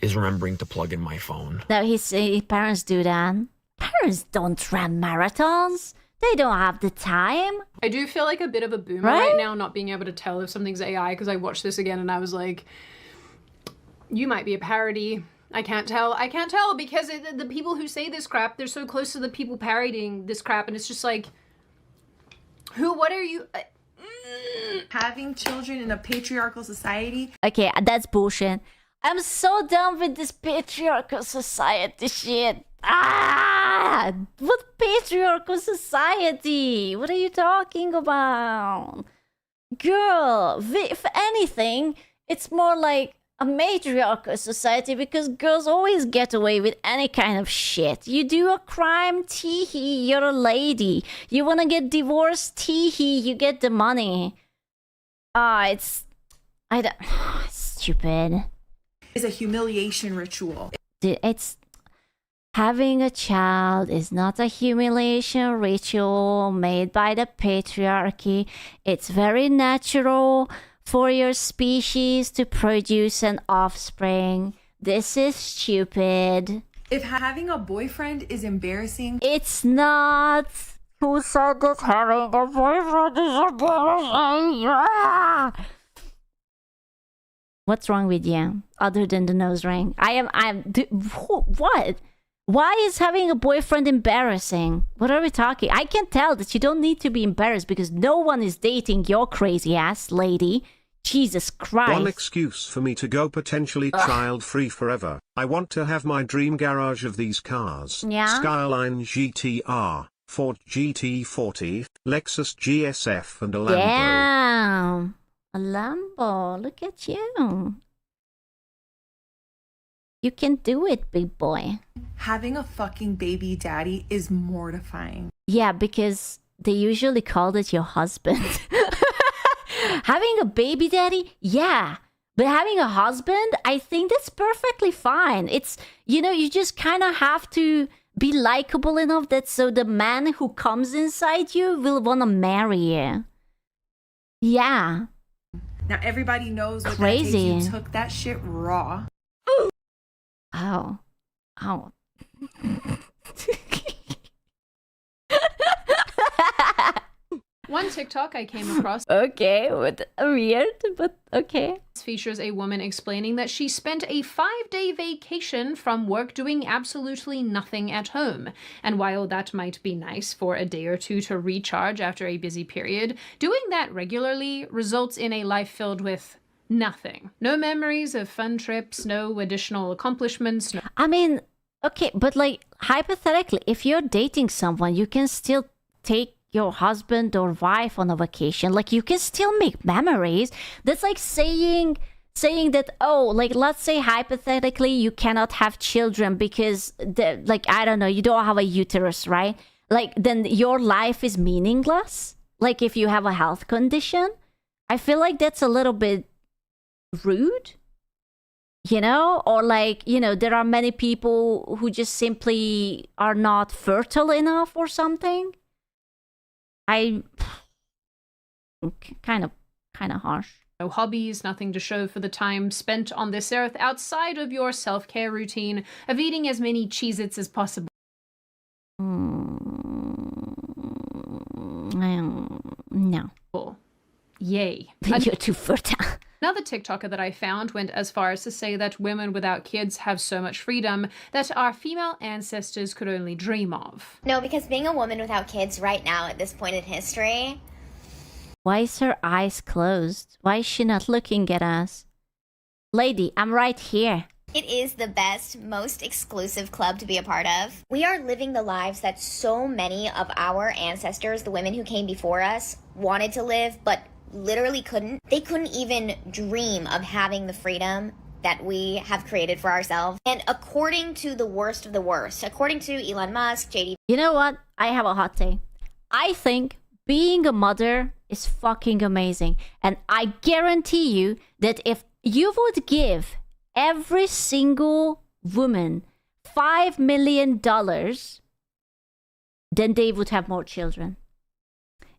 is remembering to plug in my phone. No, his parents do that. Parents don't run marathons. They don't have the time. I do feel like a bit of a boomer right now, not being able to tell if something's AI, because I watched this again and I was like, you might be a parody. I can't tell because the people who say this crap, they're so close to the people parodying this crap, and it's just like, what are you... Having children in a patriarchal society. Okay, that's bullshit. I'm so done with this patriarchal society shit. What patriarchal society? What are you talking about? Girl, if anything, it's more like a matriarchal society because girls always get away with any kind of shit. You do a crime, tee-hee, you're a lady. You wanna get divorced, tee-hee, you get the money. It's stupid. It's a humiliation ritual. It's... Having a child is not a humiliation ritual made by the patriarchy. It's very natural for your species to produce an offspring. This is stupid. If having a boyfriend is embarrassing... It's not. Who said that having a boyfriend is embarrassing? What's wrong with you? Other than the nose ring. What? Why is having a boyfriend embarrassing? What are we talking? I can tell that you don't need to be embarrassed because no one is dating your crazy ass lady. Jesus Christ. One excuse for me to go potentially child-free forever. I want to have my dream garage of these cars. Yeah? Skyline GTR, Ford GT40, Lexus GSF, and a Lambo. Damn. A Lambo. Look at you. You can do it, big boy. Having a fucking baby daddy is mortifying. Yeah, because they usually called it your husband. Having a baby daddy, yeah. But having a husband, I think that's perfectly fine. It's, you know, you just kind of have to be likable enough that so the man who comes inside you will want to marry you. Yeah. Now everybody knows what Crazy. that takes. You took that shit raw. Oh. Oh. One TikTok I came across. Okay, weird, but okay. Features a woman explaining that she spent a 5-day vacation from work doing absolutely nothing at home. And while that might be nice for a day or two to recharge after a busy period, doing that regularly results in a life filled with nothing. No memories of fun trips, no additional accomplishments. No I mean, okay, but like hypothetically, if you're dating someone, you can still take your husband or wife on a vacation. Like you can still make memories. That's like saying that, oh, like let's say hypothetically you cannot have children because like I don't know, you don't have a uterus, right? Like then your life is meaningless. Like if you have a health condition, I feel like that's a little bit rude, you know? Or like, you know, there are many people who just simply are not fertile enough or something. Kind of harsh. No hobbies, nothing to show for the time spent on this earth outside of your self-care routine of eating as many Cheez-Its as possible. No. Yay. You're too fertile. Another TikToker that I found went as far as to say that women without kids have so much freedom that our female ancestors could only dream of. No, because being a woman without kids right now at this point in history... Why is her eyes closed? Why is she not looking at us? Lady, I'm right here. It is the best, most exclusive club to be a part of. We are living the lives that so many of our ancestors, the women who came before us, wanted to live, but literally couldn't. They couldn't even dream of having the freedom that we have created for ourselves. And according to the worst of the worst, according to Elon Musk, JD... You know what? I have a hot take. I think being a mother is fucking amazing. And I guarantee you that if you would give every single woman $5 million, then they would have more children.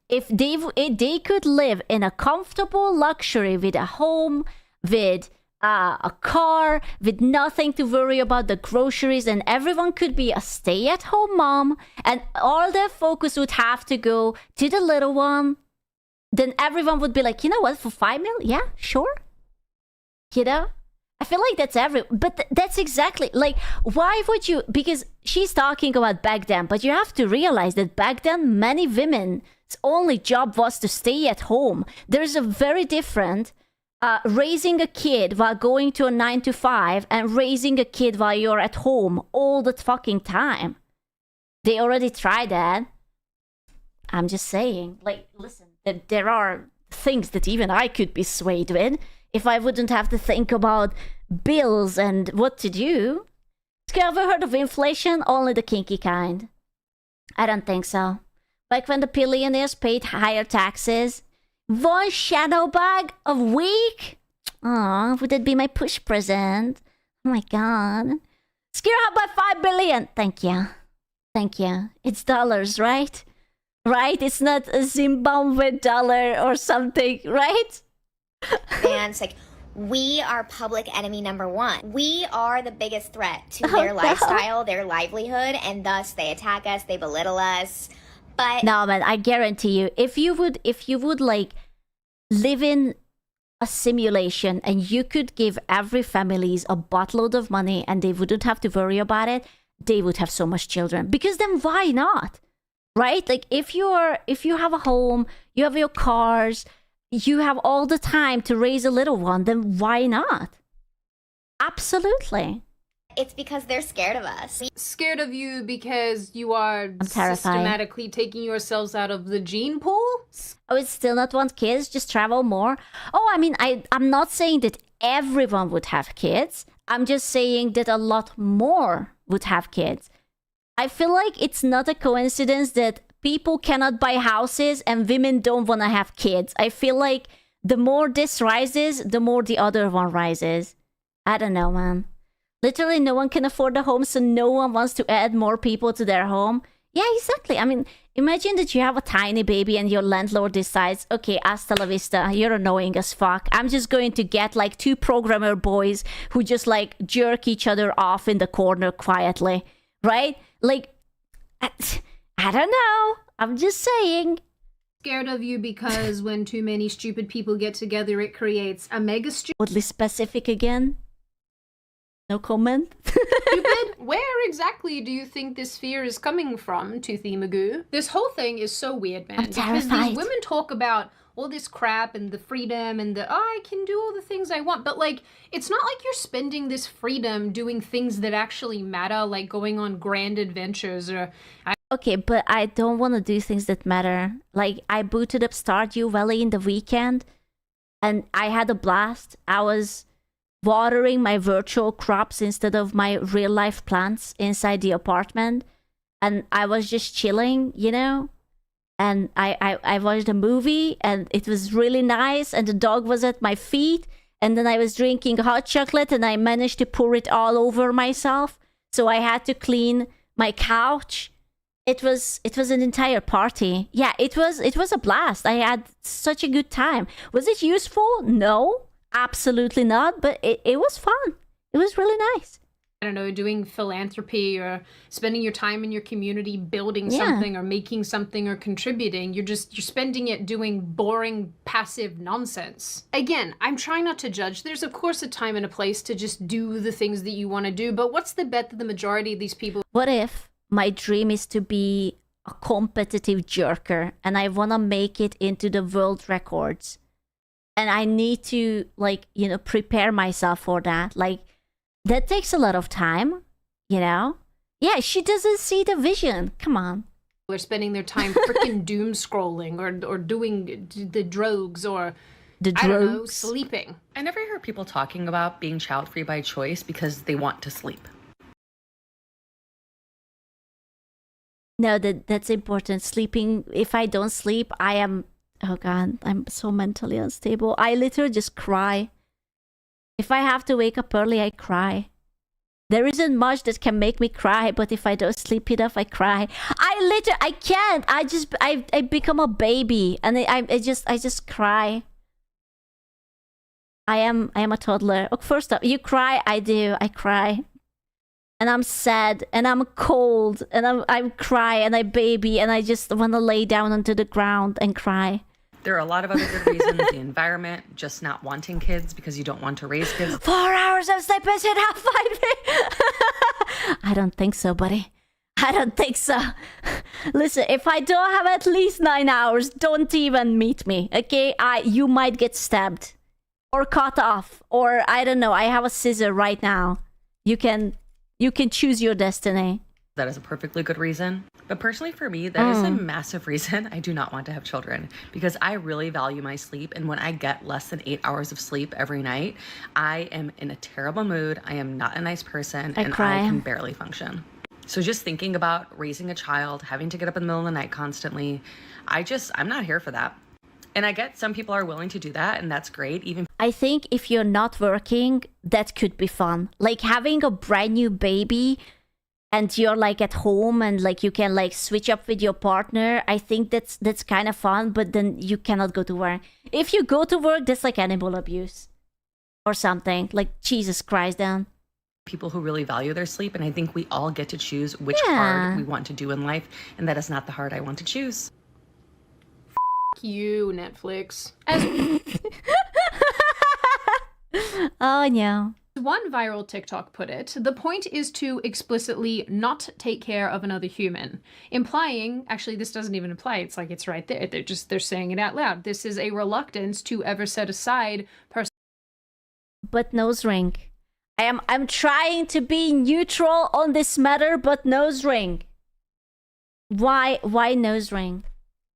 If they could live in a comfortable luxury with a home, with a car, with nothing to worry about the groceries, and everyone could be a stay-at-home mom, and all their focus would have to go to the little one, then everyone would be like, you know what, for $5 million? Yeah, sure. You know? I feel like that's but that's exactly, like, why would you, because she's talking about back then, but you have to realize that back then, many women's only job was to stay at home. There's a very different raising a kid while going to a 9-to-5 and raising a kid while you're at home all the fucking time. They already tried that. I'm just saying, like, listen, there are things that even I could be swayed with if I wouldn't have to think about bills and what to do. Have you ever heard of inflation? Only the kinky kind. I don't think so. Like when the billionaires paid higher taxes. One shadow bag a week? Aw, would that be my push present? Oh my god. Scare out by $5 billion. Thank you. Thank you. It's dollars, right? Right? It's not a Zimbabwe dollar or something, right? And it's like, we are public enemy number one. We are the biggest threat to their lifestyle, their livelihood, and thus they attack us, they belittle us. But no, man, I guarantee you, if you would like live in a simulation and you could give every families a buttload of money and they wouldn't have to worry about it, they would have so much children. Because then why not? Right? Like if you have a home, you have your cars, you have all the time to raise a little one, then why not? Absolutely. It's because they're scared of us. Scared of you because you are terrified. systematically taking yourselves out of the gene pool? Oh, it's still not want kids, just travel more. Oh, I mean, I'm not saying that everyone would have kids. I'm just saying that a lot more would have kids. I feel like it's not a coincidence that people cannot buy houses and women don't want to have kids. I feel like the more this rises, the more the other one rises. I don't know, man. Literally, no one can afford a home, so no one wants to add more people to their home. Yeah, exactly. I mean, imagine that you have a tiny baby and your landlord decides, okay, hasta la vista, you're annoying as fuck. I'm just going to get like 2 programmer boys who just like jerk each other off in the corner quietly, right? Like, I don't know. I'm just saying. Scared of you because when too many stupid people get together, it creates a mega Oddly specific again. No comment. stupid. Where exactly do you think this fear is coming from, Toothy Magoo? This whole thing is so weird, man. I'm Because terrified. these women talk about all this crap and the freedom and I can do all the things I want. But like, it's not like you're spending this freedom doing things that actually matter, like going on grand adventures or... Okay, but I don't want to do things that matter. Like, I booted up Stardew Valley in the weekend and I had a blast. I was watering my virtual crops instead of my real life plants inside the apartment, and I was just chilling, you know, and I watched a movie and it was really nice, and the dog was at my feet, and then I was drinking hot chocolate and I managed to pour it all over myself, so I had to clean my couch. It was an entire party. Yeah, it was a blast. I had such a good time. Was it useful? No. Absolutely not, but it was fun. It was really nice. I don't know, doing philanthropy or spending your time in your community building Yeah. something or making something or contributing. You're spending it doing boring, passive nonsense. Again, I'm trying not to judge. There's of course a time and a place to just do the things that you want to do, but what's the bet that the majority of these people... What if my dream is to be a competitive jerker and I want to make it into the world records? And I need to, like, you know, prepare myself for that. Like, that takes a lot of time, you know? Yeah, she doesn't see the vision. Come on. They're spending their time freaking doom scrolling or doing the drogues or, the I don't know, drugs. sleeping. I never hear people talking about being child-free by choice because they want to sleep. No, that's important. Sleeping, if I don't sleep, I am... Oh God, I'm so mentally unstable. I literally just cry. If I have to wake up early, I cry. There isn't much that can make me cry, but if I don't sleep enough, I cry. I can't. I become a baby, and I just cry. I am a toddler. Oh, first up, you cry. I do. I cry. And I'm sad, and I'm cold, and I cry, and I baby, and I just want to lay down onto the ground and cry. There are a lot of other good reasons, the environment, just not wanting kids because you don't want to raise kids. 4 hours of sleep is enough, find me. I don't think so, buddy. I don't think so. Listen, if I don't have at least 9 hours, don't even meet me, okay? You might get stabbed or cut off, or I don't know. I have a scissor right now. You can choose your destiny. That is a perfectly good reason. But personally for me, that is a massive reason I do not want to have children because I really value my sleep. And when I get less than 8 hours of sleep every night, I am in a terrible mood. I am not a nice person and cry. I can barely function. So just thinking about raising a child, having to get up in the middle of the night constantly, I'm not here for that. And I get some people are willing to do that, and that's great. Even I think if you're not working, that could be fun. Like having a brand new baby and you're like at home and like you can like switch up with your partner. I think that's kind of fun, but then you cannot go to work. If you go to work, that's like animal abuse or something. Like Jesus Christ, Dan. people who really value their sleep, and I think we all get to choose which part we want to do in life, and that is not the heart I want to choose. You, Netflix. Oh no. One viral TikTok put it, the point is to explicitly not take care of another human, implying, actually this doesn't even imply, it's like it's right there, they're saying it out loud. This is a reluctance to ever set aside But nose ring. I'm trying to be neutral on this matter, but nose ring. Why nose ring?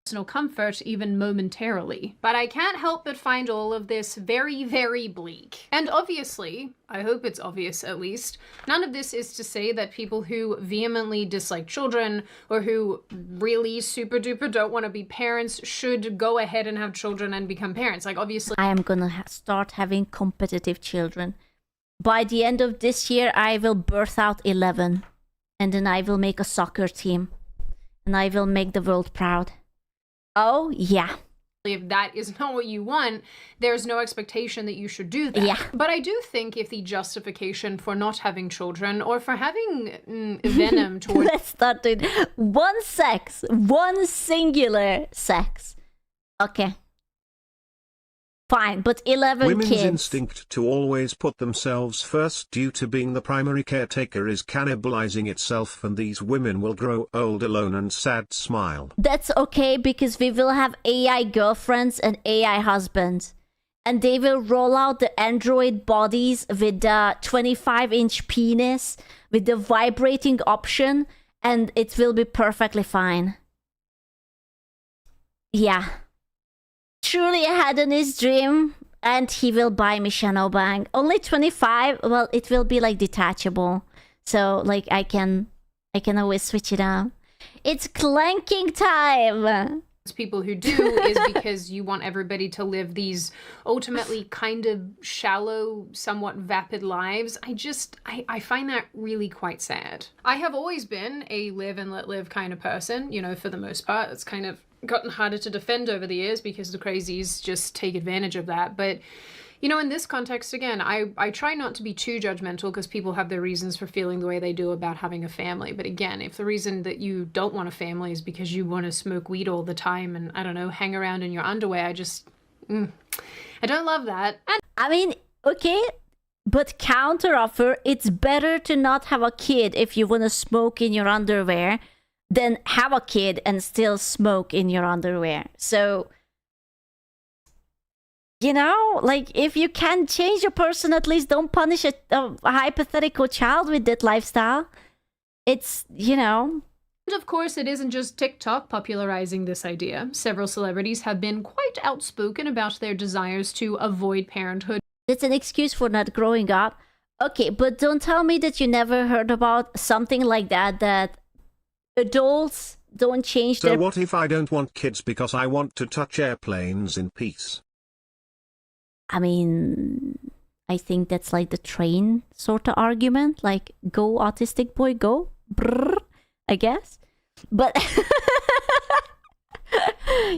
personal comfort even momentarily. But I can't help but find all of this very, very bleak. And obviously, I hope it's obvious at least, none of this is to say that people who vehemently dislike children or who really super duper don't want to be parents should go ahead and have children and become parents. Like obviously I am gonna start having competitive children. By the end of this year, I will birth out 11. And then I will make a soccer team. And I will make the world proud. Oh, yeah. if that is not what you want, there's no expectation that you should do that. Yeah. But I do think if the justification for not having children or for having venom towards... Let's start doing one sex. One singular sex. Okay. Fine, but 11 Women's kids. instinct to always put themselves first due to being the primary caretaker is cannibalizing itself, and these women will grow old alone and sad smile. That's okay, because we will have AI girlfriends and AI husbands. And they will roll out the android bodies with the 25-inch penis, with the vibrating option, and it will be perfectly fine. Yeah. Truly had in his dream, and he will buy me Shadow Bang. Only 25. Well, it will be like detachable, so like I can always switch it up. It's clanking time. People who do is because you want everybody to live these ultimately kind of shallow, somewhat vapid lives. I find that really quite sad. I have always been a live and let live kind of person, you know, for the most part. It's kind of gotten harder to defend over the years because the crazies just take advantage of that. But, you know, in this context, again, I try not to be too judgmental because people have their reasons for feeling the way they do about having a family. But again, if the reason that you don't want a family is because you want to smoke weed all the time and, I don't know, hang around in your underwear, I don't love that. And I mean, okay, but counter offer, it's better to not have a kid if you want to smoke in your underwear than have a kid and still smoke in your underwear. So, you know, like, if you can change a person, at least don't punish a hypothetical child with that lifestyle. It's, you know. And of course, it isn't just TikTok popularizing this idea. Several celebrities have been quite outspoken about their desires to avoid parenthood. It's an excuse for not growing up. Okay, but don't tell me that you never heard about something like that, that adults don't change So their... what if I don't want kids because I want to touch airplanes in peace? I mean, I think that's like the train sort of argument. Like, go autistic boy, go. Brrr, I guess. But,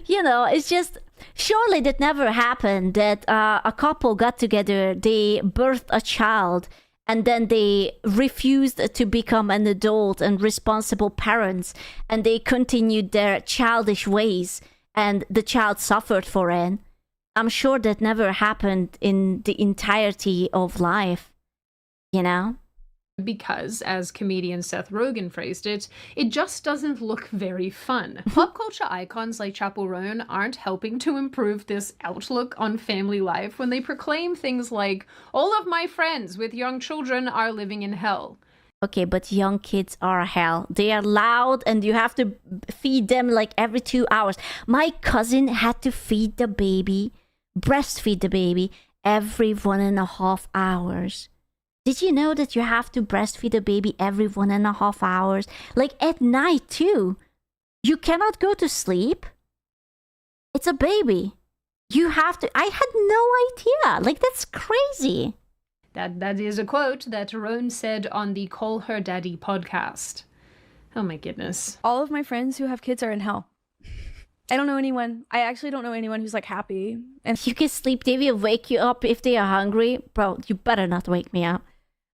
you know, it's just... Surely that never happened, that a couple got together, they birthed a child, and then they refused to become an adult and responsible parents, and they continued their childish ways, and the child suffered for it. I'm sure that never happened in the entirety of life, you know? Because, as comedian Seth Rogen phrased it, it just doesn't look very fun. Pop culture icons like Chappell Roan aren't helping to improve this outlook on family life when they proclaim things like, all of my friends with young children are living in hell. Okay, but young kids are hell. They are loud and you have to feed them like every 2 hours. My cousin had to feed the baby, breastfeed the baby every 1.5 hours. Did you know that you have to breastfeed a baby every 1.5 hours? Like at night too. You cannot go to sleep. It's a baby. You have to... I had no idea. Like, that's crazy. That is a quote that Roan said on the Call Her Daddy podcast. Oh my goodness. All of my friends who have kids are in hell. I don't know anyone. I actually don't know anyone who's like happy. And you can sleep, they will wake you up if they are hungry. Bro, you better not wake me up.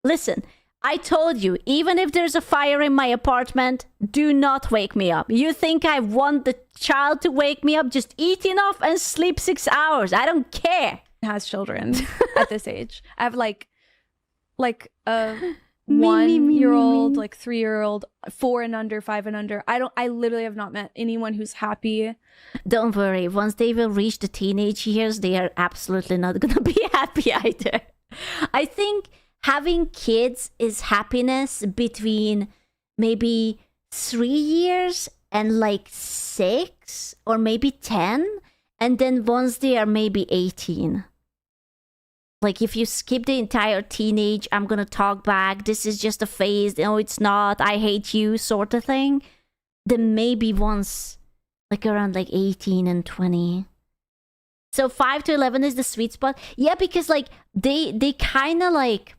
Listen, I told you, even if there's a fire in my apartment, do not wake me up. You think I want the child to wake me up? Just eat enough and sleep 6 hours. I don't care. Has children at this age. I have like like a Me, 1-year-old, me. like 3-year-old, 4 and under, 5 and under. I literally have not met anyone who's happy. Don't worry. Once they will reach the teenage years, they are absolutely not gonna be happy either. I think having kids is happiness between maybe 3 years and like 6 or maybe 10. And then once they are maybe 18. Like if you skip the entire teenage, I'm gonna talk back, this is just a phase, no it's not, I hate you sort of thing. Then maybe once like around like 18 and 20. So 5 to 11 is the sweet spot. Yeah, because like they kind of like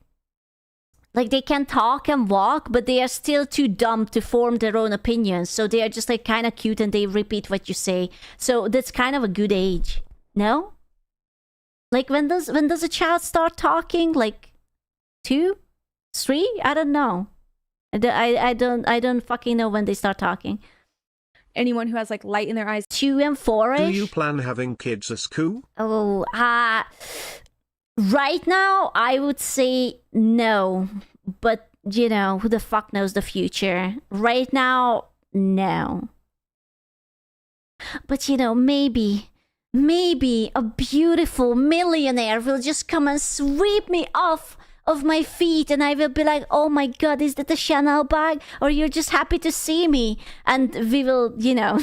they can talk and walk, but they are still too dumb to form their own opinions. So they are just like kind of cute and they repeat what you say. So that's kind of a good age. No? Like when does a child start talking? Like 2? 3? I don't know. I don't fucking know when they start talking. Anyone who has like light in their eyes. 2 and 4ish. Do you plan having kids, Lessgoooo? Oh, right now I would say no, but you know, who the fuck knows the future? Right now, no. But you know, maybe a beautiful millionaire will just come and sweep me off of my feet and I will be like, oh my god, is that a Chanel bag? Or you're just happy to see me? And we will, you know.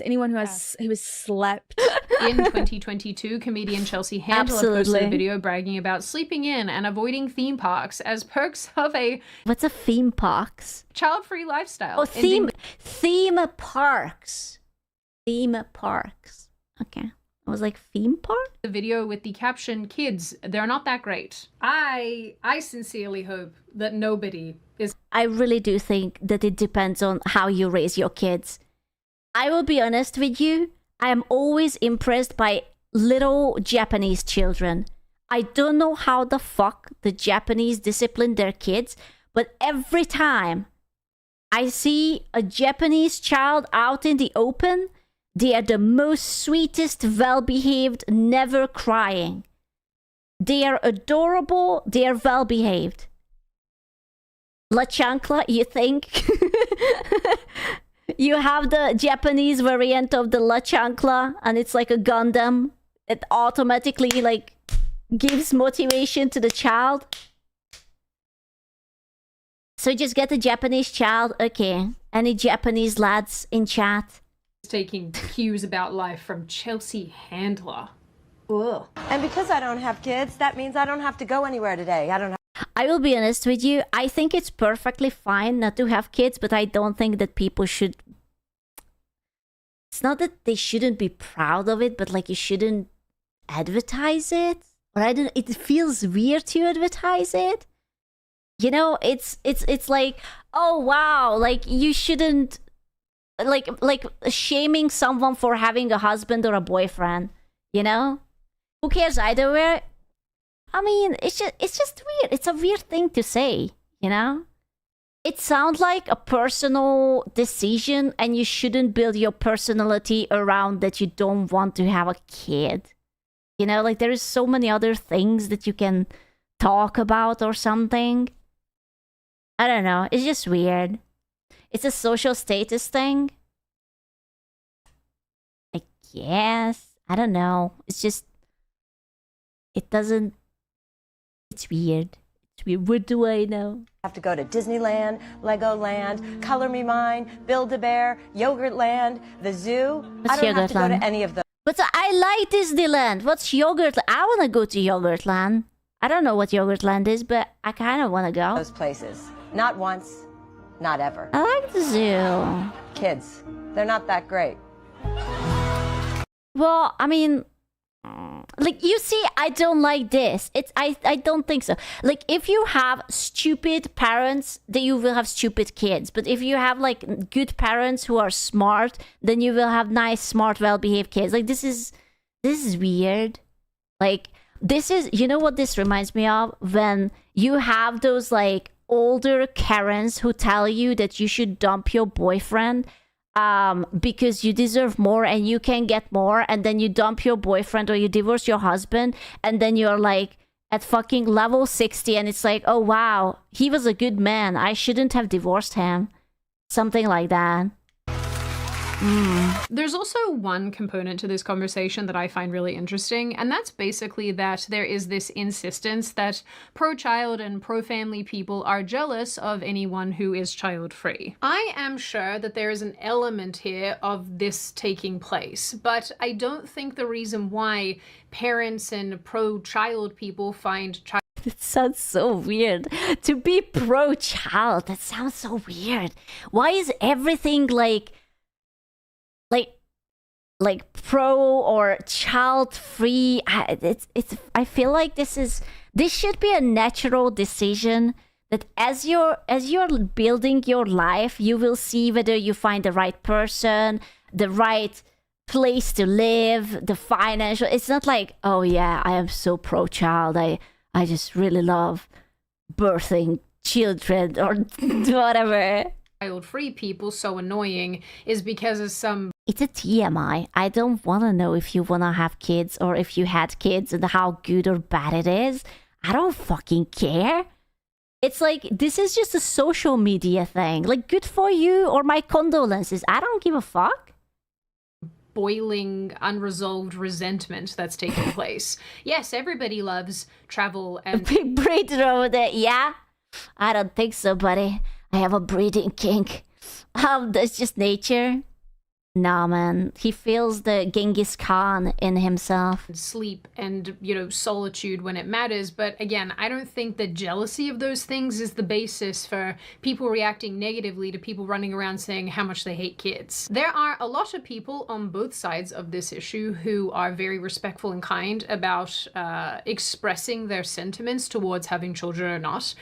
Anyone who has slept. In 2022, comedian Chelsea Handler posted a video bragging about sleeping in and avoiding theme parks as perks of a... What's a theme parks? Child-free lifestyle. Oh, theme parks. Theme parks. Okay. I was like, theme park? The video with the caption, kids, they're not that great. I sincerely hope that nobody is... I really do think that it depends on how you raise your kids. I will be honest with you, I am always impressed by little Japanese children. I don't know how the fuck the Japanese discipline their kids, but every time I see a Japanese child out in the open, they are the most sweetest, well-behaved, never crying. They are adorable, they are well-behaved. La Chancla, you think? You have the Japanese variant of the La Chancla, and it's like a Gundam. It automatically like gives motivation to the child. So just get a Japanese child. Okay. Any Japanese lads in chat? Taking cues about life from Chelsea Handler. Ugh. And because I don't have kids, that means I don't have to go anywhere today. I will be honest with you. I think it's perfectly fine not to have kids, but I don't think that people should... It's not that they shouldn't be proud of it, but like you shouldn't advertise it. Or I don't... It feels weird to advertise it. You know, it's like, oh wow, like you shouldn't... Like shaming someone for having a husband or a boyfriend, you know? Who cares either way? I mean, it's just weird. It's a weird thing to say, you know? It sounds like a personal decision and you shouldn't build your personality around that you don't want to have a kid. You know, like there is so many other things that you can talk about or something. I don't know. It's just weird. It's a social status thing. I guess. I don't know. It's just... It doesn't... It's weird. It's weird. What do I know? Have to go to Disneyland, Legoland, Color Me Mine, Build-A-Bear, Yogurtland, the zoo. What's I don't have to go Yogurtland? to any of those. But I like Disneyland. What's Yogurtland? I want to go to Yogurtland. I don't know what Yogurtland is, but I kind of want to go. Those places. Not once, not ever. I like the zoo. Kids, they're not that great. Well, I mean... Like, you see, I don't like this. I don't think so. Like, if you have stupid parents, then you will have stupid kids. But if you have, like, good parents who are smart, then you will have nice, smart, well-behaved kids. Like, this is weird. Like, this is... You know what this reminds me of? When you have those, like, older Karens who tell you that you should dump your boyfriend... because you deserve more and you can get more, and then you dump your boyfriend or you divorce your husband, and then you're like, at fucking level 60 and it's like, oh wow, he was a good man. I shouldn't have divorced him. Something like that. There's also one component to this conversation that I find really interesting, and that's basically that there is this insistence that pro-child and pro-family people are jealous of anyone who is child-free. I am sure that there is an element here of this taking place, but I don't think the reason why parents and pro-child people find child It sounds so weird. To be pro-child, that sounds so weird. Why is everything like pro or child free? I feel like this should be a natural decision that as you're building your life, you will see whether you find the right person, the right place to live, the financial. It's not like, oh yeah, I am so pro-child. I just really love birthing children or whatever. Child-free people so annoying is because of some... It's a TMI. I don't want to know if you want to have kids or if you had kids and how good or bad it is. I don't fucking care. It's like, this is just a social media thing. Like, good for you or my condolences. I don't give a fuck. Boiling, unresolved resentment that's taking place. Yes, everybody loves travel and... Big breeder over there, yeah? I don't think so, buddy. I have a breeding kink. That's just nature. Nah, man. He feels the Genghis Khan in himself. Sleep and, you know, solitude when it matters. But again, I don't think that jealousy of those things is the basis for people reacting negatively to people running around saying how much they hate kids. There are a lot of people on both sides of this issue who are very respectful and kind about expressing their sentiments towards having children or not.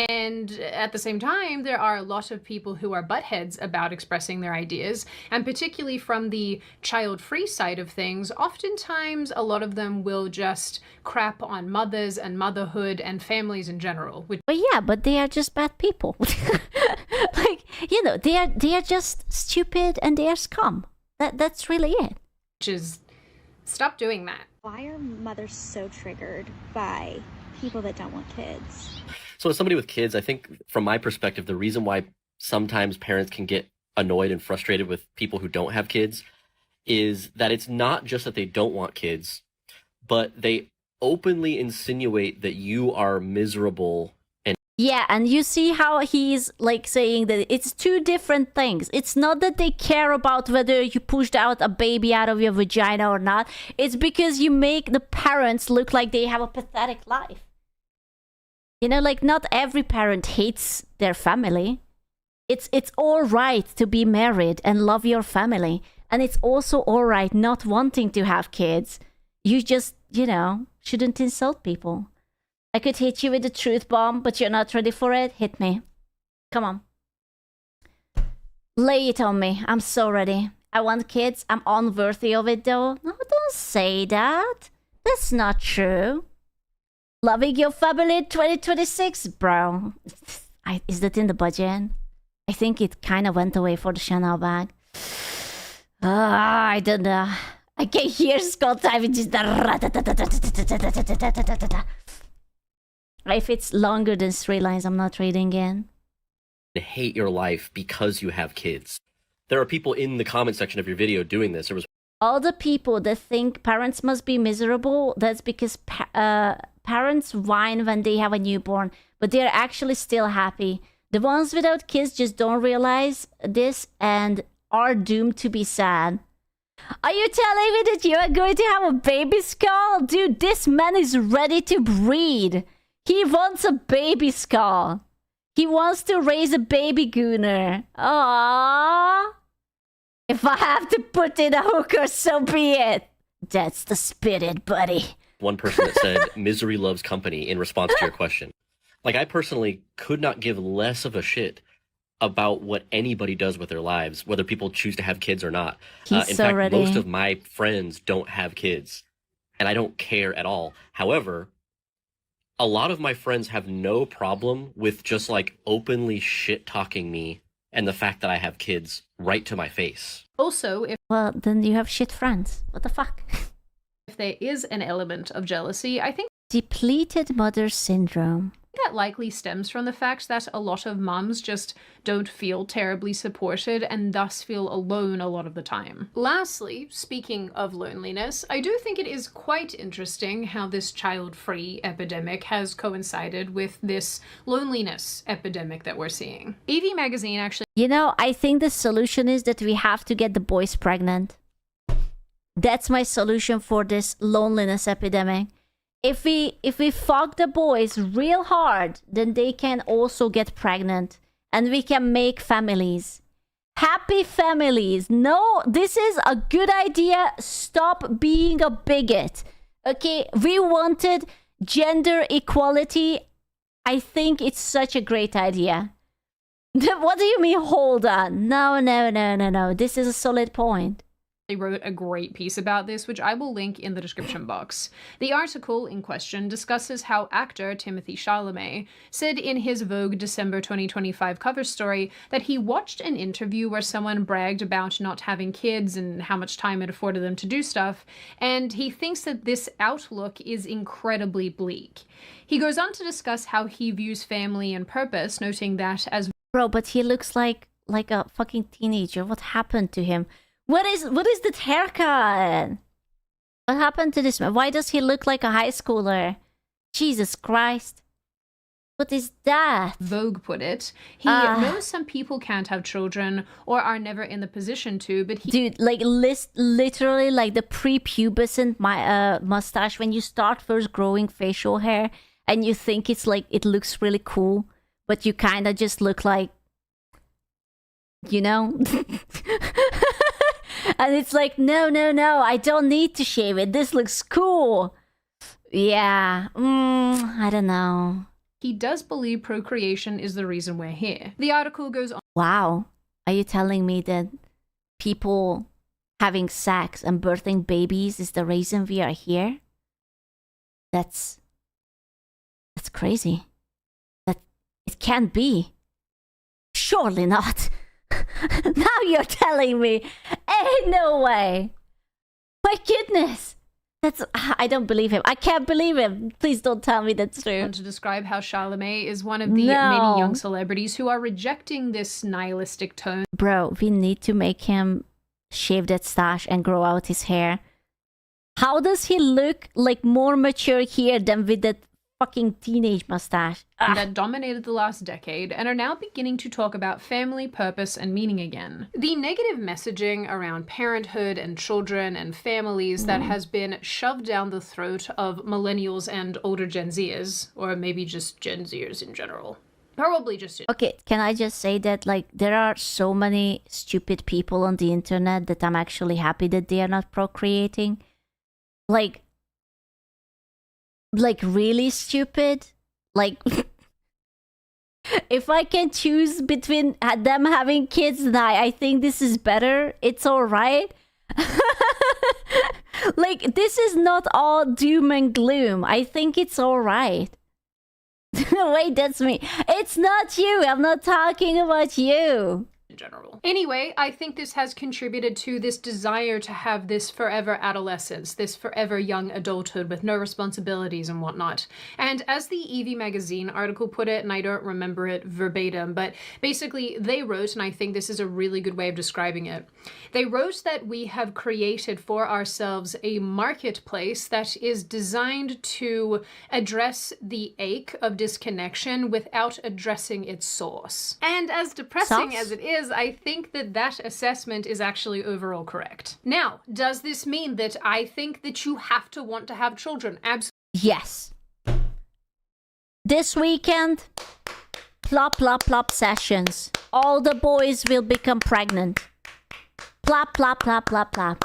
And at the same time, there are a lot of people who are buttheads about expressing their ideas, and particularly from the child-free side of things, oftentimes a lot of them will just crap on mothers and motherhood and families in general. But yeah, but they are just bad people. Like, you know, they are just stupid and they are scum. That's really it. Which is, stop doing that. Why are mothers so triggered by people that don't want kids? So as somebody with kids, I think from my perspective, the reason why sometimes parents can get annoyed and frustrated with people who don't have kids is that it's not just that they don't want kids, but they openly insinuate that you are miserable. And yeah, and you see how he's like saying that it's two different things. It's not that they care about whether you pushed out a baby out of your vagina or not. It's because you make the parents look like they have a pathetic life. You know, like not every parent hates their family. It's all right to be married and love your family. And it's also all right not wanting to have kids. You just, you know, shouldn't insult people. I could hit you with a truth bomb, but you're not ready for it. Hit me. Come on. Lay it on me. I'm so ready. I want kids. I'm unworthy of it though. No, don't say that. That's not true. Loving your family in 2026, bro. Is that in the budget? I think it kind of went away for the Chanel bag. I don't know. I can hear Scott typing just if it's longer than 3 lines, I'm not reading in. hate your life because you have kids. There are people in the comment section of your video doing this. There was all the people that think parents must be miserable, that's because parents whine when they have a newborn, but they're actually still happy. The ones without kids just don't realize this and are doomed to be sad. Are you telling me that you are going to have a baby skull? Dude, this man is ready to breed. He wants a baby skull. He wants to raise a baby gooner. Aww. If I have to put in a hooker, so be it. That's the spirit, buddy. one person that said, misery loves company in response to your question. Like, I personally could not give less of a shit about what anybody does with their lives, whether people choose to have kids or not. In fact, ready. Most of my friends don't have kids, and I don't care at all. However, a lot of my friends have no problem with just like openly shit-talking me and the fact that I have kids right to my face. Also, well, then you have shit friends. What the fuck? If there is an element of jealousy, I think Depleted mother syndrome. That likely stems from the fact that a lot of mums just don't feel terribly supported and thus feel alone a lot of the time. Lastly, speaking of loneliness, I do think it is quite interesting how this child-free epidemic has coincided with this loneliness epidemic that we're seeing. Evie magazine actually... You know, I think the solution is that we have to get the boys pregnant. That's my solution for this loneliness epidemic. If we fuck the boys real hard, then they can also get pregnant. And we can make families. Happy families. No, this is a good idea. Stop being a bigot. Okay, we wanted gender equality. I think it's such a great idea. What do you mean, hold on? No. This is a solid point. They wrote a great piece about this, which I will link in the description box. The article in question discusses how actor Timothée Chalamet said in his Vogue December 2025 cover story that he watched an interview where someone bragged about not having kids and how much time it afforded them to do stuff, and he thinks that this outlook is incredibly bleak. He goes on to discuss how he views family and purpose, noting that as... Bro, but he looks like a fucking teenager. What happened to him? What is that haircut? What happened to this man? Why does he look like a high schooler? Jesus Christ. What is that? Vogue put it. He knows some people can't have children or are never in the position to, but he... Dude, like literally like the prepubescent mustache when you start first growing facial hair and you think it's like it looks really cool, but you kind of just look like, you know? And it's like, no, I don't need to shave it. This looks cool. Yeah, I don't know. He does believe procreation is the reason we're here. The article goes on. Wow. Are you telling me that people having sex and birthing babies is the reason we are here? That's crazy. That it can't be. Surely not. Now you're telling me. Ain't no way. My goodness. I don't believe him. I can't believe him. Please don't tell me that's true. To describe how Chalamet is one of the many young celebrities who are rejecting this nihilistic tone. Bro, we need to make him shave that stash and grow out his hair. How does he look like more mature here than with that fucking teenage mustache? That dominated the last decade and are now beginning to talk about family, purpose, and meaning again. The negative messaging around parenthood and children and families that has been shoved down the throat of millennials and older Gen Zers, or maybe just Gen Zers in general. Probably just it. Okay, can I just say that, like, there are so many stupid people on the internet that I'm actually happy that they are not procreating. Like really stupid. Like, if I can choose between them having kids, then I think this is better. It's all right. Like, this is not all doom and gloom. I think it's all right. Wait, that's me. It's not you. I'm not talking about you. In general. Anyway, I think this has contributed to this desire to have this forever adolescence, this forever young adulthood with no responsibilities and whatnot. And as the Evie magazine article put it, and I don't remember it verbatim, but basically they wrote, and I think this is a really good way of describing it, they wrote that we have created for ourselves a marketplace that is designed to address the ache of disconnection without addressing its source. And as depressing as it is, I think that that assessment is actually overall correct. Now, does this mean that I think that you have to want to have children? Absolutely. Yes. This weekend, plop, plop, plop sessions. All the boys will become pregnant. Plop, plop, plop, plop, plop.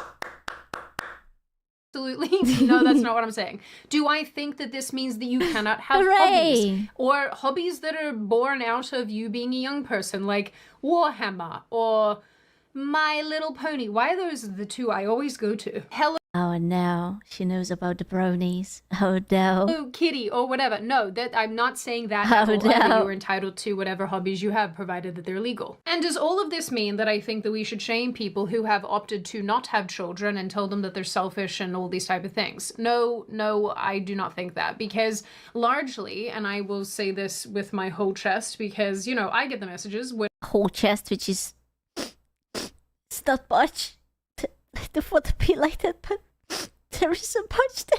Absolutely. No, that's not what I'm saying. Do I think that this means that you cannot have hobbies? Or hobbies that are born out of you being a young person, like Warhammer or My Little Pony? Why are those the two I always go to? Hello. Oh no, she knows about the bronies. Oh no. Oh, kitty or whatever. No, that I'm not saying that Oh, at all. Either. no. You're entitled to whatever hobbies you have, provided that they're legal. And does all of this mean that I think that we should shame people who have opted to not have children and tell them that they're selfish and all these type of things? No, I do not think that, because largely, and I will say this with my whole chest, because, you know, I get the messages when Whole chest, which is... It's not much. I don't want to be like that, but there is so much there.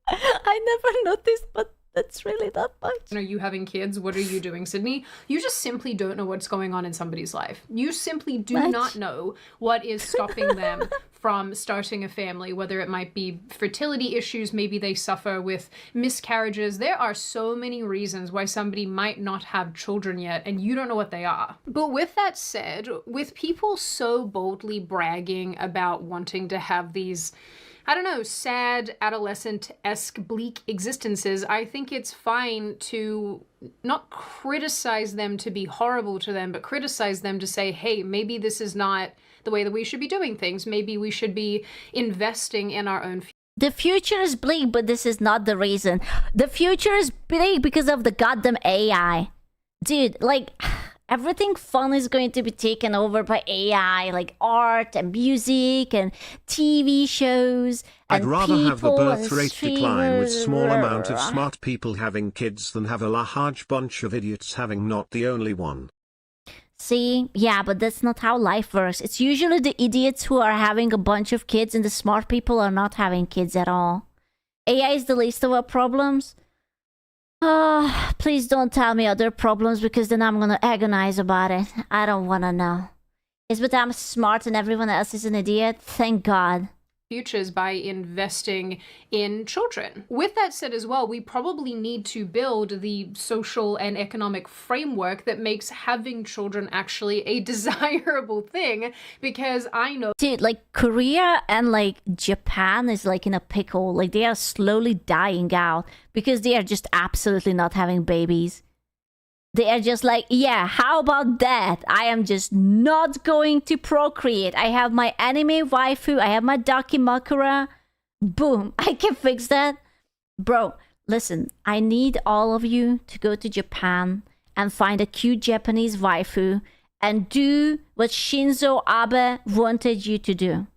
I never noticed, but that's really not much. Are you having kids? What are you doing, Sydney? You just simply don't know what's going on in somebody's life. You simply do not know what is stopping them from starting a family, whether it might be fertility issues, maybe they suffer with miscarriages. There are so many reasons why somebody might not have children yet, and you don't know what they are. But with that said, with people so boldly bragging about wanting to have these, I don't know, sad, adolescent-esque, bleak existences, I think it's fine to not criticize them to be horrible to them, but criticize them to say, hey, maybe this is not the way that we should be doing things. Maybe we should be investing in our own future. The future is bleak, but this is not the reason. The future is bleak because of the goddamn AI. Dude, like... Everything fun is going to be taken over by AI, like art and music and TV shows. And I'd rather have the people birth and rate decline with streamers. small amount of smart people having kids than have a large bunch of idiots having not the only one. See, yeah, but that's not how life works. It's usually the idiots who are having a bunch of kids and the smart people are not having kids at all. AI is the least of our problems. Please don't tell me other problems, because then I'm gonna agonize about it. I don't wanna know. It's but I'm smart and everyone else is an idiot. Thank God. Futures by investing in children. With that said as well, we probably need to build the social and economic framework that makes having children actually a desirable thing, because I know... Dude, like Korea and like Japan is like in a pickle. Like they are slowly dying out because they are just absolutely not having babies. They are just like, yeah, how about that? I am just not going to procreate. I have my anime waifu. I have my Dakimakura. Boom. I can fix that. Bro, listen, I need all of you to go to Japan and find a cute Japanese waifu and do what Shinzo Abe wanted you to do.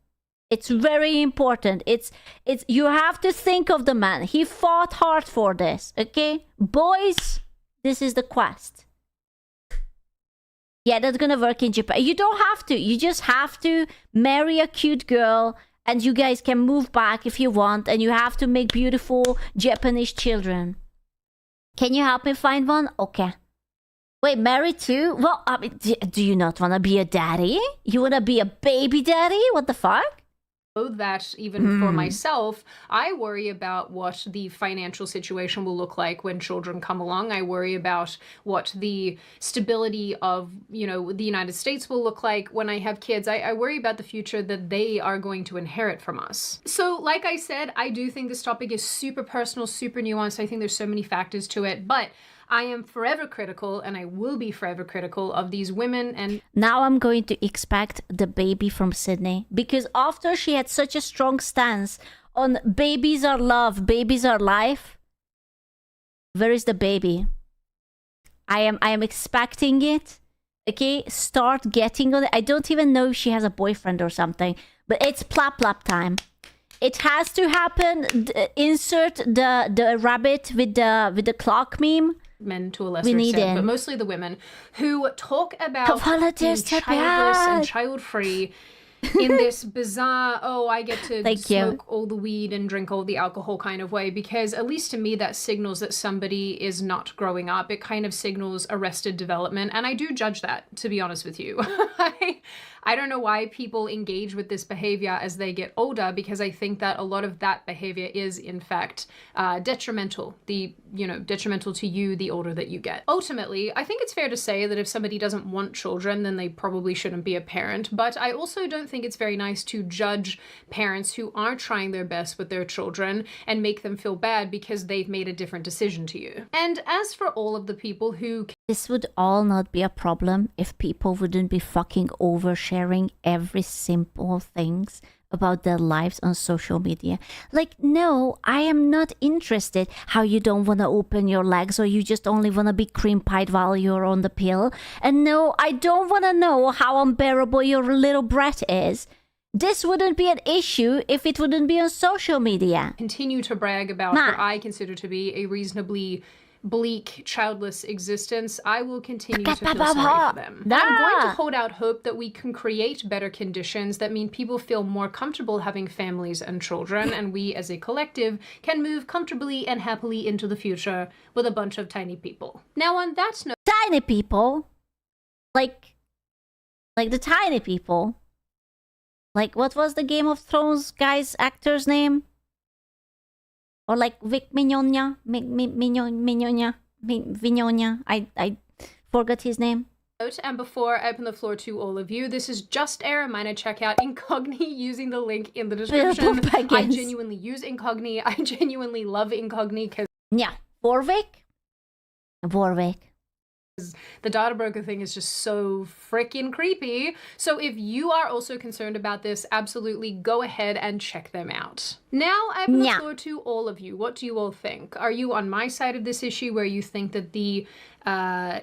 It's very important. It's you have to think of the man. He fought hard for this, okay? Boys, this is the quest. Yeah, that's gonna work in Japan. You don't have to. You just have to marry a cute girl and you guys can move back if you want, and you have to make beautiful Japanese children. Can you help me find one? Okay. Wait, marry too? Well, I mean, do you not want to be a daddy? You want to be a baby daddy? What the fuck? That even for myself, I worry about what the financial situation will look like when children come along. I worry about what the stability of, you know, the United States will look like when I have kids. I worry about the future that they are going to inherit from us. So like I said, I do think this topic is super personal, super nuanced. I think there's so many factors to it, but I am forever critical, and I will be forever critical of these women. And now I'm going to expect the baby from Sydney, because after she had such a strong stance on babies are love, babies are life, where is the baby? I am expecting it. Okay, start getting on it. I don't even know if she has a boyfriend or something, but it's plap plap time. It has to happen. Insert the rabbit with the clock meme. Men to a lesser extent, but mostly the women who talk about being childless and child-free in this bizarre, oh, I get to smoke all the weed and drink all the alcohol kind of way, because at least to me that signals that somebody is not growing up. It kind of signals arrested development, and I do judge that, to be honest with you. I don't know why people engage with this behavior as they get older, because I think that a lot of that behavior is in fact detrimental. Detrimental to you the older that you get. Ultimately, I think it's fair to say that if somebody doesn't want children, then they probably shouldn't be a parent. But I also don't think it's very nice to judge parents who are trying their best with their children and make them feel bad because they've made a different decision to you. And as for all of the people who... This would all not be a problem if people wouldn't be fucking oversharing every simple things about their lives on social media. Like, no, I am not interested how you don't want to open your legs or you just only want to be cream pied while you're on the pill. And no, I don't want to know how unbearable your little breath is. This wouldn't be an issue if it wouldn't be on social media. Continue to brag about what I consider to be a reasonably bleak, childless existence, I will continue to feel sorry for them. I'm going to hold out hope that we can create better conditions that mean people feel more comfortable having families and children, and we as a collective can move comfortably and happily into the future with a bunch of tiny people. Now on that note... Tiny people? Like the tiny people? Like, what was the Game of Thrones guy's actor's name? Or like Vic Mignogna? Vignonia? I forgot his name. And before I open the floor to all of you, this is just a reminder, check out Incogni using the link in the description. I genuinely use Incogni. I genuinely love Incogni because... Yeah, Warwick. The data broker thing is just so freaking creepy. So if you are also concerned about this, absolutely go ahead and check them out. Now I open the floor to all of you. What do you all think? Are you on my side of this issue where you think that the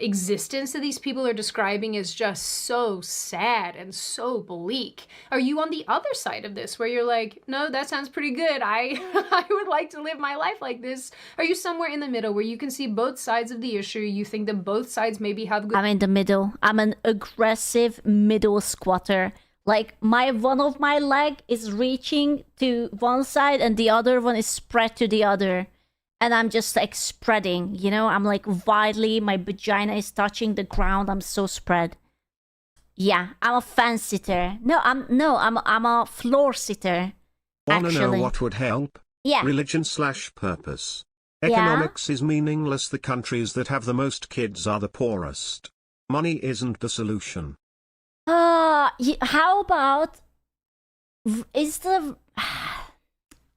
existence that these people are describing is just so sad and so bleak? Are you on the other side of this where you're like, no, that sounds pretty good. I would like to live my life like this. Are you somewhere in the middle where you can see both sides of the issue? You think that both sides maybe have good... I'm in the middle. I'm an aggressive middle squatter. Like, one of my leg is reaching to one side and the other one is spread to the other. And I'm just like spreading, you know? I'm like widely, my vagina is touching the ground. I'm so spread. Yeah, I'm a fan sitter. I'm a floor sitter. Wanna know what would help? Yeah. Religion/purpose. Economics is meaningless. The countries that have the most kids are the poorest. Money isn't the solution. How about...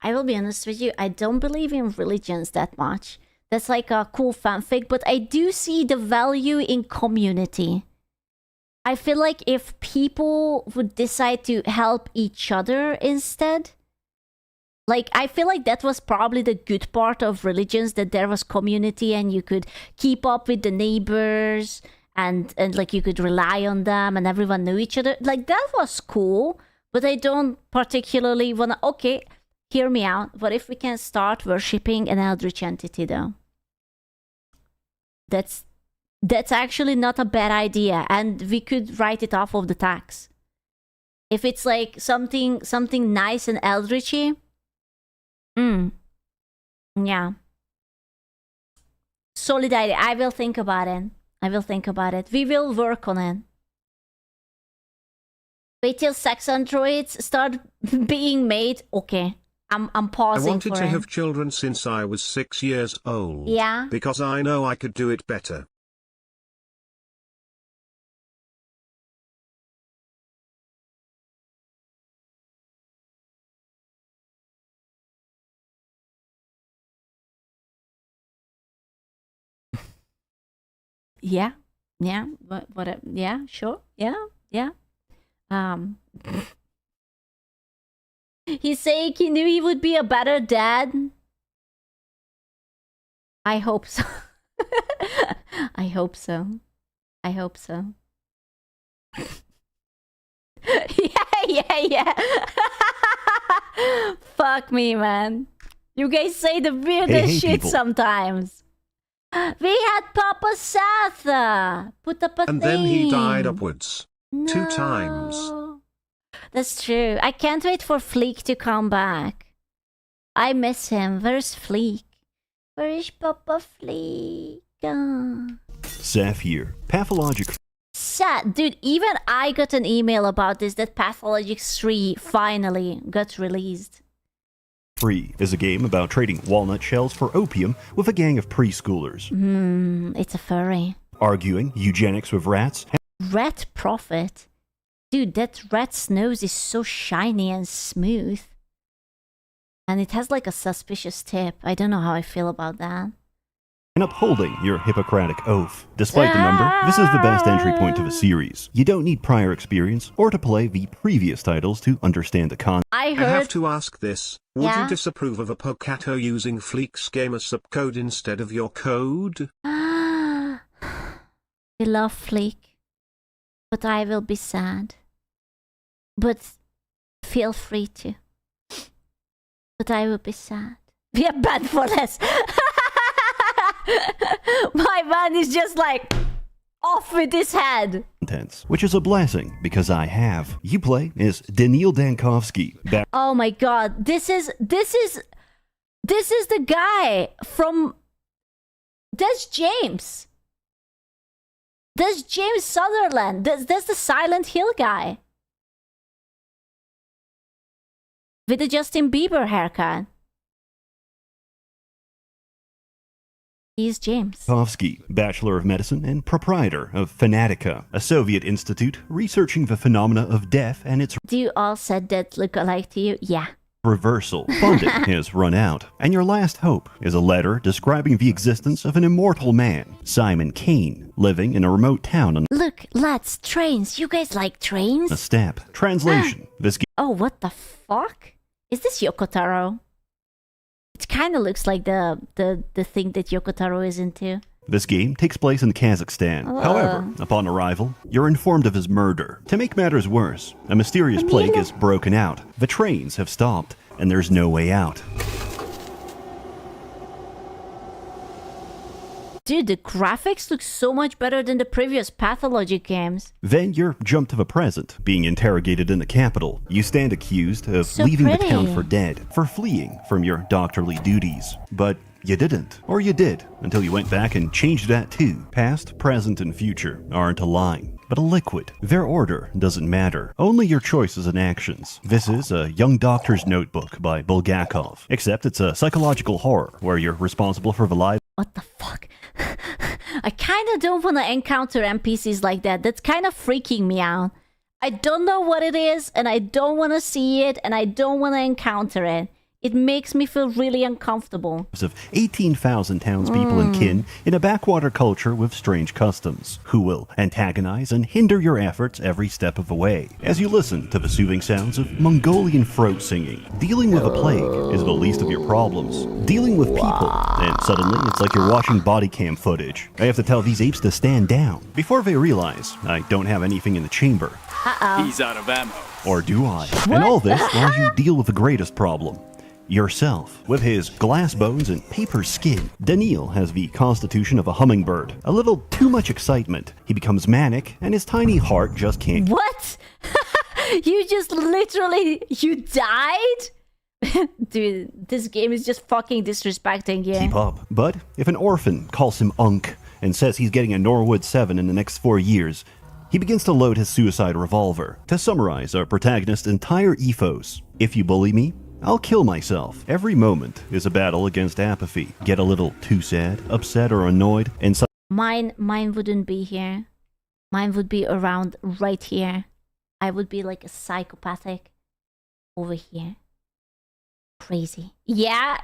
I will be honest with you, I don't believe in religions that much. That's like a cool fanfic, but I do see the value in community. I feel like if people would decide to help each other instead, like, I feel like that was probably the good part of religions, that there was community and you could keep up with the neighbors and like you could rely on them and everyone knew each other. Like, that was cool, but I don't particularly want to... Okay, hear me out. What if we can start worshipping an eldritch entity, though? That's actually not a bad idea, and we could write it off of the tax. If it's like something nice and eldritchy, yeah. Solid idea. I will think about it. We will work on it. Wait till sex androids start being made. Okay. I'm pausing. I wanted to have children since I was 6 years old. Yeah. Because I know I could do it better. Yeah. What? Yeah. Sure. Yeah. He's saying he knew he would be a better dad. I hope so. I hope so. Yeah. Fuck me, man. You guys say the weirdest shit people. Sometimes. We had Papa Seth put up a thing. And then he died upwards. No. 2 times. That's true. I can't wait for Fleek to come back. I miss him. Where's Fleek? Where is Papa Fleek? Seth here. Pathologic. Sad. Dude, even I got an email about this, that Pathologic 3 finally got released. Free is a game about trading walnut shells for opium with a gang of preschoolers. It's a furry. Arguing eugenics with rats. Rat profit? Dude, that rat's nose is so shiny and smooth. And it has like a suspicious tip. I don't know how I feel about that. and upholding your Hippocratic oath. Despite the number, this is the best entry point to the series. You don't need prior experience or to play the previous titles to understand the concept. I have to ask this. Would Yeah? you disapprove of a Pocato using Fleek's gamer subcode instead of your code? I love Fleek, but I will be sad. But feel free to. But I will be sad. We are banned for less. My man is just like off with his head. Which is a blessing because I have. You play as Daniil Dankovsky. Oh my god, this is the guy from. That's James. That's James Sutherland. That's the Silent Hill guy. With the Justin Bieber haircut. He's James. Dankovsky, Bachelor of Medicine and proprietor of Fanatica, a Soviet institute researching the phenomena of death and its Do you all said that look alike to you? Yeah. reversal. Funding has run out, and your last hope is a letter describing the existence of an immortal man, Simon Kane, living in a remote town on Look, lads, trains. You guys like trains? a steppe. Translation. This Oh, what the fuck? Is this Yoko Taro? It kind of looks like the thing that Yoko Taro is into. This game takes place in Kazakhstan. However, upon arrival, you're informed of his murder. To make matters worse, a mysterious plague has broken out. The trains have stopped, and there's no way out. Dude, the graphics look so much better than the previous Pathologic games. Then you're jumped to the present, being interrogated in the capital. You stand accused of So leaving pretty. the town for dead, for fleeing from your doctorly duties. But you didn't. Or you did, until you went back and changed that too. Past, present, and future aren't a line, but a liquid. Their order doesn't matter, only your choices and actions. This is A Young Doctor's Notebook by Bulgakov, except it's a psychological horror where you're responsible for the lives. What the fuck? I kind of don't want to encounter NPCs like that. That's kind of freaking me out. I don't know what it is, and I don't want to see it, and I don't want to encounter it. It makes me feel really uncomfortable. Of 18,000 townspeople and kin in a backwater culture with strange customs, who will antagonize and hinder your efforts every step of the way. As you listen to the soothing sounds of Mongolian throat singing, dealing with a plague is the least of your problems. Dealing with people, and suddenly it's like you're watching body cam footage. I have to tell these apes to stand down before they realize I don't have anything in the chamber. Uh-oh. He's out of ammo. Or do I? And all this while you deal with the greatest problem. Yourself. With his glass bones and paper skin, Daniil has the constitution of a hummingbird. A little too much excitement. He becomes manic, and his tiny heart just can't. What? You just literally, you died? Dude, this game is just fucking disrespecting you. Keep up. But if an orphan calls him Unk and says he's getting a Norwood 7 in the next 4 years, he begins to load his suicide revolver. To summarize our protagonist's entire ethos, if you bully me, I'll kill myself. Every moment is a battle against apathy. Get a little too sad, upset, or annoyed, and Mine wouldn't be here. Mine would be around right here. I would be like a psychopathic over here. Crazy. Yeah.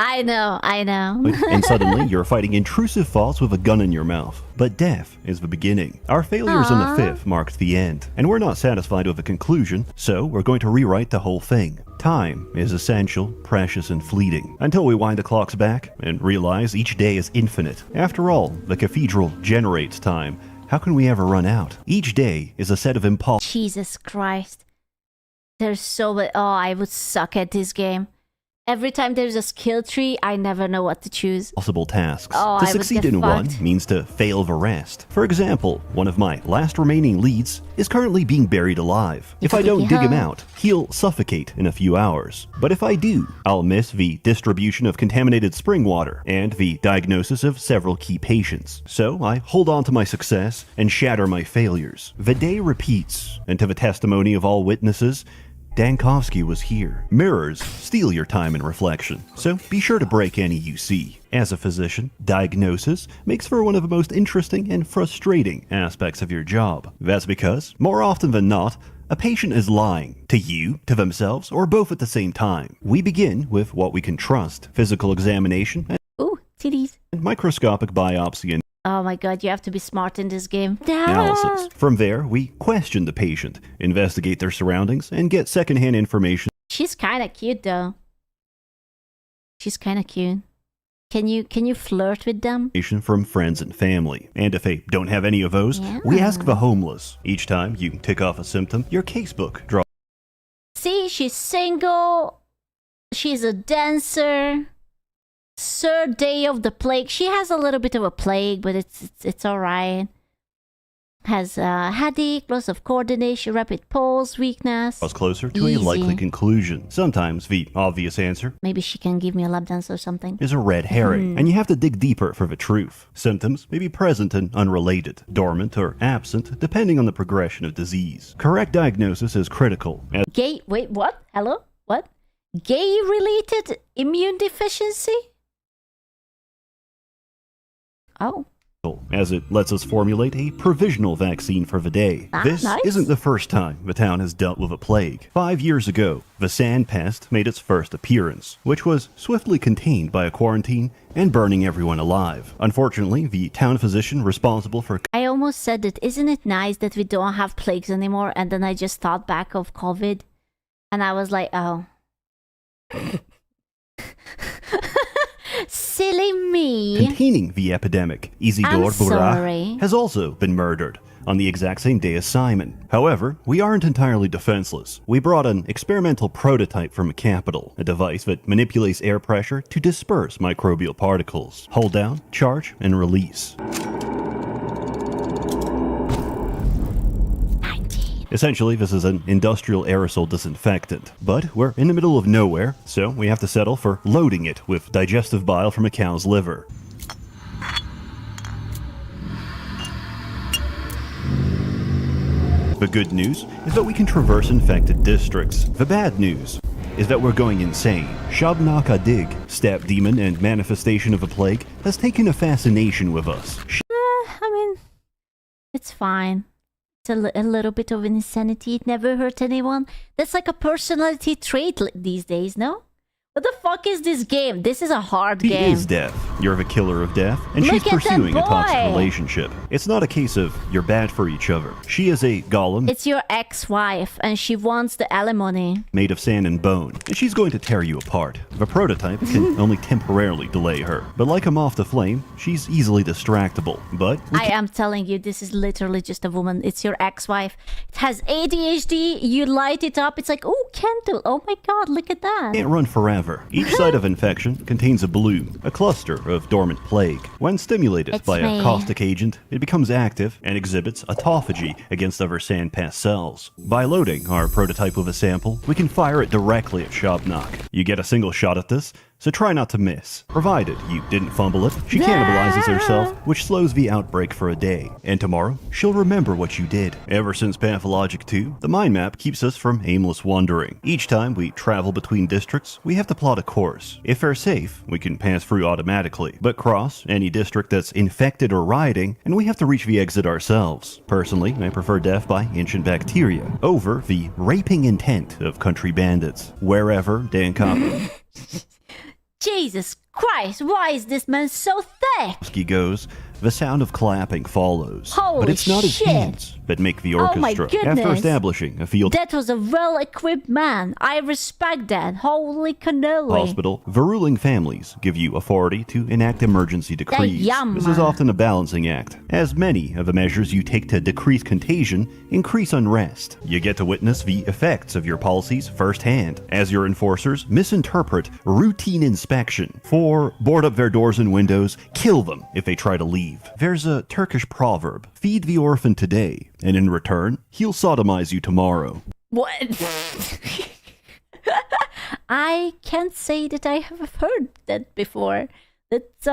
I know. and suddenly you're fighting intrusive thoughts with a gun in your mouth. But death is the beginning. Our failures on the fifth marked the end, and we're not satisfied with the conclusion, so we're going to rewrite the whole thing. Time is essential, precious, and fleeting, until we wind the clocks back and realize each day is infinite. After all, the cathedral generates time. How can we ever run out? Each day is a set of impossible. Jesus Christ. There's so much. Oh, I would suck at this game. Every time there's a skill tree, I never know what to choose. Possible tasks. Oh, To I would succeed get in one fucked. means to fail the rest. For example, one of my last remaining leads is currently being buried alive. If I don't dig him out, he'll suffocate in a few hours. But if I do, I'll miss the distribution of contaminated spring water and the diagnosis of several key patients. So I hold on to my success and shatter my failures. The day repeats, and to the testimony of all witnesses, Dankovsky was here. Mirrors steal your time and reflection, so be sure to break any you see. As a physician, diagnosis makes for one of the most interesting and frustrating aspects of your job. That's because, more often than not, a patient is lying to you, to themselves, or both at the same time. We begin with what we can trust, physical examination, and Titties. and microscopic biopsy Oh my god, you have to be smart in this game. analysis. From there, we question the patient, investigate their surroundings, and get secondhand information. She's kind of cute though. She's kind of cute. Can you flirt with them? From friends and family. And if they don't have any of those, we ask the homeless. Each time you tick off a symptom, your casebook draws. See, she's single. She's a dancer. Third day of the plague. She has a little bit of a plague, but it's all right. Has a headache, loss of coordination, rapid pulse, weakness. Closer to a likely conclusion. Sometimes the obvious answer Maybe she can give me a lap dance or something. is a red herring, and you have to dig deeper for the truth. Symptoms may be present and unrelated, dormant or absent, depending on the progression of disease. Correct diagnosis is critical. Gay, wait, what? Hello? What? Gay-related immune deficiency? Oh. As it lets us formulate a provisional vaccine for the day. This nice. isn't the first time the town has dealt with a plague. 5 years ago, the sand pest made its first appearance, which was swiftly contained by a quarantine and burning everyone alive. Unfortunately, the town physician responsible for... I almost said that, isn't it nice that we don't have plagues anymore? And then I just thought back of COVID. And I was like, oh. Silly me. Containing the epidemic, Isidore Burak has also been murdered on the exact same day as Simon. However, we aren't entirely defenseless. We brought an experimental prototype from a capital, a device that manipulates air pressure to disperse microbial particles. Hold down, charge, and release. Essentially, this is an industrial aerosol disinfectant. But we're in the middle of nowhere, so we have to settle for loading it with digestive bile from a cow's liver. The good news is that we can traverse infected districts. The bad news is that we're going insane. Shabnak Adig, step demon and manifestation of a plague, has taken a fascination with us. I mean, it's fine. It's a little bit of insanity. It never hurt anyone. That's like a personality trait these days, no? What the fuck is this game? This is a hard She game. is death. You're the killer of death, and Look she's at that pursuing a toxic boy. relationship. It's not a case of you're bad for each other. She is a golem It's your ex-wife, and she wants the alimony. made of sand and bone, and she's going to tear you apart. The prototype can only temporarily delay her, but like a moth to flame, she's easily distractible. But we I am telling you, this is literally just a woman. It's your ex-wife. It has ADHD. You light it up. It's like, oh, candle. Oh my god, look at that. can't run forever. Each site of infection contains a bloom, a cluster of dormant plague. When stimulated It's by me. a caustic agent, it becomes active and exhibits autophagy against other sandpass cells. By loading our prototype with a sample, we can fire it directly at Shabnak. You get a single shot at this, so try not to miss. Provided you didn't fumble it, she cannibalizes herself, which slows the outbreak for a day. And tomorrow, she'll remember what you did. Ever since Pathologic 2, the mind map keeps us from aimless wandering. Each time we travel between districts, we have to plot a course. If they're safe, we can pass through automatically, but cross any district that's infected or rioting, and we have to reach the exit ourselves. Personally, I prefer death by ancient bacteria over the raping intent of country bandits. Wherever Dan Copper Jesus Christ, why is this man so thick? goes, the sound of clapping follows. Holy but it's not his shit. hands that make the Oh my orchestra. After goodness. establishing a field That was a well-equipped man. I respect that. Holy cannoli. hospital, the ruling families give you authority to enact emergency decrees. yum. This is often a balancing act, as many of the measures you take to decrease contagion increase unrest. You get to witness the effects of your policies firsthand, as your enforcers misinterpret routine inspection. For board up their doors and windows, kill them if they try to leave. There's a Turkish proverb, feed the orphan today, and in return, he'll sodomize you tomorrow. What? I can't say that I have heard that before. That's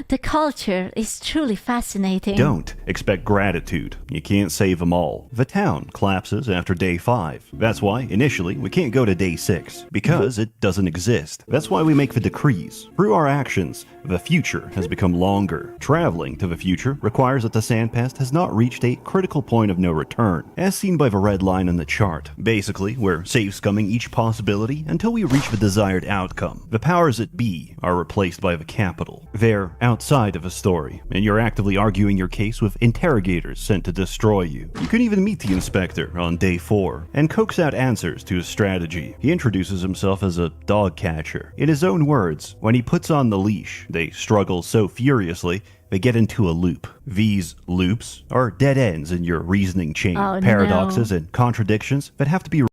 The culture is truly fascinating. Don't expect gratitude. You can't save them all. The town collapses after day 5. That's why, initially, we can't go to day 6, because it doesn't exist. That's why we make the decrees. Through our actions, the future has become longer. Traveling to the future requires that the sandpast has not reached a critical point of no return, as seen by the red line on the chart. Basically, we're safe-scumming each possibility until we reach the desired outcome. The powers that be are replaced by the capital. They're outside of a story, and you're actively arguing your case with interrogators sent to destroy you. You can even meet the inspector on day 4 and coax out answers to his strategy. He introduces himself as a dog catcher. In his own words, when he puts on the leash, they struggle so furiously they get into a loop. These loops are dead ends in your reasoning chain, paradoxes and contradictions that have to be...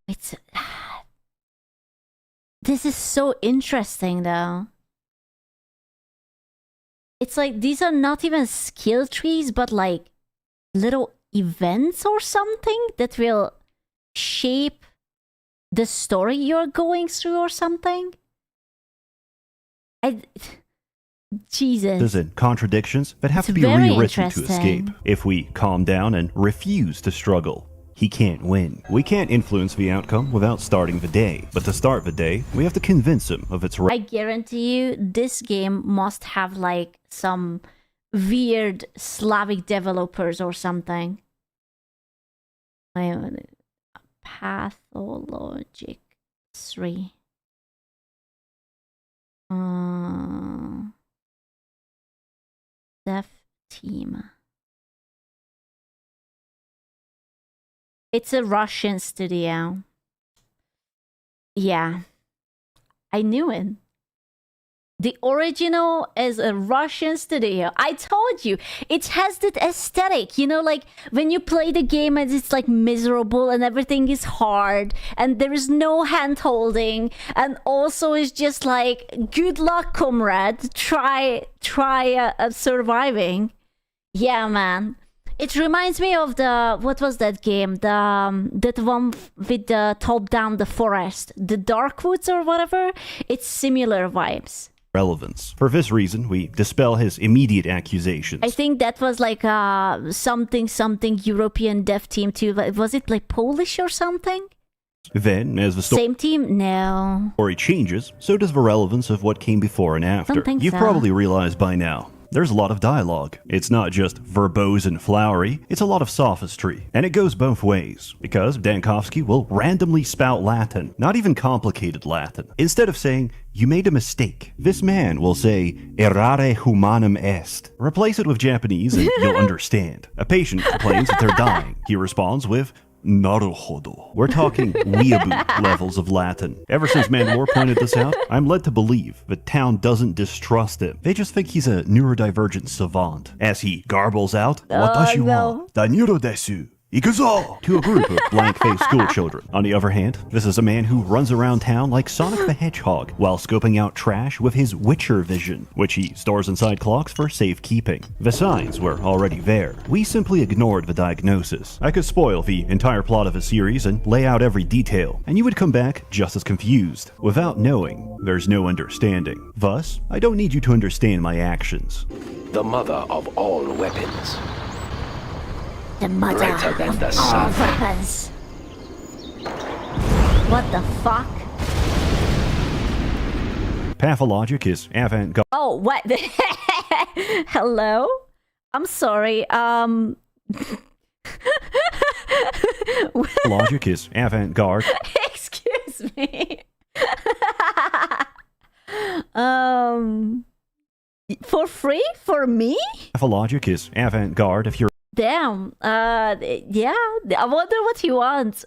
This is so interesting, though. It's like these are not even skill trees, but like little events or something that will shape the story you're going through or something. Jesus. And contradictions that have to be rewritten to escape. If we calm down and refuse to struggle, he can't win. We can't influence the outcome without starting the day, but to start the day, we have to convince him of its right. I guarantee you this game must have like some weird Slavic developers or something. Pathologic 3. Dev team. It's a Russian studio. Yeah. I knew it. The original is a Russian studio. I told you, it has that aesthetic, you know, like when you play the game and it's like miserable and everything is hard and there is no hand holding, and also it's just like, good luck, comrade, try surviving. Yeah, man. It reminds me of the, what was that game? That one with the top down the forest, the Dark Woods or whatever. It's similar vibes. Relevance. For this reason, we dispel his immediate accusations. I think that was like something European dev team too. Was it like Polish or something? Then, as the same team? No. Story changes, so does the relevance of what came before and after. Don't think You've so. probably realized by now. There's a lot of dialogue. It's not just verbose and flowery, it's a lot of sophistry. And it goes both ways, because Dankovsky will randomly spout Latin, not even complicated Latin. Instead of saying, "You made a mistake," this man will say, "Errare humanum est." Replace it with Japanese and you'll understand. A patient complains that they're dying. He responds with, "Naruhodo." We're talking weeaboo levels of Latin. Ever since Mandalore pointed this out, I'm led to believe the town doesn't distrust him. They just think he's a neurodivergent savant. As he garbles out, "Watashi wa daniro desu. Ikuzo!" to a group of blank-faced schoolchildren. On the other hand, this is a man who runs around town like Sonic the Hedgehog while scoping out trash with his Witcher vision, which he stores inside clocks for safekeeping. The signs were already there. We simply ignored the diagnosis. I could spoil the entire plot of a series and lay out every detail, and you would come back just as confused. Without knowing, there's no understanding. Thus, I don't need you to understand my actions. The mother of all weapons. The mother Greater than the of sun. all weapons. What the fuck? Pathologic is avant-garde. Oh, what? Hello? I'm sorry. Logic is avant-garde. Excuse me. For free? For me? Pathologic is avant-garde if you're... Damn. Yeah. I wonder what he wants.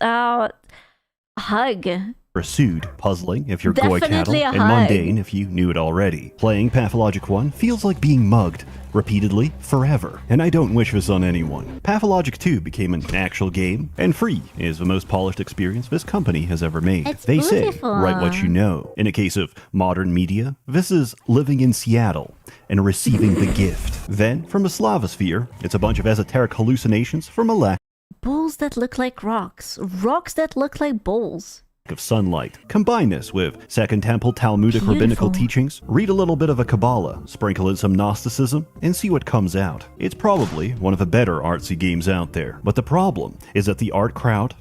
Hug. Pursued, puzzling if you're Definitely goy cattle, a and hug. mundane if you knew it already. Playing Pathologic 1 feels like being mugged, repeatedly, forever, and I don't wish this on anyone. Pathologic 2 became an actual game, and free is the most polished experience this company has ever made. It's they beautiful. say, write what you know. In a case of modern media, this is living in Seattle and receiving the gift. Then, from a Slavosphere, it's a bunch of esoteric hallucinations from a lack. Balls that look like rocks. Rocks that look like balls. of sunlight. Combine this with Second Temple Talmudic rabbinical teachings, read a little bit of a Kabbalah, sprinkle in some Gnosticism, and see what comes out. It's probably one of the better artsy games out there. But the problem is that the art crowd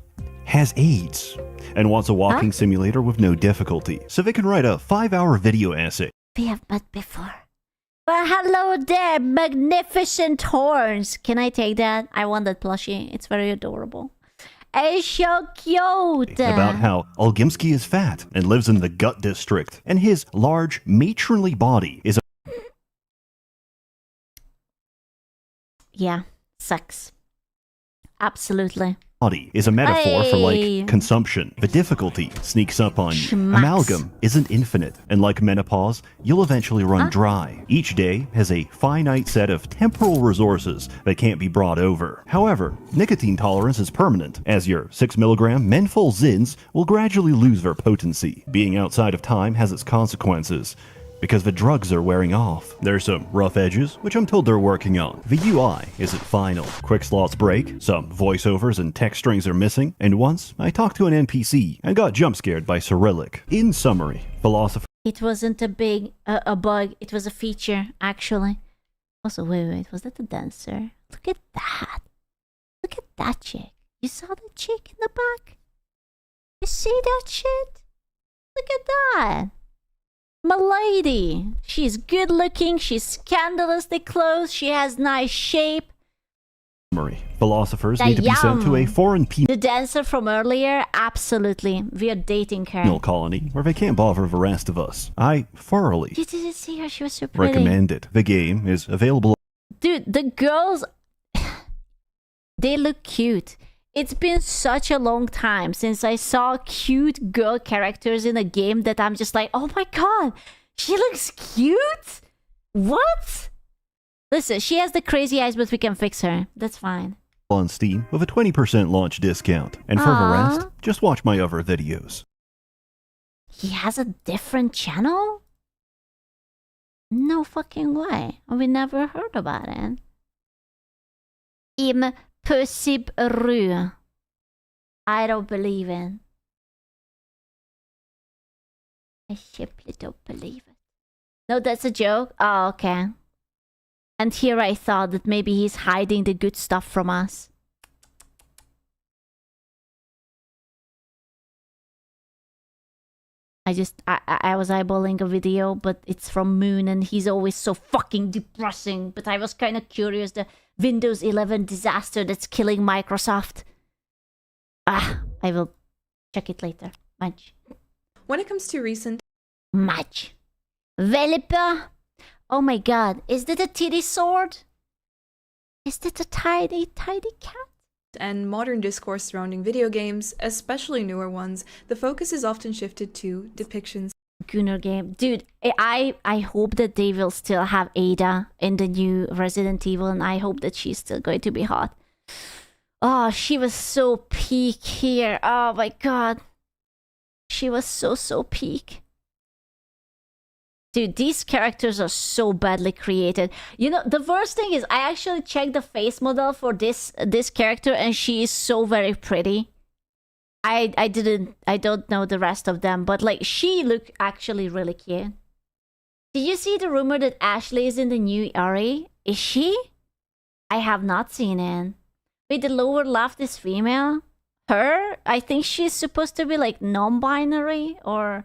has AIDS and wants a walking simulator with no difficulty, so they can write a 5-hour video essay. We have met before. Well, hello there, magnificent horns. Can I take that? I want that plushie. It's very adorable. It's so cute. About how Olgimsky is fat and lives in the gut district, and his large, matronly body is Yeah, sex. Absolutely. a metaphor for Hey. like consumption. The difficulty sneaks up on you. Schmucks. Amalgam isn't infinite, and like menopause, you'll eventually run dry. Each day has a finite set of temporal resources that can't be brought over. However, nicotine tolerance is permanent, as your 6 milligram menthol zins will gradually lose their potency. Being outside of time has its consequences, because the drugs are wearing off. There's some rough edges, which I'm told they're working on. The UI isn't final. Quick slots break, some voiceovers and text strings are missing, and once I talked to an NPC and got jump scared by Cyrillic. In summary, philosopher It wasn't a bug. It was a feature, actually. Also, wait. Was that the dancer? Look at that. Look at that chick. You saw the chick in the back? You see that shit? Look at that. My lady. She's good looking. She's scandalously clothed. She has nice shape. philosophers need to be sent to a foreign The dancer from earlier? Absolutely. We are dating her. penal colony where they can't bother the rest of us. I thoroughly You didn't see her. She was so pretty. recommend it. The game is available. Dude, the girls, they look cute. It's been such a long time since I saw cute girl characters in a game that I'm just like, oh my god, she looks cute? What? Listen, she has the crazy eyes, but we can fix her. That's fine. On Steam with a 20% launch discount. And for the rest, just watch my other videos. He has a different channel? No fucking way. We never heard about it. Impossible. I don't believe it. I simply don't believe it. No, that's a joke? Oh, okay. And here I thought that maybe he's hiding the good stuff from us. I was eyeballing a video, but it's from Moon and he's always so fucking depressing. But I was kind of curious, the Windows 11 disaster that's killing Microsoft. I will check it later. Much. When it comes to recent... Much. Velipa? Oh my god, is that a titty sword? Is that a tiny, tiny cat? and modern discourse surrounding video games, especially newer ones, the focus is often shifted to depictions. Gunnar game. Dude, I hope that they will still have Ada in the new Resident Evil, and I hope that she's still going to be hot. Oh, she was so peak here. Oh my god. She was so peak. Dude, these characters are so badly created. You know, the worst thing is I actually checked the face model for this character, and she is so very pretty. I don't know the rest of them, but like she looked actually really cute. Did you see the rumor that Ashley is in the new Ori? Is she? I have not seen it. Wait, the lower left is female? Her? I think she's supposed to be like non-binary, or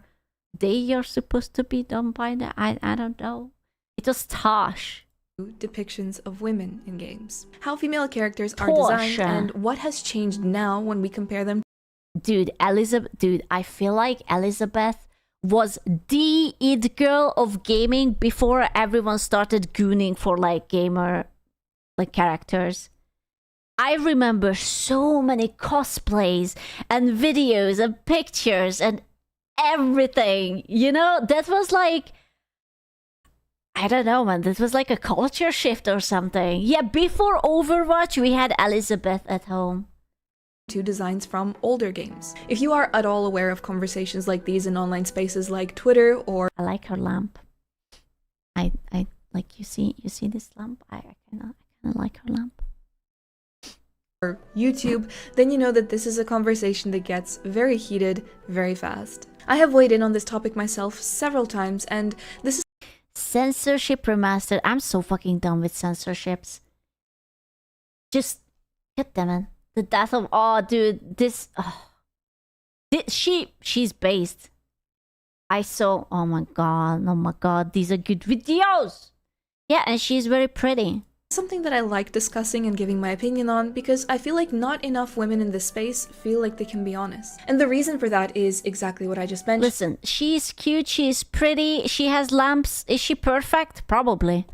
they are supposed to be non-binary. I don't know. It was Tosh. Depictions of women in games. How female characters are designed and what has changed now when we compare them. Dude, I feel like Elizabeth was the it girl of gaming before everyone started gooning for like gamer like characters. I remember so many cosplays and videos and pictures and everything, you know? That was like, I don't know, man, this was like a culture shift or something. Yeah, before Overwatch we had Elizabeth at home. Two designs from older games. If you are at all aware of conversations like these in online spaces like Twitter or... I like her lamp. I like, you see this lamp? I kind of like her lamp. or YouTube, then you know that this is a conversation that gets very heated very fast. I have weighed in on this topic myself several times, and this is Censorship remastered. I'm so fucking done with censorships. Just get them in. The death of dude, this she's based. I saw oh my god, these are good videos. Yeah, and she's very pretty. something that I like discussing and giving my opinion on because I feel like not enough women in this space feel like they can be honest. And the reason for that is exactly what I just mentioned. Listen, she's cute, she's pretty, she has lamps. Is she perfect? Probably.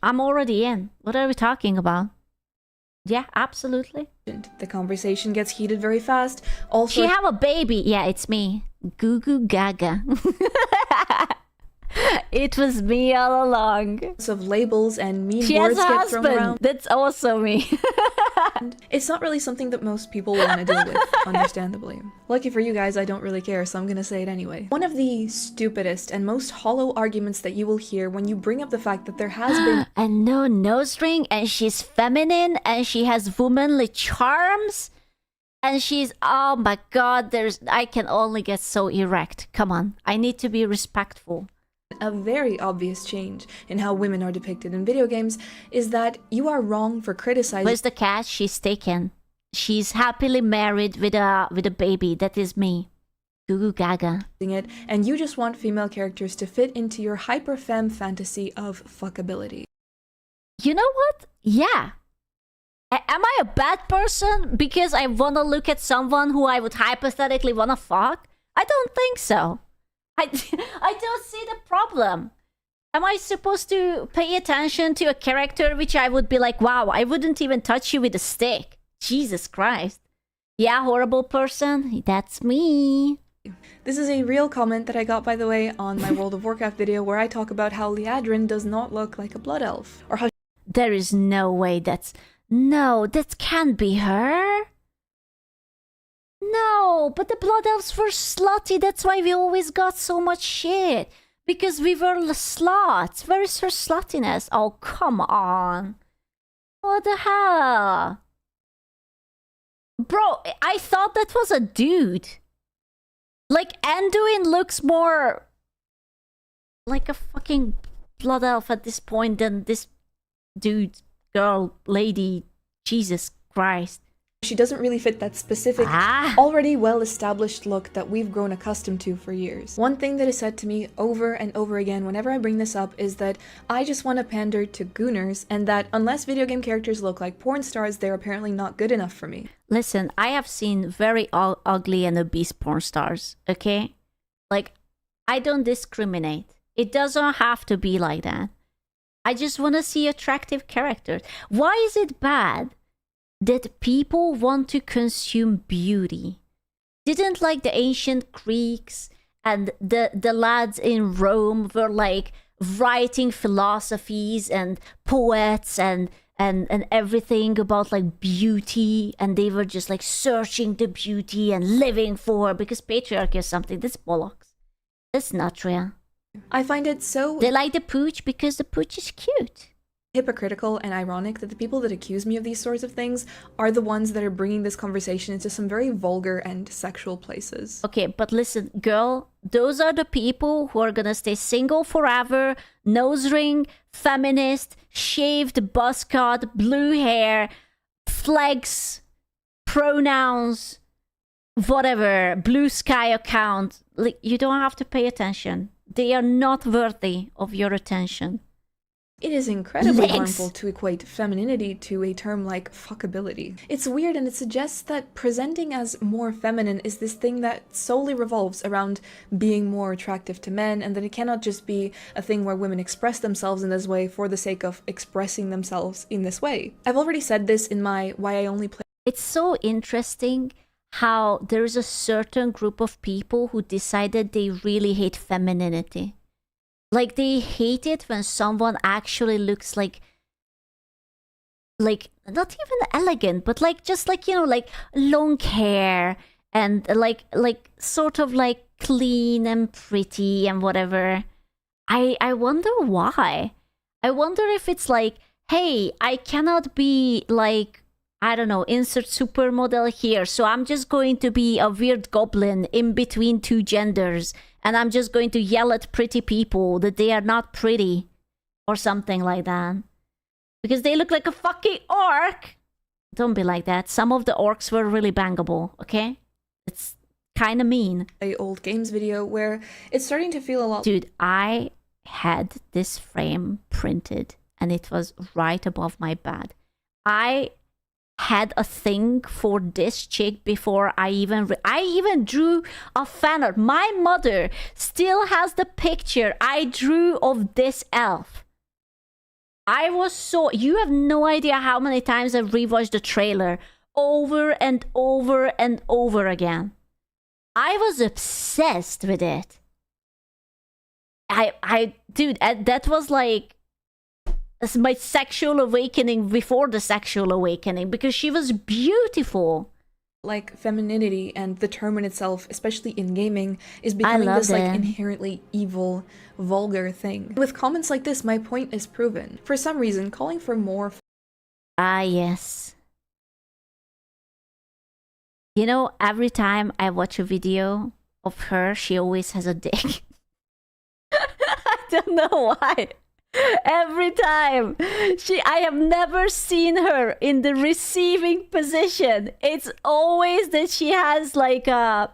I'm already in. What are we talking about? Yeah, absolutely. The conversation gets heated very fast. Also, she have a baby. Yeah, it's me. Goo Goo Gaga. It was me all along. Of labels and mean she words has a get husband. thrown around. That's also me. It's not really something that most people want to deal with, understandably. Lucky for you guys, I don't really care, so I'm gonna say it anyway. One of the stupidest and most hollow arguments that you will hear when you bring up the fact that there has been and no nose ring, and she's feminine, and she has womanly charms, and she's, oh my god, I can only get so erect. Come on, I need to be respectful. A very obvious change in how women are depicted in video games is that you are wrong for criticizing. Where's the cat? She's taken. She's happily married with a baby. That is me. Goo Goo Gaga. It, and you just want female characters to fit into your hyper femme fantasy of fuckability. You know what? Yeah. Am I a bad person because I wanna look at someone who I would hypothetically wanna fuck? I don't think so. I don't see the problem. Am I supposed to pay attention to a character which I would be like, wow, I wouldn't even touch you with a stick. Jesus Christ. Yeah, horrible person. That's me. This is a real comment that I got, by the way, on my World of Warcraft video where I talk about how Liadrin does not look like a blood elf. Or how there is no way no, that can't be her. No, but the blood elves were slutty. That's why we always got so much shit. Because we were sluts. Where is her sluttiness? Oh, come on. What the hell? Bro, I thought that was a dude. Like, Anduin looks more like a fucking blood elf at this point than this dude, girl, lady. Jesus Christ. She doesn't really fit that specific, already well-established look that we've grown accustomed to for years. One thing that is said to me over and over again whenever I bring this up is that I just want to pander to gooners, and that unless video game characters look like porn stars, they're apparently not good enough for me. Listen, I have seen very ugly and obese porn stars, okay? Like, I don't discriminate. It doesn't have to be like that. I just want to see attractive characters. Why is it bad that people want to consume beauty? Didn't like the ancient Greeks and the lads in Rome were like writing philosophies and poets and everything about like beauty, and they were just like searching the beauty and living for, because patriarchy is something that's bollocks. That's not real. I find it so... They like the pooch because the pooch is cute. Hypocritical and ironic that the people that accuse me of these sorts of things are the ones that are bringing this conversation into some very vulgar and sexual places. Okay, but listen, girl, those are the people who are gonna stay single forever, nose ring, feminist, shaved buzzcut, blue hair, flags, pronouns, whatever, blue sky account. Like, you don't have to pay attention. They are not worthy of your attention. It is incredibly harmful to equate femininity to a term like fuckability. It's weird, and it suggests that presenting as more feminine is this thing that solely revolves around being more attractive to men, and that it cannot just be a thing where women express themselves in this way for the sake of expressing themselves in this way. I've already said this in my Why I Only Play. It's so interesting how there's a certain group of people who decided they really hate femininity. Like, they hate it when someone actually looks like not even elegant, but like, just like, you know, like long hair and like sort of like clean and pretty and whatever. I wonder why. I wonder if it's like, hey, I cannot be like I don't know, insert supermodel here. So I'm just going to be a weird goblin in between two genders. And I'm just going to yell at pretty people that they are not pretty. Or something like that. Because they look like a fucking orc. Don't be like that. Some of the orcs were really bangable, okay? It's kind of mean. A old games video where it's starting to feel a lot... Dude, I had this frame printed and it was right above my bed. I had a thing for this chick before I even drew a fan art. My mother still has the picture I drew of this elf. I was so... You have no idea how many times I've rewatched the trailer over and over and over again. I was obsessed with it. Dude, that was like my sexual awakening before the sexual awakening, because she was beautiful. Like femininity and the term in itself, especially in gaming, is becoming this like inherently evil, vulgar thing. With comments like this, my point is proven. For some reason, calling for more... Ah, yes. You know, every time I watch a video of her, she always has a dick. I don't know why. Every time. I have never seen her in the receiving position. It's always that she has like a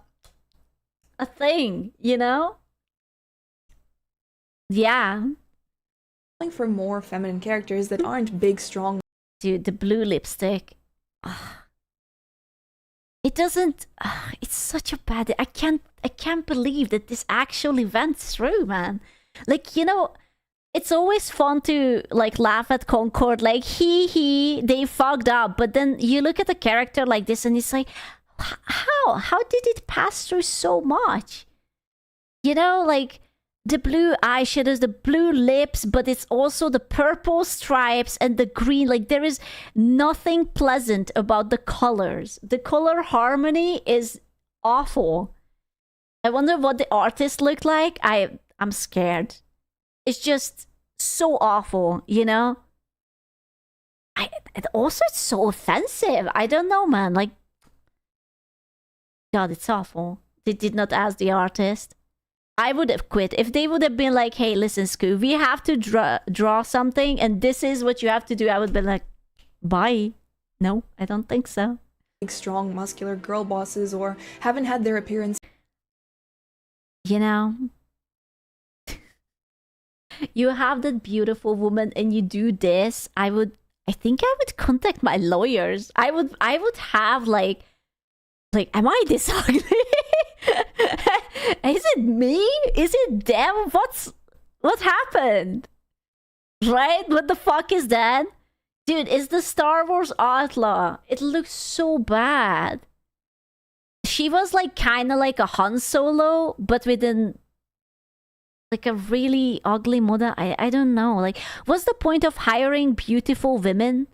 thing, you know? Yeah. Calling for more feminine characters that aren't big, strong... Dude, the blue lipstick. It doesn't... it's such a bad... I can't believe that this actually went through, man. Like, you know, it's always fun to like laugh at Concord, like they fucked up. But then you look at a character like this and it's like, how did it pass through so much? You know, like the blue eyeshadows, the blue lips, but it's also the purple stripes and the green. Like there is nothing pleasant about the colors. The color harmony is awful. I wonder what the artist looked like. I'm scared. It's just so awful, you know? Also, it's so offensive. I don't know, man. Like, God, it's awful. They did not ask the artist. I would have quit. If they would have been like, hey, listen, Scoo, we have to draw something, and this is what you have to do, I would be like, bye. No, I don't think so. Like strong, muscular girl bosses or haven't had their appearance. You know? You have that beautiful woman and you do this, I think I would contact my lawyers. I would have like am I this ugly? Is it me? Is it them? What happened? Right? What the fuck is that? Dude, it's the Star Wars Outlaw. It looks so bad. She was like kind of like a Han Solo, but with like a really ugly mother. I don't know. Like, what's the point of hiring beautiful women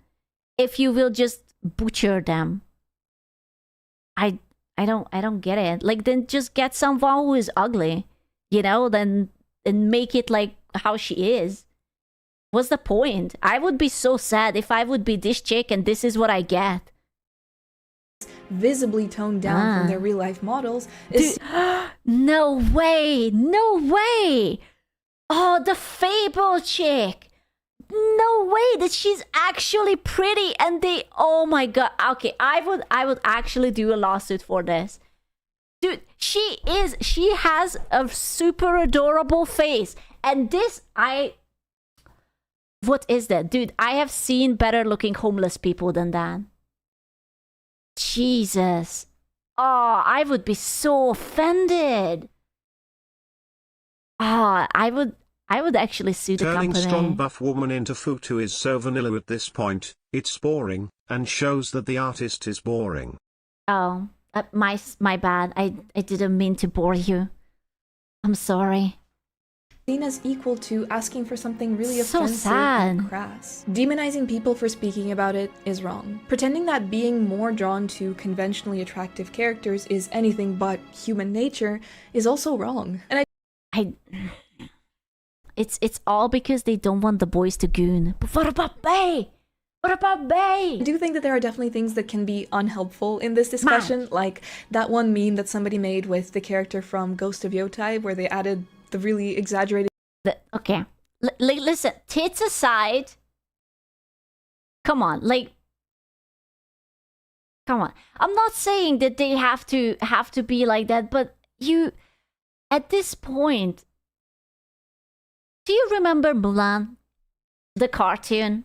if you will just butcher them? I don't get it. Like, then just get someone who is ugly, you know, and make it like how she is. What's the point? I would be so sad if I would be this chick and this is what I get. Visibly toned down from their real life models is... Dude, no way! No way! Oh, the Fable chick! No way that she's actually pretty and they... Oh my god. Okay, I would actually do a lawsuit for this. Dude, she has a super adorable face. And this, what is that? Dude, I have seen better looking homeless people than that. Jesus. Oh, I would be so offended. Oh, I would actually sue the Turning company. strong buff woman into Futu is so vanilla at this point, it's boring, and shows that the artist is boring. Oh, my bad. I didn't mean to bore you. I'm sorry. Seen as equal to asking for something really So offensive sad. and crass. Demonizing people for speaking about it is wrong. Pretending that being more drawn to conventionally attractive characters is anything but human nature is also wrong. And it's all because they don't want the boys to goon. But what about me? What about Bay? I do think that there are definitely things that can be unhelpful in this discussion, like that one meme that somebody made with the character from Ghost of Yotai, where they added the really exaggerated... Okay. Listen, tits aside. Come on, like... Come on. I'm not saying that they have to be like that, but you... At this point... Do you remember Mulan? The cartoon?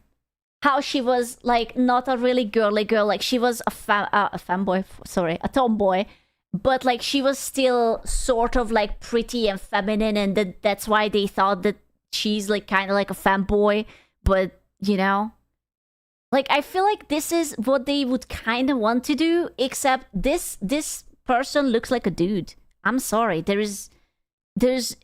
How she was like not a really girly girl, like she was a fanboy, sorry, a tomboy, but like she was still sort of like pretty and feminine, and that's why they thought that she's like kind of like a fanboy. But you know, like I feel like this is what they would kind of want to do, except this person looks like a dude. I'm sorry, there's it's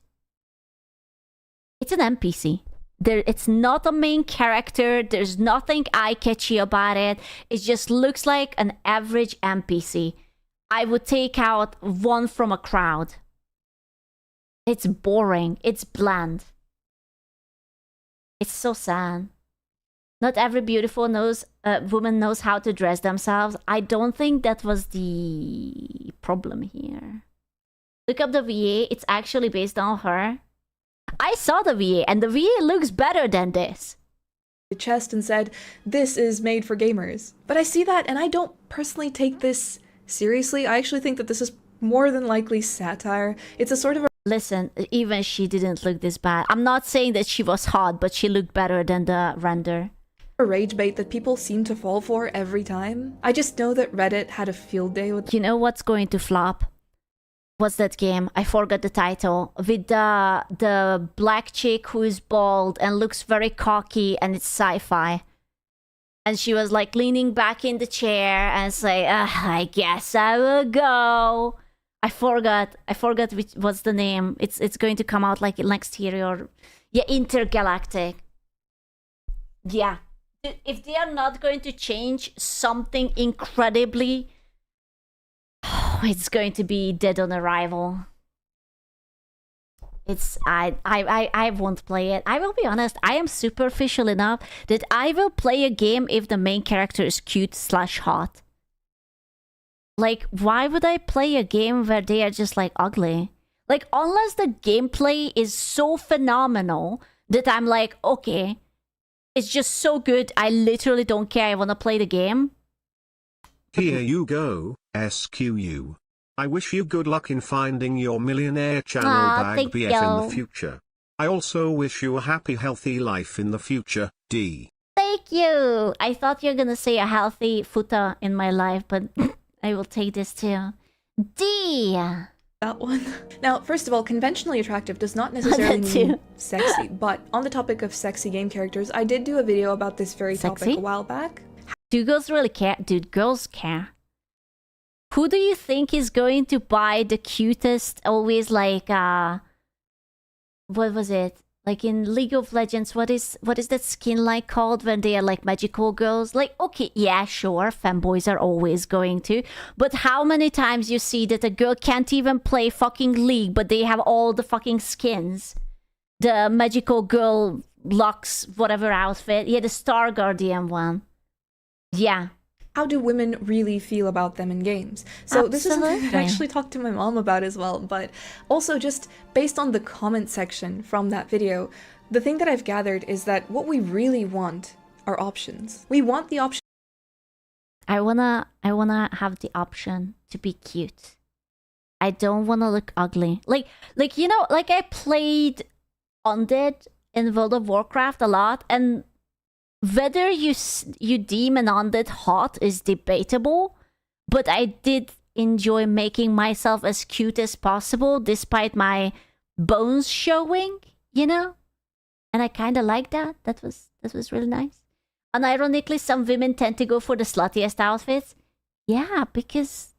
an NPC. It's not a main character. There's nothing eye-catchy about it. It just looks like an average NPC. I would take out one from a crowd. It's boring. It's bland. It's so sad. Not every beautiful woman knows how to dress themselves. I don't think that was the problem here. Look up the VA. It's actually based on her. I saw the VA, and the VA looks better than this. Chest and said, this is made for gamers. But I see that, and I don't personally take this seriously. I actually think that this is more than likely satire. It's a sort of a... Listen, even she didn't look this bad. I'm not saying that she was hot, but she looked better than the render. A rage bait that people seem to fall for every time. I just know that Reddit had a field day with... You know what's going to flop? What's that game? I forgot the title. With the black chick who is bald and looks very cocky, and it's sci-fi. And she was like leaning back in the chair and say, I guess I will go. I forgot what's the name. It's going to come out like next year or... Yeah, Intergalactic. Yeah. If they are not going to change something incredibly... It's going to be dead on arrival. I won't play it. I will be honest, I am superficial enough that I will play a game if the main character is cute/hot. Like, why would I play a game where they are just like ugly? Like, unless the gameplay is so phenomenal that I'm like, okay, it's just so good, I literally don't care, I want to play the game. Here you go, SQU. I wish you good luck in finding your millionaire channel bag BF in the future. I also wish you a happy, healthy life in the future, D. Thank you! I thought you were gonna say a healthy futa in my life, but I will take this too. D! That one. Now, first of all, conventionally attractive does not necessarily mean sexy, but on the topic of sexy game characters, I did do a video about this very topic a while back. Do girls really care? Dude, girls care. Who do you think is going to buy the cutest, always like, what was it? Like in League of Legends, what is that skin like called when they are like magical girls? Like, okay, yeah, sure, fanboys are always going to. But how many times you see that a girl can't even play fucking League, but they have all the fucking skins? The magical girl Lux, whatever outfit. Yeah, the Star Guardian one. Yeah. How do women really feel about them in games? So this is something that I actually talked to my mom about as well, but also just based on the comment section from that video, the thing that I've gathered is that what we really want are options. We want the option. I wanna have the option to be cute. I don't wanna look ugly. Like you know, like I played Undead in World of Warcraft a lot, and whether you deem an undead hot is debatable, but I did enjoy making myself as cute as possible despite my bones showing, you know? And I kind of like that. That was really nice. And ironically, some women tend to go for the sluttiest outfits. Yeah, because...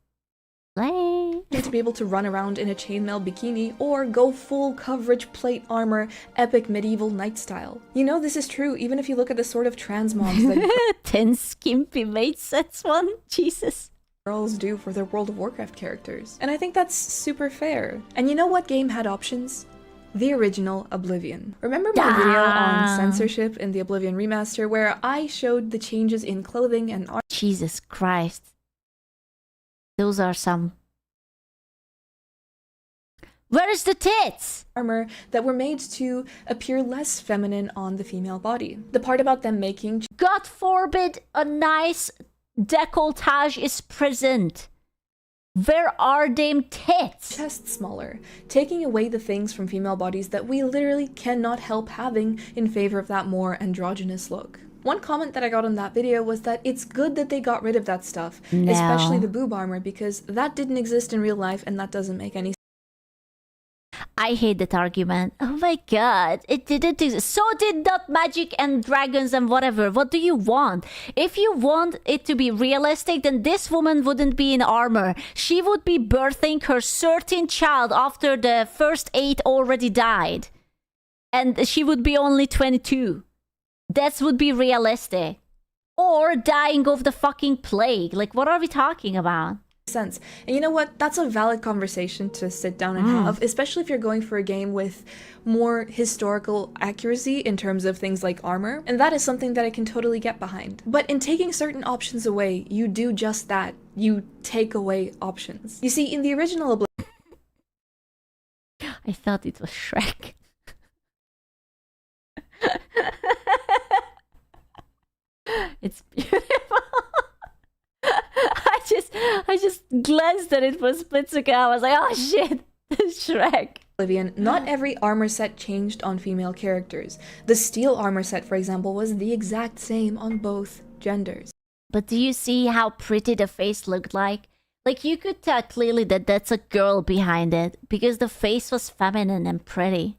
to be able to run around in a chainmail bikini or go full coverage plate armor, epic medieval knight style. You know this is true even if you look at the sort of trans moms that 10 skimpy mate sets one. Jesus. Girls do for their World of Warcraft characters. And I think that's super fair. And you know what game had options? the original Oblivion. Remember my video on censorship in the Oblivion remaster where I showed the changes in clothing and art? Jesus Christ. Those are some... Where is the tits? Armor that were made to appear less feminine on the female body. The part about them making... God forbid a nice décolletage is present. Where are them tits? Chest smaller, taking away the things from female bodies that we literally cannot help having in favor of that more androgynous look. One comment that I got on that video was that it's good that they got rid of that stuff, especially the boob armor, because that didn't exist in real life and that doesn't make any sense. I hate that argument. Oh my god, it didn't exist. So did not magic and dragons and whatever. What do you want? If you want it to be realistic, then this woman wouldn't be in armor. She would be birthing her 13th child after the first 8 already died. And she would be only 22. That would be realistic. Or dying of the fucking plague. Like, what are we talking about? Sense. And you know what? That's a valid conversation to sit down and have, especially if you're going for a game with more historical accuracy in terms of things like armor. And that is something that I can totally get behind. But in taking certain options away, you do just that. You take away options. You see, in the original I thought it was Shrek. It's beautiful. I just glanced at it for a split second. I was like, oh shit, Shrek. Oblivion, not every armor set changed on female characters. The steel armor set, for example, was the exact same on both genders. But do you see how pretty the face looked like? Like, you could tell clearly that that's a girl behind it, because the face was feminine and pretty.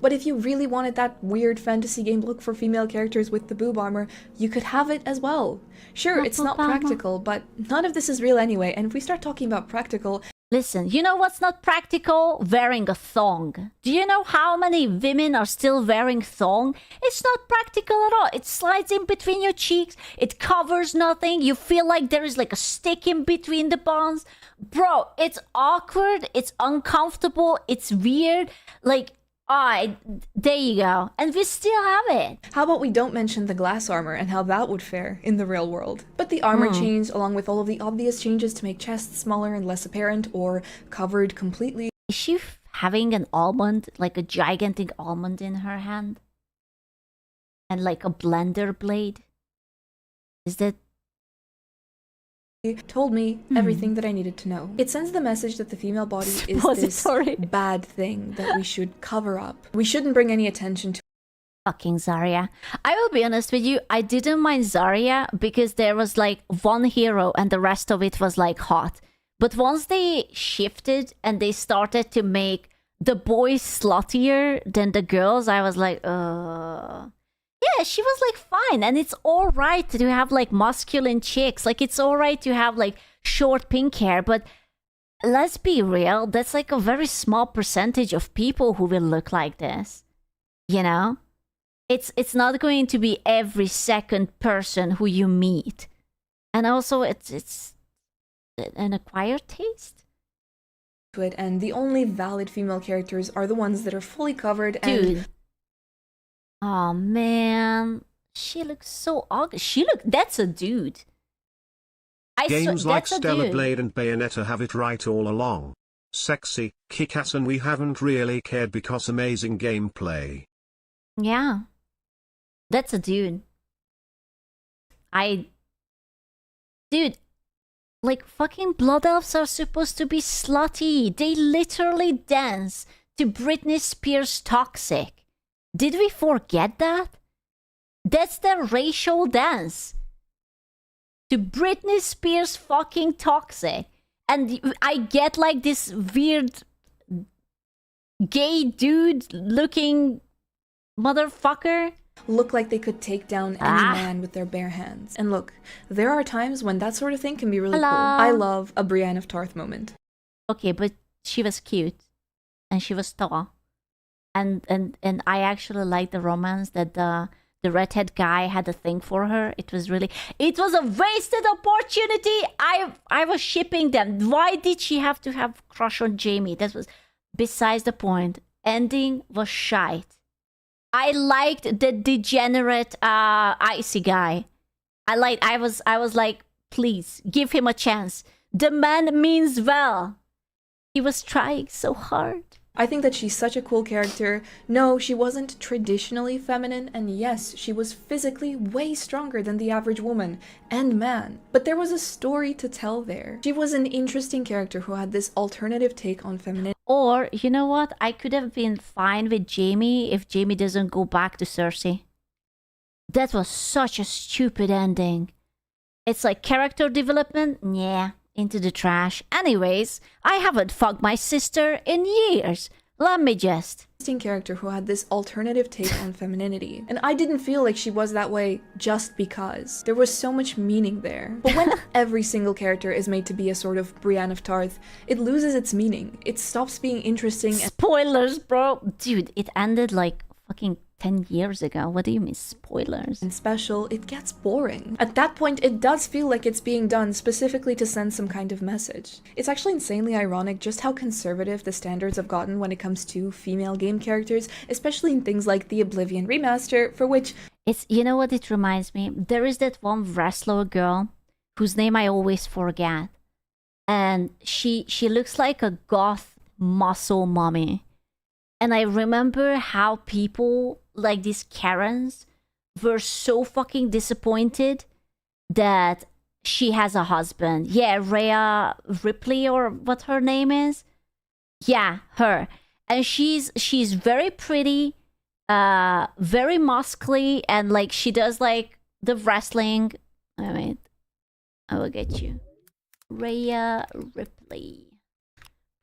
But if you really wanted that weird fantasy game look for female characters with the boob armor, you could have it as well. Sure, it's not practical, but none of this is real anyway, and if we start talking about practical... Listen, you know what's not practical? Wearing a thong. Do you know how many women are still wearing thong? It's not practical at all. It slides in between your cheeks, it covers nothing, you feel like there is like a stick in between the bones. Bro, it's awkward, it's uncomfortable, it's weird, like... there you go. And we still have it. How about we don't mention the glass armor and how that would fare in the real world? But the armor changed along with all of the obvious changes to make chests smaller and less apparent or covered completely. Is she having an almond, like a gigantic almond in her hand? And like a blender blade? Is that... told me everything that I needed to know. It sends the message that the female body is this bad thing that we should cover up. We shouldn't bring any attention to. Fucking Zarya. I will be honest with you, I didn't mind Zarya because there was like one hero and the rest of it was like hot. But once they shifted and they started to make the boys sluttier than the girls, I was like, yeah, she was like fine, and it's all right to have like masculine chicks. Like, it's all right to have like short pink hair, but let's be real, that's like a very small percentage of people who will look like this. You know? It's not going to be every second person who you meet. And also it's an acquired taste. And the only valid female characters are the ones that are fully covered and... Dude. Oh man, she looks so ugly. That's a dude. Games like Stellar Blade and Bayonetta have it right all along. Sexy, kick-ass, and we haven't really cared because amazing gameplay. Yeah. That's a dude. Dude, like fucking Blood Elves are supposed to be slutty. They literally dance to Britney Spears' Toxic. Did we forget that? That's the racial dance. To Britney Spears fucking Toxic. And I get like this weird gay dude looking motherfucker. Look like they could take down any man with their bare hands. And look, there are times when that sort of thing can be really cool. I love a Brienne of Tarth moment. Okay, but she was cute. And she was tall. And I actually liked the romance that the redhead guy had a thing for her. It was a wasted opportunity. I was shipping them. Why did she have to have crush on Jamie? That was besides the point. ending was shite. I liked the degenerate icy guy. I was like, please give him a chance. The man means well. He was trying so hard. I think that she's such a cool character. No, she wasn't traditionally feminine, and yes, she was physically way stronger than the average woman and man. But there was a story to tell there. She was an interesting character who had this alternative take on femininity. Or, you know what? I could have been fine with Jamie if Jamie doesn't go back to Cersei. That was such a stupid ending. It's like character development? Yeah. Into the trash. Anyways, I haven't fucked my sister in years. Let me just. Interesting character who had this alternative take on femininity. And I didn't feel like she was that way just because. There was so much meaning there. But when every single character is made to be a sort of Brienne of Tarth, it loses its meaning. It stops being interesting. Spoilers, bro. Dude, it ended like fucking 10 years ago. What do you mean spoilers? And special, it gets boring. At that point, it does feel like it's being done specifically to send some kind of message. It's actually insanely ironic just how conservative the standards have gotten when it comes to female game characters, especially in things like the Oblivion remaster, for which... It's, you know what it reminds me? There is that one wrestler girl whose name I always forget. And she looks like a goth muscle mommy. And I remember how people, like these Karens, were so fucking disappointed that she has a husband. Yeah, Rhea Ripley, or what her name is. Yeah, her. And she's very pretty, very muscly, and like she does like the wrestling. Wait, I will get you. Rhea Ripley.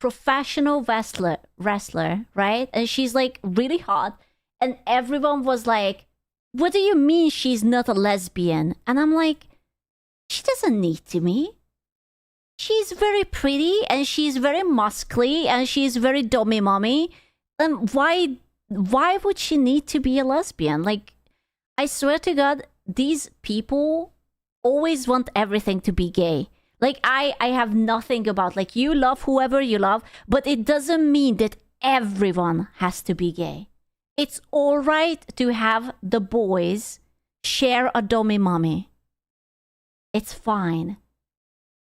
Professional wrestler, right? And she's like really hot, and everyone was like, what do you mean she's not a lesbian? And I'm like, she doesn't need to be. She's very pretty, and she's very muscly, and she's very dommy mommy. And why would she need to be a lesbian? Like, I swear to God, these people always want everything to be gay. Like, I have nothing about, like, you love whoever you love, but it doesn't mean that everyone has to be gay. It's all right to have the boys share a dommy mommy. It's fine.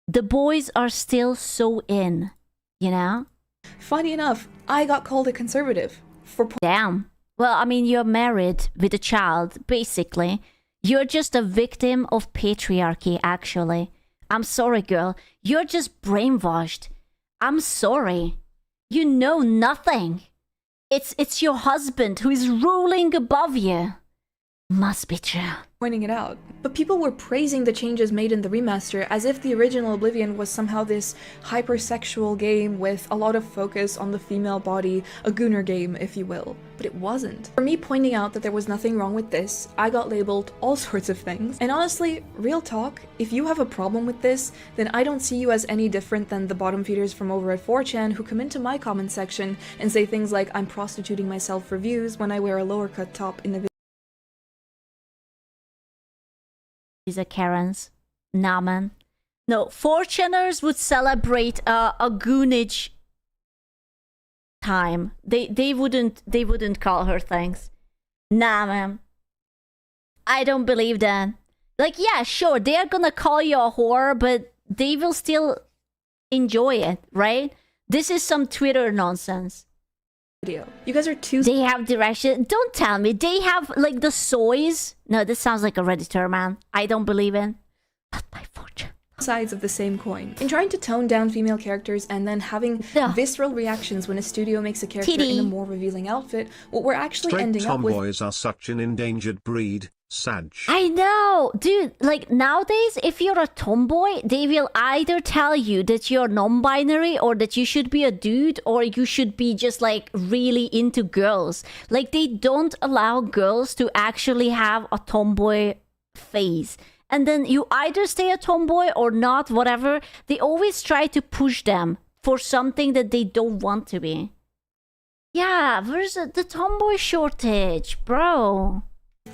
The boys are still so in, you know? Funny enough, I got called a conservative for... Damn. Well, I mean, you're married with a child, basically. You're just a victim of patriarchy, actually. I'm sorry, girl. You're just brainwashed. I'm sorry. You know nothing. It's your husband who is ruling above you. Must be true. Pointing it out. But people were praising the changes made in the remaster as if the original Oblivion was somehow this hypersexual game with a lot of focus on the female body, a gooner game, if you will. But it wasn't. For me pointing out that there was nothing wrong with this, I got labeled all sorts of things. And honestly, real talk, if you have a problem with this, then I don't see you as any different than the bottom feeders from over at 4chan who come into my comment section and say things like, I'm prostituting myself for views when I wear a lower cut top in the video. These are Karens. Nah, man. No, 4chaners would celebrate a goonage time. They wouldn't call her things. Nah, man. I don't believe that. Like, yeah, sure, they're gonna call you a whore, but they will still enjoy it, right? This is some Twitter nonsense. You guys are too... They have direction. Don't tell me. They have, like, the soys. No, this sounds like a Redditor, man. I don't believe in. Not my fortune. Sides of the same coin. In trying to tone down female characters and then having visceral reactions when a studio makes a character in a more revealing outfit, what we're actually Straight ending up with... tomboys are such an endangered breed. Sag. I know, dude. Like, nowadays, if you're a tomboy, they will either tell you that you're non-binary or that you should be a dude or you should be just like really into girls. Like, they don't allow girls to actually have a tomboy phase. And then you either stay a tomboy or not, whatever. They always try to push them for something that they don't want to be. Yeah, where's the tomboy shortage, bro?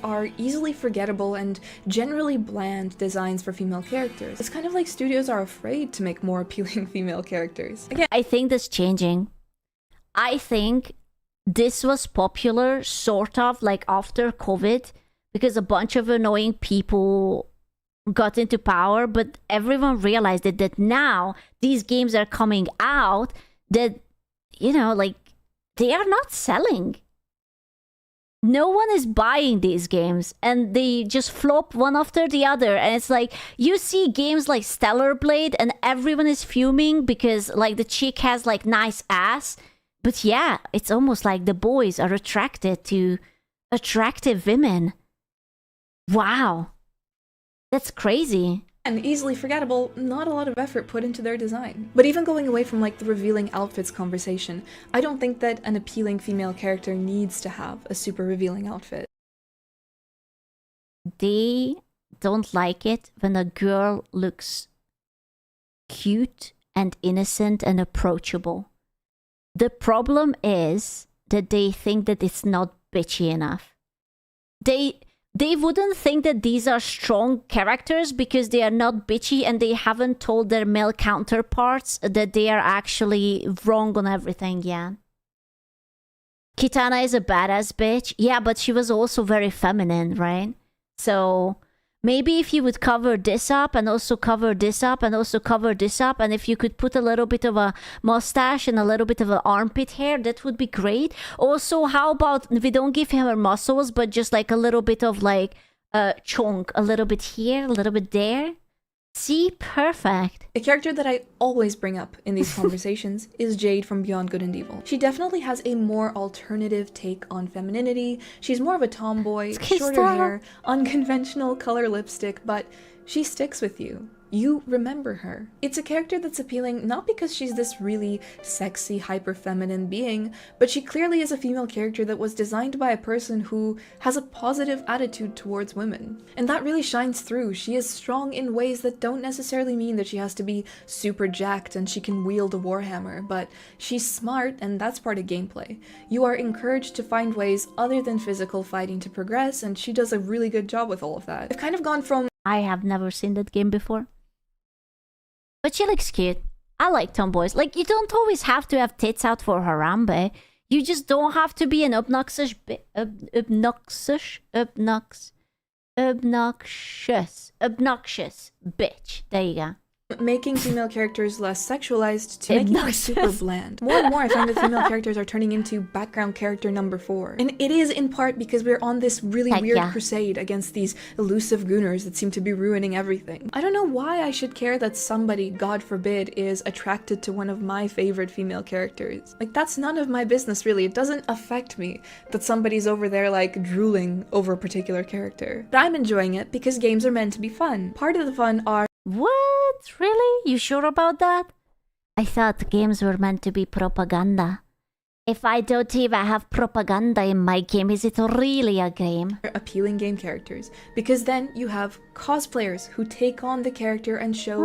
Are easily forgettable and generally bland designs for female characters. It's kind of like studios are afraid to make more appealing female characters. Again, I think that's changing. I think this was popular sort of like after COVID because a bunch of annoying people got into power, but everyone realized that now these games are coming out that, you know, like they are not selling. No one is buying these games and they just flop one after the other. And it's like you see games like Stellar Blade and everyone is fuming because like the chick has like nice ass. But yeah, it's almost like the boys are attracted to attractive women. Wow. That's crazy. And easily forgettable, not a lot of effort put into their design. But even going away from like the revealing outfits conversation, I don't think that an appealing female character needs to have a super revealing outfit. They don't like it when a girl looks cute and innocent and approachable. The problem is that they think that it's not bitchy enough. They wouldn't think that these are strong characters because they are not bitchy and they haven't told their male counterparts that they are actually wrong on everything yet. Kitana is a badass bitch. Yeah, but she was also very feminine, right? So maybe if you would cover this up and also cover this up and also cover this up, and if you could put a little bit of a mustache and a little bit of an armpit hair, that would be great. Also, how about we don't give him her muscles, but just like a little bit of like chunk, a little bit here, a little bit there. See, perfect. A character that I always bring up in these conversations is Jade from Beyond Good and Evil. She definitely has a more alternative take on femininity. She's more of a tomboy, shorter hair, unconventional color lipstick, but she sticks with you. You remember her. It's a character that's appealing not because she's this really sexy, hyper-feminine being, but she clearly is a female character that was designed by a person who has a positive attitude towards women. And that really shines through. She is strong in ways that don't necessarily mean that she has to be super jacked and she can wield a warhammer, but she's smart and that's part of gameplay. You are encouraged to find ways other than physical fighting to progress, and she does a really good job with all of that. I've kind of gone from I have never seen that game before. But she looks cute. I like tomboys. Like, you don't always have to have tits out for Harambe. You just don't have to be an obnoxious bitch. There you go. Making female characters less sexualized to making them super bland. More and more I find that female characters are turning into background character number 4. And it is in part because we're on this really weird crusade against these elusive gooners that seem to be ruining everything. I don't know why I should care that somebody, God forbid, is attracted to one of my favorite female characters. Like, that's none of my business really. It doesn't affect me that somebody's over there like drooling over a particular character. But I'm enjoying it because games are meant to be fun. Part of the fun are What? Really? You sure about that? I thought games were meant to be propaganda. If I don't even have propaganda in my game, is it really a game? Appealing game characters, because then you have cosplayers who take on the character and show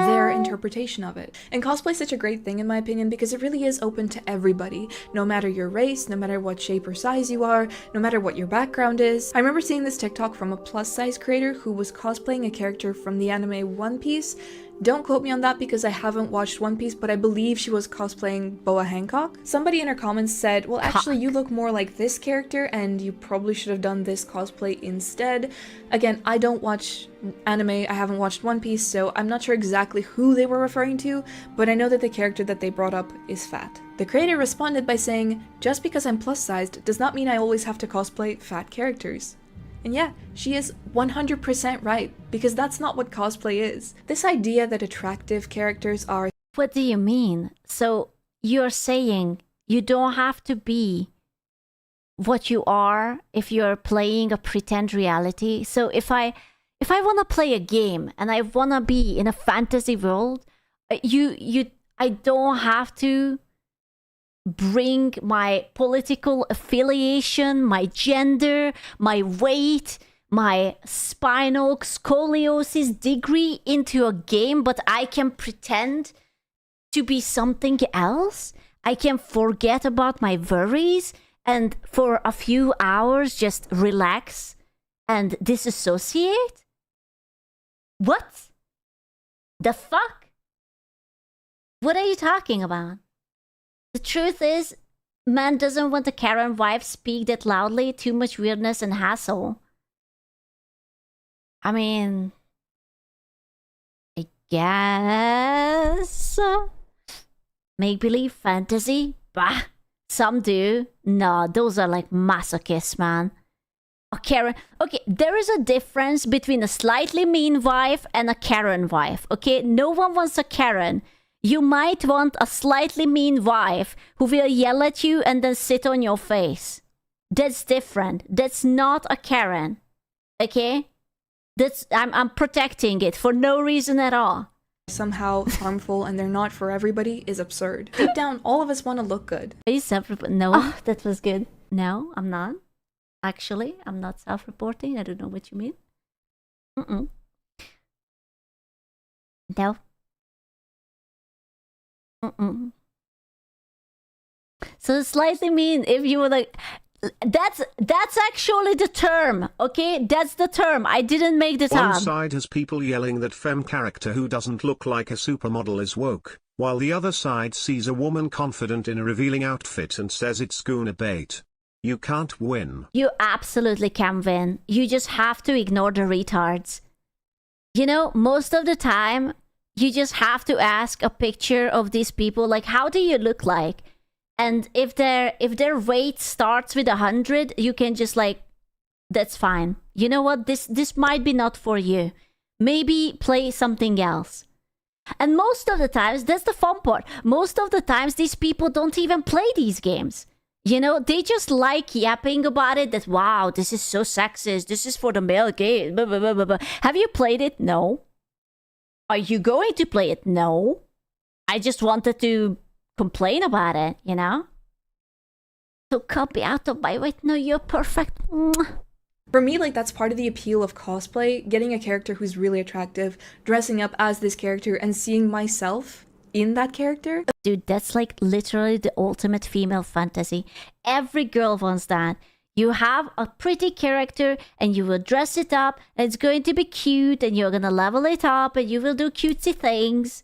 their interpretation of it. And cosplay is such a great thing in my opinion because it really is open to everybody, no matter your race, no matter what shape or size you are, no matter what your background is. I remember seeing this TikTok from a plus size creator who was cosplaying a character from the anime One Piece. Don't quote me on that because I haven't watched One Piece, but I believe she was cosplaying Boa Hancock. Somebody in her comments said, well, actually, you look more like this character and you probably should have done this cosplay instead. Again, I don't watch anime, I haven't watched One Piece, so I'm not sure exactly who they were referring to, but I know that the character that they brought up is fat. The creator responded by saying, just because I'm plus-sized does not mean I always have to cosplay fat characters. And yeah, she is 100% right, because that's not what cosplay is. This idea that attractive characters are... What do you mean? So you're saying you don't have to be what you are if you're playing a pretend reality? So if I want to play a game and I want to be in a fantasy world, I don't have to bring my political affiliation, my gender, my weight, my spinal scoliosis degree into a game, but I can pretend to be something else. I can forget about my worries and for a few hours just relax and disassociate? What? The fuck? What are you talking about? The truth is, man doesn't want a Karen wife speak that loudly. Too much weirdness and hassle. I mean, I guess make-believe fantasy. Bah, some do. No, those are like masochists, man. A Karen. Okay, there is a difference between a slightly mean wife and a Karen wife. Okay, no one wants a Karen. You might want a slightly mean wife who will yell at you and then sit on your face. That's different. That's not a Karen. Okay? That's I'm protecting it for no reason at all. Somehow harmful and they're not for everybody is absurd. Deep down, all of us want to look good. Are you No, that was good. No, I'm not. Actually, I'm not self-reporting. I don't know what you mean. No. So slightly mean if you were like, that's actually the term, okay? That's the term. I didn't make the term. One side has people yelling that femme character who doesn't look like a supermodel is woke, while the other side sees a woman confident in a revealing outfit and says it's schooner bait. You can't win. You absolutely can win. You just have to ignore the retards. You know, most of the time, you just have to ask a picture of these people, like, how do you look like? And if their weight starts with 100, you can just like, that's fine. You know what? This might be not for you. Maybe play something else. And most of the times, that's the fun part. Most of the times, these people don't even play these games. You know, they just like yapping about it, that, wow, this is so sexist. This is for the male game. Blah, blah, blah, blah, blah. Have you played it? No. Are you going to play it? No. I just wanted to complain about it, you know? So copy out of my weight. No, you're perfect. Mwah. For me, like, that's part of the appeal of cosplay, getting a character who's really attractive, dressing up as this character, and seeing myself in that character. Dude, that's like literally the ultimate female fantasy. Every girl wants that. You have a pretty character and you will dress it up and it's going to be cute and you're gonna level it up and you will do cutesy things.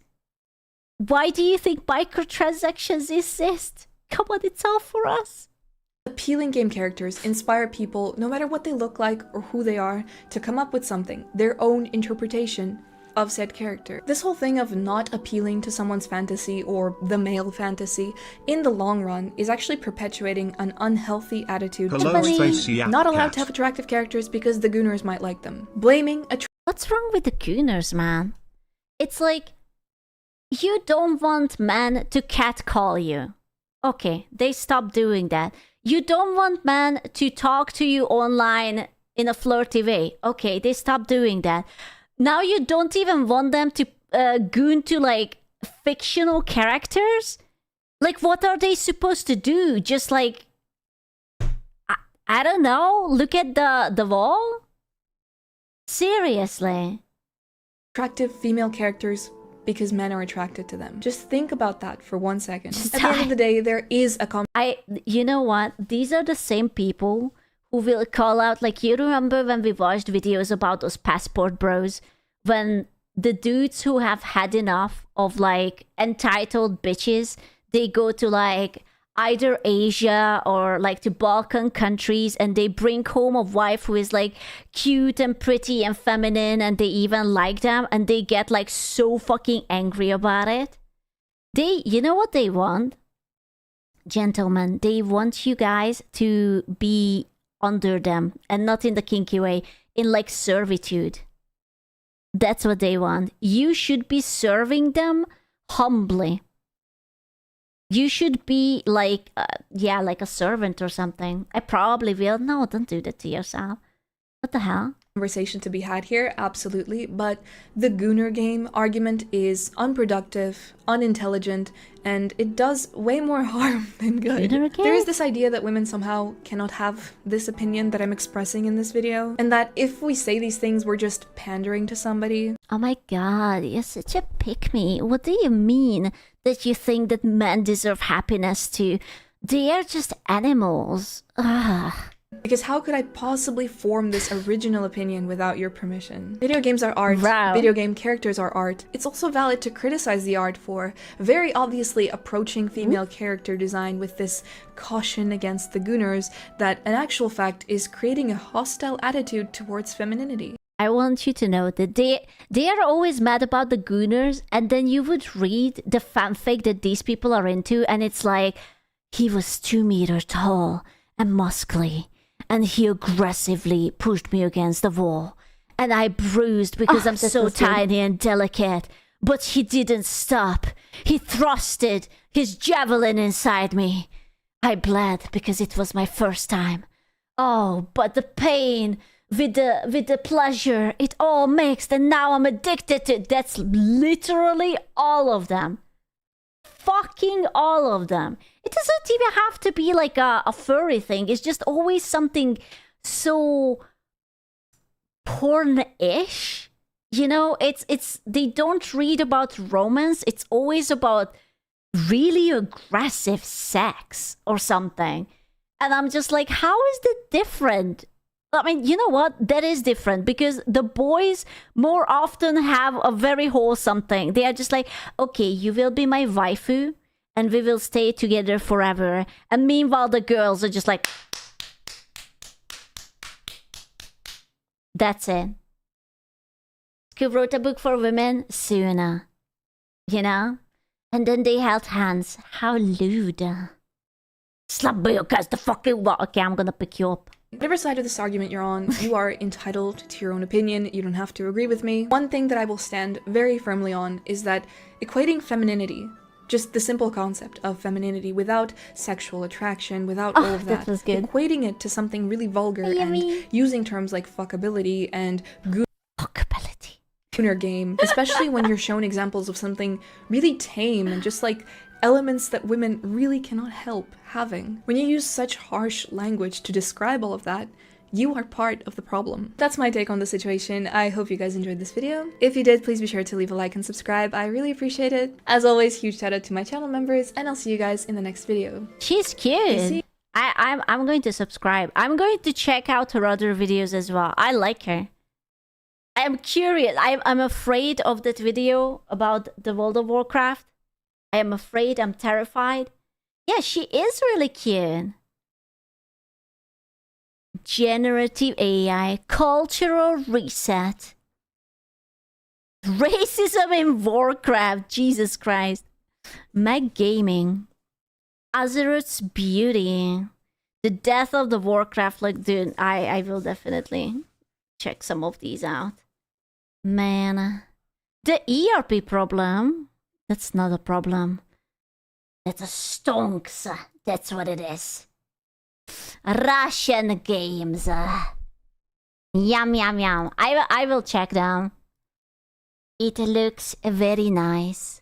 Why do you think microtransactions exist? Come on, it's all for us. Appealing game characters inspire people, no matter what they look like or who they are, to come up with something, their own interpretation of said character. This whole thing of not appealing to someone's fantasy or the male fantasy, in the long run, is actually perpetuating an unhealthy attitude. Hello, Space Yap Not allowed Cat. to have attractive characters because the gooners might like them. Blaming What's wrong with the gooners, man? It's like, you don't want men to catcall you. Okay, they stopped doing that. You don't want men to talk to you online in a flirty way. Okay, they stopped doing that. Now you don't even want them to goon to like fictional characters? Like, what are they supposed to do? Just like, I don't know, look at the wall? Seriously. attractive female characters because men are attracted to them. Just think about that for 1 second. At the end of the day, there is a you know what? These are the same people who will call out, like, you remember when we watched videos about those passport bros? When the dudes who have had enough of, like, entitled bitches, they go to, like, either Asia or, like, to Balkan countries, and they bring home a wife who is, like, cute and pretty and feminine, and they even like them, and they get, like, so fucking angry about it. You know what they want? Gentlemen, they want you guys to be under them, and not in the kinky way, in, like, servitude. That's what they want. You should be serving them humbly. You should be like, like a servant or something. I probably will. No, don't do that to yourself. What the hell? Conversation to be had here, absolutely, but the Gooner game argument is unproductive, unintelligent, and it does way more harm than good. There is this idea that women somehow cannot have this opinion that I'm expressing in this video, and that if we say these things, we're just pandering to somebody. Oh my god, you're such a pick-me. What do you mean that you think that men deserve happiness too? They are just animals. Ugh. Because how could I possibly form this original opinion without your permission? Video games are art. Wow. Video game characters are art. It's also valid to criticize the art for very obviously approaching female character design with this caution against the gooners that in actual fact is creating a hostile attitude towards femininity. I want you to know that they are always mad about the gooners, and then you would read the fanfic that these people are into, and it's like, he was 2 meters tall and muscly, and he aggressively pushed me against the wall, and I bruised because I'm so tiny and delicate, but he didn't stop. He thrusted his javelin inside me. I bled because it was my first time. Oh, but the pain with the pleasure, it all mixed, and now I'm addicted to it. That's literally all of them. Fucking all of them. It doesn't even have to be like a furry thing. It's just always something so porn-ish. You know, it's they don't read about romance. It's always about really aggressive sex or something. And I'm just like, how is that different? I mean, you know what? That is different because the boys more often have a very wholesome thing. They are just like, okay, you will be my waifu and we will stay together forever. And meanwhile, the girls are just like, that's it. Who wrote a book for women? Suna. You know? And then they held hands. How lewd. Slap me against the fucking wall. Okay, I'm gonna pick you up. Whatever side of this argument you're on, you are entitled to your own opinion. You don't have to agree with me. One thing that I will stand very firmly on is that equating femininity, just the simple concept of femininity without sexual attraction, without all of that, was good. equating it to something really vulgar and using terms like fuckability and gooner game, especially when you're shown examples of something really tame and just like elements that women really cannot help having. When you use such harsh language to describe all of that, you are part of the problem. That's my take on the situation. I hope you guys enjoyed this video. If you did, please be sure to leave a like and subscribe. I really appreciate it. As always, huge shout out to my channel members, and I'll see you guys in the next video. She's cute. I'm going to subscribe. I'm going to check out her other videos as well. I like her. I'm curious. I'm afraid of that video about the World of Warcraft. I am afraid. I'm terrified. Yeah, she is really cute. Generative AI, cultural reset, racism in Warcraft, Jesus Christ, Meg Gaming, Azeroth's beauty, the death of the Warcraft. Like, dude, I will definitely check some of these out. Man, the ERP problem, that's not a problem. That's a stonks. That's what it is. Russian games. Yum, yum, yum. I will check them. It looks very nice.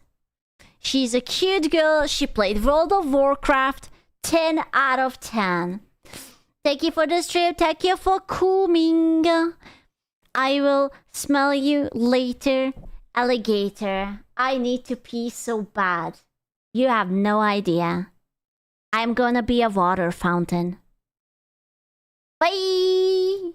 She's a cute girl. She played World of Warcraft. 10 out of 10. Thank you for the stream. Thank you for coming. I will smell you later, alligator. I need to pee so bad. You have no idea. I'm gonna be a water fountain. Bye!